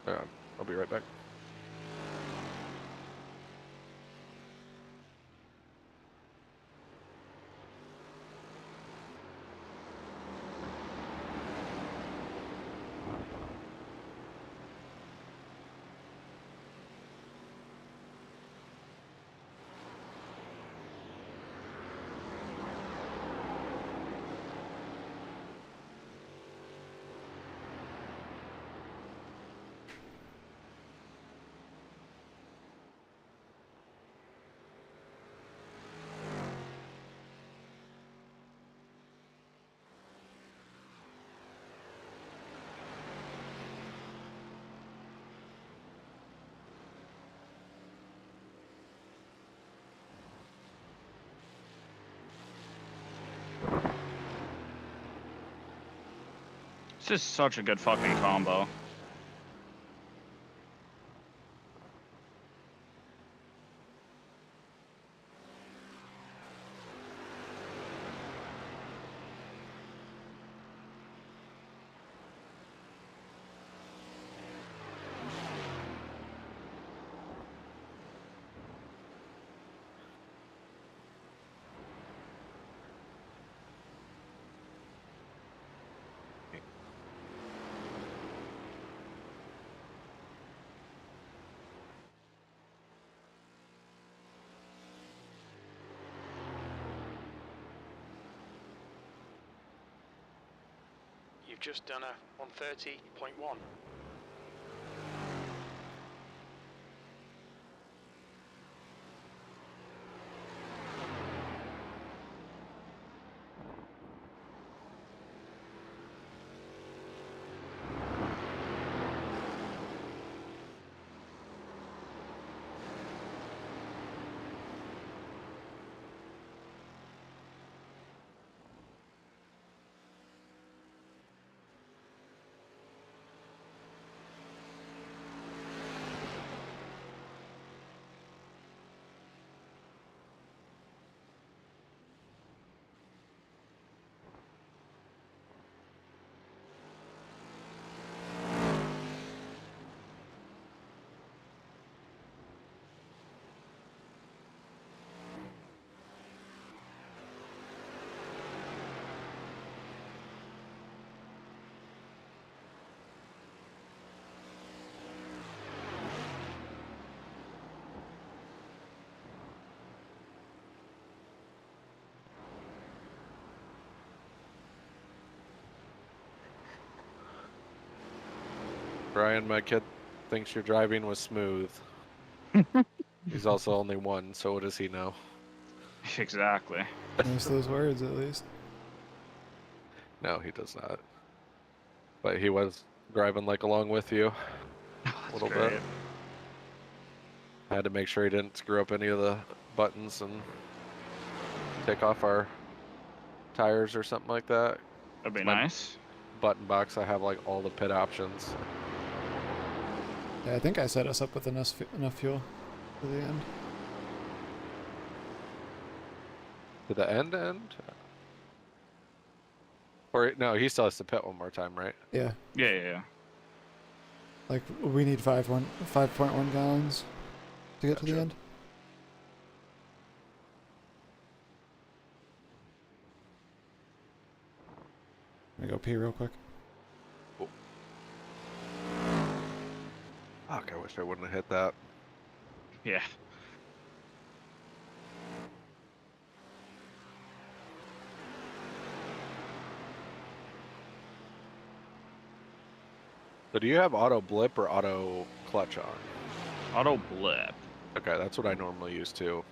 I'll be right back. This is such a good fucking combo. You've just done a 130.1. Brian, my kid thinks your driving was smooth. He's also only one, so what does he know? Exactly. Knows those words at least. No, he does not. But he was driving like along with you a little bit. I had to make sure he didn't screw up any of the buttons and take off our tires or something like that. That'd be My nice. button box, I have like all the pit options. Yeah, I think I set us up with enough fuel for the end. To the end? Or no, he still has to pit one more time, right? Yeah. Yeah. Like, we need 5.1 gallons to get to the Gotcha. end. Let me go pee real quick. Cool. Fuck, I wish I wouldn't have hit that. Yeah. So do you have auto blip or auto clutch on? Auto blip. Okay, that's what I normally use too.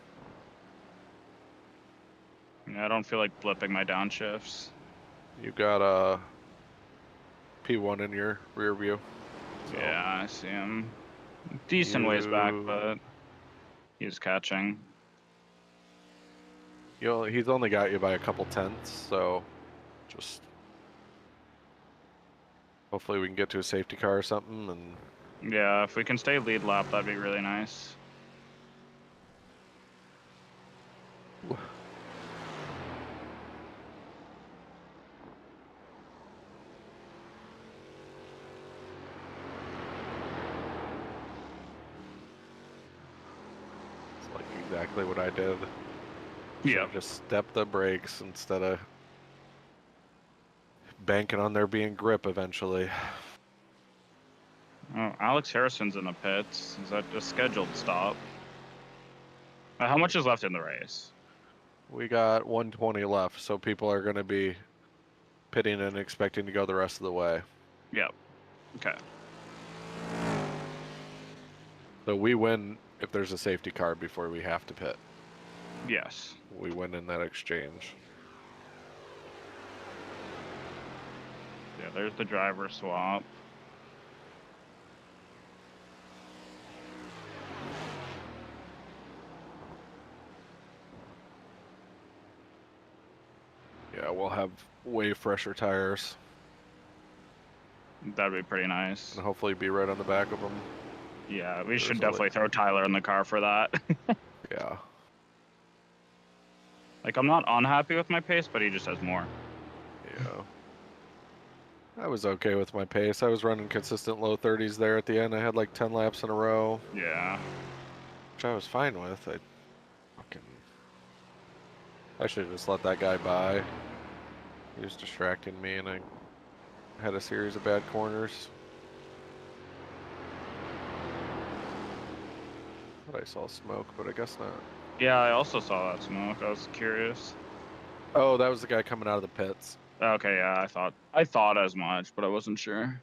Yeah, I don't feel like blipping my downshifts. You got a P1 in your rear view. So Yeah, I see him. Decent ways back, but he's catching. he's only got you by a couple tenths, so just hopefully we can get to a safety car or something. And Yeah, if we can stay lead lap, that'd be really nice. it's like exactly what I did. Yeah. Just step the brakes instead of banking on there being grip eventually. Oh, Alex Harrison's in the pits. Is that a scheduled stop? How much is left in the race? We got 120 left, so people are going to be pitting and expecting to go the rest of the way. Yep. Okay. So we win if there's a safety car before we have to pit. Yes. We win in that exchange. Yeah, there's the driver swap. Yeah, we'll have way fresher tires. That'd be pretty nice. And hopefully be right on the back of them. Yeah, we should definitely throw Tyler in the car for that. Yeah. Like, I'm not unhappy with my pace, but he just has more. Yeah. I was okay with my pace. I was running consistent low 30s there at the end. I had like 10 laps in a row. Yeah. Which I was fine with. I should have just let that guy by. He was distracting me and I had a series of bad corners. But I saw smoke, but I guess not. Yeah, I also saw that smoke. I was curious. Oh, that was the guy coming out of the pits. Okay, yeah, I thought as much, but I wasn't sure.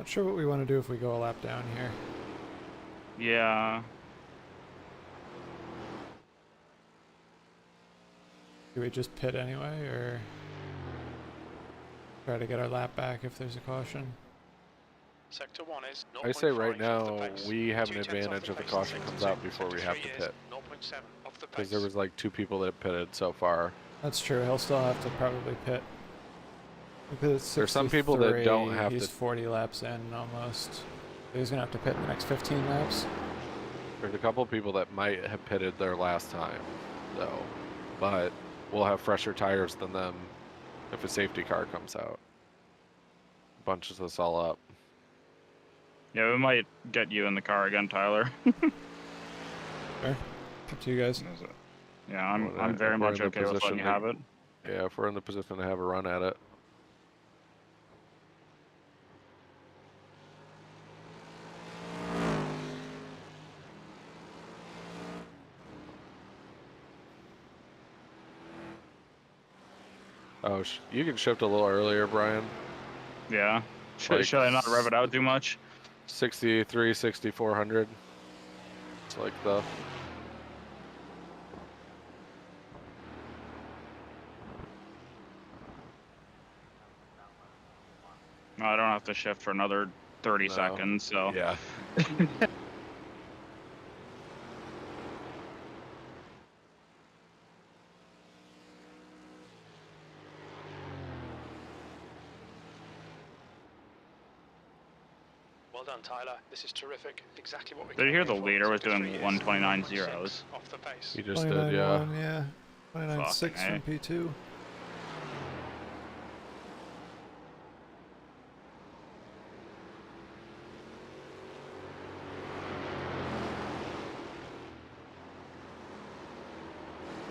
Not sure what we want to do if we go a lap down here. Yeah. Do we just pit anyway, or try to get our lap back if there's a caution? Sector 1 is I say right 0.5 off the now pace. we have an 2/10 off advantage the if the pace. caution Sector comes 2, out before we sector have 3 to is pit. 0.7 off the Because pace. there was like 2 people that pitted so far. That's true. He'll still have to probably pit. Because it's There's some people that don't 63, have he's to. 40 laps in almost. So he's gonna have to pit in the next 15 laps. There's a couple people that might have pitted their last time, though, but we'll have fresher tires than them if a safety car comes out. Bunches us all up. Yeah, we might get you in the car again, Tyler. Sure. Up to you guys. Yeah, I'm Well, very if we're much in the okay with letting position you to- have it. Yeah, if we're in the position to have a run at it. Oh, you can shift a little earlier, Brian. Yeah. Like Should I not rev it out too much? 63, 6400. It's like the. No, I don't have to shift for another 30 No. seconds, so. Yeah. Well done, Tyler. This is terrific. Exactly what we Did you came hear here the for. leader was Sector doing 3 is 129 1.6 zeros? Off the pace. He just did, yeah. 29.1, yeah. 29.6 Fucking from P2.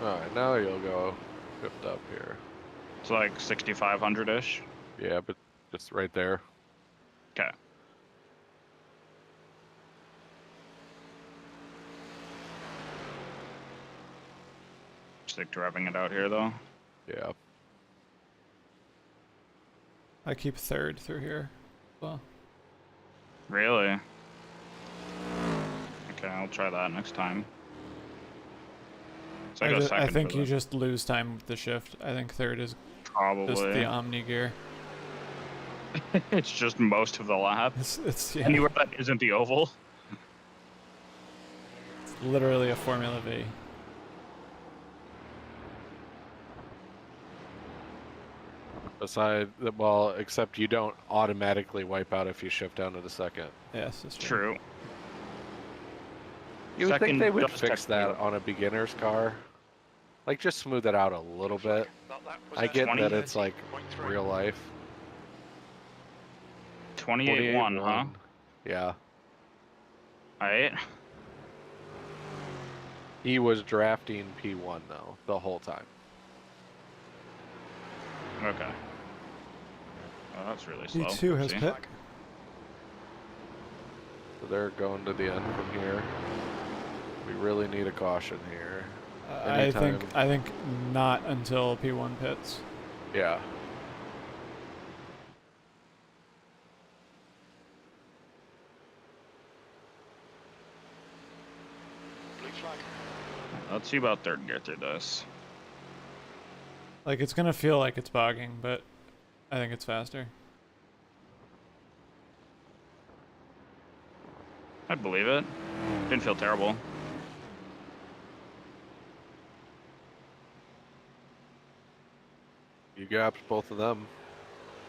Alright, now you'll go shift up here. It's like 6,500-ish. Yeah, but just right there. Okay. Stick to revving it out here, though. Yeah. I keep third through here. Well, Really? Okay, I'll try that next time. So I go I second think for you the- just lose time with the shift. I think third is Probably. just the Omni gear. It's just most of the lap. It's yeah, Anywhere that isn't the oval. it's literally a Formula V. Well, except you don't automatically wipe out if you shift down to the second. Yes, it's true. True. You would think Second they would does fix that technically- on a beginner's car. Like, just smooth it out a little bit. I get 20? that it's like real life. 28-1, huh? Yeah. Alright. He was drafting P1 though, the whole time. Okay. Oh, that's really slow. P2 has Oopsie. pit. So they're going to the end from here. We really need a caution here. I think not until P1 pits. Yeah. Blue flag. Let's see about third gear through this. Like it's gonna feel like it's bogging, but I think it's faster. I believe it. Didn't feel terrible. You gapped both of them.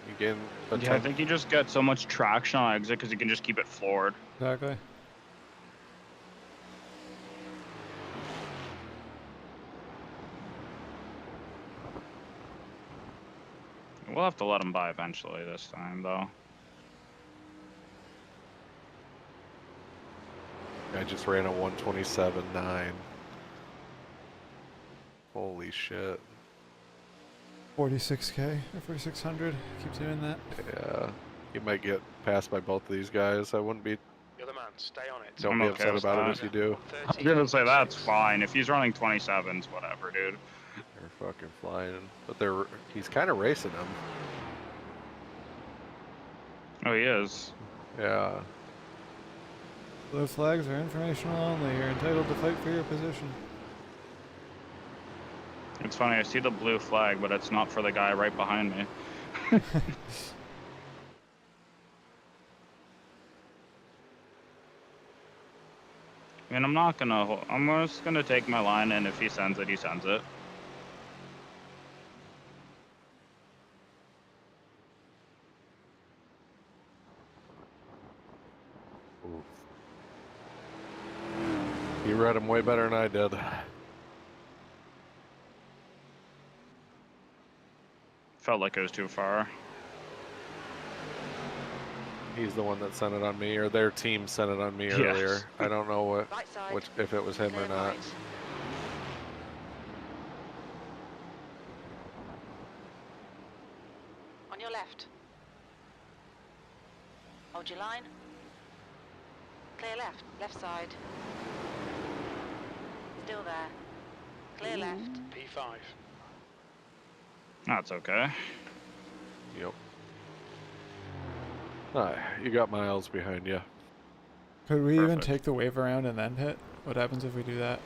You gain a Yeah, I think you just get so much traction on exit because you can just keep it floored. Exactly. We'll have to let him by eventually this time, though. I just ran a 127.9. Holy shit. 46k or 4600. Keep doing that. Yeah. You might get passed by both of these guys. I wouldn't be. You're the man. Stay on it. Don't I'm be okay upset with about that. it if you do. I was gonna say that's fine. If he's running 27s, whatever, dude. They're fucking flying. But he's kind of racing them. Oh, he is. Yeah. Blue flags are informational only. You're entitled to fight for your position. It's funny, I see the blue flag, but it's not for the guy right behind me. I mean, I'm just gonna take my line, and if he sends it, he sends it. You read him way better than I did. Felt like it was too far. He's the one that sent it on me, or their team sent it on me Yes. earlier. I don't know what, Right side. if it was him Clear or not. right. On your left. Hold your line. Clear left. Left side. Still there. Clear left. P5. That's okay. Yep. Ah, you got miles behind you. Could we even Perfect. take the wave around and then hit? What happens if we do that?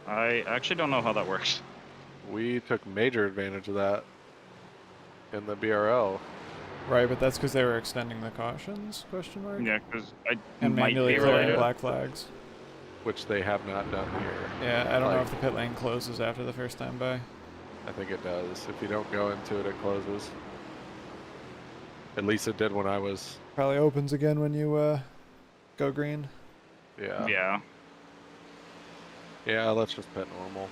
I actually don't know how that works. We took major advantage of that in the BRL. Right, but that's because they were extending the cautions? Question mark. Yeah, because I And might manually be clearing related. black flags. Which they have not done here. Yeah, I don't know Like- if the pit lane closes after the first time by. I think it does. If you don't go into it, it closes. At least it did when I was. Probably opens again when you go green. Yeah. Yeah. Yeah, let's just pit normal.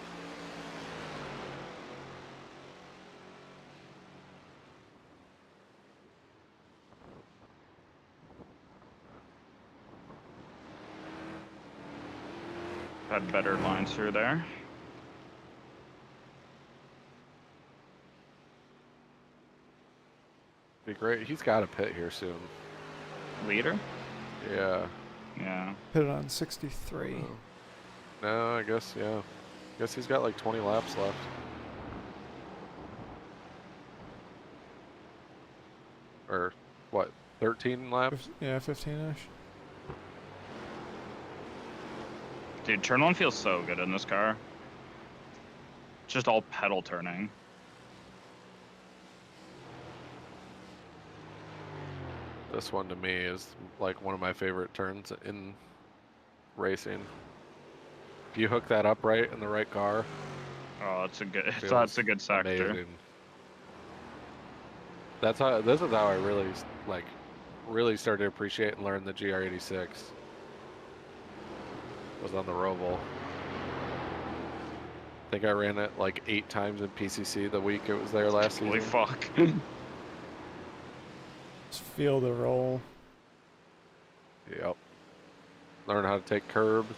Had better lines through there. Be great. He's got a pit here soon. Leader? Yeah. Yeah. Pit it on 63. No, I guess, yeah. Guess he's got like 20 laps left. Or, what, 13 laps? Yeah, 15-ish. Dude, turn one feels so good in this car. Just all pedal turning. This one to me is like one of my favorite turns in racing. If you hook that up right in the right car, Oh, it's a good. feels That's a good sector. amazing. That's how. This is how I really started to appreciate and learn the GR86. Was on the Roval. I think I ran it like 8 times in PCC the week it was there last Holy season. fuck. Just feel the roll. Yep. Learn how to take curbs.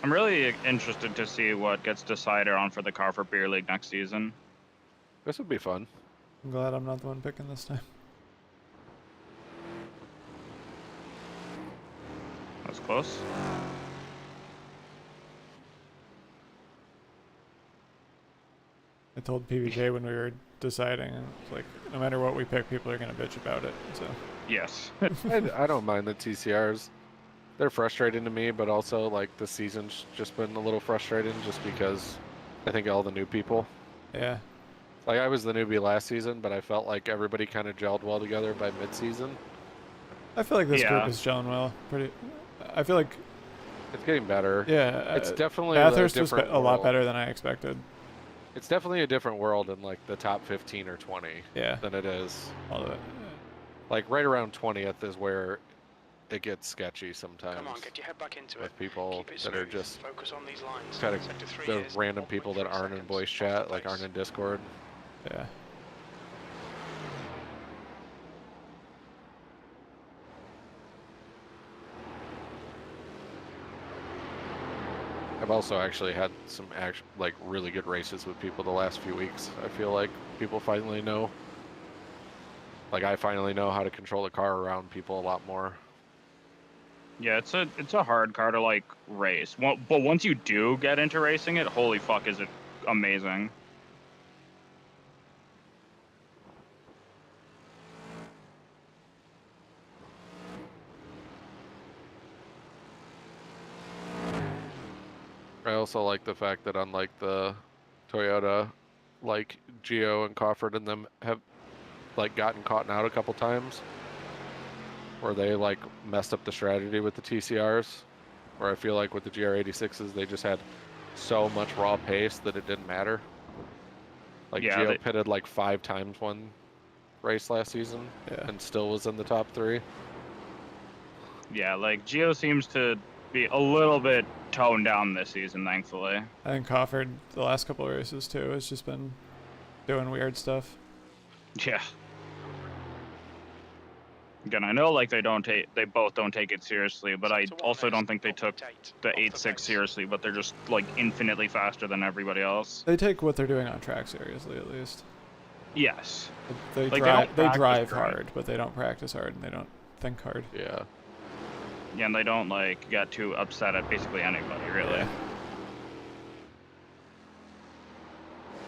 I'm really interested to see what gets decided on for the car for Beer League next season. This would be fun. I'm glad I'm not the one picking this time. That's close. I told PBJ when we were deciding, it's like, no matter what we pick, people are going to bitch about it. So Yes. I don't mind the TCRs. They're frustrating to me, but also like the season's just been a little frustrating just because I think all the new people. yeah, Like I was the newbie last season, but I felt like everybody kind of gelled well together by mid-season. I feel like this Yeah. group is gelling well. I feel like, It's getting better. yeah, It's definitely Bathurst a was different a lot world. better than I expected. It's definitely a different world in like the top 15 or 20 Yeah, than it is. all of it. Like right around 20th is where it gets sketchy sometimes. Come on, get your head back into it. With people Keep it that are smooth. just Focus on these lines. kind of Sector 3 the is random people that 1.3 aren't in seconds voice off chat, the like pace. aren't in Discord. Yeah. I've also actually had some like really good races with people the last few weeks. I feel like people finally know. Like I finally know how to control the car around people a lot more. Yeah, it's a hard car to like race. Well, but once you do get into racing it, holy fuck, is it amazing. I also like the fact that unlike the Toyota, like Gio and Crawford and them have like gotten caught out a couple times where they like messed up the strategy with the TCRs, where I feel like with the GR86s they just had so much raw pace that it didn't matter. Like Yeah, Gio they- pitted like 5 times one race last season Yeah. and still was in the top 3. Yeah, like Geo seems to be a little bit toned down this season, thankfully. I think Cofford, the last couple of races too, has just been doing weird stuff. Yeah. Again, I know like they both don't take it seriously, but I also don't think they took the 8.6 seriously, but they're just like infinitely faster than everybody else. They take what they're doing on track seriously, at least. Yes. They like, they drive hard, but they don't practice hard and they don't think hard. Yeah. Yeah, and they don't like get too upset at basically anybody, really. Yeah.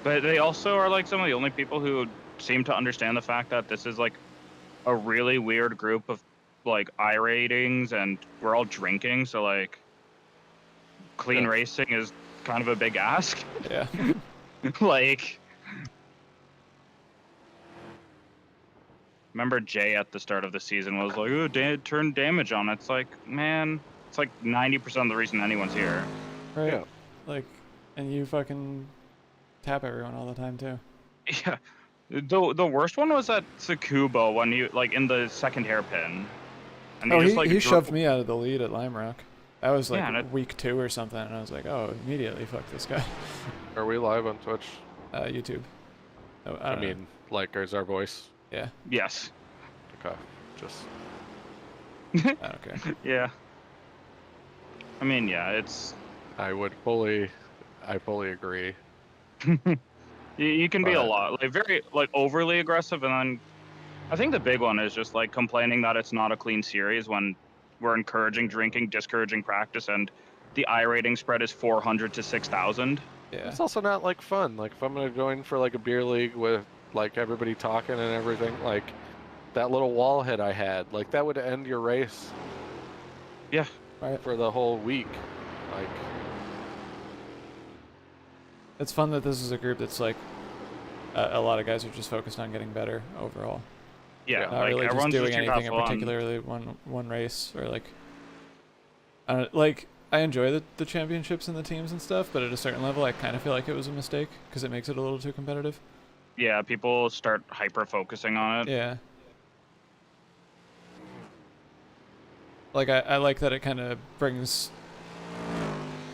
But they also are like some of the only people who seem to understand the fact that this is like a really weird group of like I-ratings and we're all drinking, so like clean racing is kind of a big ask. Yeah. Like, remember Jay at the start of the season was like, "Oh, turn damage on." It's like, man, it's like 90% of the reason anyone's here. Right. Yeah. Like, and you fucking tap everyone all the time too. Yeah. The worst one was at Tsukubo when you like in the second hairpin. And he shoved me out of the lead at Lime Rock. That was like Yeah, week 2 or something, and I was like, oh, immediately fuck this guy. Are we live on Twitch? YouTube. Oh, I mean, know. like, is our voice? Yeah. Yes. Okay. Just. Okay. Yeah. I mean, yeah, it's. I fully agree. You can be a lot, like very like overly aggressive, and then I think the big one is just like complaining that it's not a clean series when we're encouraging drinking, discouraging practice, and the I rating spread is 400 to 6,000. Yeah. It's also not like fun. Like if I'm gonna join for like a beer league with like everybody talking and everything, like that little wall hit I had, like that would end your race. Yeah. Right. For the whole week, like. It's fun that this is a group that's like a lot of guys are just focused on getting better overall. Yeah, not like really just everyone's doing just anything in fun. particularly one race or like I enjoy the championships and the teams and stuff, but at a certain level I kind of feel like it was a mistake because it makes it a little too competitive. Yeah, people start hyper focusing on it. Yeah. Like I like that it kind of brings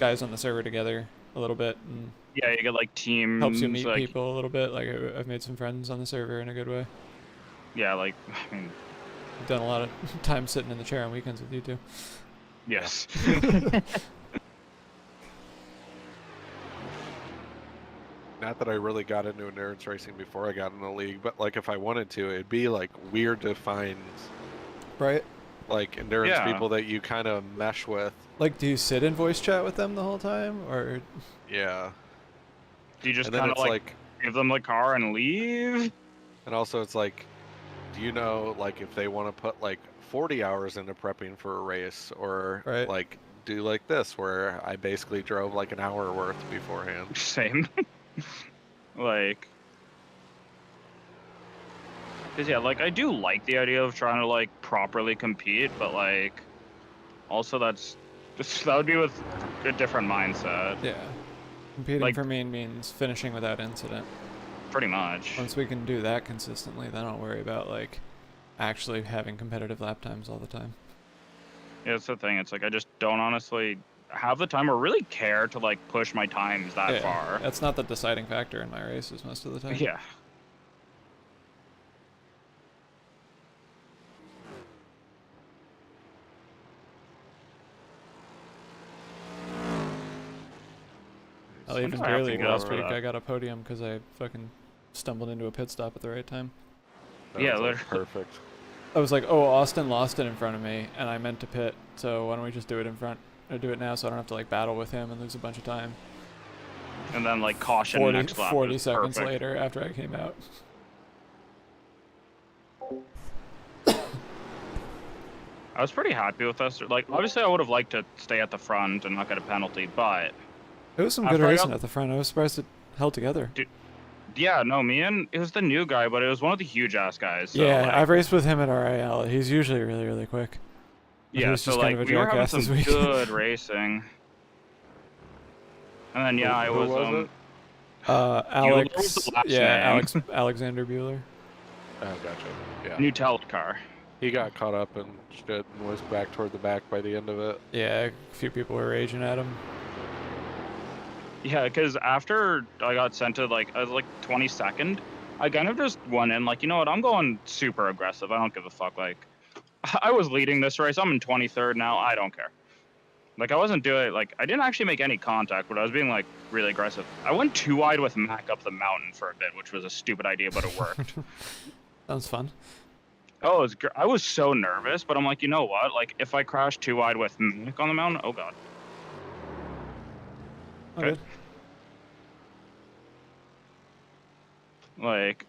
guys on the server together a little bit and yeah, you get like teams. Helps you meet like, people a little bit. Like I've made some friends on the server in a good way. Yeah, like I mean, I've done a lot of time sitting in the chair on weekends with you too. Yes. Not that I really got into endurance racing before I got in the league, but like if I wanted to, it'd be like weird to find right like endurance people that you kind of mesh with. Like, do you sit in voice chat with them the whole time, or? Yeah. Do you just and then kind of it's like give them the car and leave? And also it's like, do you know like if they want to put like 40 hours into prepping for a race, or like do like this where I basically drove like an hour worth beforehand? Same. Like, cause yeah, like I do like the idea of trying to like properly compete, but like also that would be with a different mindset. Yeah. Competing like, for me means finishing without incident. Pretty much. Once we can do that consistently, then I'll worry about like actually having competitive lap times all the time. Yeah, that's the thing. It's like I just don't honestly have the time or really care to like push my times that far. That's not the deciding factor in my races most of the time. Yeah. I'll even barely last week I got a podium because I fucking stumbled into a pit stop at the right time. Yeah, like perfect. I was like, oh, Austin lost it in front of me, and I meant to pit, so why don't we just do it in front, or do it now so I don't have to like battle with him and lose a bunch of time. And then like caution 40, next lap. 40 seconds perfect. later after I came out. I was pretty happy with us. Like, obviously I would have liked to stay at the front and not get a penalty, but... It was some good racing at the front. I was surprised it held together. Dude, yeah, no, it was the new guy, but it was one of the huge-ass guys. So, yeah, like, I've raced with him at RIL. He's usually really, really quick. Yeah, so like, we were having some good racing. And then, yeah, who was Alex, Alexander Bueller. Oh, gotcha. Yeah. New Telecar. He got caught up and shit and was back toward the back by the end of it. Yeah, a few people were raging at him. Yeah, because after I got sent to like 22nd, I kind of just went in like, you know what, I'm going super aggressive. I don't give a fuck. Like, I was leading this race. I'm in 23rd now. I don't care. Like, I wasn't doing like I didn't actually make any contact, but I was being like really aggressive. I went 2 wide with Mac up the mountain for a bit, which was a stupid idea, but it worked. Sounds fun. Oh, I was so nervous, but I'm like, you know what? Like, if I crash 2 wide with Mac on the mountain, oh god. Okay. Like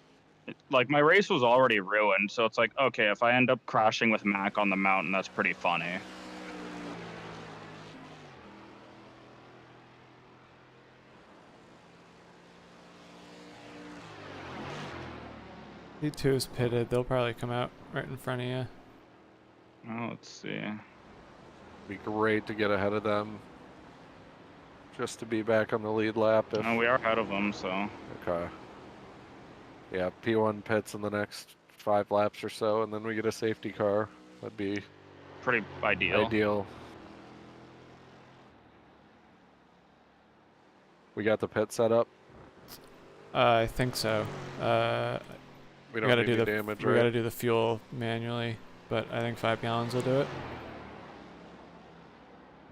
my race was already ruined, so it's like, okay, if I end up crashing with Mac on the mountain, that's pretty funny. P2 is pitted. They'll probably come out right in front of you. Oh, let's see. Be great to get ahead of them. Just to be back on the lead lap. If... No, we are ahead of them, so. Okay. Yeah, P1 pits in the next 5 laps or so, and then we get a safety car. That'd be pretty ideal. We got the pit set up. I think so. We don't gotta need do the damage, we right? gotta do the fuel manually, but I think 5 gallons will do it.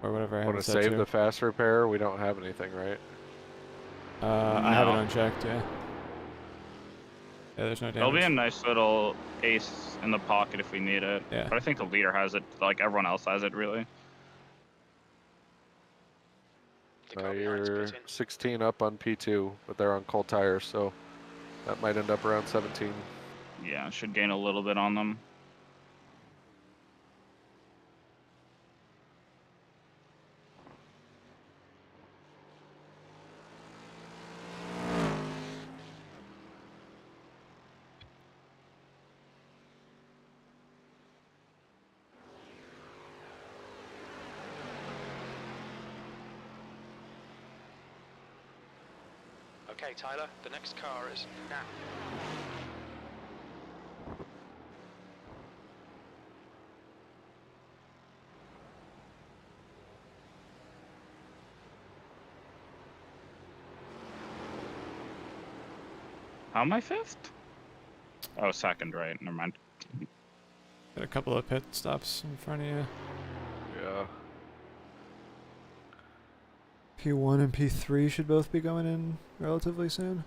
Or whatever I have Want it to set save to. the fast repair? We don't have anything, right? I have it unchecked, yeah. Yeah, there's no damage. It'll be a nice little ace in the pocket if we need it. Yeah. But I think the leader has it, like everyone else has it, really. You're 16 up on P2, but they're on cold tires, so that might end up around 17. Yeah, should gain a little bit on them. Okay, Tyler, the next car is now. How am I 5th? Oh, 2nd, right. Never mind. Got a couple of pit stops in front of you. Yeah. P1 and P3 should both be going in relatively soon.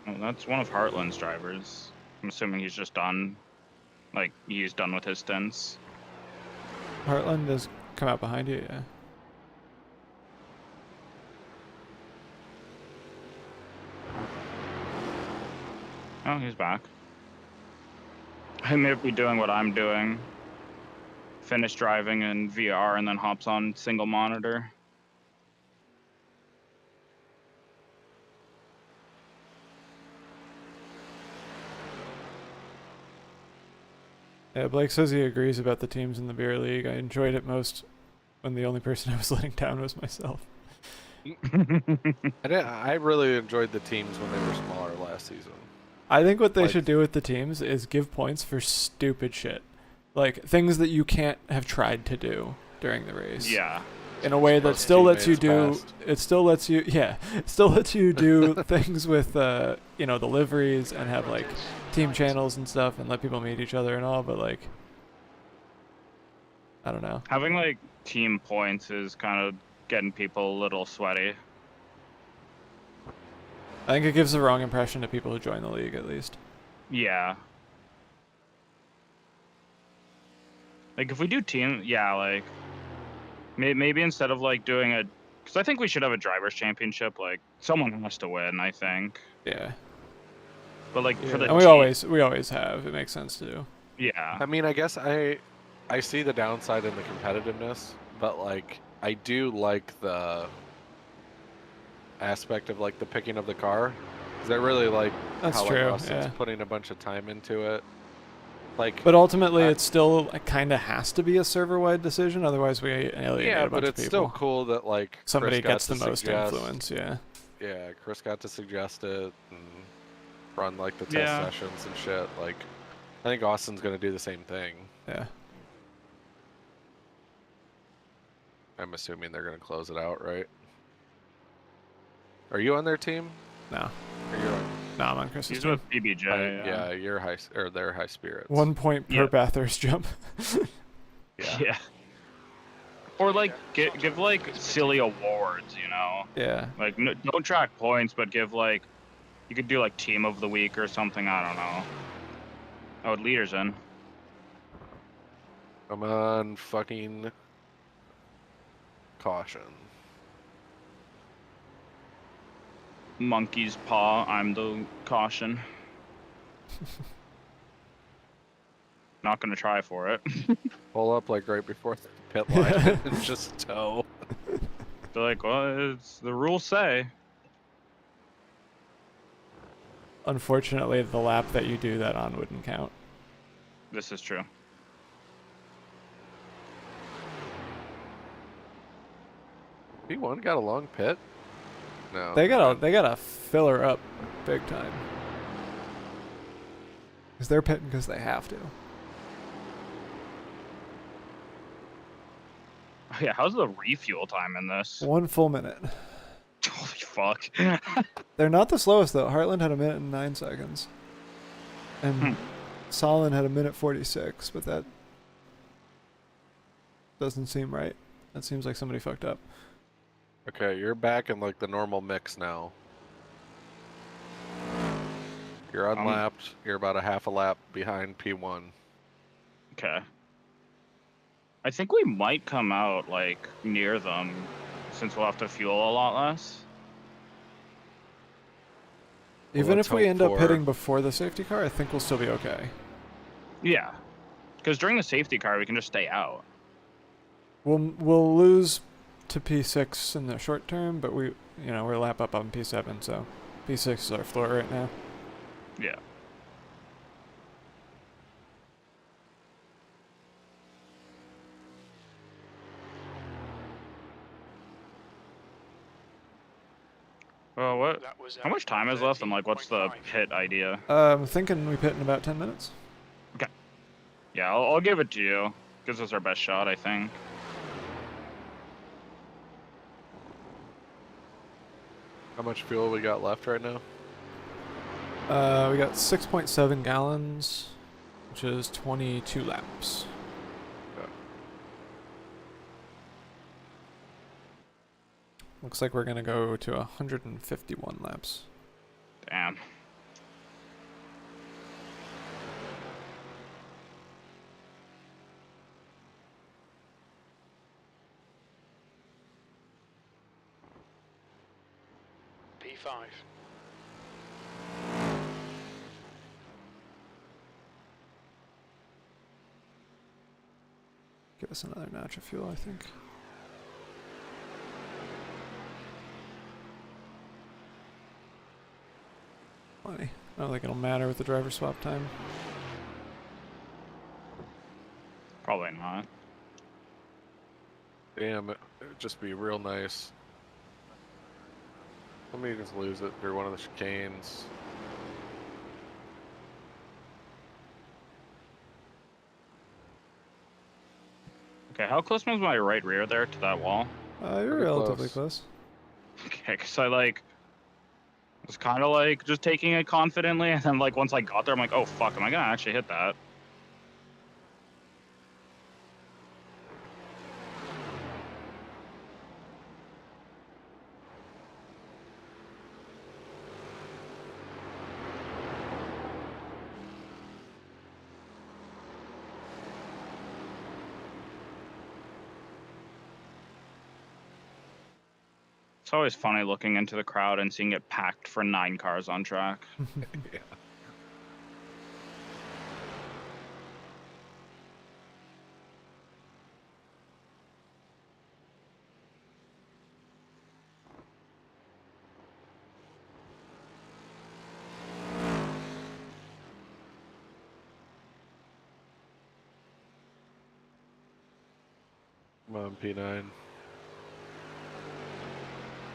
Oh, that's one of Heartland's drivers. I'm assuming he's just done. Like, he's done with his stints. Heartland does come out behind you, yeah. Oh, he's back. He may be doing what I'm doing. Finish driving in VR and then hops on single monitor. Yeah, Blake says he agrees about the teams in the beer league. I enjoyed it most when the only person I was letting down was myself. I really enjoyed the teams when they were smaller last season. I think what they should do with the teams is give points for stupid shit. Like, things that you can't have tried to do during the race. Yeah. In a way that still lets you do, it still lets you do things with, you know, the liveries and have, like, team channels and stuff and let people meet each other and all, but, like, I don't know. Having, like, team points is kind of getting people a little sweaty. I think it gives the wrong impression to people who join the league, at least. Yeah. Like, if we do team, yeah, like, maybe instead of, like, doing a... Because I think we should have a driver's championship, like, someone has to win, I think. Yeah. But, like, for the and team, we always have. It makes sense to do. Yeah. I mean, I guess I see the downside in the competitiveness, but, like, I do like the aspect of, like, the picking of the car. Because I really like how like, Austin's putting a bunch of time into it. Like, but ultimately, it still kind of has to be a server-wide decision, otherwise we alienate a bunch of people. Yeah, but it's still cool that, like, somebody Chris gets the most influence, yeah. Yeah, Chris got to suggest it and run, like, the test sessions and shit. Like, I think Austin's going to do the same thing. Yeah. I'm assuming they're going to close it out, right? Are you on their team? No. Or you're on? No, I'm on Chris's He's team. with PBJ. Yeah, you're high, or they're high spirits. 1 point per Yeah. Bathurst jump. Yeah. Or like give like silly awards, you know? Yeah. Like don't track points, but give like you could do like team of the week or something. I don't know. Oh, leaders in. Come on, fucking caution. Monkey's paw. I'm the caution. Not gonna try for it. Pull up like right before the pit line and just tow. They're like, well, it's the rules say. Unfortunately, the lap that you do that on wouldn't count. This is true. P1 got a long pit? No. They gotta fill her up big time. Because they're pitting because they have to. Yeah, how's the refuel time in this? 1 full minute. Holy fuck. They're not the slowest though. Heartland had 1 minute and 9 seconds. And Solon had 1:46, but that doesn't seem right. That seems like somebody fucked up. Okay, you're back in like the normal mix now. You're unlapped. You're about a half a lap behind P1. Okay. I think we might come out like near them since we'll have to fuel a lot less. Even let's if we hope end up for- hitting before the safety car, I think we'll still be okay. Yeah. Because during the safety car, we can just stay out. We'll lose to P6 in the short term, but we're a lap up on P7, so P6 is our floor right now. Yeah. Well, what? That was, How much time is left, and like, what's the 13.5. pit idea? I'm thinking we pit in about 10 minutes. Yeah, I'll give it to you. Gives us our best shot, I think. How much fuel we got left right now? We got 6.7 gallons, which is 22 laps. Okay. Looks like we're gonna go to 151 laps. Damn. P5. Give us another notch of fuel, I think. Plenty. I don't think it'll matter with the driver swap time. Probably not. Damn, it'd just be real nice. Let me just lose it through one of the chicanes. Okay, how close was my right rear there to that wall? You're Pretty relatively close. close. Okay, because I like was kind of like just taking it confidently, and then like once I got there, I'm like, oh fuck, am I gonna actually hit that? It's always funny looking into the crowd and seeing it packed for 9 cars on track. Yeah. Come on, P9.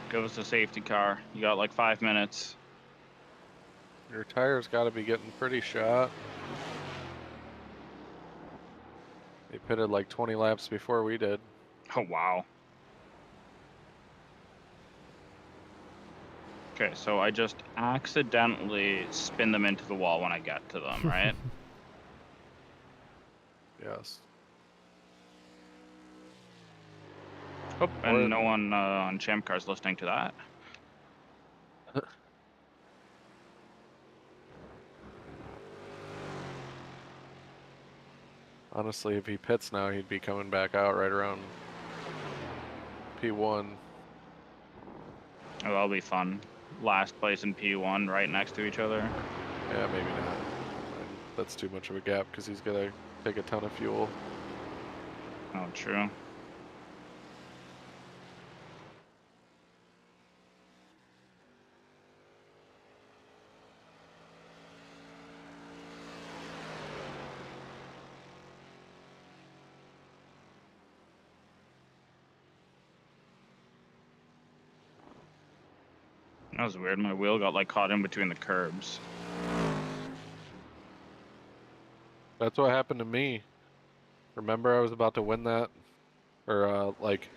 Give us a safety car. You got like 5 minutes. Your tires got to be getting pretty shot. They pitted like 20 laps before we did. Oh, wow. Okay, so I just accidentally spin them into the wall when I get to them, right? Yes. Oh, and no one on ChampCar's listening to that. Honestly, if he pits now, he'd be coming back out right around P1. Oh, that'll be fun. Last place in P1 right next to each other. Yeah, maybe not. That's too much of a gap because he's gonna take a ton of fuel. Oh, true. That was weird. My wheel got like caught in between the curbs. That's what happened to me. Remember, I was about to win that, or like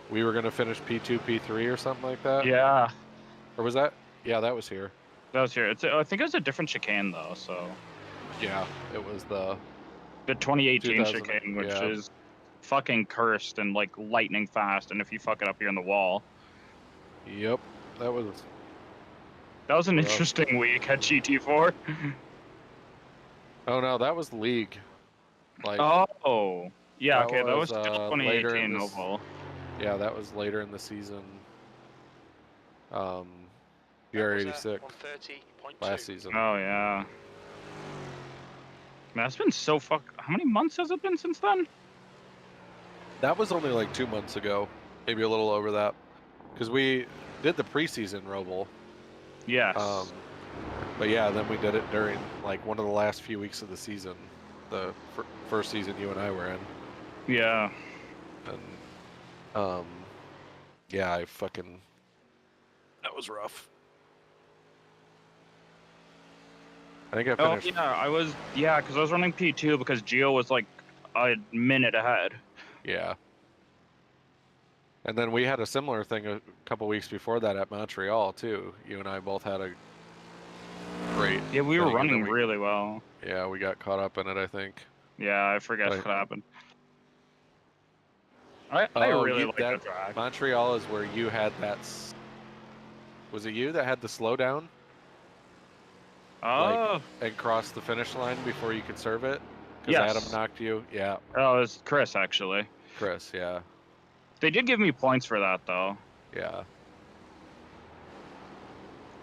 we were gonna finish P2, P3, or something like that. Yeah, Or was that? Yeah, that was here. that was here. I think it was a different chicane though. So Yeah, it was the 2018 2000, chicane, which yeah. is fucking cursed and like lightning fast. And if you fuck it up, you're in the wall. Yep, that was. That was an rough. interesting week at GT4. Oh no, that was league. Like. Oh, yeah. That Okay, that was was, still later in 2018 this- oval. Yeah, that was later in the season. That was, BR86 130.2. last season. Oh yeah. Man, that's been so How many months has it been since then? That was only like 2 months ago, maybe a little over that, because we did the preseason Roval. Yes. But yeah, then we did it during like one of the last few weeks of the season, the first season you and I were in. Yeah. And yeah, that was rough. I think I finished. Oh yeah, because I was running P2 because Gio was like a minute ahead. Yeah. And then we had a similar thing a couple weeks before that at Montreal too. You and I both had a great. Yeah, we were thing, and running then really well. Yeah, we got caught up in it, I think. Yeah, I forget Like- what happened. I really like that track. Montreal is where you had that. Was it you that had the slowdown? Oh. And crossed the finish line before you could serve it? Because Yes. Adam knocked you? Yeah. Oh, it was Chris, actually. Chris, yeah. They did give me points for that, though. Yeah.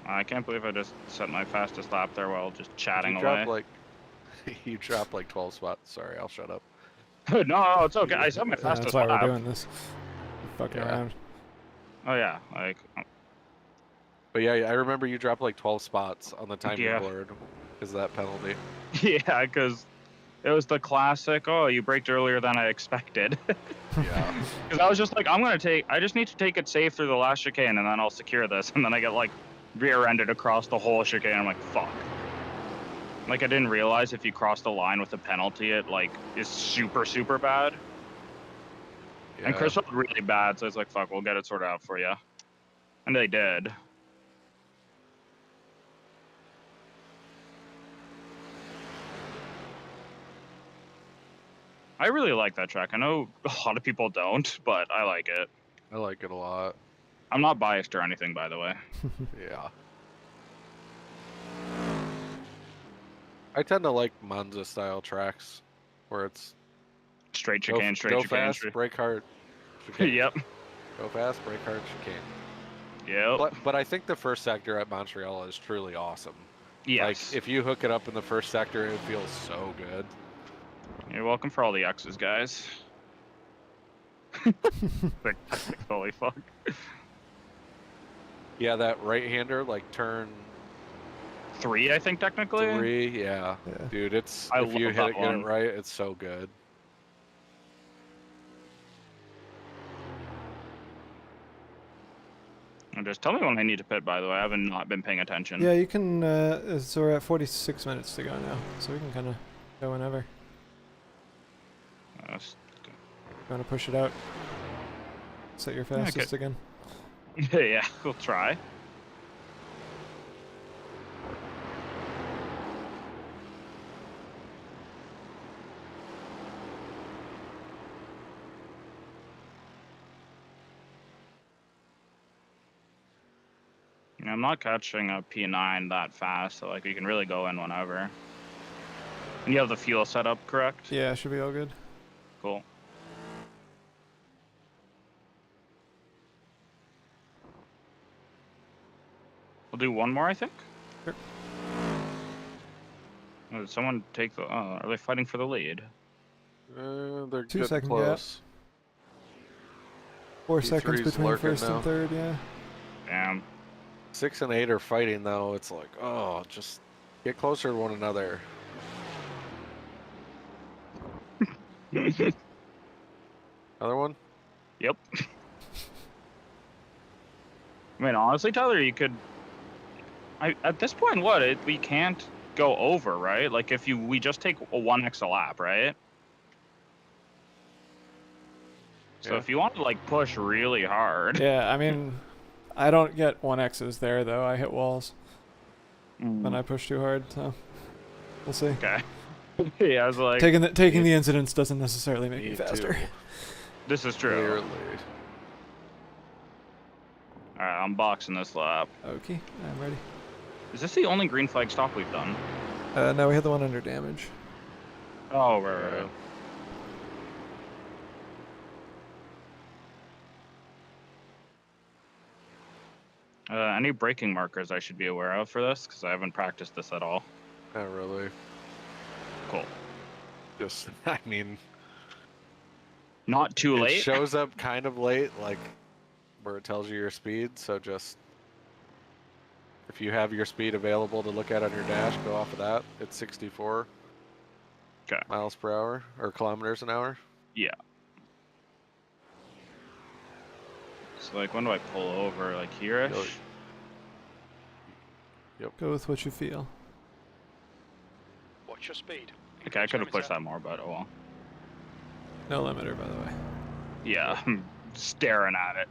I can't believe I just set my fastest lap there while just chatting You away. dropped you dropped like 12 spots. Sorry, I'll shut up. No, it's okay. I set my Yeah, fastest that's why lap. we're doing this. Fucking Yeah. around. Oh, yeah. Like, But yeah, I remember you dropped like 12 spots on the timing Yeah. board because of that penalty. yeah, because it was the classic, oh, you braked earlier than I expected. Yeah. Because I was just like, I just need to take it safe through the last chicane and then I'll secure this. And then I get like rear-ended across the whole chicane. I'm like, fuck. Like, I didn't realize if you cross the line with a penalty, it like is super, super bad. Yeah. And Chris was really bad, so it's like, fuck, we'll get it sorted out for you. And they did. I really like that track. I know a lot of people don't, but I like it. I like it a lot. I'm not biased or anything, by the way. Yeah. I tend to like Monza style tracks where it's Straight chicane, straight go chicane. fast, brake hard, chicane. Yep. Go fast, brake hard, chicane. Yep. But I think the first sector at Montreal is truly awesome. Yes. Like, if you hook it up in the first sector, it feels so good. You're welcome for all the X's, guys. Like, holy fuck. Yeah, that right-hander, like, turn 3, I think, technically. 3, yeah. Yeah. Dude, it's, I if you love hit that it, get one. it right, it's so good. And just tell me when I need to pit, by the way. I haven't not been paying attention. Yeah, you can. So we're at 46 minutes to go now, so we can kind of go whenever. Fast. You want to push it out? Set your Yeah, fastest again. Yeah, we'll try. Yeah, I'm not catching a P9 that fast, so like we can really go in whenever. And you have the fuel set up, correct? Yeah, should be all good. Cool. We'll do one more, I think. Sure. Oh, did someone take the? Oh, are they fighting for the lead? They're 2 getting second close. 4 seconds P3's between lurking first now. and third, yeah. Damn. 6 and 8 are fighting though. It's like, oh, just get closer to one another. Another one? Yep. I mean, honestly, Tyler, you could. At this point, we can't go over, right? Like if we just take a 1x a lap, right? So Yeah. if you want to like push really hard. Yeah, I mean, I don't get 1x's there though. I hit walls when I push too hard, so we'll see. Okay. Yeah, I was like Taking the incidents doesn't necessarily make me faster. This is true. Clearly. All right, I'm boxing this lap. Okay, I'm ready. Is this the only green flag stop we've done? No, we had the one under damage. Oh, right. Any braking markers I should be aware of for this? Because I haven't practiced this at all. Not really. Cool. Just, I mean, not too late. It shows up kind of late, like where it tells you your speed. So just, if you have your speed available to look at on your dash, go off of that. It's 64 miles per hour or kilometers an hour. Yeah. So like, when do I pull over? Like here-ish? Yep. Go with what you feel. What's your speed? Okay, I could have pushed that more, but oh well. No limiter, by the way. Yeah, I'm staring at it.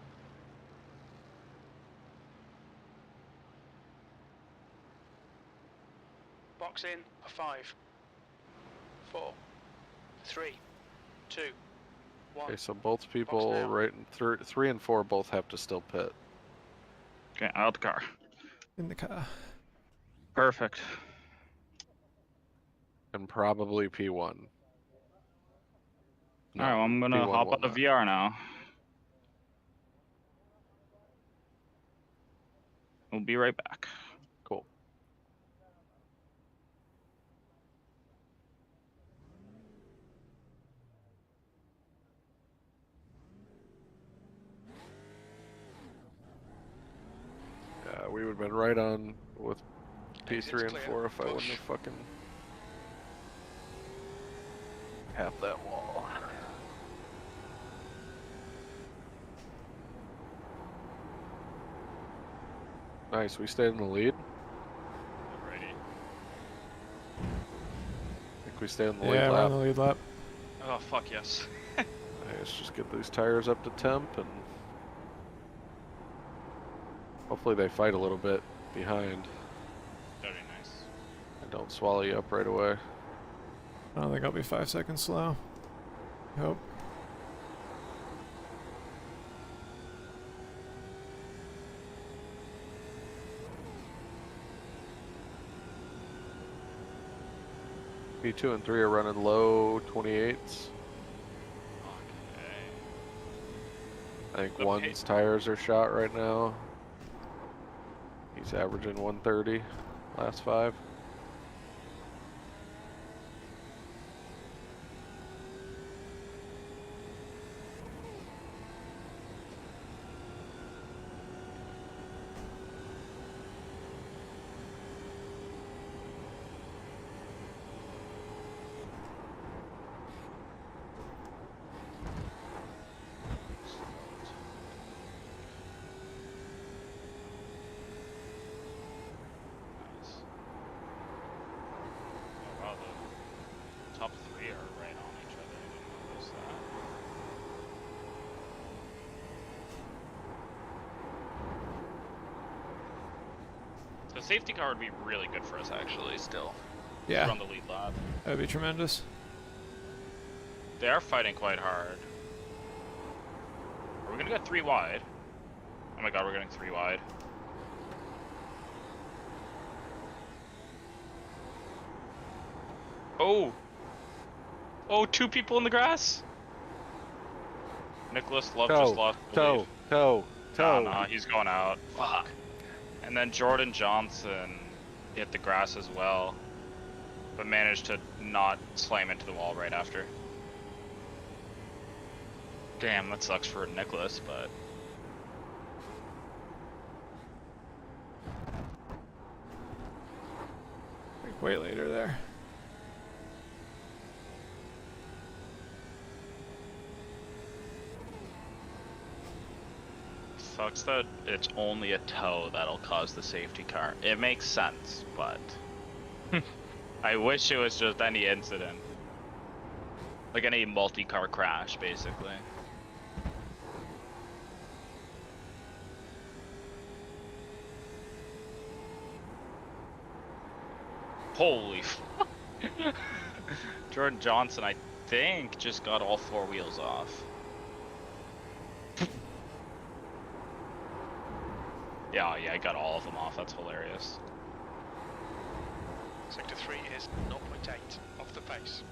Box in a 5, 4, 3, 2, 1. Okay, so both people, right, 3 and 4 both have to still pit. Okay, out the car. In the car. Perfect. And probably P1. No, all right, well, I'm gonna P1 hop out of VR now. We'll be right back. Cool. We would have been right on with P3 and 4 if I wouldn't have fucking half that wall. Nice, we stayed in the lead. Alrighty. I think we stayed in the lead Yeah, we're lap. on the lead lap. Oh, fuck yes. Let's just get these tires up to temp and hopefully they fight a little bit behind Very nice. and don't swallow you up right away. I don't think I'll be 5 seconds slow. I hope. P2 and 3 are running low 28s. Okay. I think one's tires are shot right now. He's averaging 130 last 5. Oh wow, the top 3 are right on each other. I didn't know this. So safety car would be really good for us actually still. Yeah, Run the lead lap. that'd be tremendous. They are fighting quite hard. Are we gonna get 3 wide? Oh my god, we're getting 3 wide. Oh! Oh, 2 people in the grass? Nicholas Love just lost the lead. Toe. Nah, he's going out. Fuck. And then Jordan Johnson hit the grass as well, but managed to not slam into the wall right after. Damn, that sucks for Nicholas, but... Way later there. Sucks that it's only a toe that'll cause the safety car. It makes sense, but... I wish it was just any incident. Like any multi-car crash, basically. Holy fuck. Jordan Johnson, I think, just got all 4 wheels off. Yeah, I got all of them off. That's hilarious. Sector 3 is 0.8 off the pace.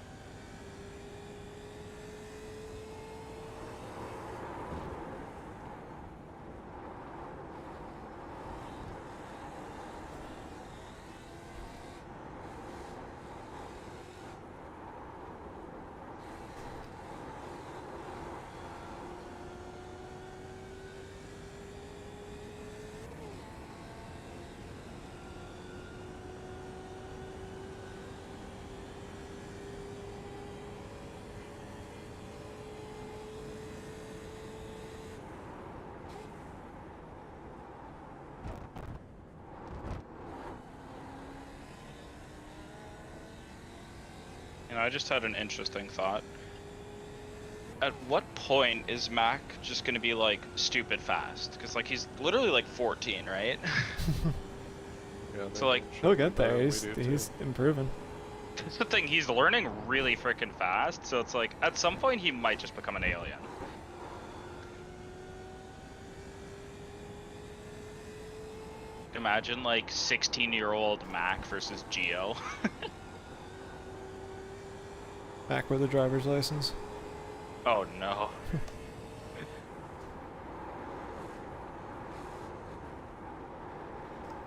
You know, I just had an interesting thought. At what point is Mac just gonna be like stupid fast? Because like he's literally like 14, right? Yeah, So like He'll get there. we He's do he's improving. that's the thing. He's learning really freaking fast. So it's like at some point he might just become an alien. Imagine like 16-year-old Mac versus Geo. Back with a driver's license. Oh no.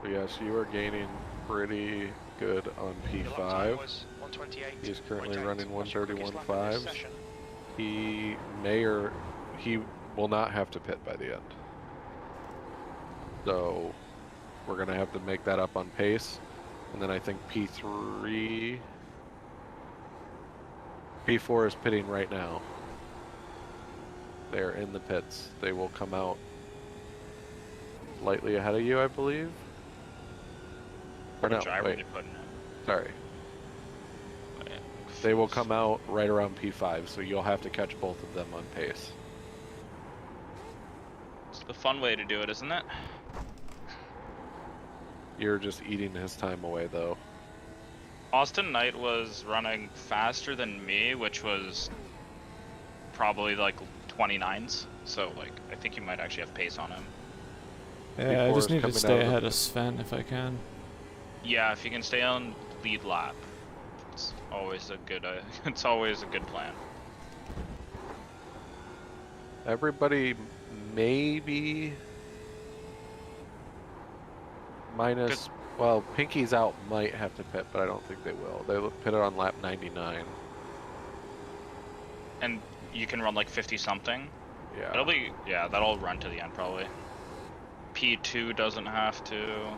But yes, you are gaining pretty good on Your lap time P5. was 128. He's currently running What's your quickest lap in this 131.5s. session? He will not have to pit by the end. So we're gonna have to make that up on pace. And then I think P4 is pitting right now. They're in the pits. They will come out slightly ahead of you, I believe. Or no, Driver wait. they put in it. Sorry. They will come out right around P5, so you'll have to catch both of them on pace. It's the fun way to do it, isn't it? You're just eating his time away, though. Austin Knight was running faster than me, which was probably like 29s. So like, I think you might actually have pace on him. Yeah, I Before just it's need to coming stay out of ahead the- of Sven if I can. Yeah, if you can stay on lead lap, it's always a good. It's always a good plan. Everybody maybe minus, well, Pinky's out might have to pit, but I don't think they will. They will pit it on lap 99. And you can run like 50 something. Yeah. That'll be, yeah, that'll run to the end probably. P2 doesn't have to.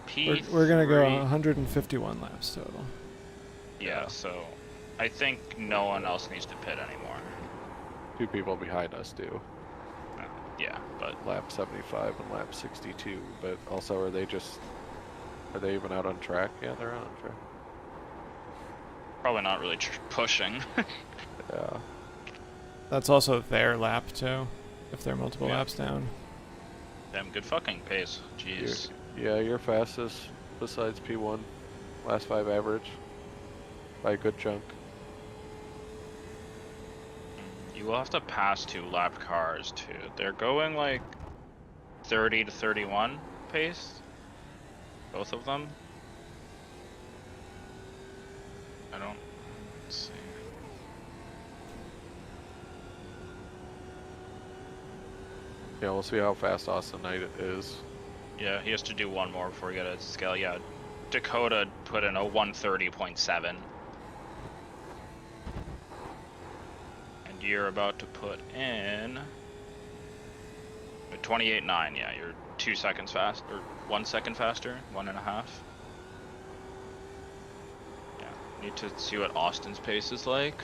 P3. We're gonna go 151 laps total. Yeah, so I think no one else needs to pit anymore. 2 people behind us do. Yeah, but Lap 75 and lap 62. But also, are they even out on track? Yeah, they're out on track. Probably not really pushing. Yeah. That's also their lap too, if they're multiple Yeah. laps down. Damn good fucking pace. Jeez. You're fastest besides P1. Last 5 average. By a good chunk. You will have to pass 2 lap cars too. They're going like 30 to 31 pace. Both of them. Let's see. Yeah, we'll see how fast Austin Knight is. Yeah, he has to do one more before we get a scale. Yeah, Dakota put in a 130.7. And you're about to put in a 28.9. Yeah, you're 2 seconds fast, or 1 second faster, 1.5. Yeah, need to see what Austin's pace is like.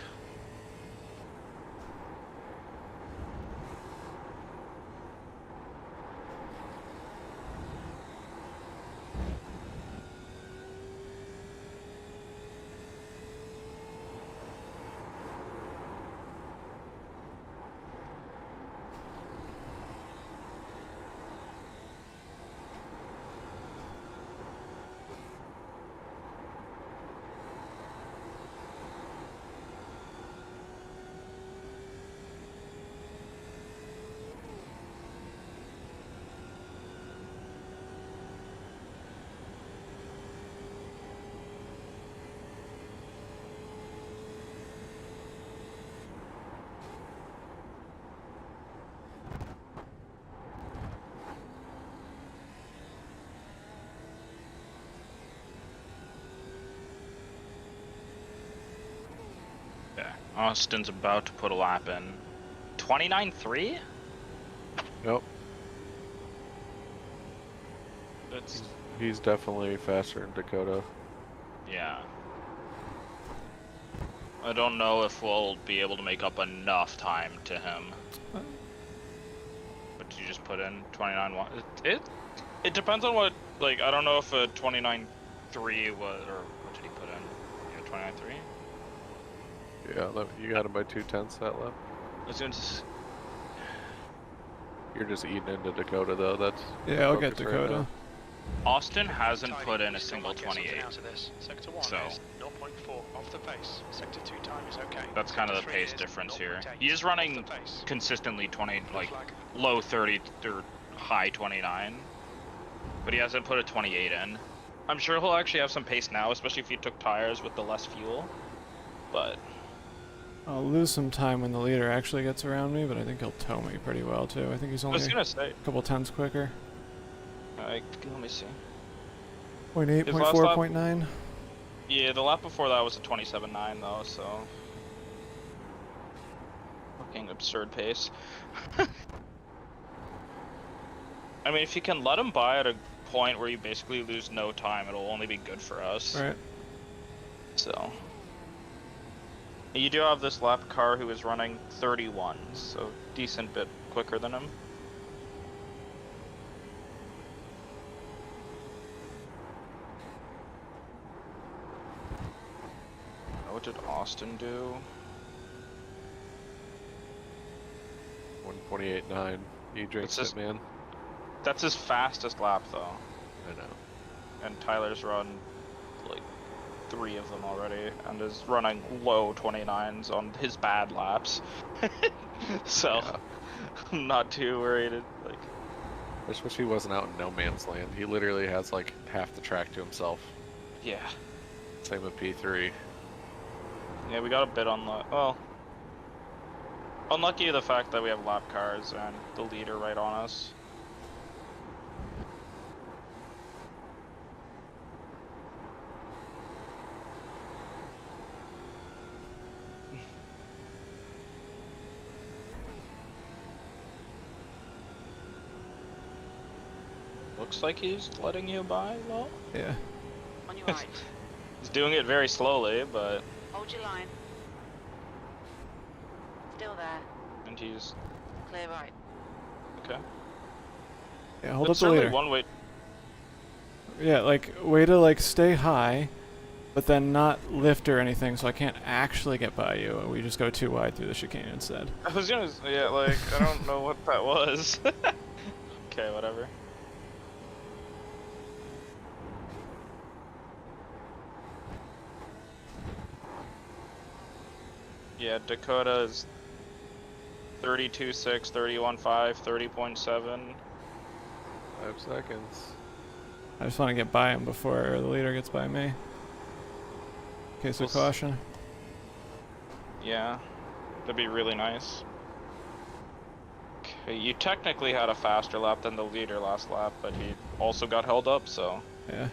Austin's about to put a lap in. 29.3? Yep. That's... He's definitely faster than Dakota. Yeah. I don't know if we'll be able to make up enough time to him. But you just put in 29.1. It depends on what, like, I don't know if a 29.3 was, or what did he put in? Yeah, 29.3? Yeah, you got him by 2/10 that lap. You're just eating into Dakota though. That's yeah. I'll get focus right Dakota. now. Austin hasn't put in a single Still might get 28. something out of this. Sector 1 So is 0.4 off the pace. Sector 2 time is okay. that's kind of the Sector 3 pace is difference here. 0.8 He is off running the pace. consistently 20, like Flag. low 30 or high 29, but he hasn't put a 28 in. I'm sure he'll actually have some pace now, especially if he took tires with the less fuel. But I'll lose some time when the leader actually gets around me, but I think he'll tow me pretty well too. I think he's I only was gonna say, a couple tenths quicker. let me see. 0.8, His last 0.4, lap- 0.9. Yeah, the lap before that was a 27.9 though, so fucking absurd pace. I mean, if you can let him by at a point where you basically lose no time, it'll only be good for us. Right. So you do have this lap car who is running 31, so decent bit quicker than him. What did Austin do? 128.9. You drinks It's just- it, man. That's his fastest lap though. I know. And Tyler's run like 3 of them already and is running low 29s on his bad laps. So Yeah. I'm not too worried. Like, I just wish he wasn't out in no man's land. He literally has like half the track to himself. yeah. Same with P3. Yeah, we got a bit on the, well, unlucky the fact that we have lap cars and the leader right on us. Looks like he's letting you by, well. Yeah. On your right. He's doing it very slowly, but, Hold your line. Still there. and he's, Clear right. okay. Yeah, hold That's up the certainly leader. one way. Yeah, like, way to, like, stay high, but then not lift or anything, so I can't actually get by you. We just go too wide through the chicane instead. I was gonna, yeah, like, I don't know what that was. Okay, whatever. Yeah, Dakota is 32.6, 31.5, 30.7. 5 seconds. I just want to get by him before the leader gets by me. In case of caution. Yeah, that'd be really nice. Okay, you technically had a faster lap than the leader last lap, but he also got held up, so. Yeah.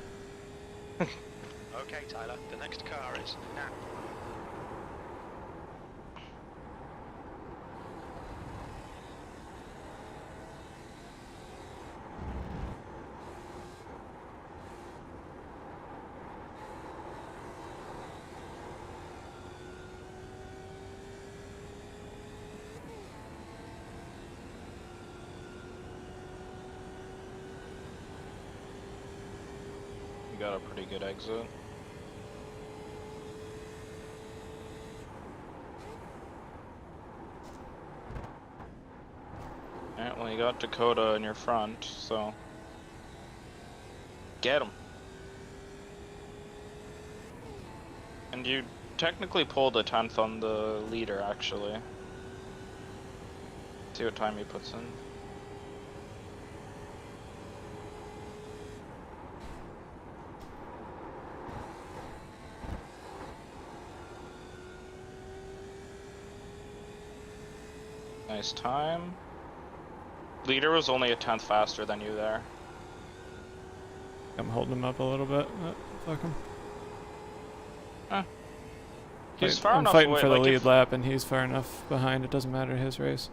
Okay, Tyler, the next car is now. You got a pretty good exit. Alright, well, you got Dakota in your front, so. Get him. And you technically pulled a 10th on the leader, actually. See what time he puts in. Nice time. Leader was only a 10th faster than you there. I'm holding him up a little bit. Fuck him. He's far I'm enough fighting away, for the like, lead if- lap, and he's far enough behind. It doesn't matter his race.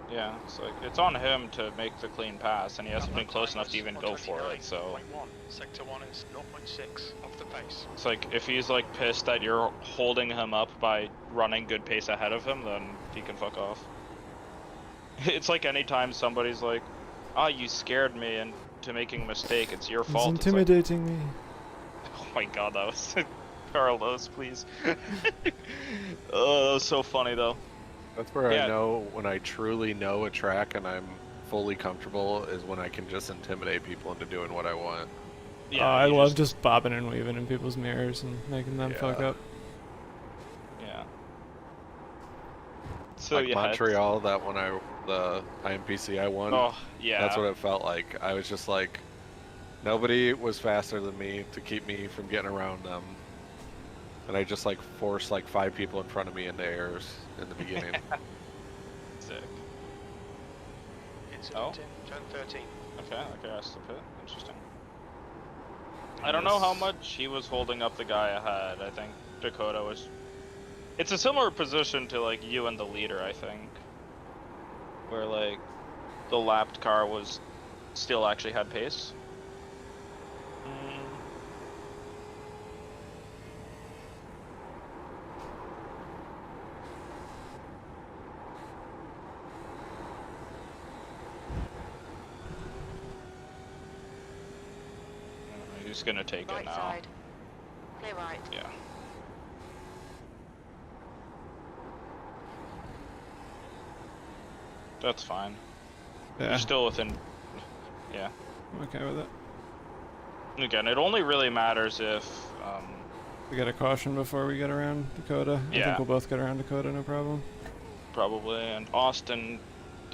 Yeah, it's like, it's on him to make the clean pass, and he hasn't been close enough to even go for it, so. 129.1. Sector 1 is 0.6 off the pace. It's like, if he's like pissed that you're holding him up by running good pace ahead of him, then he can fuck off. It's like anytime somebody's like, "Ah, you scared me into making a mistake, it's your fault." He's intimidating me. Oh my god, that was Carlos, please. Oh, that was so funny though. That's where Yeah. I know when I truly know a track and I'm fully comfortable is when I can just intimidate people into doing what I want. Yeah, I you love just- just bobbing and weaving in people's mirrors and making them fuck Yeah. up. Yeah. So Like yeah, it's- Montreal, that when the IMPC I won. Oh yeah. That's what it felt like. I was just like, nobody was faster than me to keep me from getting around them. And I just like forced like 5 people in front of me into errors in the beginning. Sick. Incident in turn 13. Okay, that's the pit. Interesting. I don't know how much he was holding up the guy ahead. I think Dakota was. It's a similar position to like you and the leader, I think. Where like the lapped car was still actually had pace. He's gonna take Right it now. side. Clear right. Yeah. That's fine. Yeah. You're still within. Yeah. I'm okay with it. Again, it only really matters if. We get a caution before we get around Dakota. I Yeah. think we'll both get around Dakota, no problem. Probably, and Austin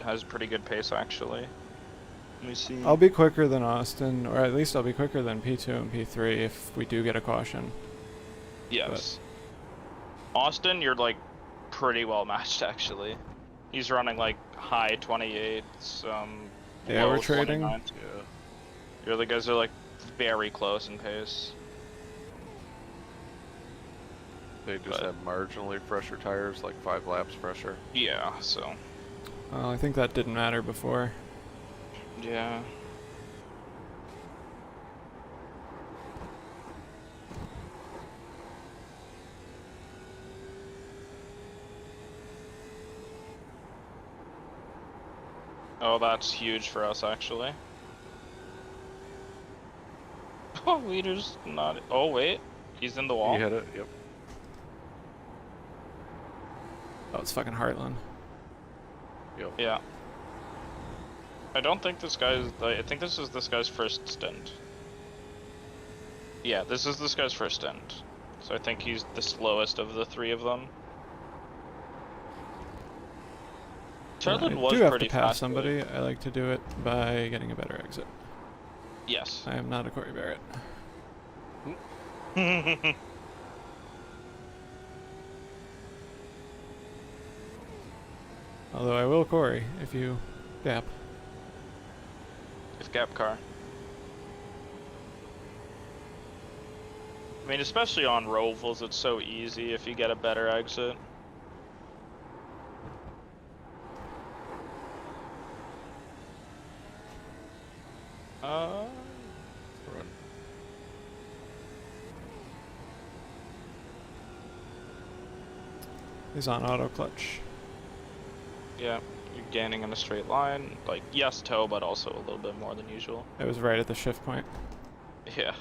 has pretty good pace actually. Let me see. I'll be quicker than Austin, or at least I'll be quicker than P2 and P3 if we do get a caution. Yes. Austin, you're like pretty well matched actually. He's running like high 28s, Yeah, low we're trading. 29s. Yeah. Your other guys are like very close in pace. They just But- have marginally fresher tires, like 5 laps fresher. Yeah, so. I think that didn't matter before. Yeah. Oh, that's huge for us, actually. Oh, leader's not. Oh, wait. He's in the wall. You hit it. Yep. Oh, it's fucking Heartland. Yep. Yeah. I don't think this guy's. I think this is this guy's first stint. Yeah, this is this guy's first stint. So I think he's the slowest of the three of them. Charlotte was I do have pretty to pass fast. somebody. I like to do it by getting a better exit. Yes. I am not a Corey Barrett. Although I will Corey if you gap. It's gap car. I mean, especially on Rovals, it's so easy if you get a better exit. Run. He's on auto clutch. Yeah, you're gaining in a straight line. Like, yes, toe, but also a little bit more than usual. It was right at the shift point. Yeah.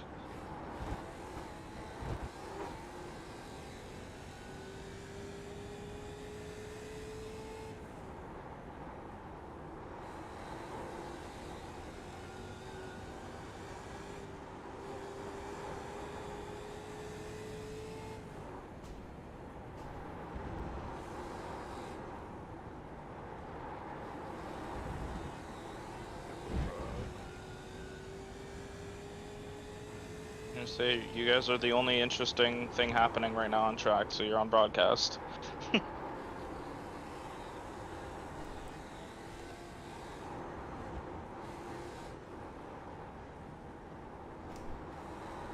Say you guys are the only interesting thing happening right now on track, so you're on broadcast.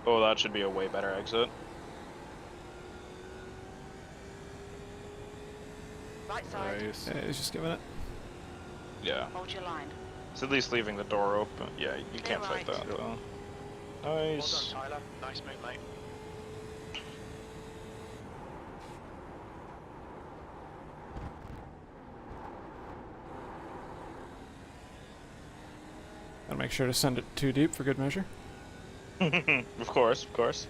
Oh, that should be a way better exit. Right side. Nice. Yeah, he's just giving it. Yeah. Hold your line. It's at least leaving the door open. Yeah, you Clear can't fight right. that though. Well Nice. done, Tyler. Nice move, mate. Gotta make sure to send it too deep for good measure. Of course, of course.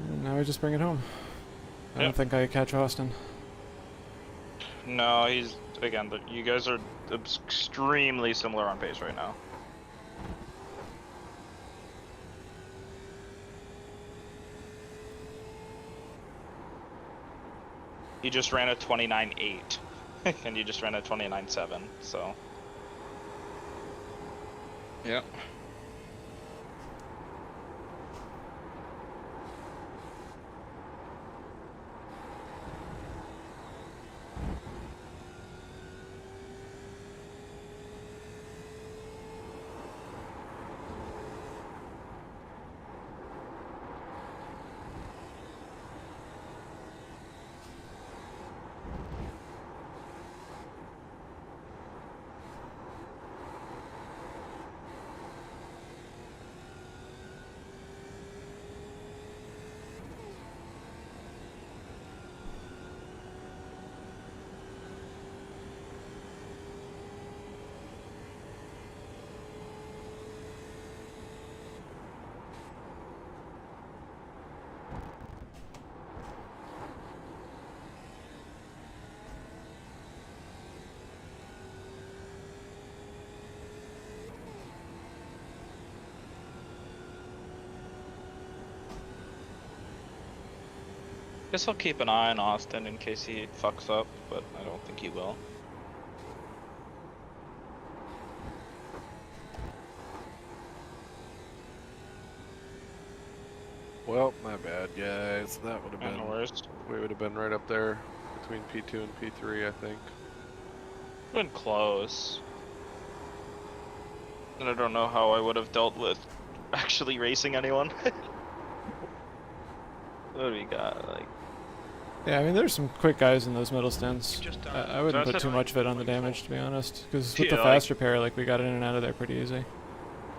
And now we just bring it home. I Yep. don't think I catch Austin. No, he's again. You guys are extremely similar on pace right now. He just ran a 29.8, and you just ran a 29.7. So. Yep. Guess I'll keep an eye on Austin in case he fucks up, but I don't think he will. Well, my bad, guys. That would have No been. worries. We would have been right up there between P2 and P3, I think. Been close. And I don't know how I would have dealt with actually racing anyone. What do we got? Like, Yeah, I mean, there's some quick guys in those middle stints. Just I wouldn't that's put too a- much of it on the damage, to be honest. Because with Yeah, the like- fast repair, like, we got in and out of there pretty easy.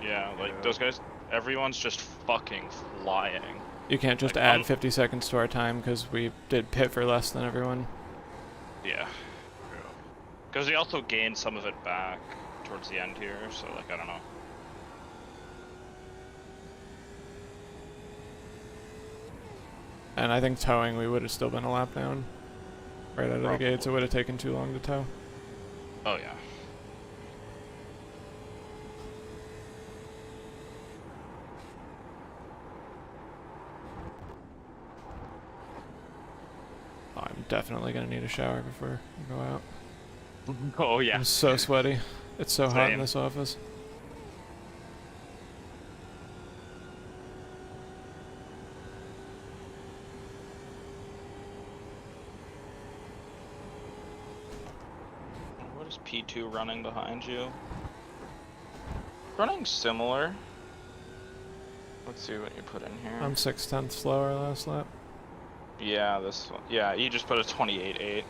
yeah, like Yeah. those guys, everyone's just fucking flying. You can't just Like, add 50 seconds to our time because we did pit for less than everyone. Yeah. Because we also gained some of it back towards the end here, so like, I don't know. And I think towing, we would have still been a lap down. Right out of the gates, it would have taken too long to tow. Oh yeah. Oh, I'm definitely gonna need a shower before I go out. Oh yeah. I'm so sweaty. It's so hot in Same. this office. What is P2 running behind you? Running similar. Let's see what you put in here. I'm 6/10 slower last lap. Yeah, this one. Yeah, you just put a 28.8.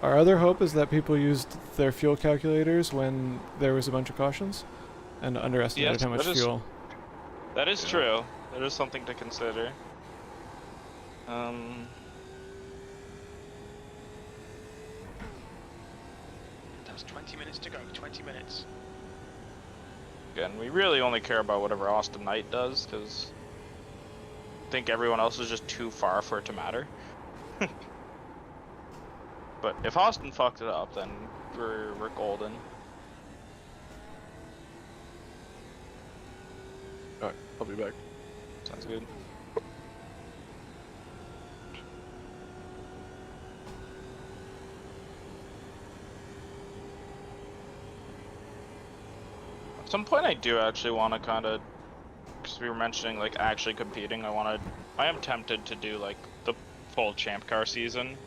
Our other hope is that people used their fuel calculators when there was a bunch of cautions and underestimated Yes, how much that is- fuel. That is Yeah. true. That is something to consider. That's 20 minutes to go. 20 minutes. Again, we really only care about whatever Austin Knight does, because I think everyone else is just too far for it to matter. But if Austin fucked it up, then we're golden. Alright, I'll be back. Sounds good. At some point I do actually want to kind of, because we were mentioning like actually competing, I am tempted to do like the full ChampCar season.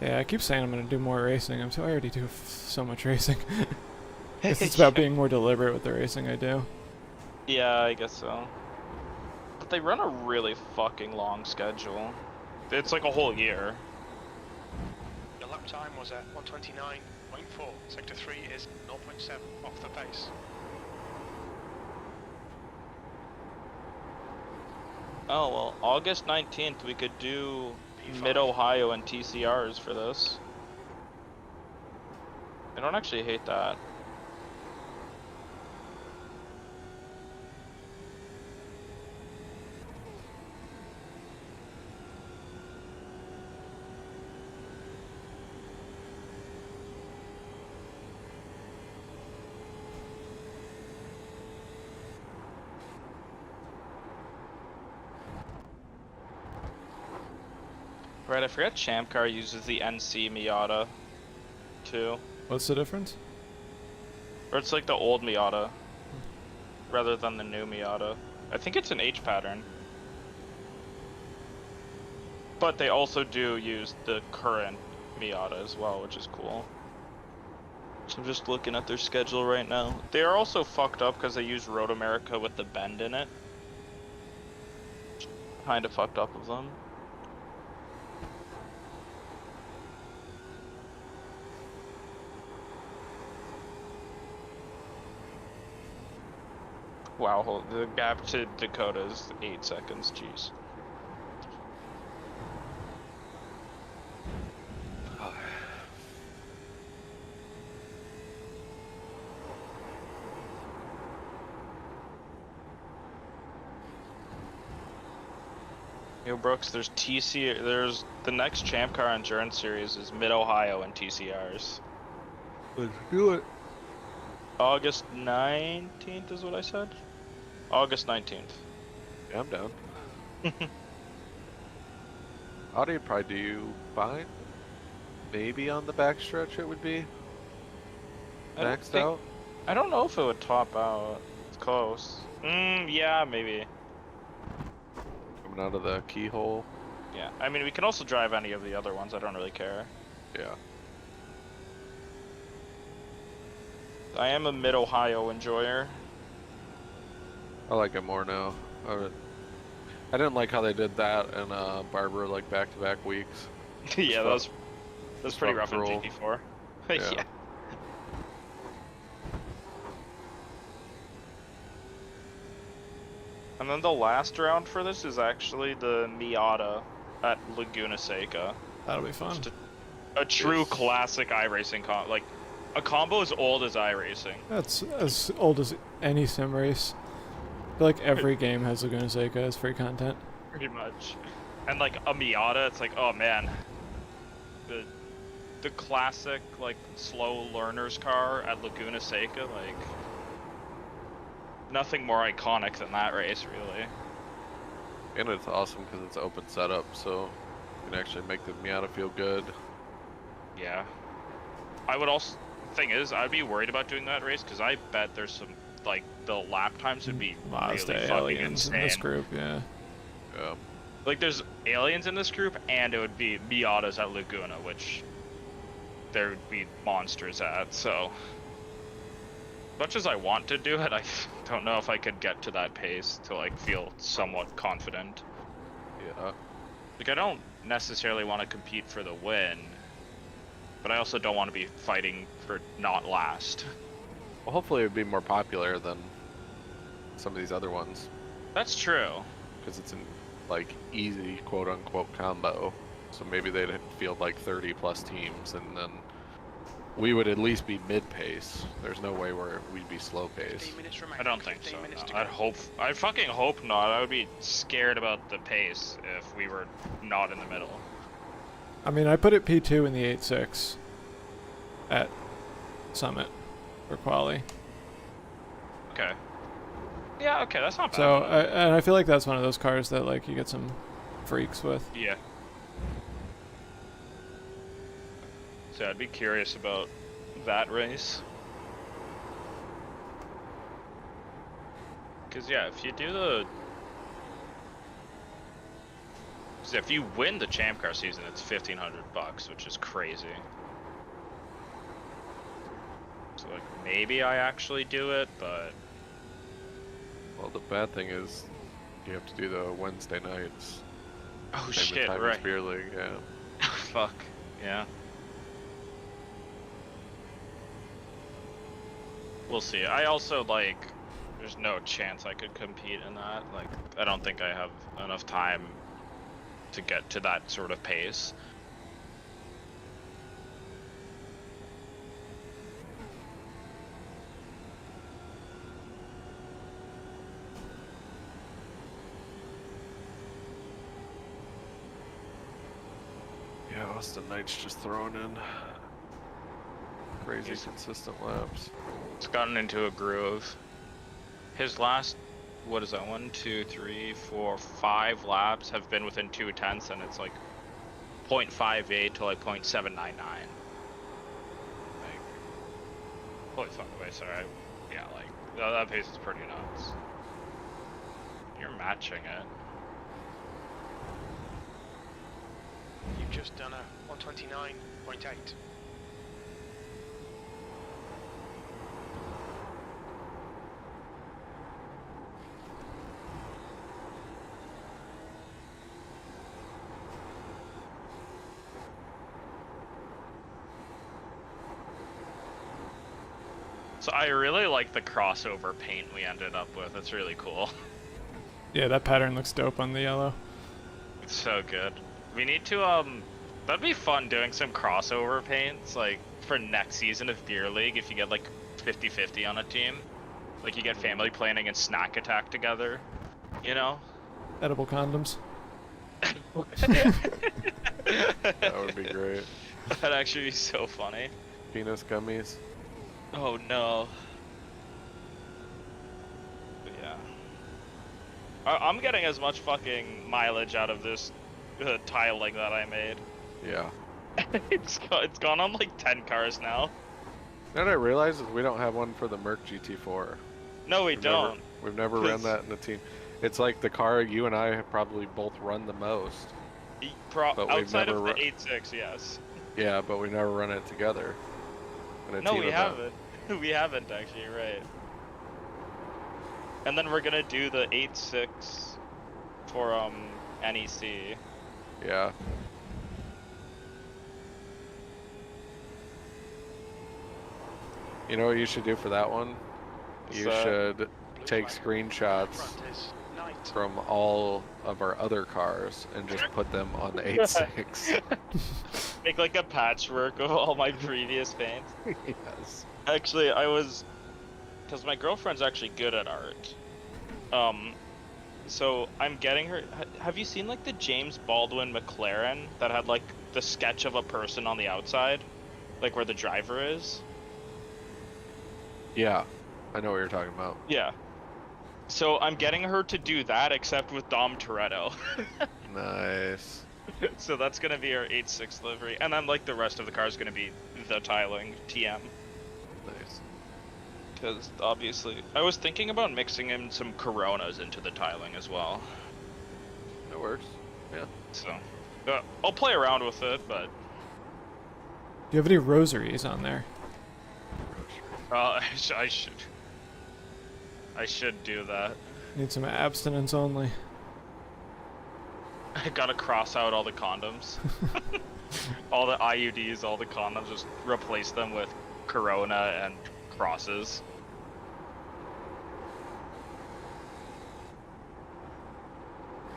Yeah, I keep saying I'm gonna do more racing. I already do so much racing. It's about being more deliberate with the racing I do. Yeah, I guess so. But they run a really fucking long schedule. It's like a whole year. Your lap time was at 129.4. Sector 3 is 0.7 off the pace. Oh, well, August 19th we could do P5. Mid-Ohio and TCRs for this. I don't actually hate that. Right, I forgot ChampCar uses the NC Miata too. What's the difference? Or it's like the old Miata rather than the new Miata. I think it's an H pattern. But they also do use the current Miata as well, which is cool. So I'm just looking at their schedule right now. They are also fucked up because they use Road America with the bend in it. Kinda fucked up of them. Wow, the gap to Dakota is 8 seconds, jeez. Yo, Brooks, there's the next ChampCar Endurance Series is Mid-Ohio and TCRs. Let's do it. August 19th is what I said? August 19th. Yeah, I'm down. Audi would probably do fine. Maybe on the backstretch it would be maxed out. I don't know if it would top out. It's close. Yeah, maybe. Coming out of the keyhole. Yeah, I mean, we can also drive any of the other ones. I don't really care. Yeah. I am a Mid-Ohio enjoyer. I like it more now. I didn't like how they did that and Barber like back-to-back weeks. Yeah, that was pretty rough in cruel. GT4. Yeah. Yeah. And then the last round for this is actually the Miata at Laguna Seca. That'll be fun. Just a true classic iRacing like a combo as old as iRacing. That's as old as any sim race. I feel like every game has Laguna Seca as free content. Pretty much. And like a Miata, it's like, oh man, the classic like slow learner's car at Laguna Seca, like nothing more iconic than that race, really. And it's awesome because it's open setup, so you can actually make the Miata feel good. Yeah. I would also, thing is, I'd be worried about doing that race because I bet there's some, like, the lap times would be Mazda really fucking aliens insane. in this group, yeah. Yeah. Like, there's aliens in this group, and it would be Miatas at Laguna, which there would be monsters at, so. Much as I want to do it, I don't know if I could get to that pace to, like, feel somewhat confident. Yeah. Like, I don't necessarily want to compete for the win, but I also don't want to be fighting for not last. Well, hopefully it would be more popular than some of these other ones. That's true. Because it's an, like, easy quote-unquote combo. So maybe they'd field, like, 30-plus teams, and then we would at least be mid-pace. There's no way where we'd be slow-pace. I don't think so. No. I'd fucking hope not. I would be scared about the pace if we were not in the middle. I mean, I put it P2 in the 8.6 at Summit for quali. Okay. Yeah, okay, that's not bad. So, and I feel like that's one of those cars that, like, you get some freaks with. Yeah. So I'd be curious about that race. Because, yeah, if you do the... Cause if you win the ChampCar season, it's $1,500, which is crazy. So, like, maybe I actually do it, but... Well, the bad thing is you have to do the Wednesday nights. Oh, Same shit, time as right. Beer League, yeah. Fuck, yeah. We'll see. I also, like, there's no chance I could compete in that. Like, I don't think I have enough time to get to that sort of pace. Yeah, Austin Knight's just throwing in crazy consistent laps. It's gotten into a groove. His last, what is that, 1, 2, 3, 4, 5 laps have been within 2/10, and it's like 0.58 to like 0.799. Like, holy fuck, wait, sorry. Yeah, like, that pace is pretty nuts. You're matching it. You've just done a 129.8. So I really like the crossover paint we ended up with. It's really cool. Yeah, that pattern looks dope on the yellow. It's so good. We need to, that'd be fun doing some crossover paints, like, for next season of Beer League, if you get, like, 50-50 on a team. Like, you get family planning and snack attack together, you know? Edible condoms. That would be great. That'd actually be so funny. Penis gummies. Oh, no. But yeah. I'm getting as much fucking mileage out of this tiling that I made. Yeah. It's gone on like 10 cars now. You know what I realized is we don't have one for the Merc GT4. No, we don't. We've never ran that in the team. It's like the car you and I have probably both run the most. But Outside of the 8.6, yes. Yeah, but we never run it together. In a No, team we event. haven't. We haven't actually, you're right. And then we're gonna do the 8.6 for NEC. Yeah. You know what you should do for that one? You should take screenshots from all of our other cars and just put them on the 8.6. Make like a patchwork of all my previous paints. Yes. Actually, because my girlfriend's actually good at art. So I'm getting her. Have you seen like the James Baldwin McLaren that had like the sketch of a person on the outside, like where the driver is? Yeah, I know what you're talking about. Yeah. So I'm getting her to do that, except with Dom Toretto. Nice. So that's gonna be our 8.6 livery, and then like the rest of the car is gonna be the tiling TM. Nice. Because obviously, I was thinking about mixing in some Coronas into the tiling as well. That works. Yeah. So I'll play around with it, but Do you have any rosaries on there? I should do that. Need some abstinence only. I gotta cross out all the condoms. All the IUDs, all the condoms, just replace them with Corona and crosses.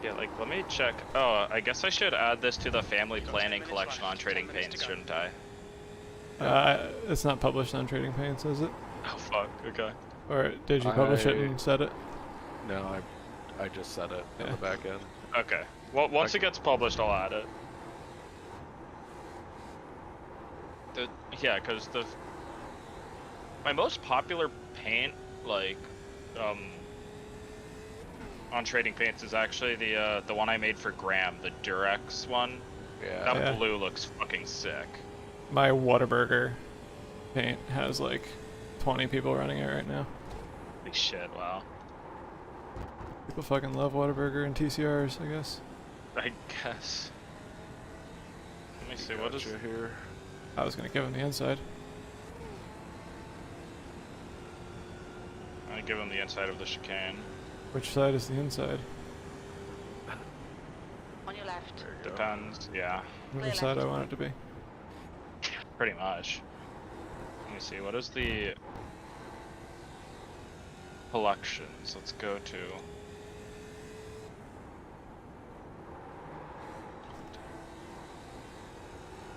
Yeah, like, let me check. Oh, I guess I should add this to the family planning collection on Trading Paints, shouldn't I? It's not published on Trading Paints, is it? Oh, fuck, okay. Or did you publish it and set it? No, I just set it on the back end. Okay. Well, once it gets published, I'll add it. Yeah, because my most popular paint, like, on Trading Paints is actually the one I made for Graham, the Durex one. Yeah. That blue looks fucking sick. My Whataburger paint has like 20 people running it right now. Holy shit, wow. People fucking love Whataburger and TCRs, I guess. I guess. Let me see, what is it here? I was gonna give him the inside. I'm gonna give him the inside of the chicane. Which side is the inside? On your left. Depends, yeah. Which side I want it to be. Pretty much. Let me see, what is the collections? Let's go to.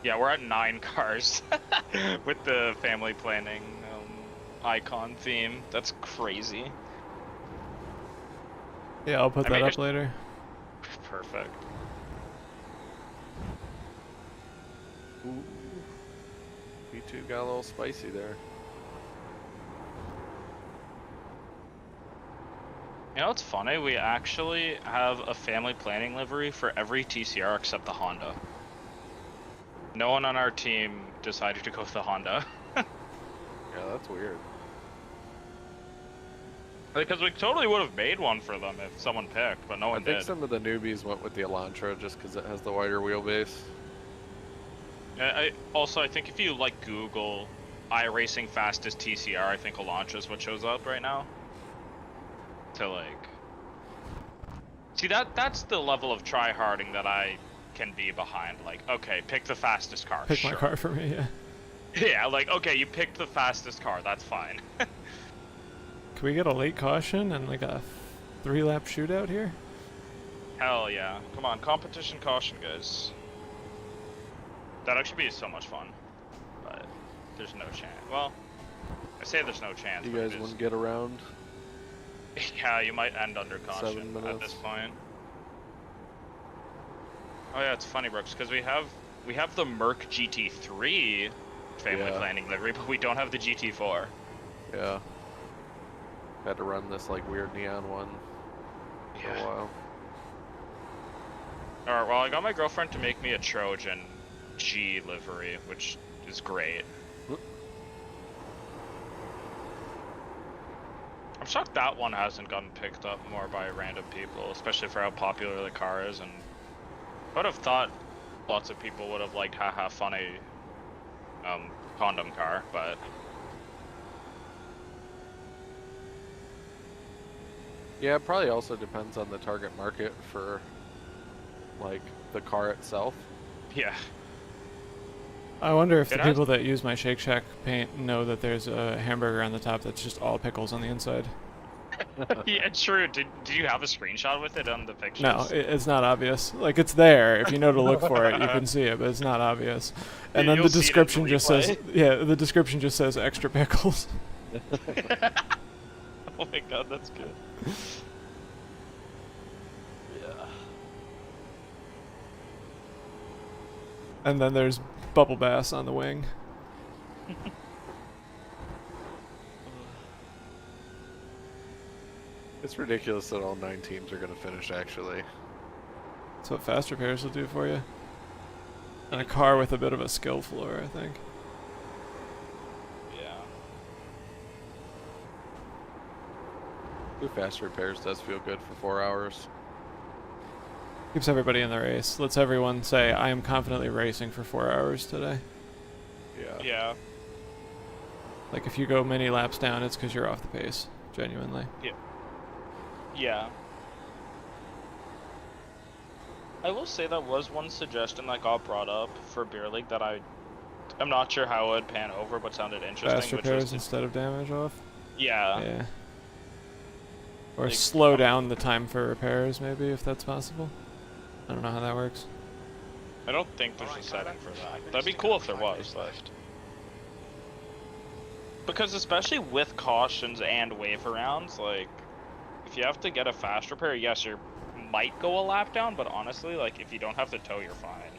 Yeah, we're at 9 cars with the family planning icon theme. That's crazy. Yeah, I'll put I that mean, up later. Perfect. Ooh. V2 got a little spicy there. You know what's funny? We actually have a family planning livery for every TCR except the Honda. No one on our team decided to go with the Honda. Yeah, that's weird. Because we totally would have made one for them if someone picked, but no one did. I think some of the newbies went with the Elantra just because it has the wider wheelbase. I think if you like Google iRacing fastest TCR, I think Elantra is what shows up right now. To like, see that's the level of try-harding that I can be behind. Like, okay, pick the fastest car. Pick my car for me, yeah. Yeah, like, okay, you picked the fastest car. That's fine. Can we get a late caution and like a 3-lap shootout here? Hell yeah! Come on, competition caution, guys. That actually be so much fun, but there's no chance. Well, I say there's no chance. You guys wouldn't get around? Yeah, you might end under caution at this point. Oh yeah, it's funny, Brooks, because we have the Merc GT3 family planning livery, but we don't have the GT4. Yeah. Had to run this like weird neon one for a while. Alright, well I got my girlfriend to make me a Trojan G livery, which is great. I'm shocked that one hasn't gotten picked up more by random people, especially for how popular the car is, and I would have thought lots of people would have liked haha funny condom car, but Yeah, it probably also depends on the target market for, like, the car itself. Yeah. I wonder if It the has- people that use my Shake Shack paint know that there's a hamburger on the top that's just all pickles on the inside. Yeah, true. Did you have a screenshot with it on the pictures? No, it's not obvious. Like, it's there. If you know to look for it, you can see it, but it's not obvious. And then You'll the see it in the description just says, replay. yeah, the description just says extra pickles. Oh my god, that's good. Yeah. And then there's bubble bass on the wing. It's ridiculous that all 9 teams are going to finish, actually. That's what fast repairs will do for you. And a car with a bit of a skill floor, I think. Yeah. Blue fast repairs does feel good for 4 hours. Keeps everybody in the race. Lets everyone say, I am confidently racing for 4 hours today. Yeah. Yeah. Like, if you go many laps down, it's because you're off the pace. Genuinely. Yeah. Yeah. I will say that was one suggestion that got brought up for Beer League that I'm not sure how it would pan over, but sounded interesting. Fast which repairs was instead of damage off? Yeah. Yeah. Or Like, slow down the time for repairs, maybe, if that's possible. I don't know how that works. I don't think there's a setting for that. That'd be cool if there was. Left. Because especially with cautions and wave rounds, like, if you have to get a fast repair, yes, you might go a lap down, but honestly, like, if you don't have to tow, you're fine.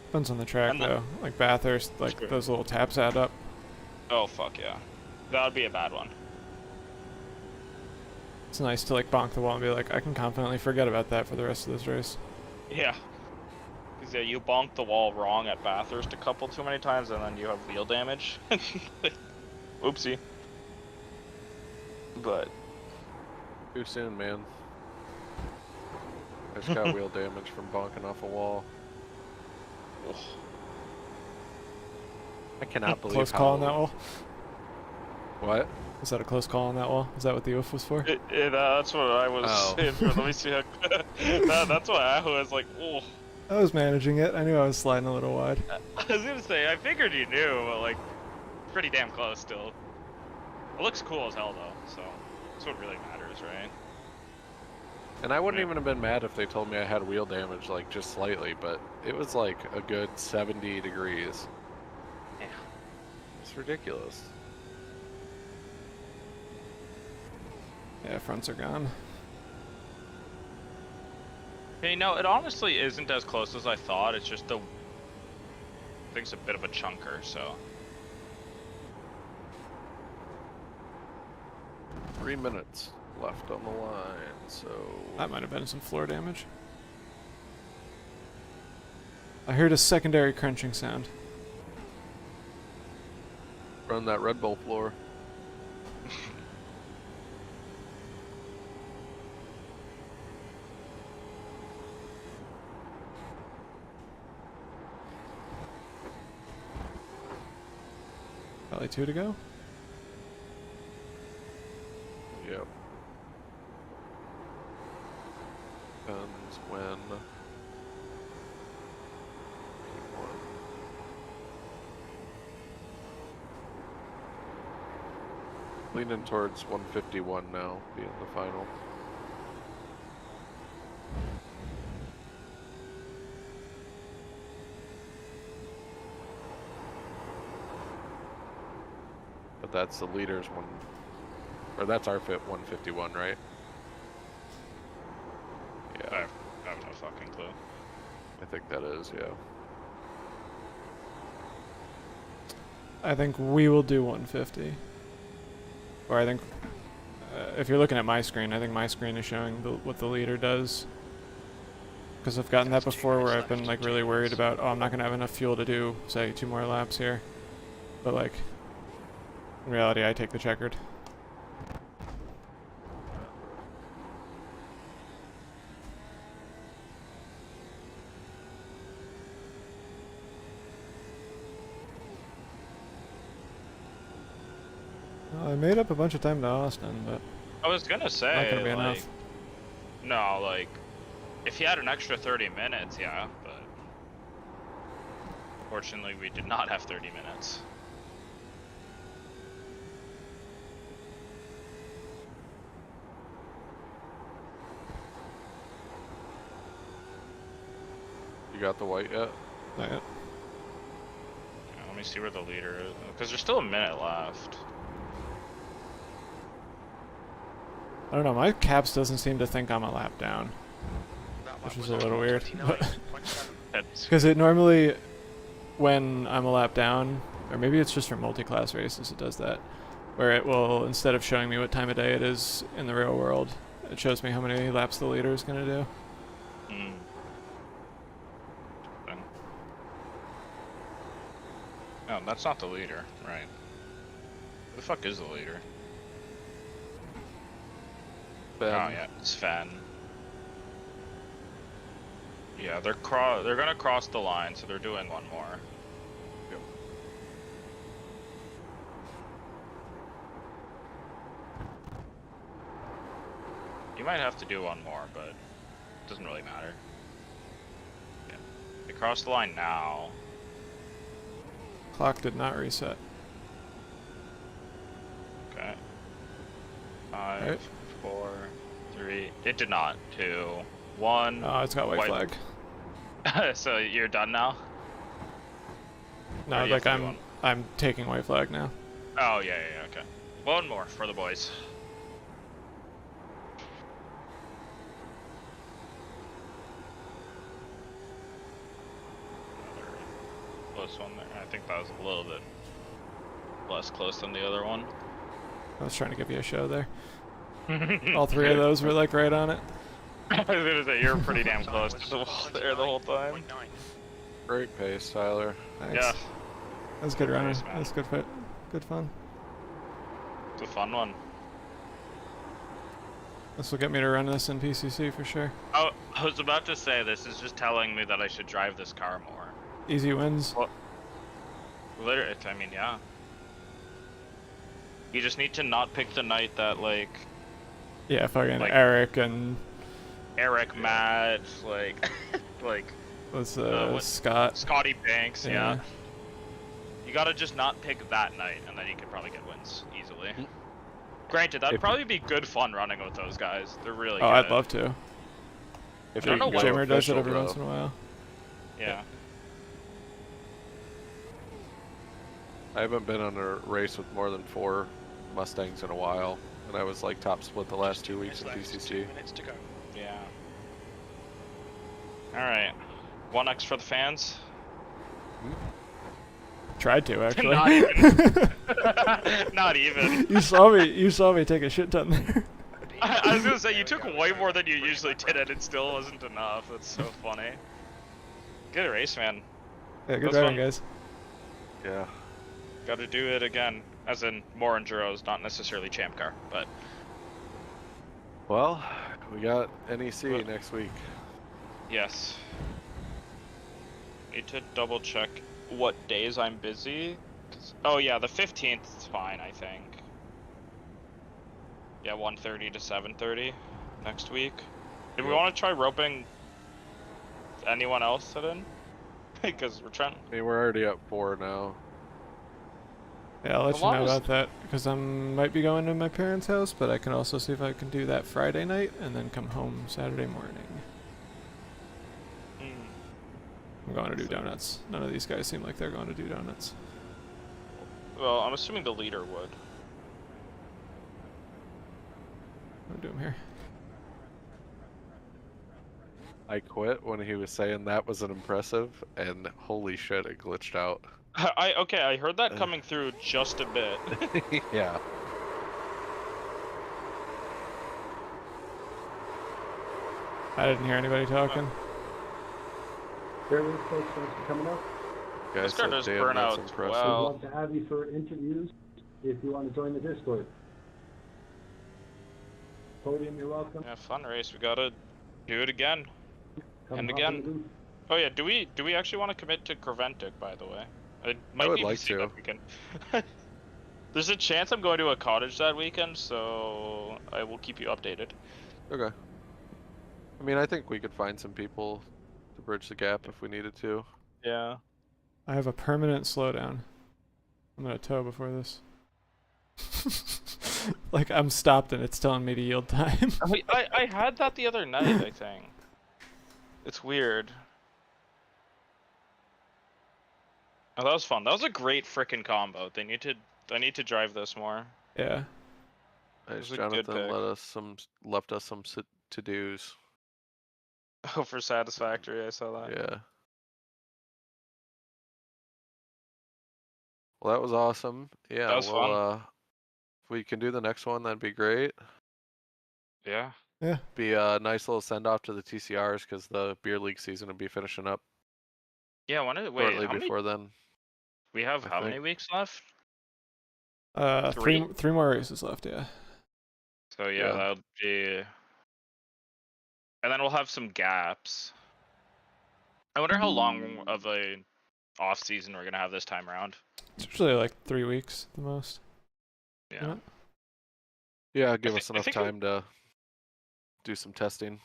Depends on the track, And then- though. Like Bathurst, like, True. those little taps add up. Oh, fuck yeah. That would be a bad one. It's nice to, like, bonk the wall and be like, I can confidently forget about that for the rest of this race. Yeah. Because, yeah, you bonked the wall wrong at Bathurst a couple too many times, and then you have wheel damage. Oopsie. But Too soon, man. I just got wheel damage from bonking off a wall. ugh. I cannot believe Close how... call on that wall? What? Was that a close call on that wall? Is that what the oof was for? That's what I was Oh. saying. Let me see how... that's why I was like, oh. I was managing it. I knew I was sliding a little wide. I was gonna say, I figured you knew, but, like, pretty damn close still. It looks cool as hell, though, so that's what really matters, right? And I wouldn't Yeah. even have been mad if they told me I had wheel damage, like, just slightly, but it was, like, a good 70 degrees. Yeah. It's ridiculous. Yeah, fronts are gone. Hey, no, it honestly isn't as close as I thought. It's just the thing's a bit of a chunker, so. 3 minutes left on the line, so... That might have been some floor damage. I heard a secondary crunching sound. Run that Red Bull floor. Probably 2 to go. Yep. Depends when... Leaning towards 151 now, being the final. But that's the leader's one, or that's our fit 151, right? Yeah, I have no fucking clue. I think that is, yeah. I think we will do 150. Or I think, if you're looking at my screen, I think my screen is showing what the leader does. Because I've gotten that before where I've been like really worried about, oh, I'm not going to have enough fuel to do, say, 2 more laps here. But like, in reality, I take the checkered. Well, I made up a bunch of time to Austin, but I was gonna say, not gonna be like, enough. no, like, if you had an extra 30 minutes, yeah, but fortunately we did not have 30 minutes. You got the white yet? Not yet. Yeah, let me see where the leader is, because there's still a minute left. I don't know, my caps doesn't seem to think I'm a lap down, That which lap is was a little weird. 29.7. That's Because it normally, when I'm a lap down, or maybe it's just for multi-class races it does that, where it will, instead of showing me what time of day it is in the real world, it shows me how many laps the leader is going to do. Oh, that's not the leader, right? Who the fuck is the leader? Ben. Oh yeah, it's Fen. Yeah, they're gonna cross the line, so they're doing one more. Yep. You might have to do one more, but it doesn't really matter. Yeah. They cross the line now. Clock did not reset. Okay. 5, Right. 4, 3. It did not. 2, 1. Oh, it's got white flag. So you're done now? No, Or do you like have to do I'm taking white flag now. Oh yeah, okay. One more for the boys. Another close one there. I think that was a little bit less close than the other one. I was trying to give you a show there. All three of those were like right on it. I was gonna say you're pretty damn close to the wall there the whole time. Great pace, Tyler. Nice. Yeah, That was good running. Nice, man. That was good fit. Good fun. it's a fun one. This will get me to run this in PCC for sure. Oh, I was about to say this is just telling me that I should drive this car more. Easy wins. Well, literally, I mean, yeah. You just need to not pick the night that like Yeah, fucking like- Eric and Eric, Matt, like like was what- Scott. Scotty Banks, yeah. Yeah. You gotta just not pick that night, and then you can probably get wins easily. Granted, that'd If- probably be good fun running with those guys. They're really Oh, good. I'd love to. If I don't know what- Jammer does it official, every once though. in a while. Yeah. I haven't been on a race with more than 4 Mustangs in a while, and I was like top split the last 2 weeks in Minutes left, PCC. 2 minutes to go. Yeah. Alright. 1x for the fans? Tried to actually. Not even. Not even. You saw me take a shit ton there. I was gonna say, you took way more than you usually did, and it still wasn't enough. That's so funny. Good race, man. Yeah, good That's driving, fun. guys. Yeah. Gotta do it again. As in, more Enduros, not necessarily ChampCar, but... Well, we got NEC Well- next week. Yes. Need to double check what days I'm busy. Oh yeah, the 15th is fine, I think. Yeah, 1:30 to 7:30 next week. Do we Yep. want to try roping anyone else in? Because we're trying. I mean, we're already at 4 now. Yeah, I'll let As you long know as- about that because I might be going to my parents' house, but I can also see if I can do that Friday night and then come home Saturday morning. I'm going to do donuts. None of these guys seem like they're going to do donuts. Well, I'm assuming the leader would. I'll do them here. I quit when he was saying that was an impressive, and holy shit, it glitched out. Okay, I heard that coming through just a bit. Yeah. I didn't hear anybody talking. Very good, folks. Thanks for coming up. Guys This car said, does "Damn, burn that's out impressive." well. We'd love to have you for interviews if you want to join the Discord. Podium, you're welcome. Yeah, fun race. We gotta do it again. Come And hop again. in the booth. Oh yeah, do we actually want to commit to Creventic, by the way? It might would be the like scene to. that we can. There's a chance I'm going to a cottage that weekend, so I will keep you updated. Okay. I mean, I think we could find some people to bridge the gap if we needed to. Yeah. I have a permanent slowdown. I'm gonna tow before this. Like, I'm stopped and it's telling me to yield time. I had that the other night, I think. It's weird. Oh, that was fun. That was a great frickin' combo. I need to drive this more. Yeah. Nice, was a good Jonathan pick. left us some to-dos. Oh, for Satisfactory, I saw that. Yeah. Well, that was awesome. Yeah, That was fun. If we can do the next one, that'd be great. Yeah. Yeah. Be a nice little send-off to the TCRs because the beer league season will be finishing up Yeah, wait, shortly how many? before then. We have I how many think. weeks left? Three more races left, yeah. So yeah, that'll be... And then we'll have some gaps. I wonder how long of a off season we're gonna have this time around. It's usually like 3 weeks the most. Yeah. Yeah, give us enough time to do some testing.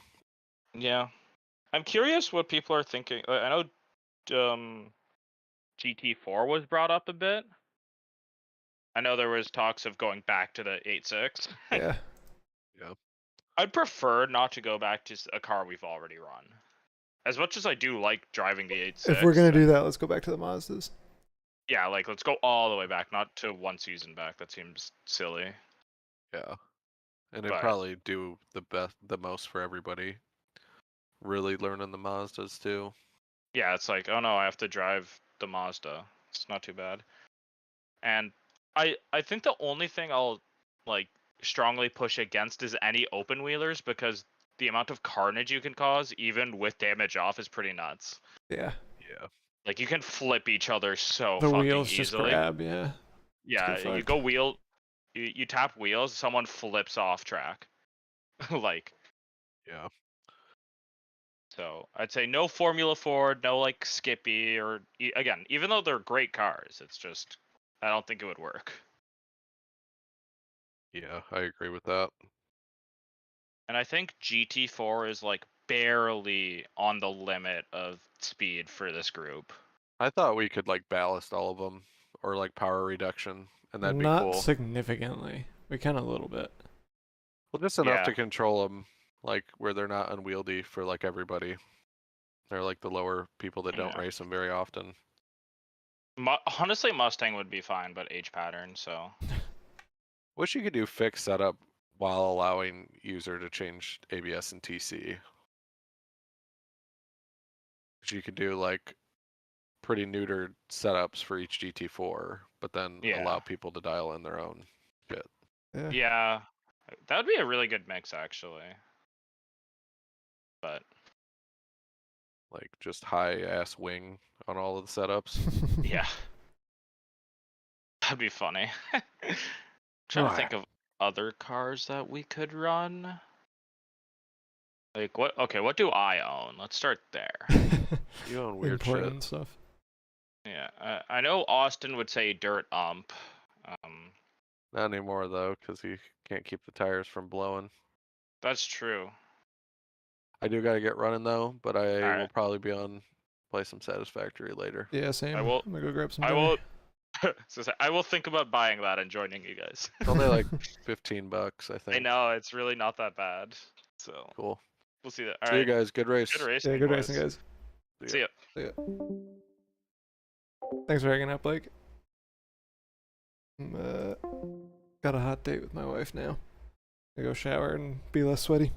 Yeah. I'm curious what people are thinking. I know GT4 was brought up a bit. I know there was talks of going back to the 8.6. Yeah. Yeah. I'd prefer not to go back to a car we've already run. As much as I do like driving the 8.6. If we're gonna do that, let's go back to the Mazdas. Yeah, like let's go all the way back, not to one season back. That seems silly. Yeah. And it'd probably do the most for everybody. Really learning the Mazdas too. Yeah, it's like, oh no, I have to drive the Mazda. It's not too bad. And I think the only thing I'll like strongly push against is any open wheelers, because the amount of carnage you can cause even with damage off is pretty nuts. Yeah. Yeah. Like you can flip each other so the fucking wheels easily. just grab, yeah. Yeah, you go wheel, you tap wheels, someone flips off track. Like. Yeah. So I'd say no Formula Ford, no like Skippy, or again, even though they're great cars, it's just I don't think it would work. Yeah, I agree with that. And I think GT4 is like barely on the limit of speed for this group. I thought we could like ballast all of them or like power reduction, and that'd be cool. Not significantly. We can a little bit. Well, just enough to control them, like where they're not unwieldy for like everybody. They're like the lower people that don't race them very often. Honestly, Mustang would be fine, but H pattern, so. Wish you could do fixed setup while allowing user to change ABS and TC. You could do like pretty neutered setups for each GT4, but then allow people to dial in their own shit. Yeah, that would be a really good mix actually. But like just high ass wing on all of the setups. Yeah. That'd be funny. Trying to think of other cars that we could run. Like what? Okay, what do I own? Let's start there. You own weird Important shit. stuff. Yeah, I know Austin would say dirt ump. Not anymore though, because he can't keep the tires from blowing. That's true. I do gotta get running though, but I will probably be on play some Satisfactory later. Yeah, same. I will. I'm gonna go grab some. I will. So I will think about buying that and joining you guys. It's only like $15, I think. I know, it's really not that bad. So cool. We'll see that. See you guys. Good race. Good racing. Yeah, good boys. racing, guys. See ya. See ya. Thanks for hanging out, Blake. Got a hot date with my wife now. I go shower and be less sweaty.